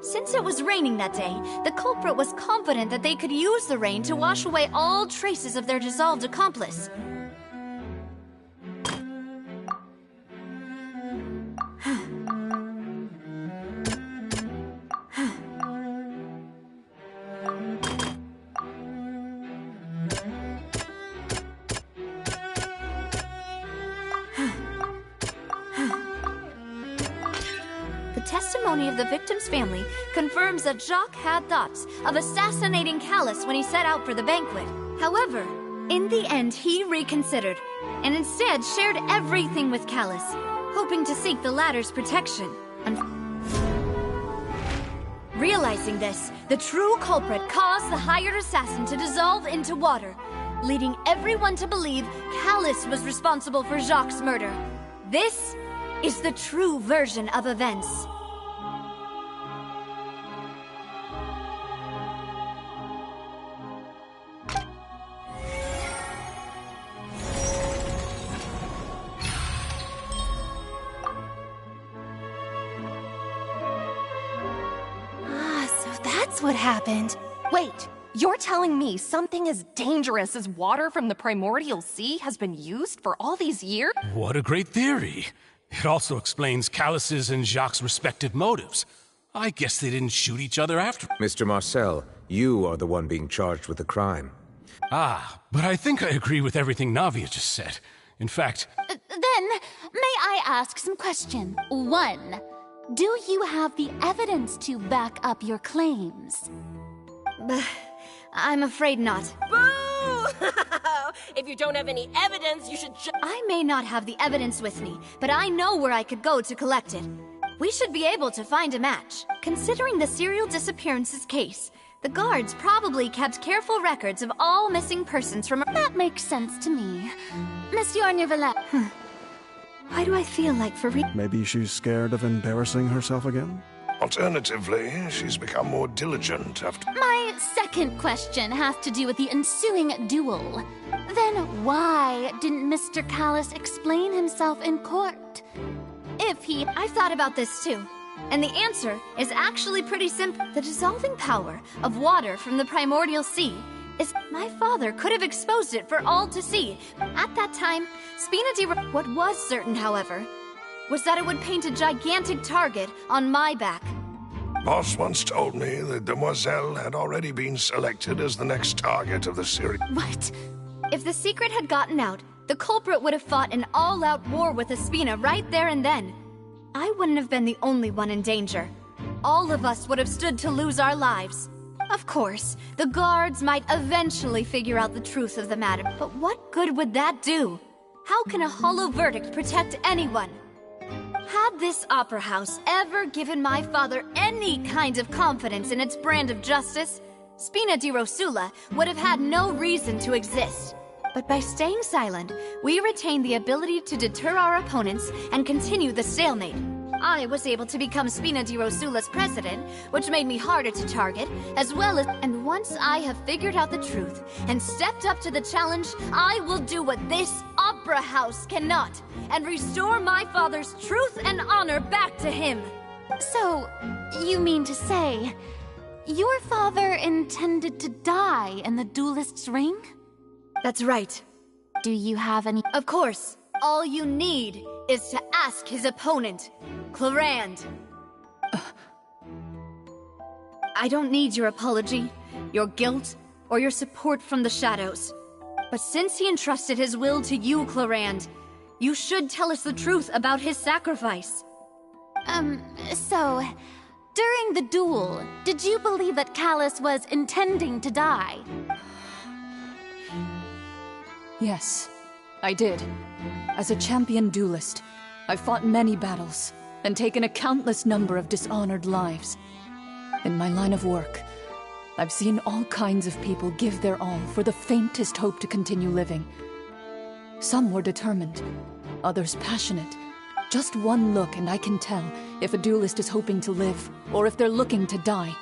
Since it was raining that day, the culprit was confident that they could use the rain to wash away all traces of their dissolved accomplice. The testimony of the victim's family confirms that Jacques had thoughts of assassinating Callus when he set out for the banquet. However, in the end, he reconsidered and instead shared everything with Callus, hoping to seek the latter's protection. Realizing this, the true culprit caused the hired assassin to dissolve into water, leading everyone to believe Callus was responsible for Jacques' murder. This is the true version of events. So that's what happened. Wait, you're telling me something as dangerous as water from the primordial sea has been used for all these years? What a great theory. It also explains Callus's and Jacques' respective motives. I guess they didn't shoot each other after. Mr. Marcel, you are the one being charged with the crime. Ah, but I think I agree with everything Navia just said. In fact... Then, may I ask some questions? 1. Do you have the evidence to back up your claims? I'm afraid not. Boo! If you don't have any evidence, you should I may not have the evidence with me, but I know where I could go to collect it. We should be able to find a match. Considering the serial disappearances case, the guards probably kept careful records of all missing persons from... That makes sense to me. Monsieur Neuvillette. Why do I feel like Maybe she's scared of embarrassing herself again? Alternatively, she's become more diligent after... My second question has to do with the ensuing duel. Then why didn't Mr. Callus explain himself in court? I've thought about this too. And the answer is actually pretty simple. The dissolving power of water from the primordial sea is... My father could have exposed it for all to see. At that time, Spina di... What was certain, however, was that it would paint a gigantic target on my back. Boss once told me that Demoiselle had already been selected as the next target of the series. What? If the secret had gotten out, the culprit would have fought an all-out war with Espina right there and then. I wouldn't have been the only one in danger. All of us would have stood to lose our lives. Of course, the guards might eventually figure out the truth of the matter, but what good would that do? How can a hollow verdict protect anyone? Had this opera house ever given my father any kind of confidence in its brand of justice, Spina di Rosula would have had no reason to exist. But by staying silent, we retain the ability to deter our opponents and continue the stalemate. I was able to become Spina di Rosula's president, which made me harder to target, as well as... And once I have figured out the truth and stepped up to the challenge, I will do what this opera house cannot, and restore my father's truth and honor back to him. So, you mean to say, your father intended to die in the duelist's ring? That's right. Do you have any... Of course. All you need is to ask his opponent, Clorinde. I don't need your apology, your guilt, or your support from the shadows. But since he entrusted his will to you, Clorinde, you should tell us the truth about his sacrifice. So, during the duel, did you believe that Calus was intending to die? Yes, I did. As a champion duelist, I've fought many battles and taken a countless number of dishonored lives. In my line of work, I've seen all kinds of people give their all for the faintest hope to continue living. Some were determined, others passionate. Just one look and I can tell if a duelist is hoping to live or if they're looking to die.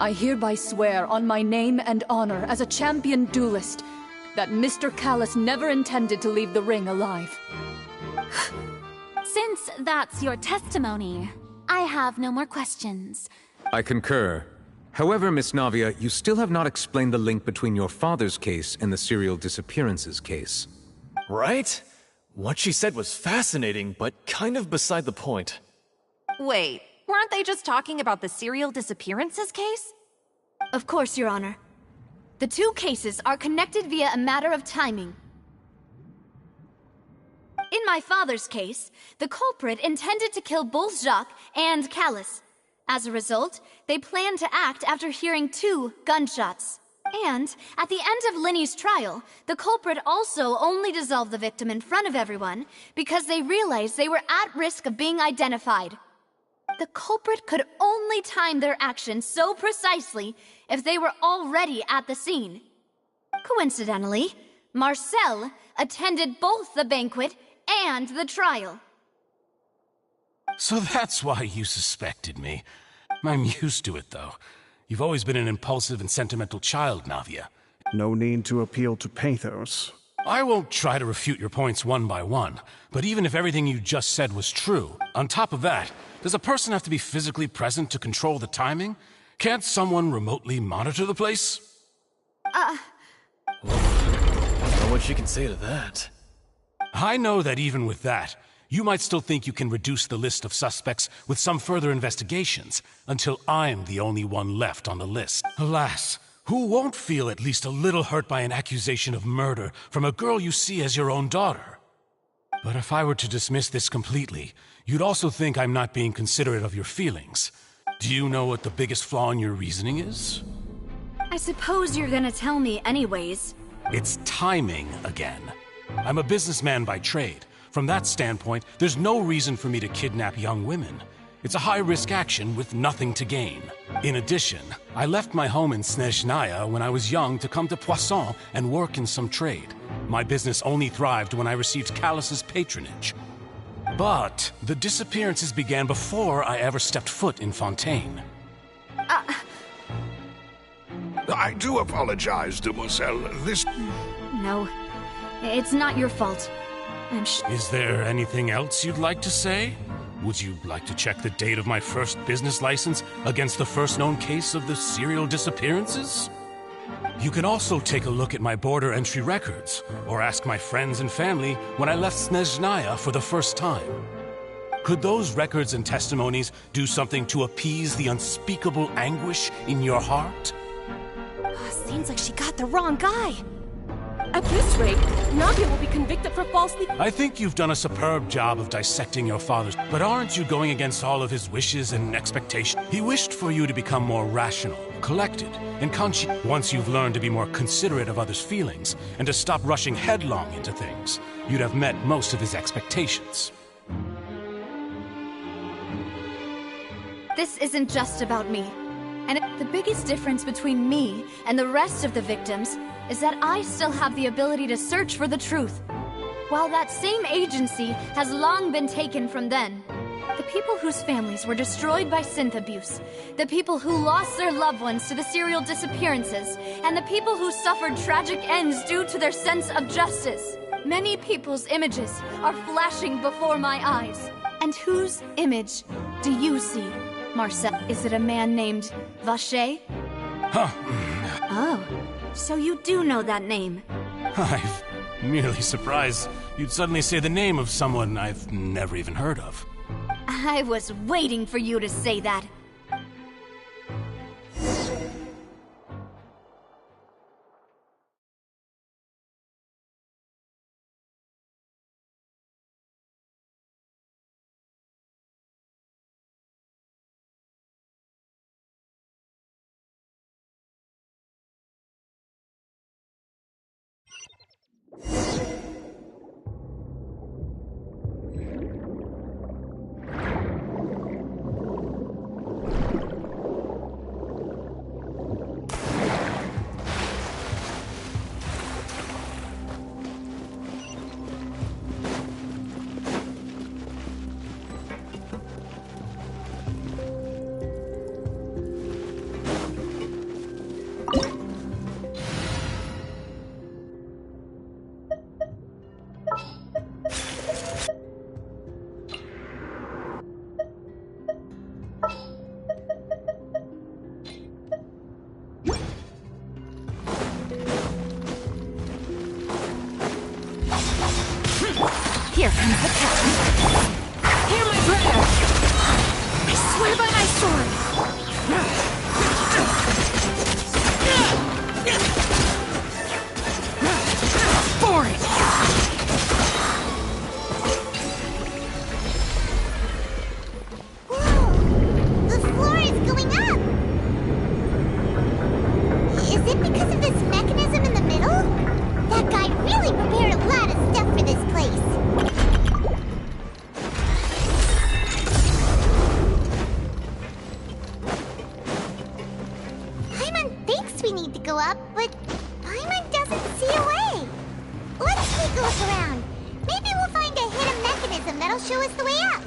I hereby swear on my name and honor as a champion duelist that Mr. Calus never intended to leave the ring alive. Since that's your testimony, I have no more questions. I concur. However, Miss Navia, you still have not explained the link between your father's case and the serial disappearances case. Right? What she said was fascinating, but kind of beside the point. Wait, weren't they just talking about the serial disappearances case? Of course, Your Honor. The two cases are connected via a matter of timing. In my father's case, the culprit intended to kill both Jacques and Calus. As a result, they planned to act after hearing 2 gunshots. And, at the end of Linny's trial, the culprit also only dissolved the victim in front of everyone because they realized they were at risk of being identified. The culprit could only time their actions so precisely if they were already at the scene. Coincidentally, Marcel attended both the banquet and the trial. So that's why you suspected me. I'm used to it, though. You've always been an impulsive and sentimental child, Navia. No need to appeal to pathos. I won't try to refute your points one by one, but even if everything you just said was true, on top of that, does a person have to be physically present to control the timing? Can't someone remotely monitor the place? I don't know what she can say to that. I know that even with that, you might still think you can reduce the list of suspects with some further investigations, until I'm the only one left on the list. Alas, who won't feel at least a little hurt by an accusation of murder from a girl you see as your own daughter? But if I were to dismiss this completely, you'd also think I'm not being considerate of your feelings. Do you know what the biggest flaw in your reasoning is? I suppose you're gonna tell me anyways. It's timing again. I'm a businessman by trade. From that standpoint, there's no reason for me to kidnap young women. It's a high-risk action with nothing to gain. In addition, I left my home in Snezhnaya when I was young to come to Poisson and work in some trade. My business only thrived when I received Calus's patronage. But the disappearances began before I ever stepped foot in Fontaine. I do apologize, Demoiselle. No, it's not your fault. Is there anything else you'd like to say? Would you like to check the date of my first business license against the first known case of the serial disappearances? You can also take a look at my border entry records, or ask my friends and family when I left Snezhnaya for the first time. Could those records and testimonies do something to appease the unspeakable anguish in your heart? Seems like she got the wrong guy. At this rate, Navia will be convicted for falsely... I think you've done a superb job of dissecting your father's... But aren't you going against all of his wishes and expectations? He wished for you to become more rational, collected, and conscious. Once you've learned to be more considerate of others' feelings, and to stop rushing headlong into things, you'd have met most of his expectations. This isn't just about me. And the biggest difference between me and the rest of the victims is that I still have the ability to search for the truth, while that same agency has long been taken from them. The people whose families were destroyed by synth abuse, the people who lost their loved ones to the serial disappearances, and the people who suffered tragic ends due to their sense of justice. Many people's images are flashing before my eyes. And whose image do you see, Marcel? Is it a man named Vacher? Huh. Oh, so you do know that name. I'm merely surprised you'd suddenly say the name of someone I've never even heard of. I was waiting for you to say that. Here comes the captain. Hear my prayer! I swear by my sword! For it! Whoa! The floor is going up! Is it because of this mechanism in the middle? That guy really prepared a lot of stuff for this place. Paimon thinks we need to go up, but Paimon doesn't see a way. Let's take a look around. Maybe we'll find a hidden mechanism that'll show us the way up.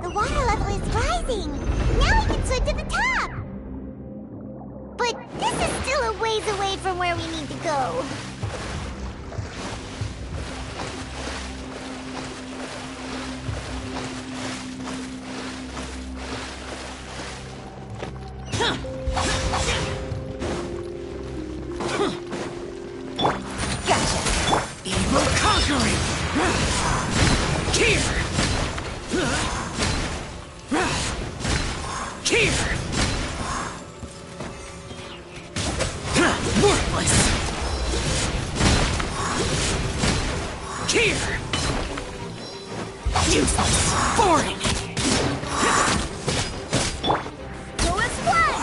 The water level is rising! Now we can swim to the top! But this is still a ways away from where we need to go. Gotcha! Evil conquering! Here! Here! Worthless! Here! Useless! Boring! Go as one!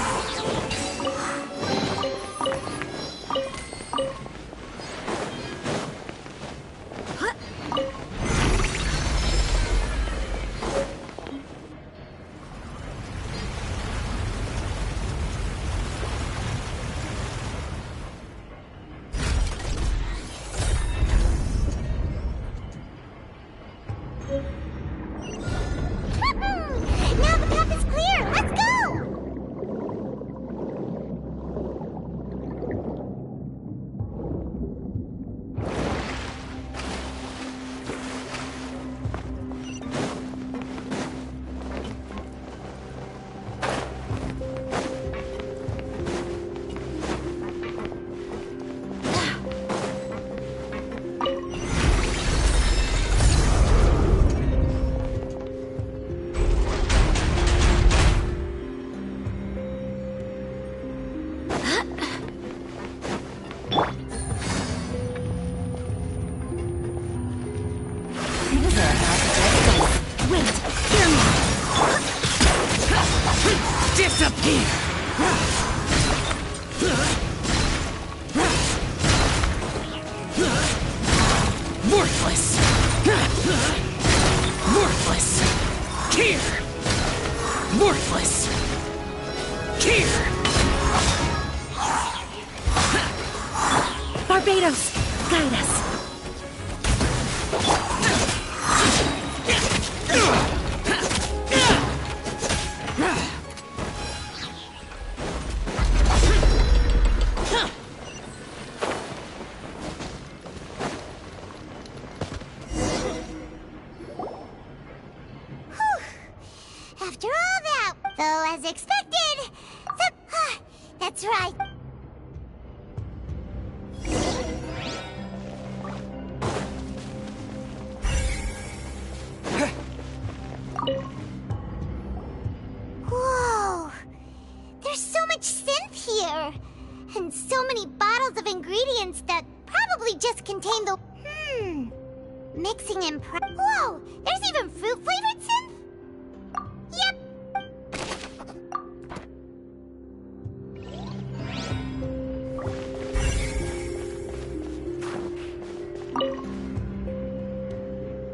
Disappear! Worthless! Worthless! Here! Worthless! Here! Barbatos, guide us. After all that, though as expected, that's right. Whoa! There's so much synth here! And so many bottles of ingredients that probably just contain the... Mixing and Whoa! There's even fruit-flavored synth? Yep.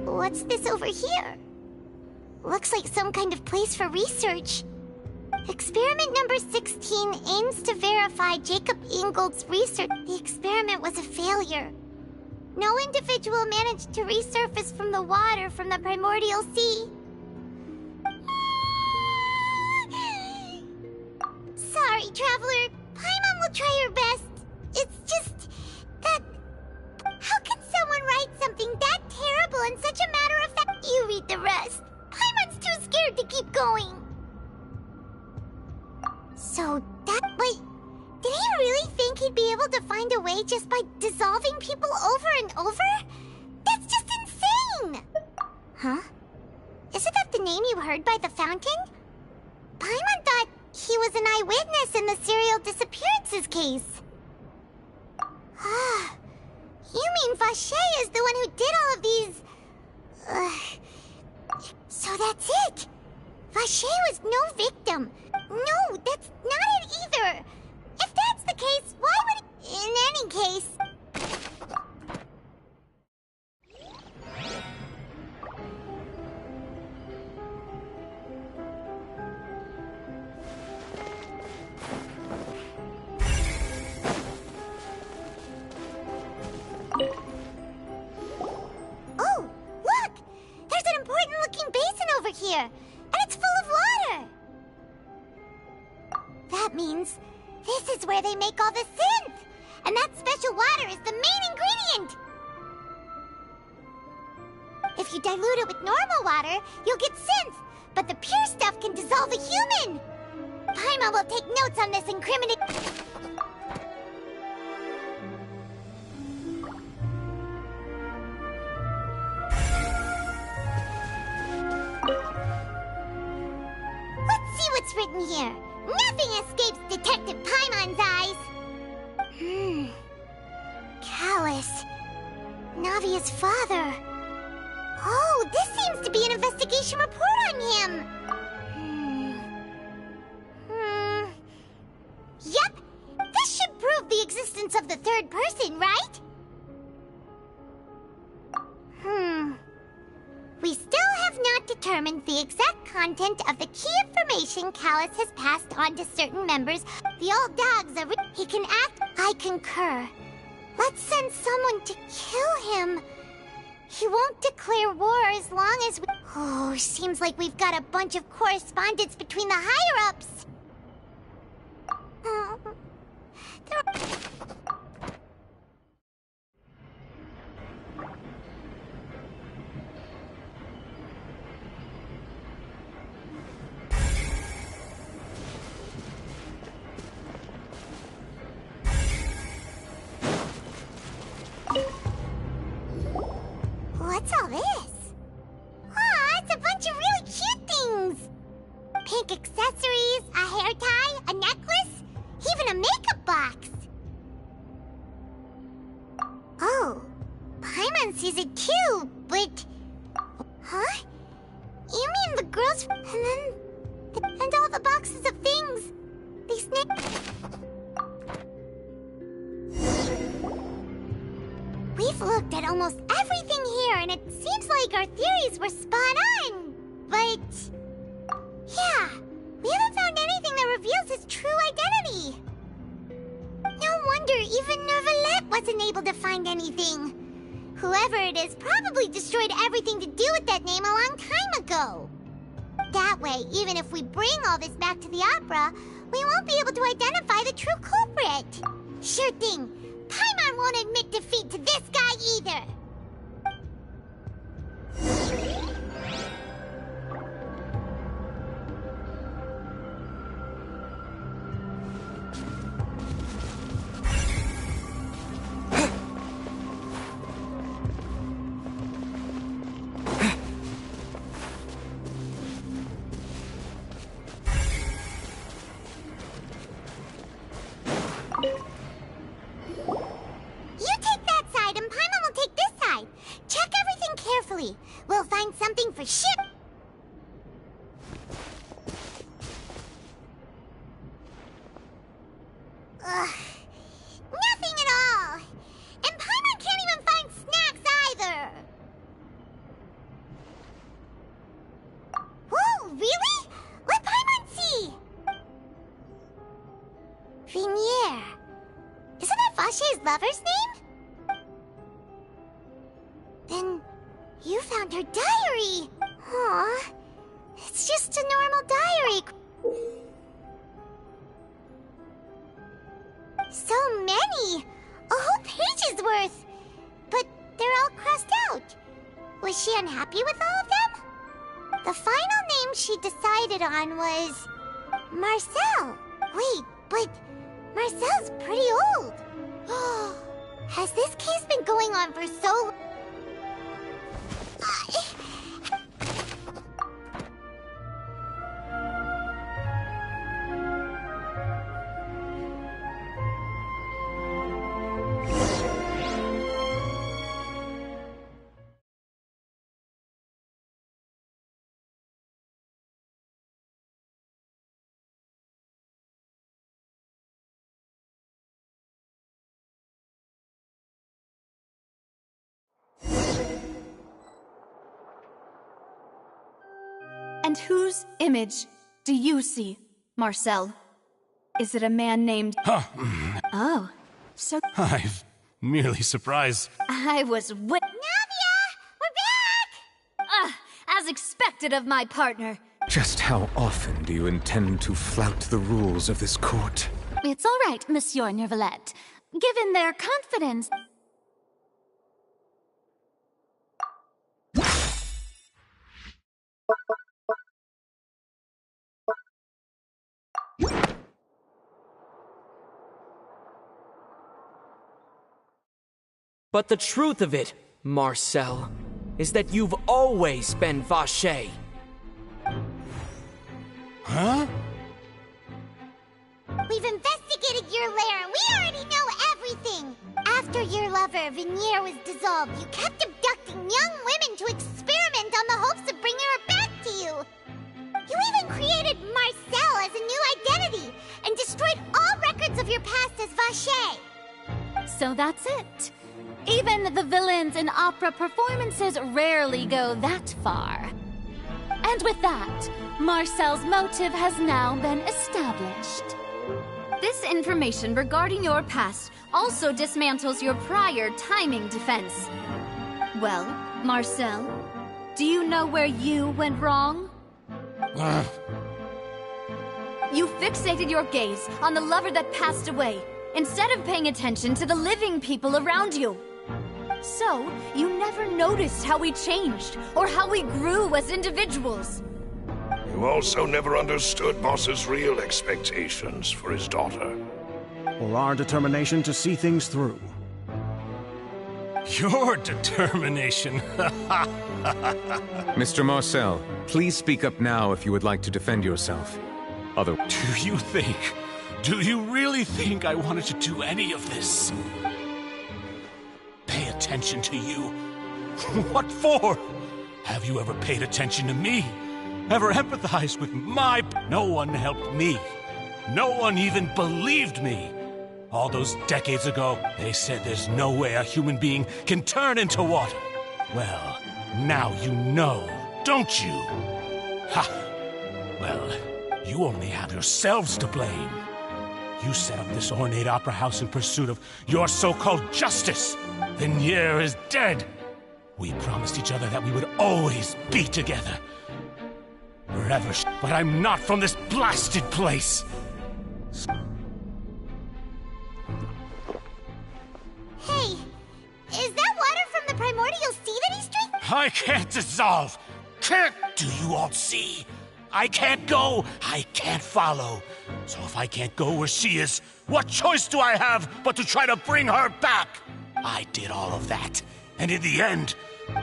What's this over here? Looks like some kind of place for research. Experiment number 16 aims to verify Jacob Ingold's research. The experiment was a failure. No individual managed to resurface from the water from the primordial sea. Sorry, Traveler. Paimon will try her best. It's just that... How can someone write something that terrible in such a matter-of-fact... You read the rest. Paimon's too scared to keep going. So that... Wait, did he really think he'd be able to find a way just by dissolving people over and over? That's just insane! Huh? Isn't that the name you heard by the fountain? Paimon thought he was an eyewitness in the serial disappearances case. You mean Vache is the one who did all of these... So that's it! Vache was no victim. No, that's not it either. If that's the case, why would it... In any case... Oh, look! There's an important-looking basin over here, and it's full of water! That means this is where they make all the synth! And that special water is the main ingredient! If you dilute it with normal water, you'll get synth, but the pure stuff can dissolve a human! Paimon will take notes on this incriminating... Let's see what's written here. Nothing escapes Detective Paimon's eyes. Callus. Navia's father. Oh, this seems to be an investigation report on him. Yep. This should prove the existence of the third person, right? We still have not determined the exact content of the key information Callus has passed on to certain members. The old dogs are... He can act... I concur. Let's send someone to kill him. He won't declare war as long as we... Oh, seems like we've got a bunch of correspondence between the higher-ups. What's all this? Aw, it's a bunch of really cute things! Pink accessories, a hair tie, a necklace, even a makeup box! Oh, Paimon sees it too, but... Huh? You mean the girls... And then And all the boxes of things. These snakes. We've looked at almost everything here, and it seems like our theories were spot on. But yeah, we haven't found anything that reveals his true identity. No wonder even Neuvillette wasn't able to find anything. Whoever it is probably destroyed everything to do with that name a long time ago. That way, even if we bring all this back to the opera, we won't be able to identify the true culprit. Sure thing. Paimon won't admit defeat to this guy either. We'll find something for ship. Ugh. Nothing at all. And Paimon can't even find snacks either. Whoa, really? Let Paimon see. Vinier. Isn't that Vache's lover's name? Then you found her diary! Aw, it's just a normal diary. So many! A whole page's worth! But they're all crossed out. Was she unhappy with all of them? The final name she decided on was Marcel. Wait, but Marcel's pretty old. Has this case been going on for so long? And whose image do you see, Marcel? Is it a man named... Oh, so... I'm merely surprised. I was Navia! We're back! As expected of my partner. Just how often do you intend to flout the rules of this court? It's all right, Monsieur Neuvillette. Given their confidence... But the truth of it, Marcel, is that you've always been Vache. Huh? We've investigated your lair and we already know everything! After your lover, Vinier, was dissolved, you kept abducting young women to experiment on the hopes of bringing her back to you! You even created Marcel as a new identity and destroyed all records of your past as Vache! So that's it. Even the villains in opera performances rarely go that far. And with that, Marcel's motive has now been established. This information regarding your past also dismantles your prior timing defense. Well, Marcel, do you know where you went wrong? You fixated your gaze on the lover that passed away, instead of paying attention to the living people around you. So, you never noticed how we changed, or how we grew as individuals. You also never understood Boss's real expectations for his daughter. Or our determination to see things through. Your determination. Mr. Marcel, please speak up now if you would like to defend yourself. Do you really think I wanted to do any of this? Pay attention to you? What for? Have you ever paid attention to me? ever empathize with my... No one helped me. No one even believed me. All those decades ago, they said there's no way a human being can turn into water. Well, now you know, don't you? Ha! Well, you only have yourselves to blame. You set up this ornate opera house in pursuit of your so-called justice. Vignere is dead. We promised each other that we would always be together. Forever. But I'm not from this blasted place. Hey, is that water from the primordial sea that he's drinking? I can't dissolve. Can't. Do you all see? I can't go. I can't follow. So if I can't go where she is, what choice do I have but to try to bring her back? I did all of that. And in the end,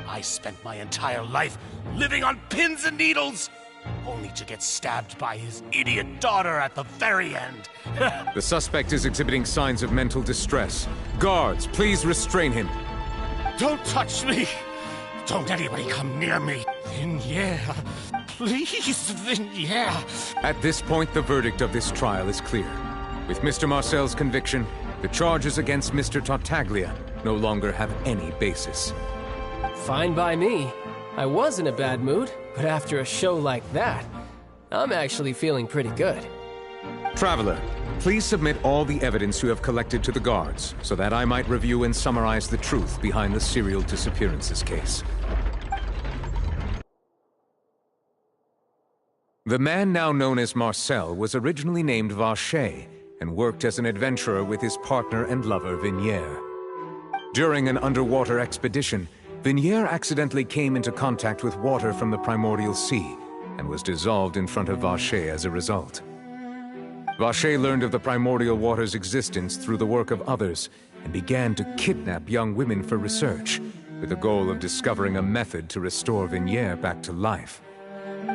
I spent my entire life living on pins and needles, only to get stabbed by his idiot daughter at the very end. The suspect is exhibiting signs of mental distress. Guards, please restrain him. Don't touch me! Don't anybody come near me! Vignere, please, Vignere! At this point, the verdict of this trial is clear. With Mr. Marcel's conviction, the charges against Mr. Tartaglia no longer have any basis. Fine by me. I was in a bad mood, but after a show like that, I'm actually feeling pretty good. Traveler, please submit all the evidence you have collected to the guards, so that I might review and summarize the truth behind the serial disappearances case. The man now known as Marcel was originally named Vacher and worked as an adventurer with his partner and lover Vignere. During an underwater expedition, Vignere accidentally came into contact with water from the primordial sea and was dissolved in front of Vacher as a result. Vacher learned of the primordial water's existence through the work of others and began to kidnap young women for research, with the goal of discovering a method to restore Vignere back to life.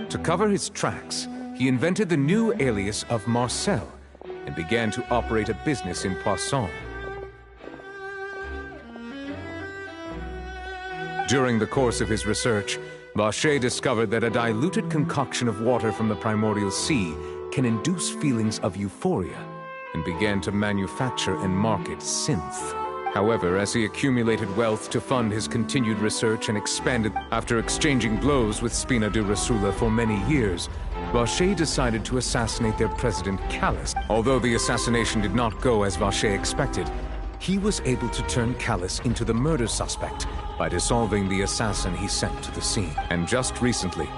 To cover his tracks, he invented the new alias of Marcel and began to operate a business in Poisson. During the course of his research, Vacher discovered that a diluted concoction of water from the primordial sea can induce feelings of euphoria, and began to manufacture and market synth. However, as he accumulated wealth to fund his continued research and expanded after exchanging blows with Spina di Rosula for many years, Vacher decided to assassinate their president, Callas. Although the assassination did not go as Vacher expected, he was able to turn Callas into the murder suspect by dissolving the assassin he sent to the scene. And just recently,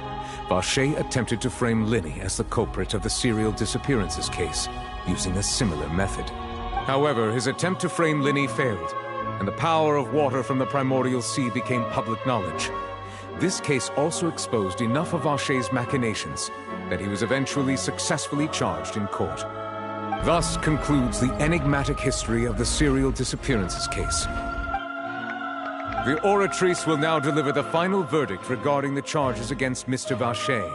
Vacher attempted to frame Linny as the culprit of the serial disappearances case, using a similar method. However, his attempt to frame Linny failed, and the power of water from the primordial sea became public knowledge. This case also exposed enough of Vacher's machinations that he was eventually successfully charged in court. Thus concludes the enigmatic history of the serial disappearances case. The Oratrice will now deliver the final verdict regarding the charges against Mr. Vacher.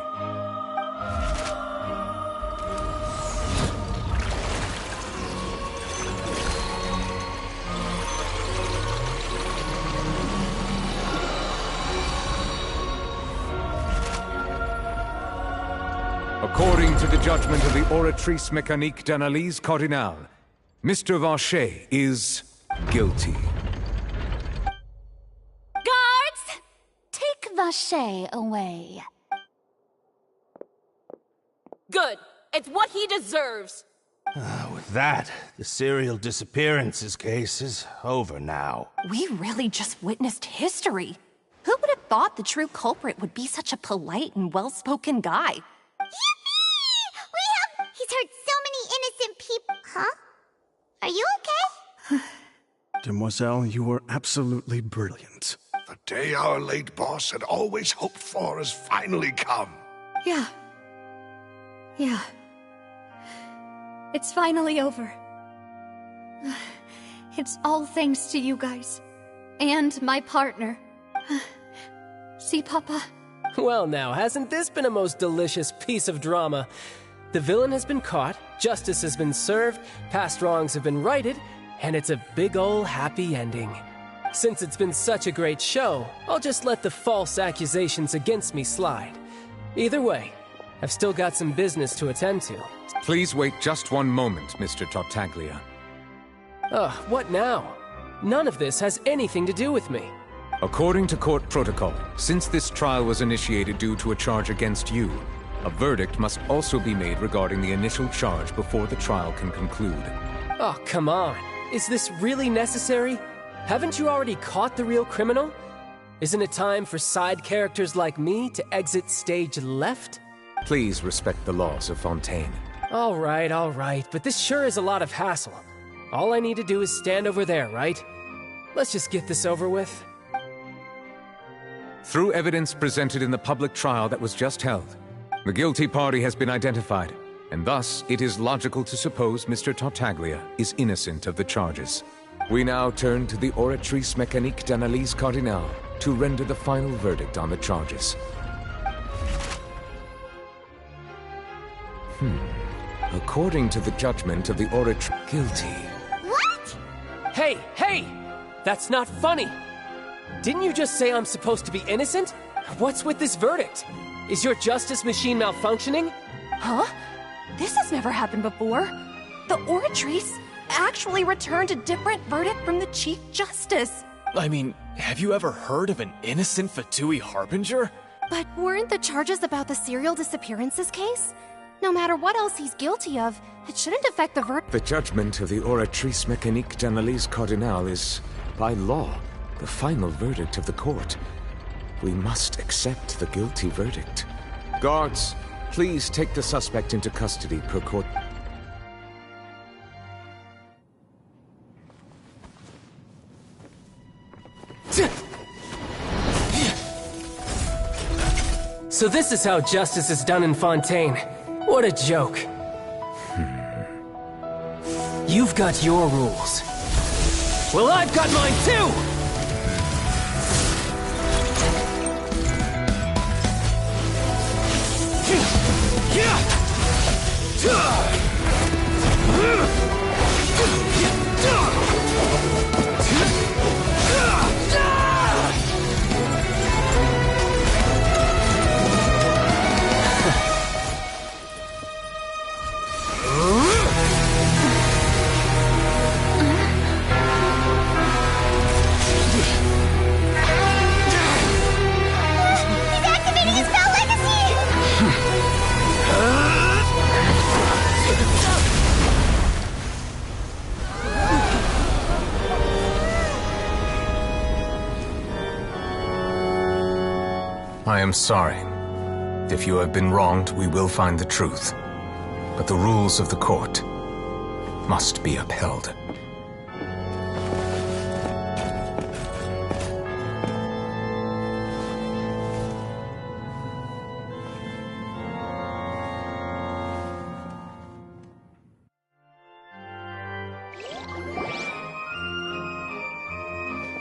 According to the judgment of the Oratrice Mécanique d'Analyse Cardinal, Mr. Vacher is guilty. Guards! Take Vacher away. Good. It's what he deserves. With that, the serial disappearances case is over now. We really just witnessed history. Who would have thought the true culprit would be such a polite and well-spoken guy? He's hurt so many innocent people. Huh? Are you okay? Demoiselle, you were absolutely brilliant. The day our late boss had always hoped for has finally come. Yeah. It's finally over. It's all thanks to you guys. And my partner. See, Papa? Well now, hasn't this been a most delicious piece of drama? The villain has been caught, justice has been served, past wrongs have been righted, and it's a big ol' happy ending. Since it's been such a great show, I'll just let the false accusations against me slide. Either way, I've still got some business to attend to. Please wait just one moment, Mr. Tartaglia. Ugh, what now? None of this has anything to do with me. According to court protocol, since this trial was initiated due to a charge against you, a verdict must also be made regarding the initial charge before the trial can conclude. Oh, come on. Is this really necessary? Haven't you already caught the real criminal? Isn't it time for side characters like me to exit stage left? Please respect the laws of Fontaine. All right, but this sure is a lot of hassle. All I need to do is stand over there, right? Let's just get this over with. Through evidence presented in the public trial that was just held, the guilty party has been identified, and thus it is logical to suppose Mr. Tartaglia is innocent of the charges. We now turn to the Oratrice Mécanique d'Analyse Cardinale to render the final verdict on the charges. According to the judgment of the Oratrice, guilty. What? Hey! That's not funny! Didn't you just say I'm supposed to be innocent? What's with this verdict? Is your justice machine malfunctioning? Huh? This has never happened before. The Oratrice actually returned a different verdict from the Chief Justice. I mean, have you ever heard of an innocent Fatui Harbinger? But weren't the charges about the serial disappearances case? No matter what else he's guilty of, it shouldn't affect the verdict. The judgment of the Oratrice Mécanique d'Analyse Cardinale is, by law, the final verdict of the court. We must accept the guilty verdict. Guards, please take the suspect into custody per court. So this is how justice is done in Fontaine. What a joke. You've got your rules. Well, I've got mine too! I am sorry. If you have been wronged, we will find the truth. But the rules of the court must be upheld.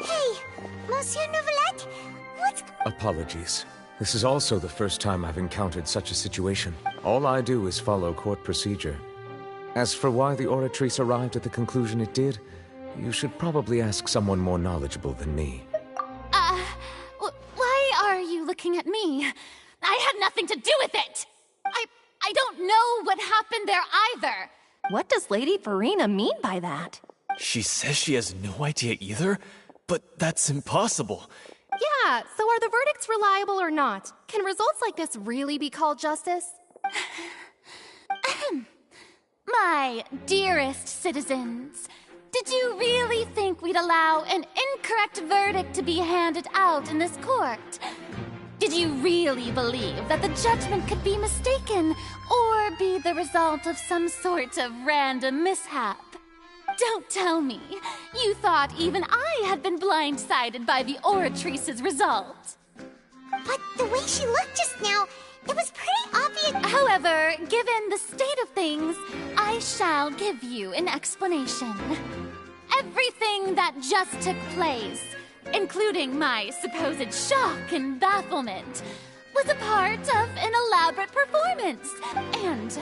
Hey, Monsieur Neuvillette, what's... Apologies. This is also the first time I've encountered such a situation. All I do is follow court procedure. As for why the Oratrice arrived at the conclusion it did, you should probably ask someone more knowledgeable than me. Why are you looking at me? I had nothing to do with it! I don't know what happened there either! What does Lady Farina mean by that? She says she has no idea either, but that's impossible. Yeah, so are the verdicts reliable or not? Can results like this really be called justice? My dearest citizens, did you really think we'd allow an incorrect verdict to be handed out in this court? Did you really believe that the judgment could be mistaken or be the result of some sort of random mishap? Don't tell me you thought even I had been blindsided by the Oratrice's result. But the way she looked just now, it was pretty obvious. However, given the state of things, I shall give you an explanation. Everything that just took place, including my supposed shock and bafflement, was a part of an elaborate performance. And,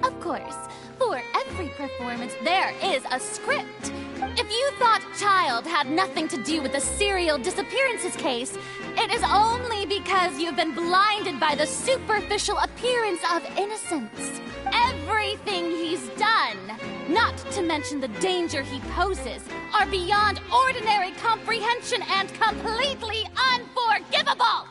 of course, for every performance there is a script. If you you thought Child had nothing to do with the serial disappearances case, it is only because you've been blinded by the superficial appearance of innocence. Everything he's done, not to mention the danger he poses, are beyond ordinary comprehension and completely unforgivable!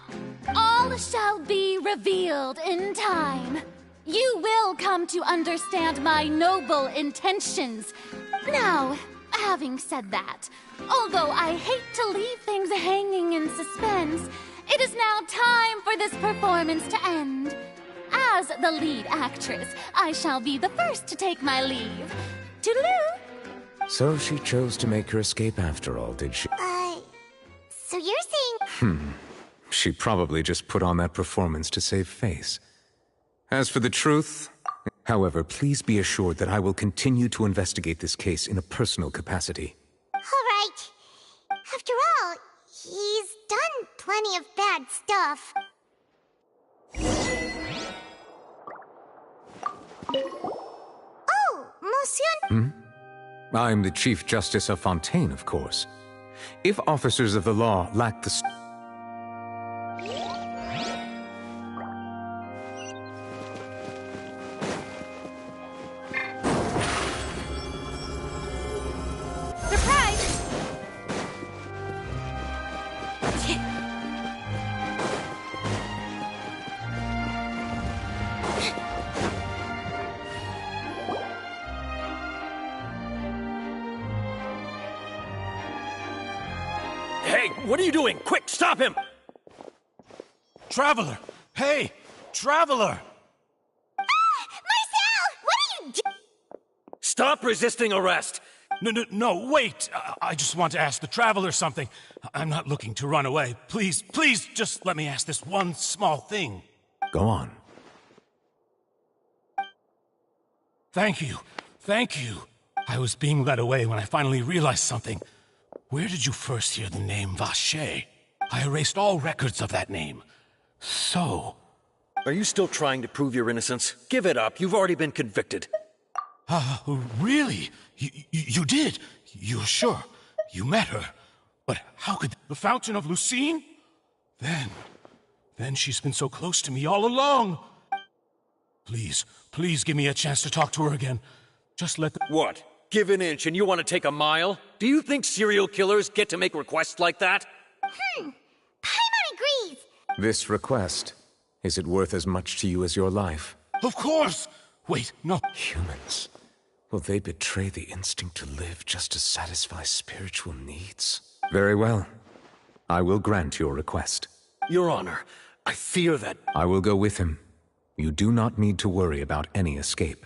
All shall be revealed in time. You will come to understand my noble intentions. Now, having said that, although I hate to leave things hanging in suspense, it is now time for this performance to end. As the lead actress, I shall be the first to take my leave. Toodaloo! So she chose to make her escape after all, did she? So you're saying... She probably just put on that performance to save face. As for the truth, however, please be assured that I will continue to investigate this case in a personal capacity. All right. After all, he's done plenty of bad stuff. Oh, Monsieur... I'm the Chief Justice of Fontaine, of course. If officers of the law lack the... Hey, what are you doing? Quick, stop him! Traveler! Hey! Traveler! Marcel! What are you doing? Stop resisting arrest! No, wait! I just want to ask the Traveler something. I'm not looking to run away. Please, just let me ask this one small thing. Go on. Thank you. I was being led away when I finally realized something. Where did you first hear the name Vacher? I erased all records of that name. So... Are you still trying to prove your innocence? Give it up. You've already been convicted. Really? You did? You're sure? You met her? But how could... The Fountain of Lucine? Then she's been so close to me all along. Please give me a chance to talk to her again. Just let the... What? Give an inch and you want to take a mile? Do you think serial killers get to make requests like that? Paimon agrees. This request, is it worth as much to you as your life? Of course! Wait, no. Humans. Will they betray the instinct to live just to satisfy spiritual needs? Very well. I will grant your request. Your Honor, I fear that... I will go with him. You do not need to worry about any escape.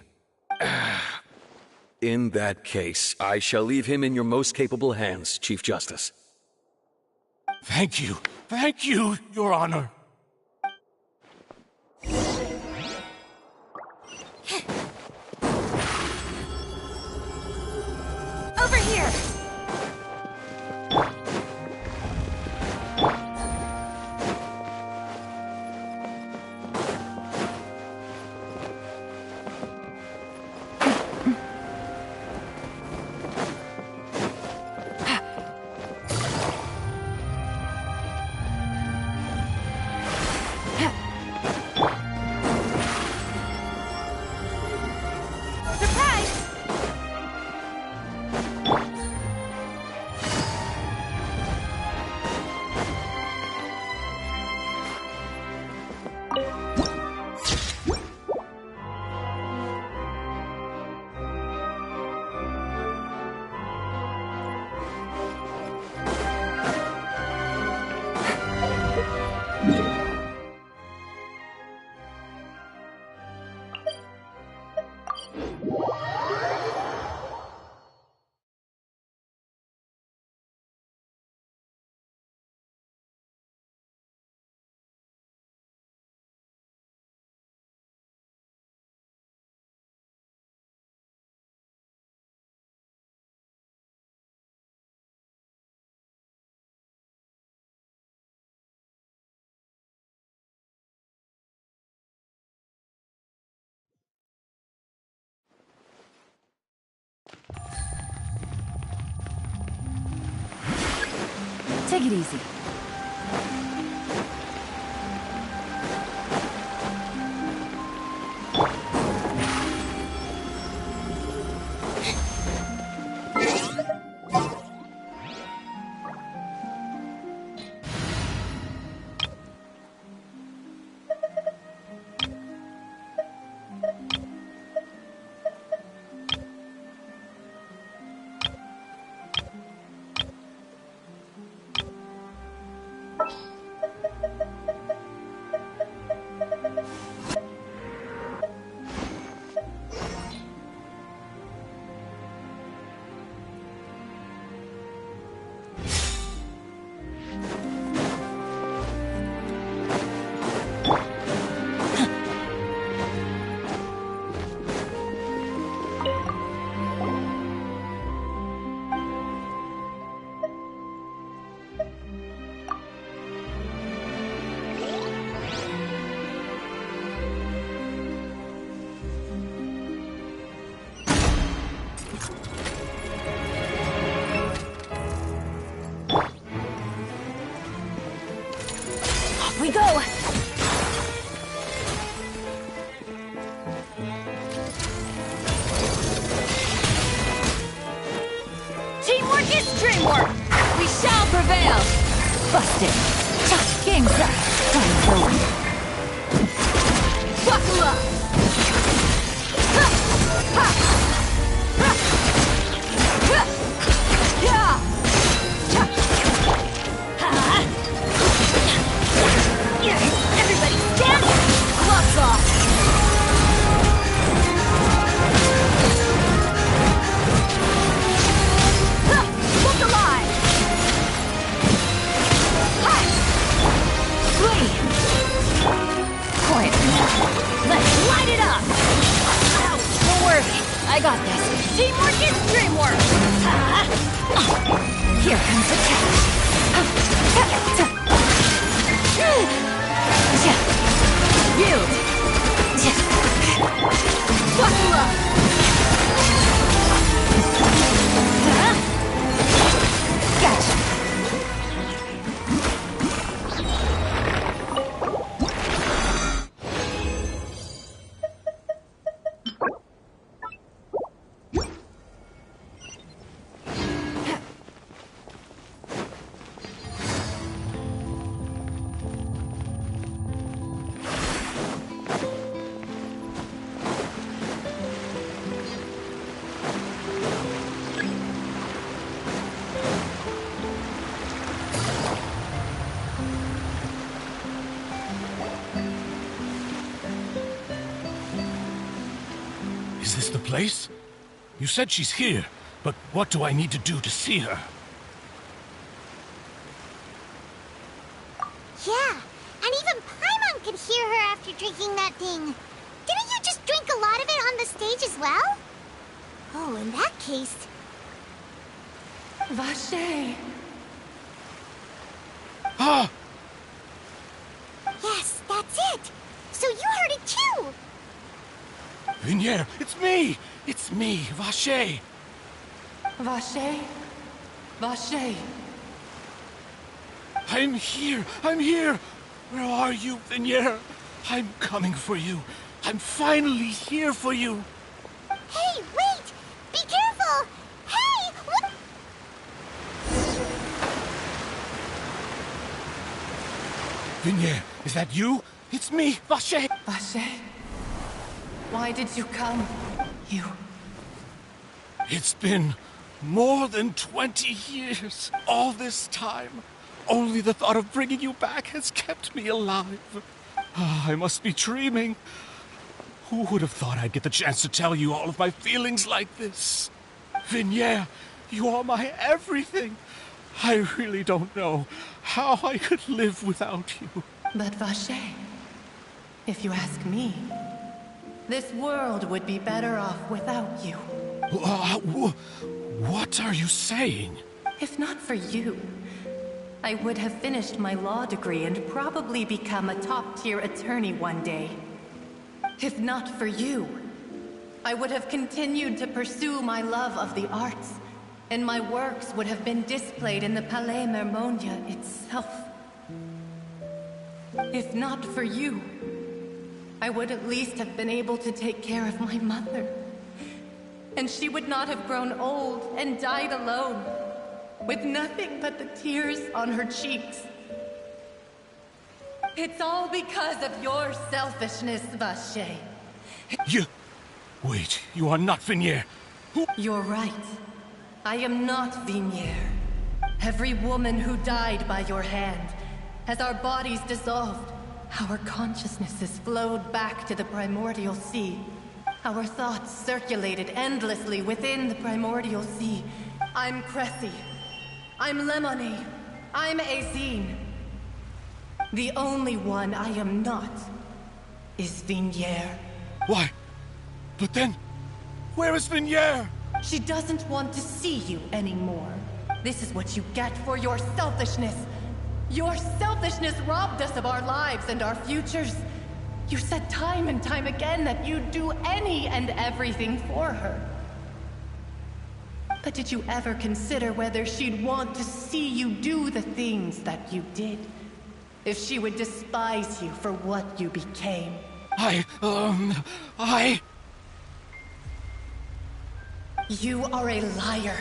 In that case, I shall leave him in your most capable hands, Chief Justice. Thank you, Your Honor. Over here! Take it easy. We go! Teamwork is dreamwork! We shall prevail! Busted! Game's up! Time forward! Buckle up! Everybody stand! Gloves off! Look alive! Hi! Flee! Quiet now. Let's light it up! Ouch! Don't worry. I got this. Teamwork is dreamwork! Here comes the catch. Yield! Buckle up! Gotcha! Is this the place? You said she's here, but what do I need to do to see her? Yeah, and even Paimon could hear her after drinking that thing. Didn't you just drink a lot of it on the stage as well? Oh, in that case... Vache! Ah! Yes, that's it! So you heard it too! Vignere, it's me! It's me, Vache! Vache? Vache! I'm here! I'm here! Where are you, Vignere? I'm coming for you. I'm finally here for you. Hey, wait! Be careful! Hey! What? Vignere, is that you? It's me, Vache! Vache? Why did you come? You... It's been more than 20 years. All this time. Only the thought of bringing you back has kept me alive. I must be dreaming. Who would have thought I'd get the chance to tell you all of my feelings like this? Vignere, you are my everything. I really don't know how I could live without you. But Vache, if you ask me, this world would be better off without you. What are you saying? If not for you, I would have finished my law degree and probably become a top-tier attorney one day. If not for you, I would have continued to pursue my love of the arts and my works would have been displayed in the Palais Mermonia itself. If not for you, I would at least have been able to take care of my mother. And she would not have grown old and died alone, with nothing but the tears on her cheeks. It's all because of your selfishness, Vache. You... Wait, you are not Vignier. You're right. I am not Vignier. Every woman who died by your hand, as our bodies dissolved, our consciousnesses flowed back to the primordial sea. Our thoughts circulated endlessly within the primordial sea. I'm Cressy. I'm Lemony. I'm Azine. The only one I am not is Vignier. Why? But then, where is Vignier? She doesn't want to see you anymore. This is what you get for your selfishness. Your selfishness robbed us of our lives and our futures. You said time and time again that you'd do any and everything for her. But did you ever consider whether she'd want to see you do the things that you did? If she would despise you for what you became? You are a liar,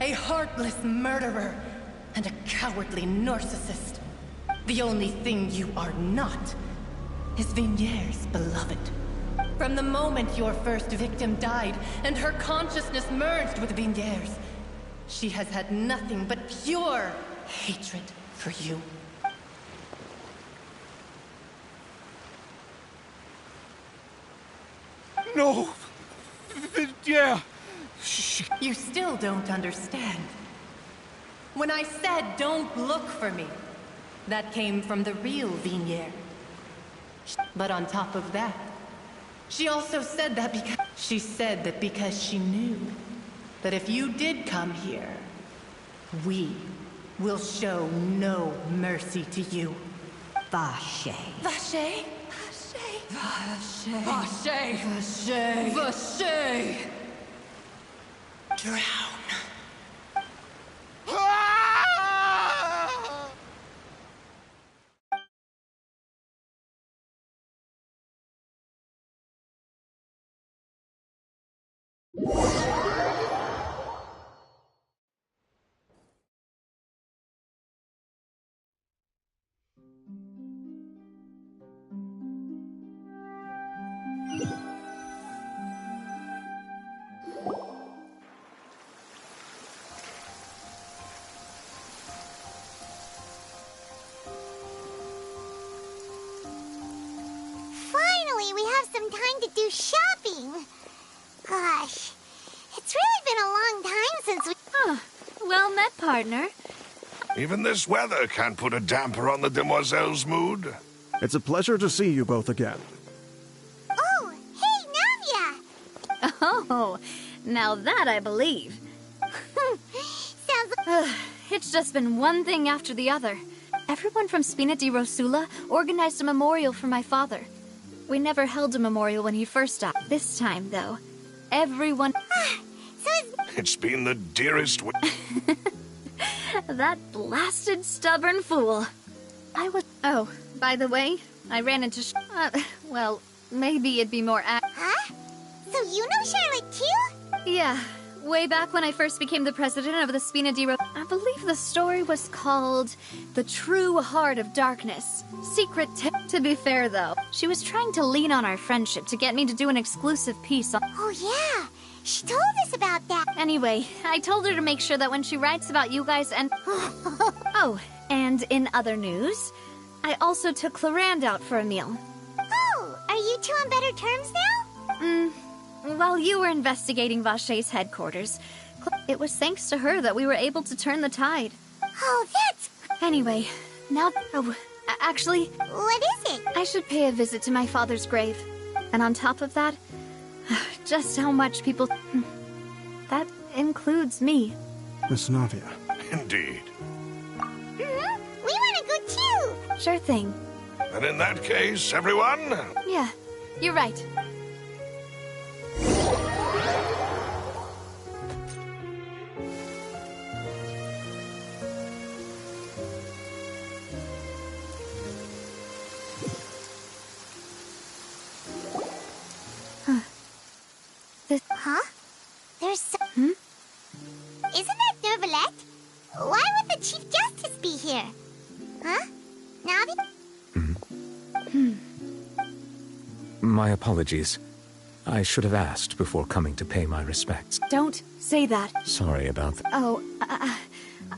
a heartless murderer, and a cowardly narcissist. The only thing you are not is Vignier's beloved. From the moment your first victim died and her consciousness merged with Vignier's, she has had nothing but pure hatred for you. No! Yeah! You still don't understand. When I said don't look for me, that came from the real Vignier. But on top of that, she also said that because she knew that if you did come here, we will show no mercy to you. Vache. Vache? Vache. Vache. Vache. Vache. Drown. Finally, we have some time to do shopping. Gosh, it's really been a long time since we... Well met, partner. Even this weather can't put a damper on the demoiselle's mood. It's a pleasure to see you both again. Oh, hey, Navia! Oh, now that I believe. Sounds like... It's just been one thing after the other. Everyone from Spina di Rosula organized a memorial for my father. We never held a memorial when he first died. This time, though, everyone... It's been the dearest... That blasted stubborn fool. I was... Oh, by the way, I ran into... well, maybe it'd be more... Huh? So you know Charlotte too? Yeah, way back when I first became the president of the Spina di Rosula. I believe the story was called The True Heart of Darkness. Secret To be fair, though, she was trying to lean on our friendship to get me to do an exclusive piece on... Oh, yeah. She told us about that. Anyway, I told her to make sure that when she writes about you guys and... Oh, and in other news, I also took Clorinde out for a meal. Oh, are you two on better terms now? While you were investigating Vache's headquarters, it was thanks to her that we were able to turn the tide. Oh, that's... Anyway, now... Oh, actually... What is it? I should pay a visit to my father's grave. And on top of that, just how much people... That includes me. Miss Navia. Indeed. We want to go too! Sure thing. And in that case, everyone... Yeah, you're right. My apologies. I should have asked before coming to pay my respects. Don't say that. Sorry about that. Oh,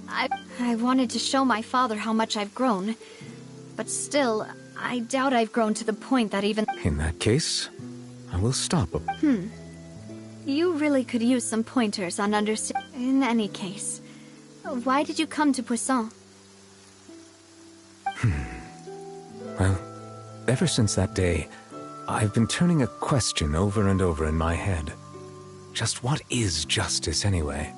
I wanted to show my father how much I've grown. But still, I doubt I've grown to the point that even... In that case, I will stop. You really could use some pointers on understanding. In any case, why did you come to Poisson? Well, ever since that day, I've been turning a question over and over in my head. Just what is justice anyway?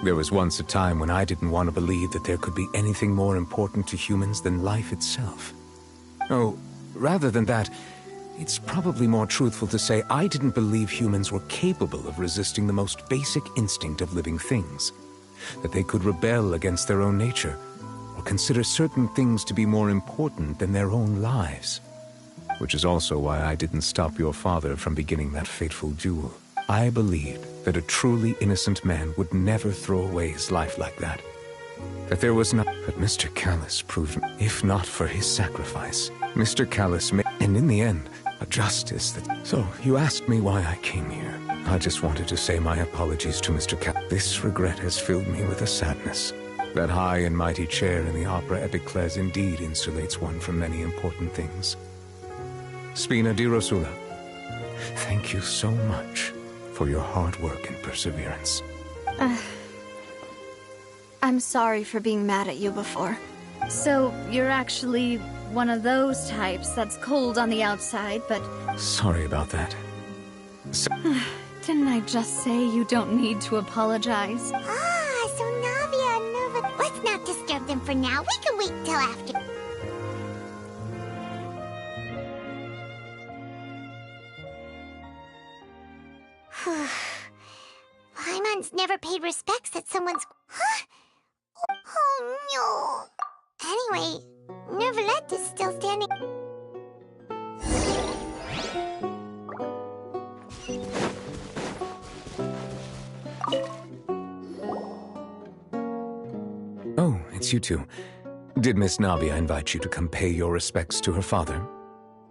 There was once a time when I didn't want to believe that there could be anything more important to humans than life itself. Oh, rather than that, it's probably more truthful to say I didn't believe humans were capable of resisting the most basic instinct of living things. That they could rebel against their own nature, or consider certain things to be more important than their own lives. Which is also why I didn't stop your father from beginning that fateful duel. I believed that a truly innocent man would never throw away his life like that. That there was not... But Mr. Callis proved, if not for his sacrifice, Mr. Callis made... And in the end, a justice that... So, you asked me why I came here. I just wanted to say my apologies to Mr. Callis. This regret has filled me with a sadness. That high and mighty chair in the Opera Epiclese indeed insulates one from many important things. Spina di Rosula, thank you so much for your hard work and perseverance. I'm sorry for being mad at you before. So, you're actually one of those types that's cold on the outside, but... Sorry about that. Didn't I just say you don't need to apologize? So Navia and Nerva... Let's not disturb them for now. We can wait till after... Paimon's never paid respects at someone's... Huh? Oh, no. Anyway, Neuvillette is still standing... Oh, it's you two. Did Miss Navia invite you to come pay your respects to her father?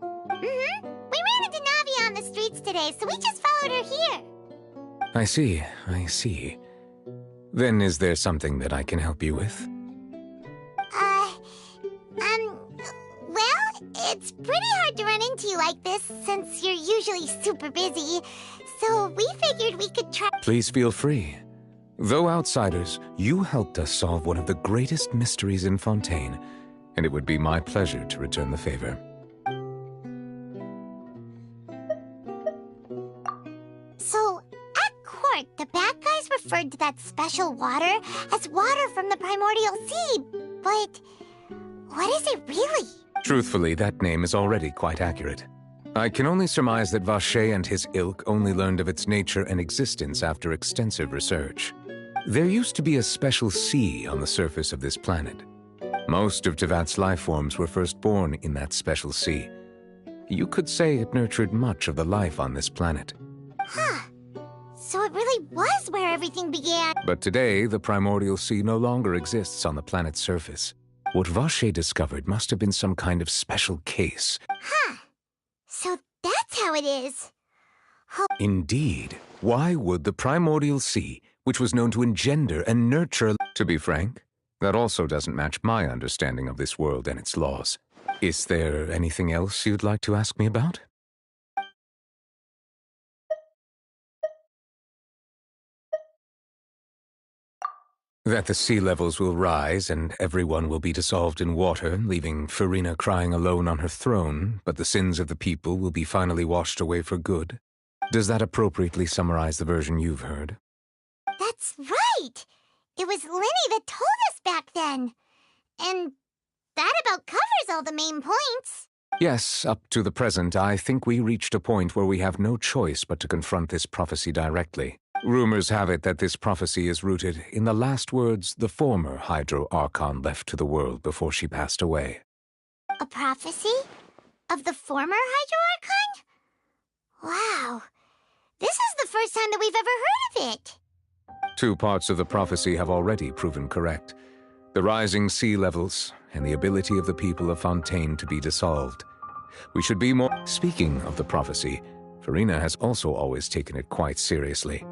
We ran into Navia on the streets today, so we just followed her here. I see. Then is there something that I can help you with? Well, it's pretty hard to run into you like this, since you're usually super busy. So we figured we could try... Please feel free. Though outsiders, you helped us solve one of the greatest mysteries in Fontaine, and it would be my pleasure to return the favor. So, at court, the bad guys referred to that special water as water from the primordial sea, but what is it really? Truthfully, that name is already quite accurate. I can only surmise that Vacher and his ilk only learned of its nature and existence after extensive research. There used to be a special sea on the surface of this planet. Most of Teyvat's life forms were first born in that special sea. You could say it nurtured much of the life on this planet. So it really was where everything began. But today, the primordial sea no longer exists on the planet's surface. What Vacher discovered must have been some kind of special case. So that's how it is. Indeed. Why would the primordial sea, which was known to engender and nurture... To be frank, that also doesn't match my understanding of this world and its laws. Is there anything else you'd like to ask me about? That the sea levels will rise and everyone will be dissolved in water, leaving Furina crying alone on her throne, but the sins of the people will be finally washed away for good. Does that appropriately summarize the version you've heard? That's right! It was Lyney that told us back then. And that about covers all the main points. Yes, up to the present, I think we reached a point where we have no choice but to confront this prophecy directly. Rumors have it that this prophecy is rooted in the last words the former Hydro Archon left to the world before she passed away. A prophecy? Of the former Hydro Archon? Wow. This is the first time that we've ever heard of it. 2 parts of the prophecy have already proven correct. The rising sea levels and the ability of the people of Fontaine to be dissolved. We should be more... Speaking of the prophecy, Furina has also always taken it quite seriously.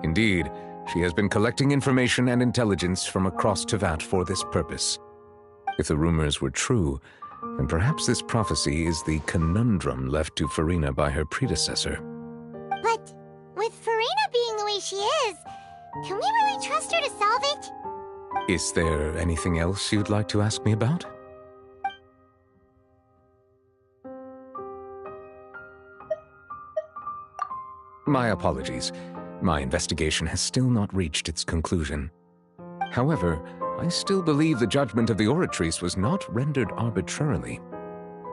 Indeed, she has been collecting information and intelligence from across Tevat for this purpose. If the rumors were true, then perhaps this prophecy is the conundrum left to Furina by her predecessor. But with Furina being the way she is, can we really trust her to solve it? Is there anything else you'd like to ask me about? My apologies. My investigation has still not reached its conclusion. However, I still believe the judgment of the Oratrice was not rendered arbitrarily.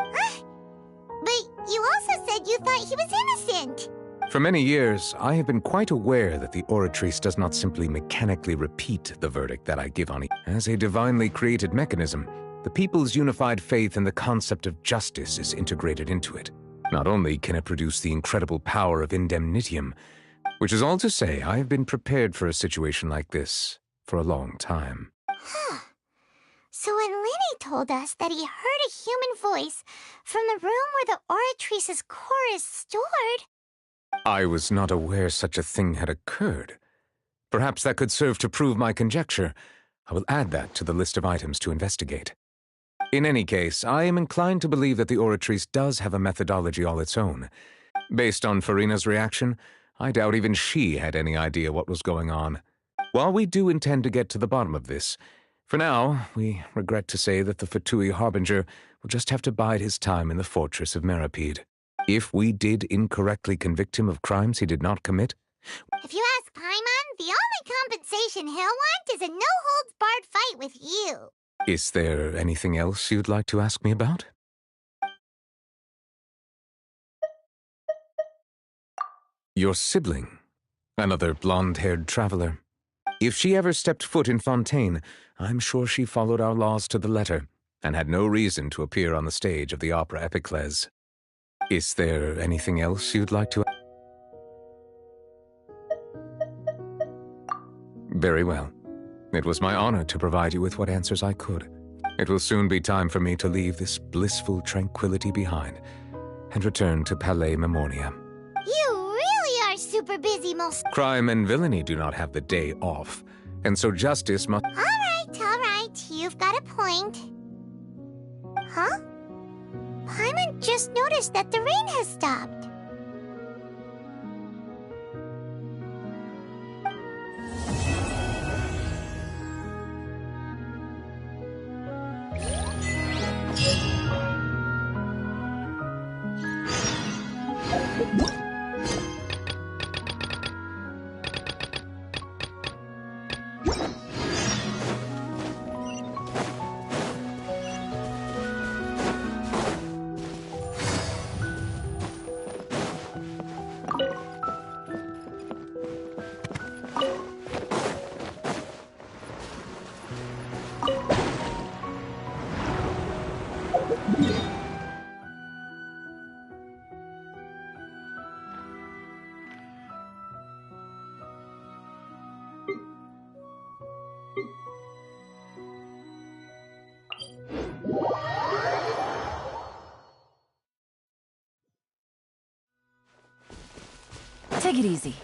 But you also said you thought he was innocent. For many years, I have been quite aware that the Oratrice does not simply mechanically repeat the verdict that I give on it. As a divinely created mechanism, the people's unified faith in the concept of justice is integrated into it. Not only can it produce the incredible power of indemnitium, which is all to say I have been prepared for a situation like this for a long time. So when Lenny told us that he heard a human voice from the room where the Oratrice's core is stored... I was not aware such a thing had occurred. Perhaps that could serve to prove my conjecture. I will add that to the list of items to investigate. In any case, I am inclined to believe that the Oratrice does have a methodology all its own. Based on Furina's reaction, I doubt even she had any idea what was going on. While we do intend to get to the bottom of this, for now, we regret to say that the Fatui Harbinger will just have to bide his time in the fortress of Meripede. If we did incorrectly convict him of crimes he did not commit... If you ask Paimon, the only compensation he'll want is a no-holds-barred fight with you. Is there anything else you'd like to ask me about? Your sibling, another blonde-haired traveler. If she ever stepped foot in Fontaine, I'm sure she followed our laws to the letter and had no reason to appear on the stage of the opera Epiclese. Is there anything else you'd like to... Very well. It was my honor to provide you with what answers I could. It will soon be time for me to leave this blissful tranquility behind and return to Palais Memoria. You really are super busy most... Crime and villainy do not have the day off, and so justice must... All right. You've got a point. Huh? Paimon just noticed that the rain has stopped. Take it easy.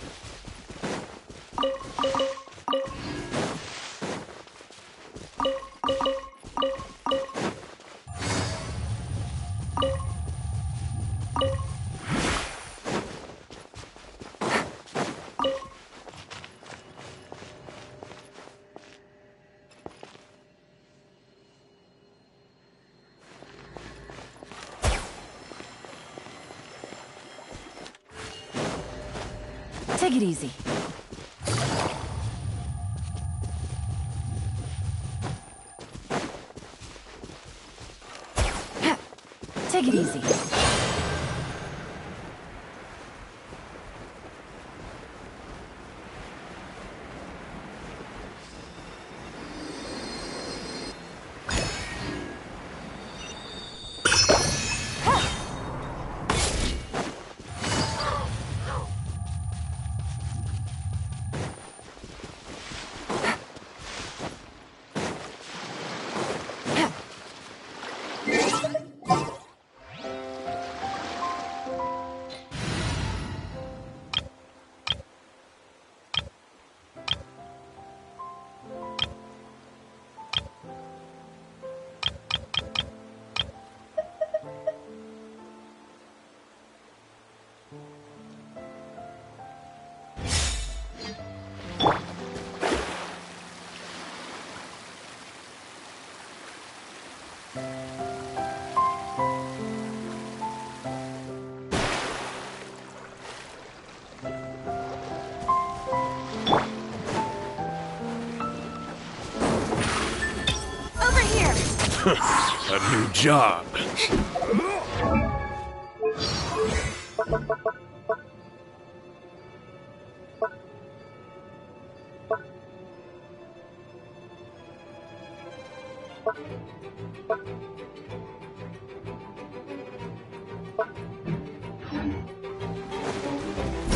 Take it easy. Take it easy. A new job.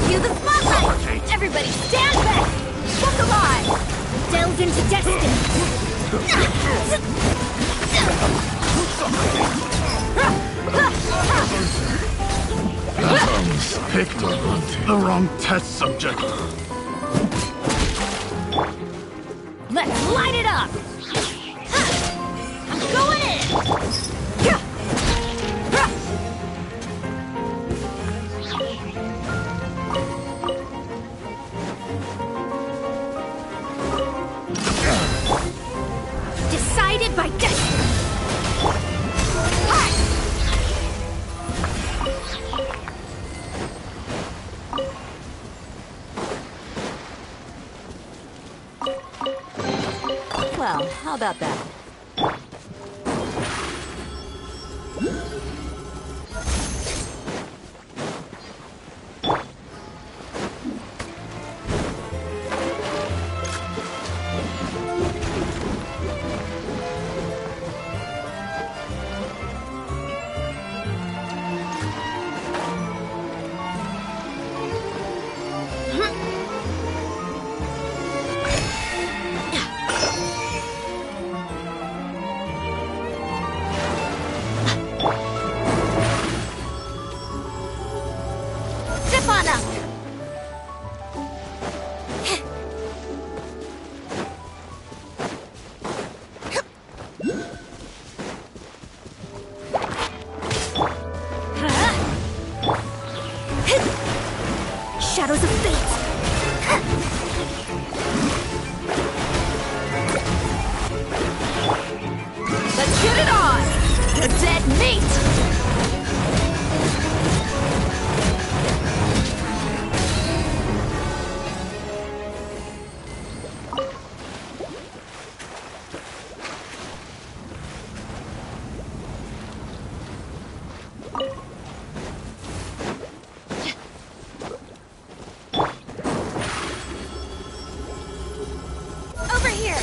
Cue the spotlight! Everybody stand back! Look alive! Delve into destiny! Picked the wrong test subject. Let's light it up! I'm going in! Decided by destiny! Well, how about that? Step on up! Shadows of fate! Let's get it on! You're dead meat! Over here!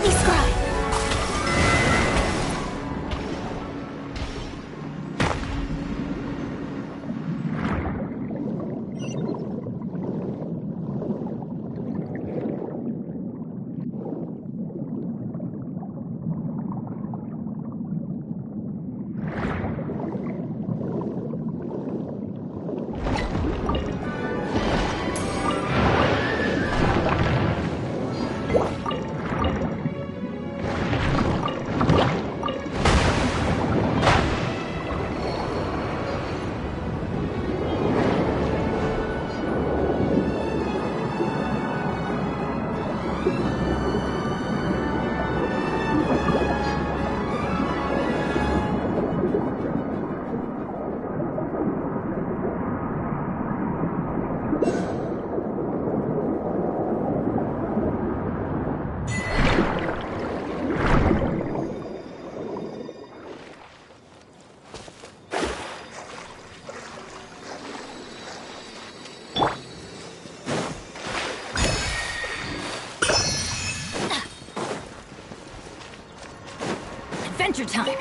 me scry. Adventure time!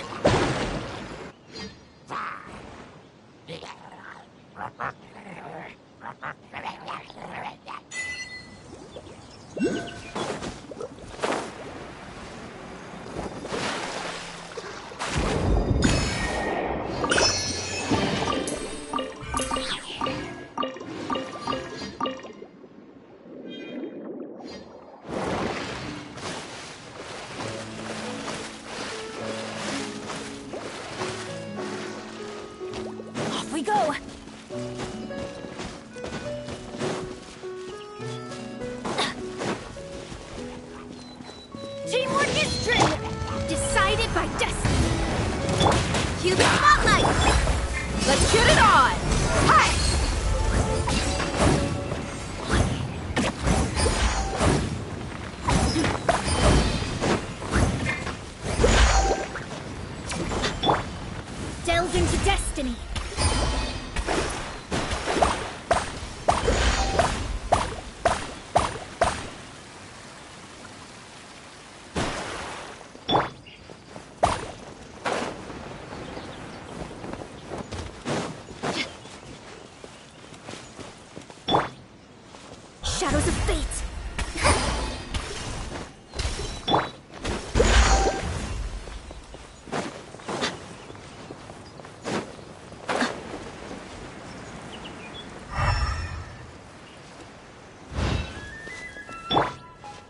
Off we go! Teamwork is true! Decided by destiny! Cue the spotlight! Let's shoot it on! Hi! Delve into destiny! Shadows of fate!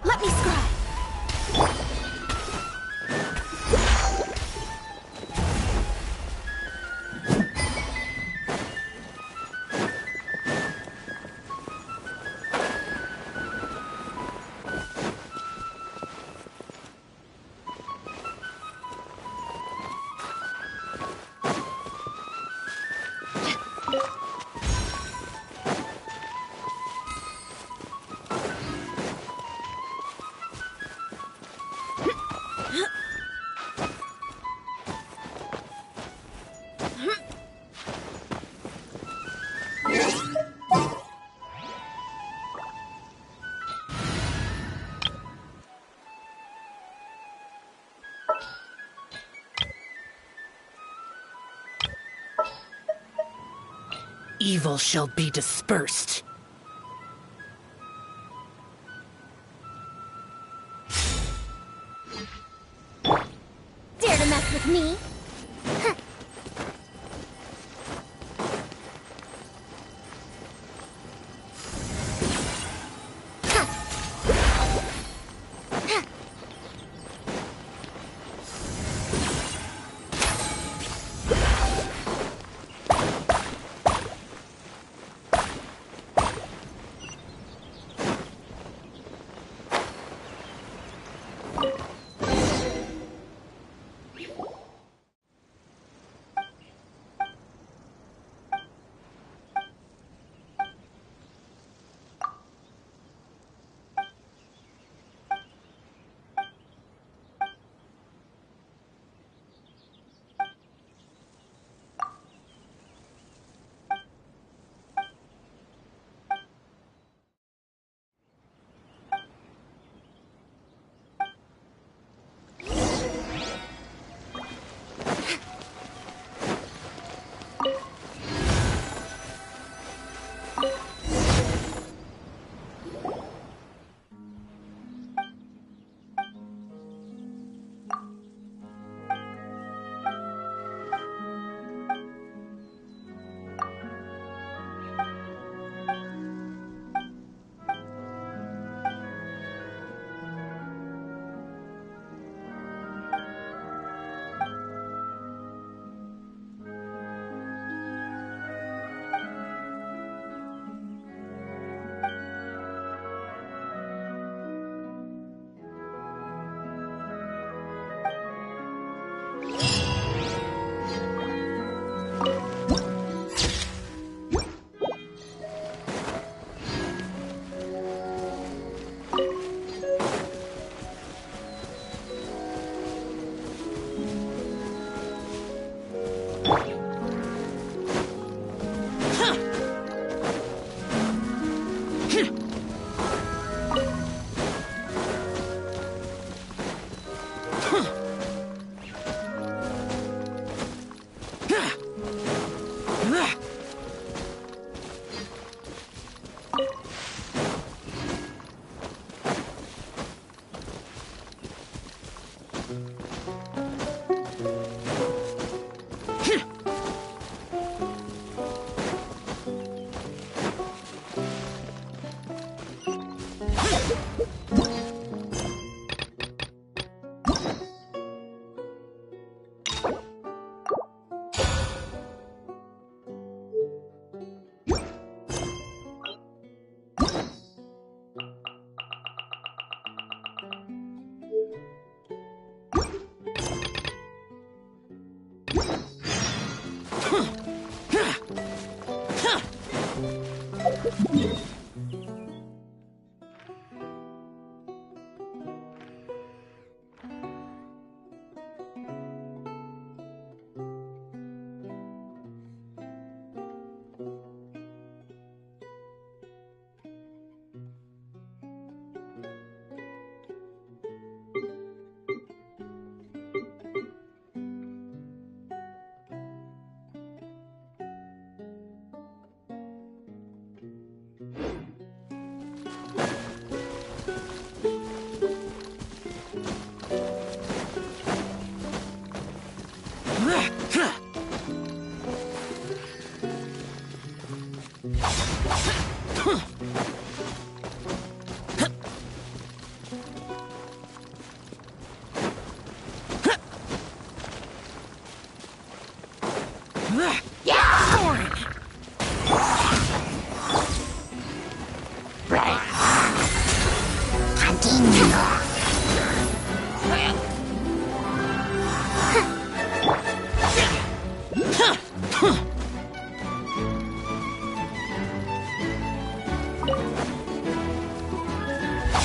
Let me scry! Evil shall be dispersed. Dare to mess with me? Huh.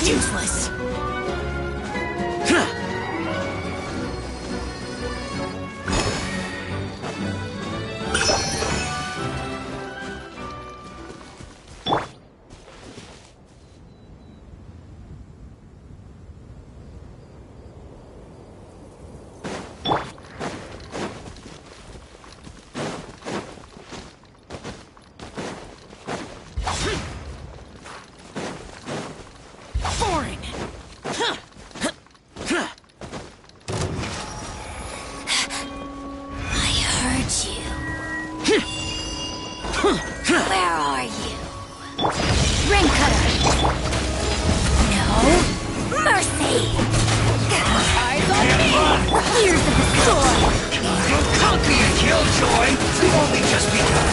Useless. Where are you? Ring cutter! No mercy! Eyes on me! Here's the sword! Don't be a killjoy! We've only just begun!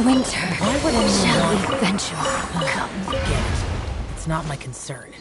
Winter, shall we venture? Come. Get it. It's not my concern.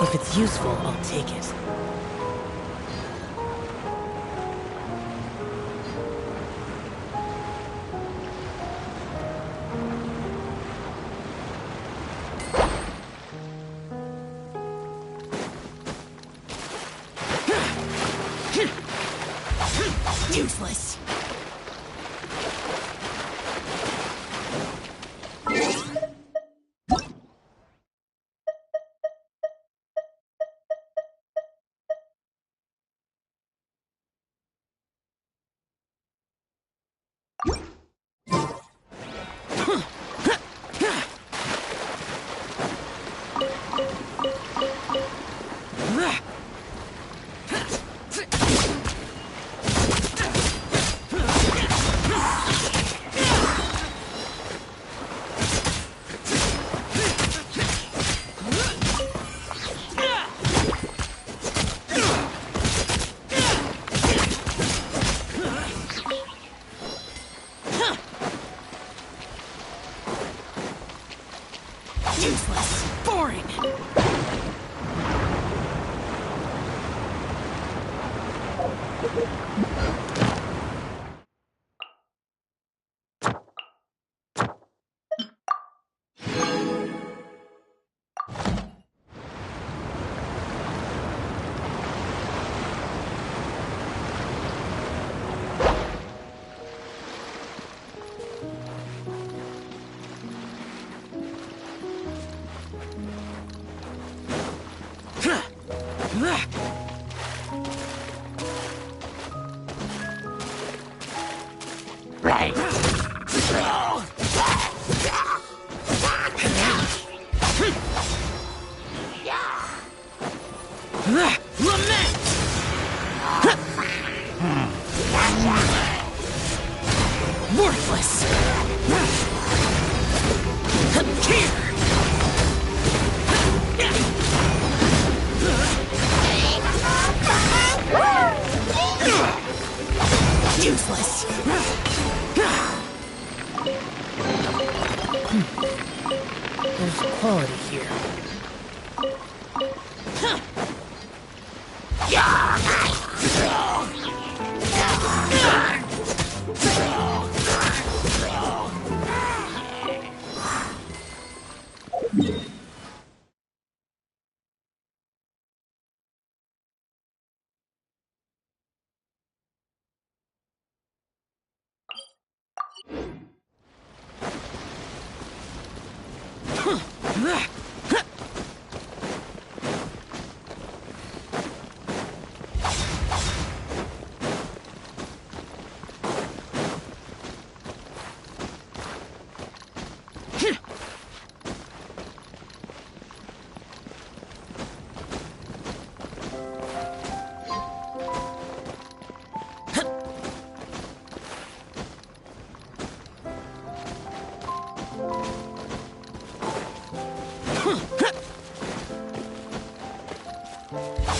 If it's useful, I'll take it. Useless. Useless. Boring. Right. Lament! Worthless! Here! Useless. There's quality here.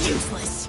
Useless.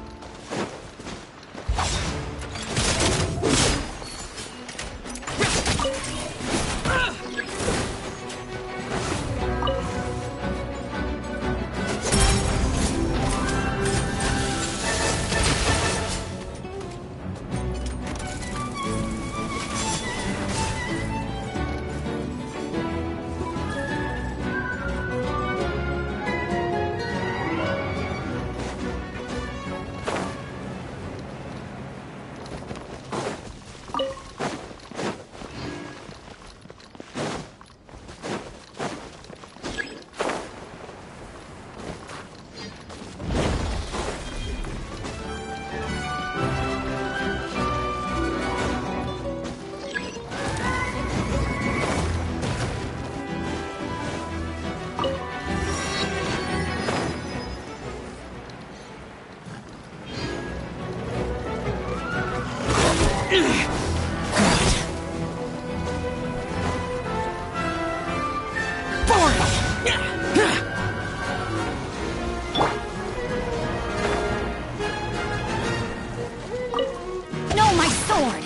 No, my sword!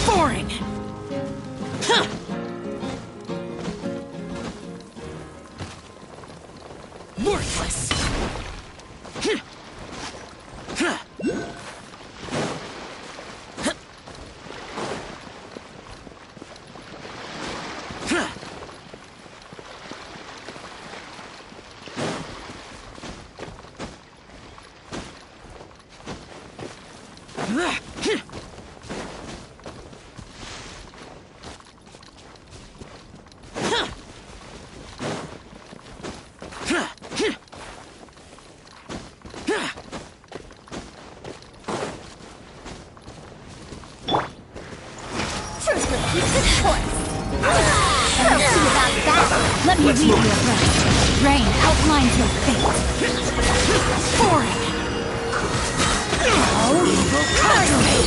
Boring. Huh. Worthless. Let me read you a verse. Rain outlines your fate. Boring. Oh, evil cutlery.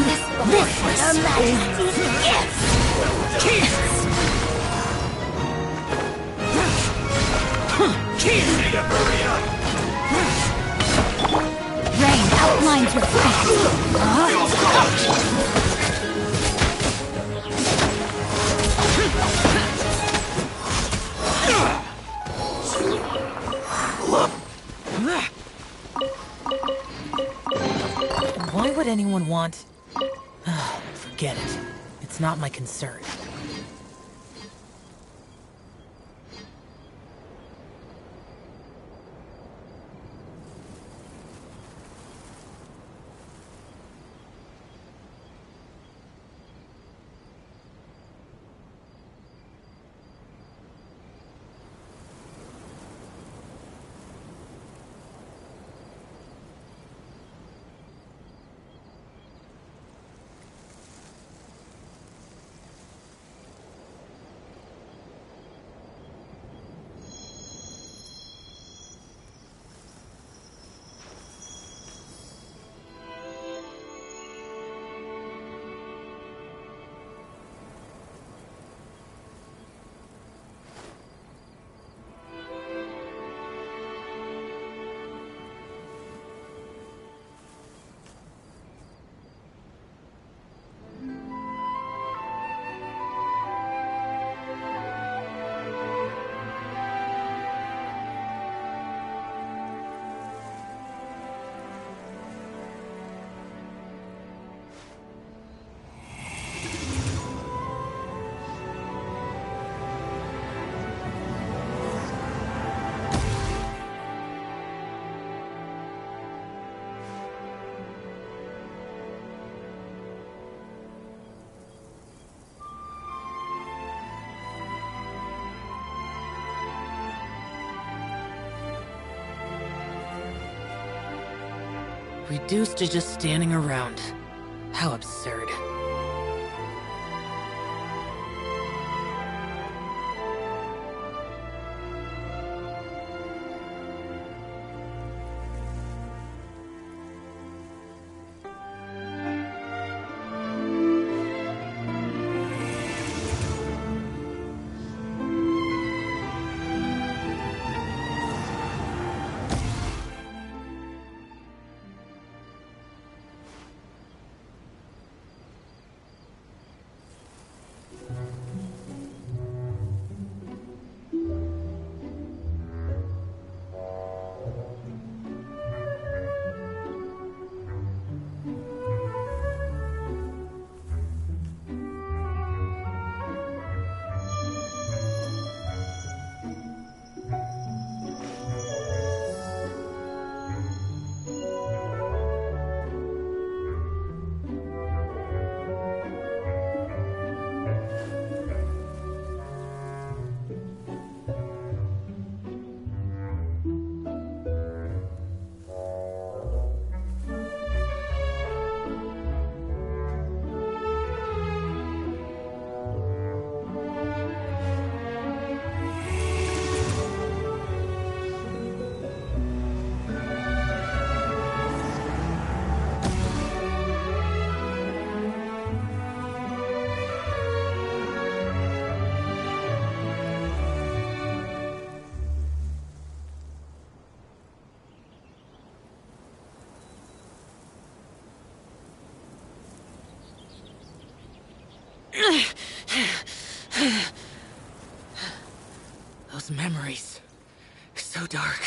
This worthless Her Majesty's gifts. Rain outlines your fate. Why would anyone want... Forget it. It's not my concern. Reduced to just standing around. How absurd. Those memories. So dark.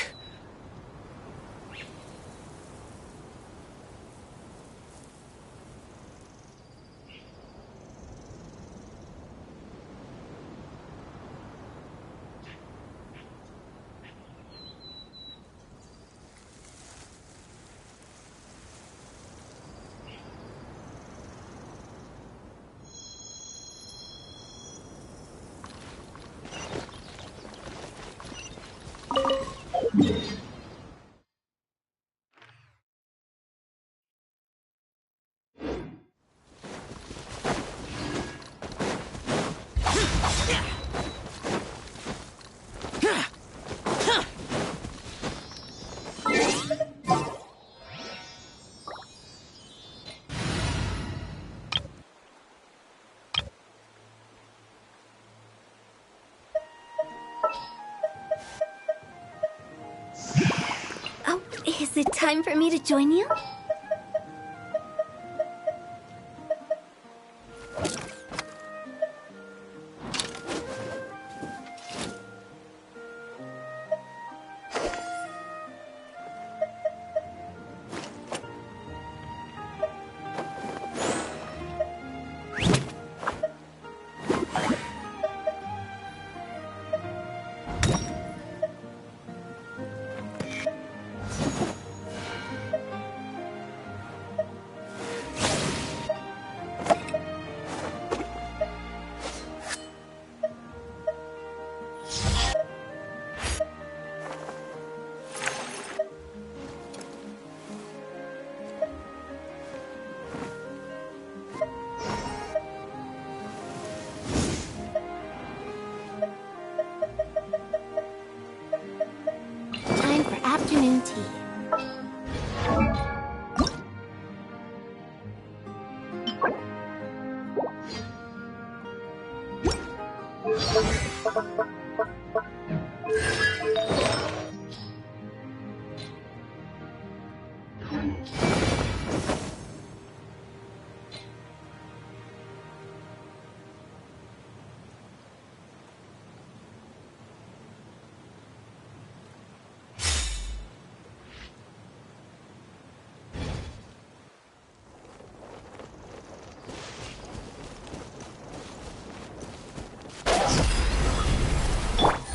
Is it time for me to join you? Afternoon tea.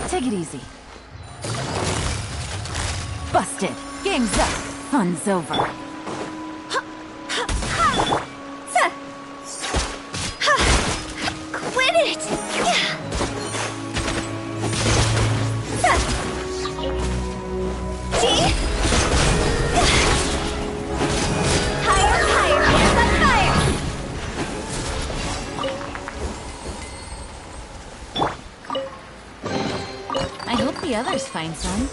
Take it easy. Busted. Game's up. Fun's over. Quit it! the others find some.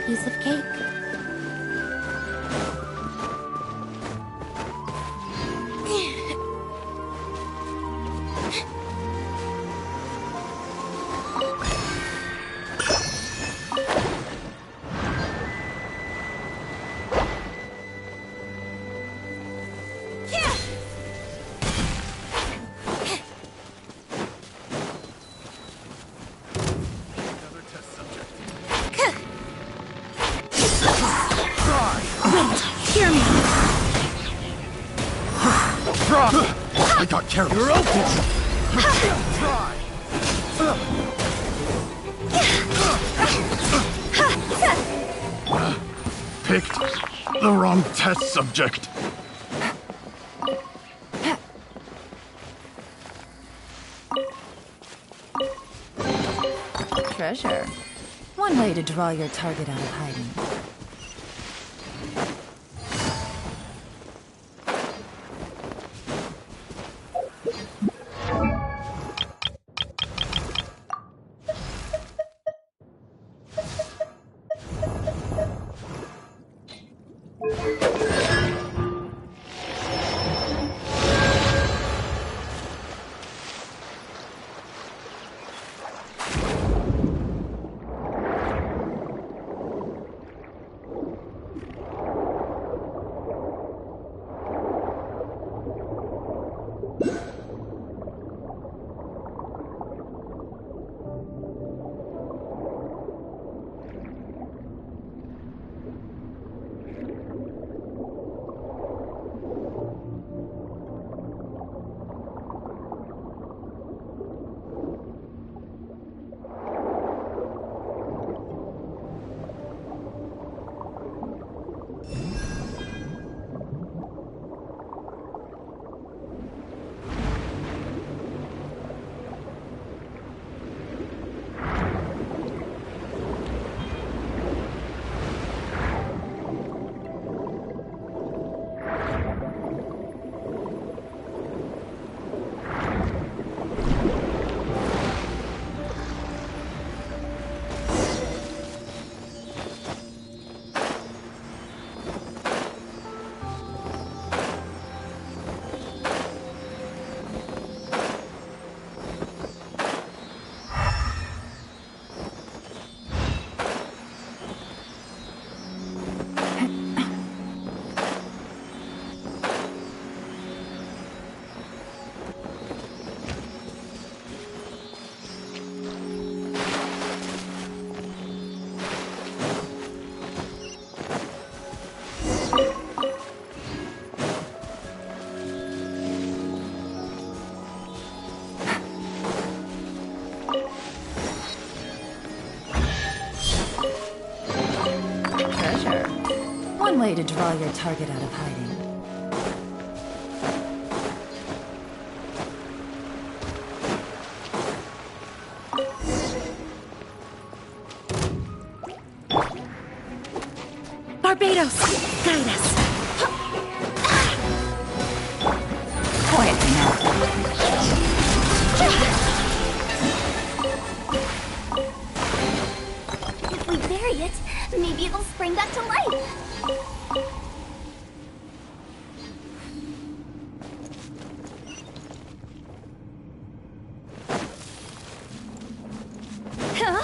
Piece of cake. Hear me! I got careless. You're open! Picked the wrong test subject. Treasure. One way to draw your target out of hiding. Fine way to draw your target out of hiding. Barbatos, guide us. Quietly now. If we bury it, maybe it'll spring back to life. Huh?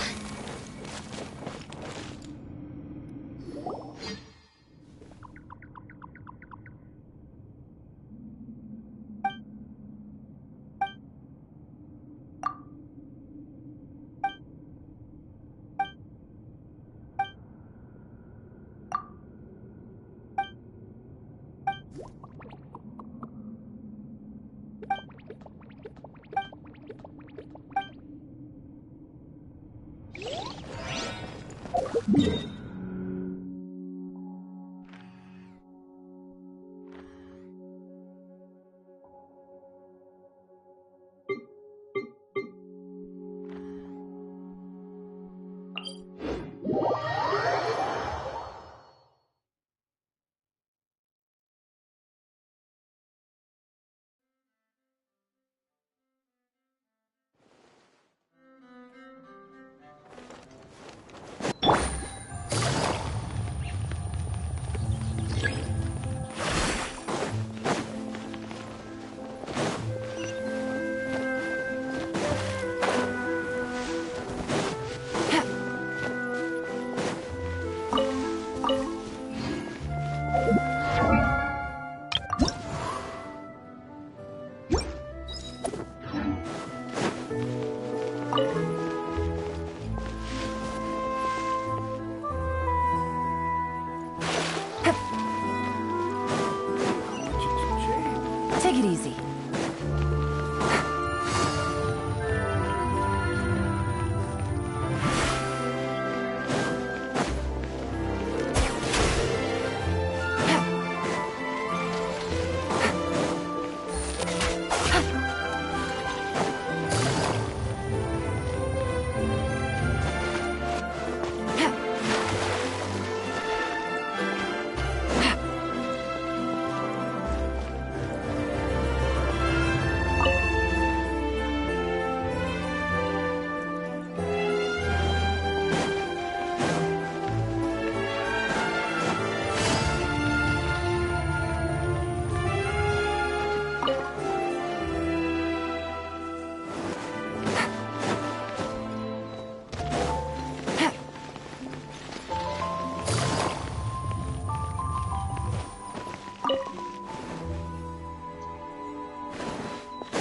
Take it easy.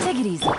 Take it easy.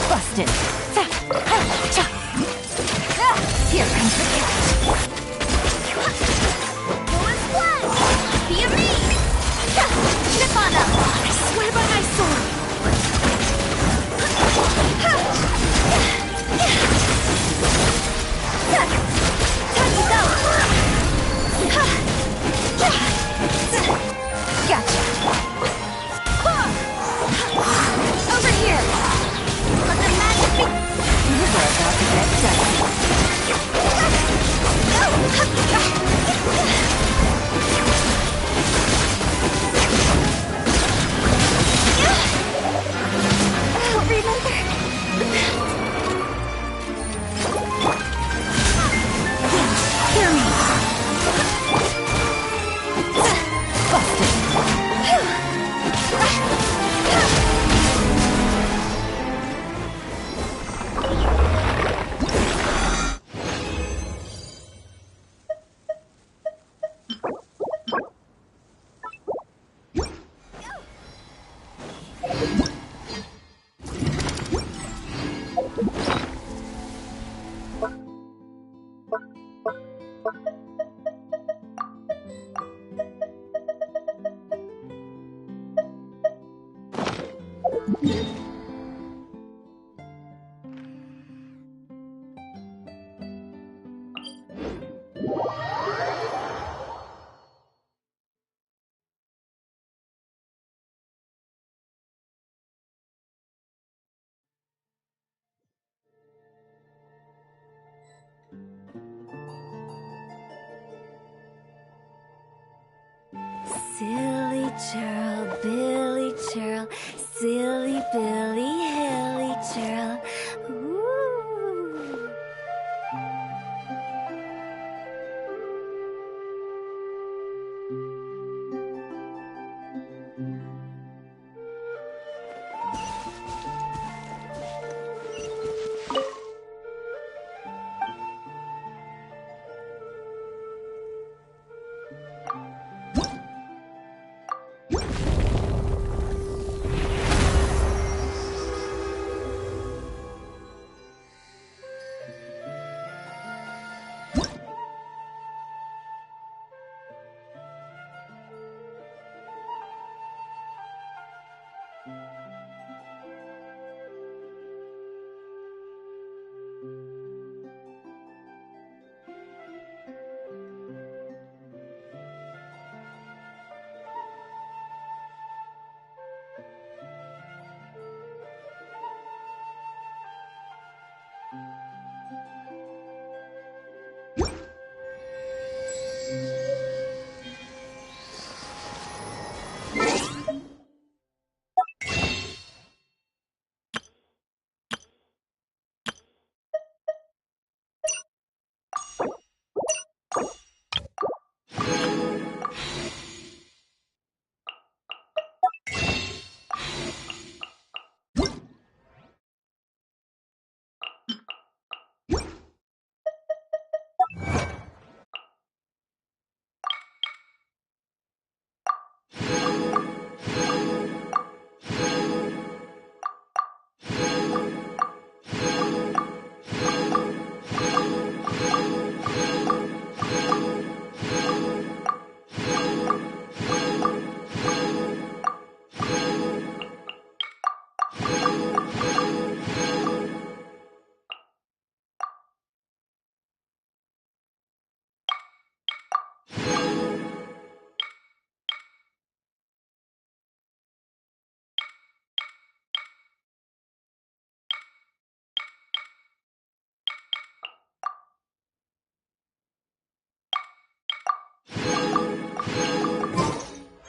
Busted. Here comes the cat. Going fly! Be a me! Chip on them! I swear by my sword! Time to go! Gotcha! Over here! Let the magic begin! Silly churl, Billy churl, silly Billy, hilly churl. Ooh.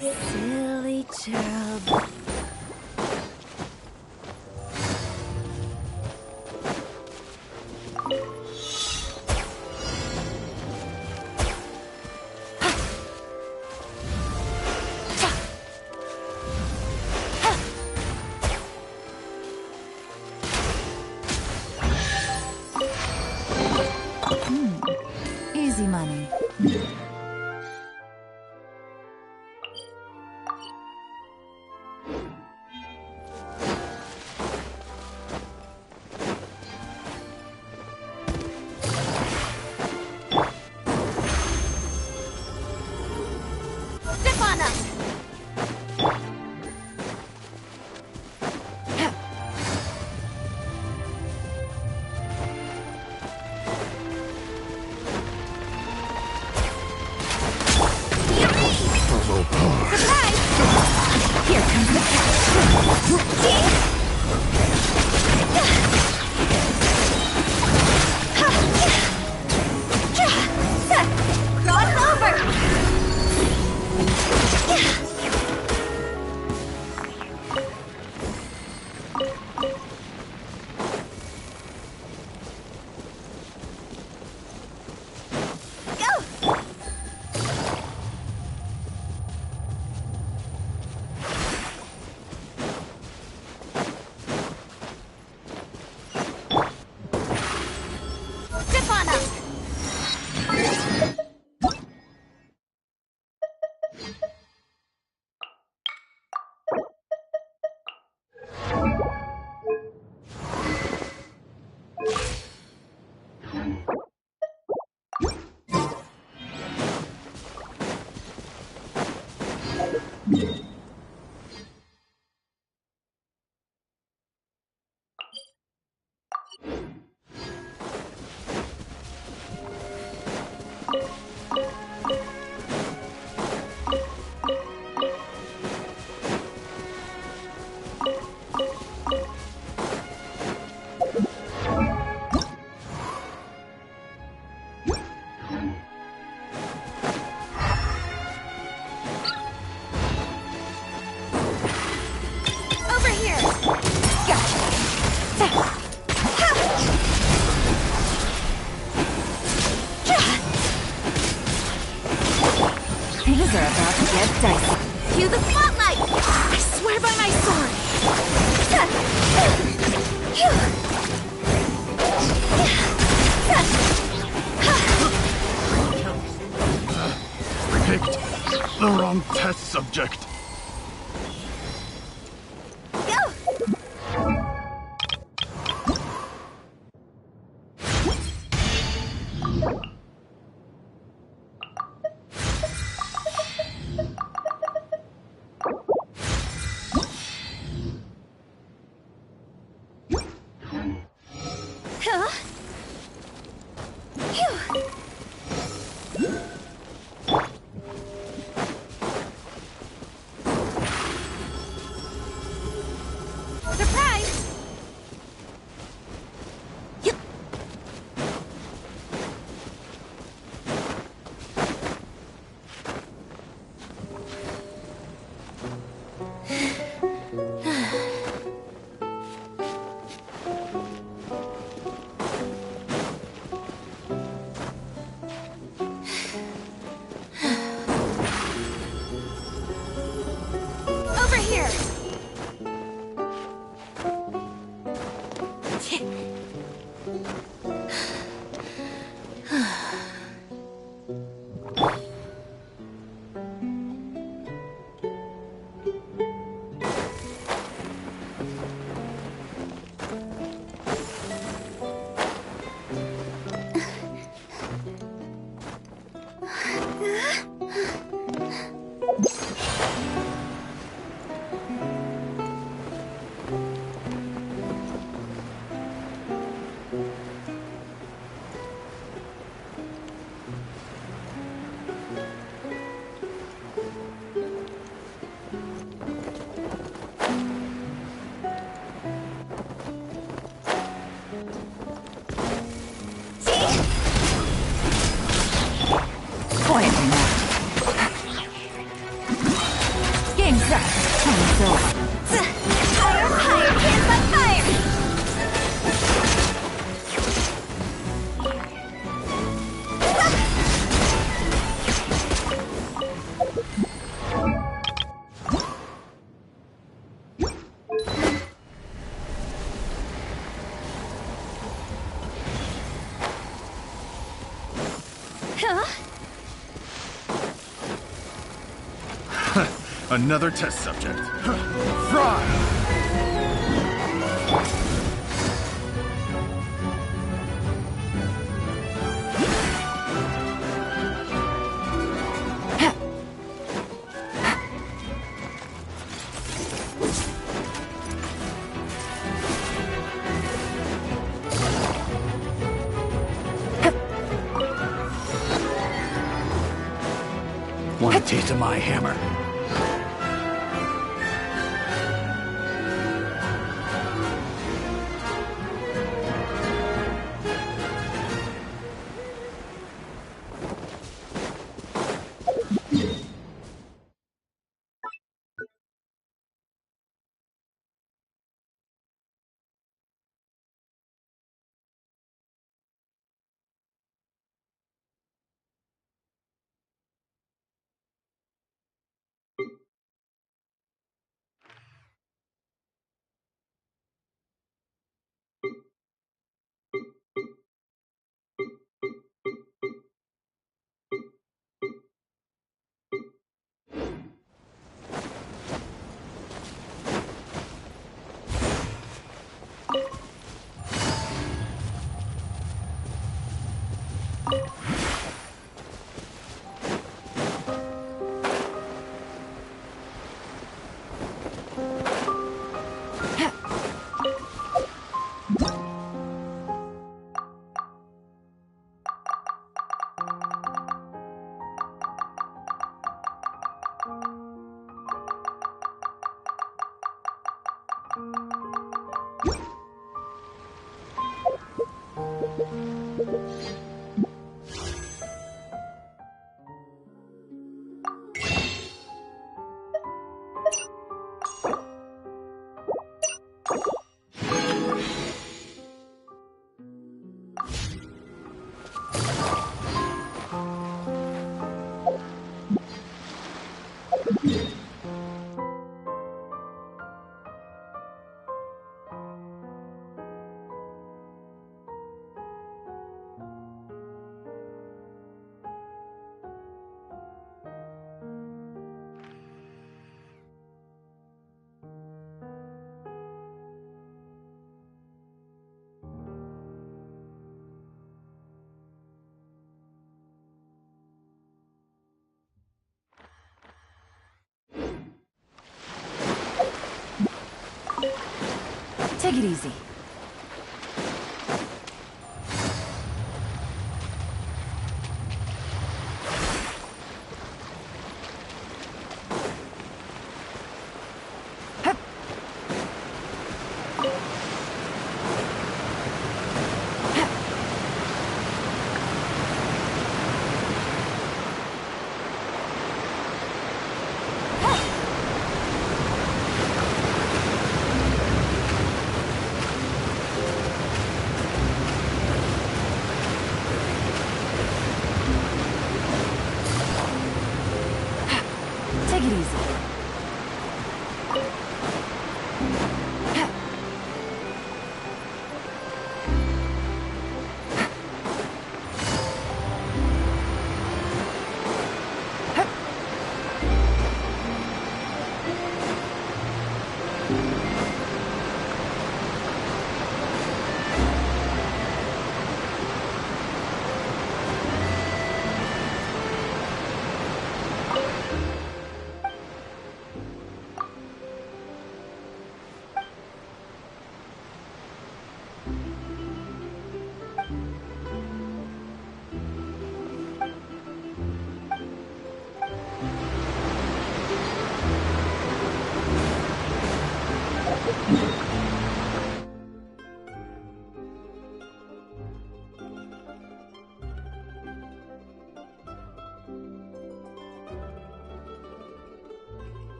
Silly churl. Easy money. Step on us! Here comes the Cross over! Over here! Gotcha! Things are about to get dicey. Cue the spotlight! I swear by my sword! Picked the wrong test subject. Huh? Phew. Surprise! Over here! Quietly now. Game's up. Time's over. Higher, higher, hands on fire! Huh? Another test subject. Fry! Want a taste of my hammer? Take it easy. Take it easy.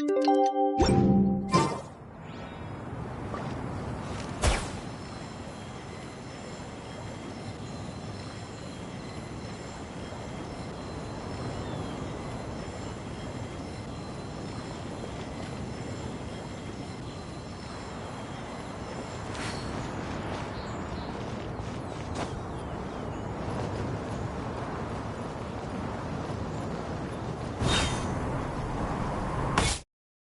Thank you.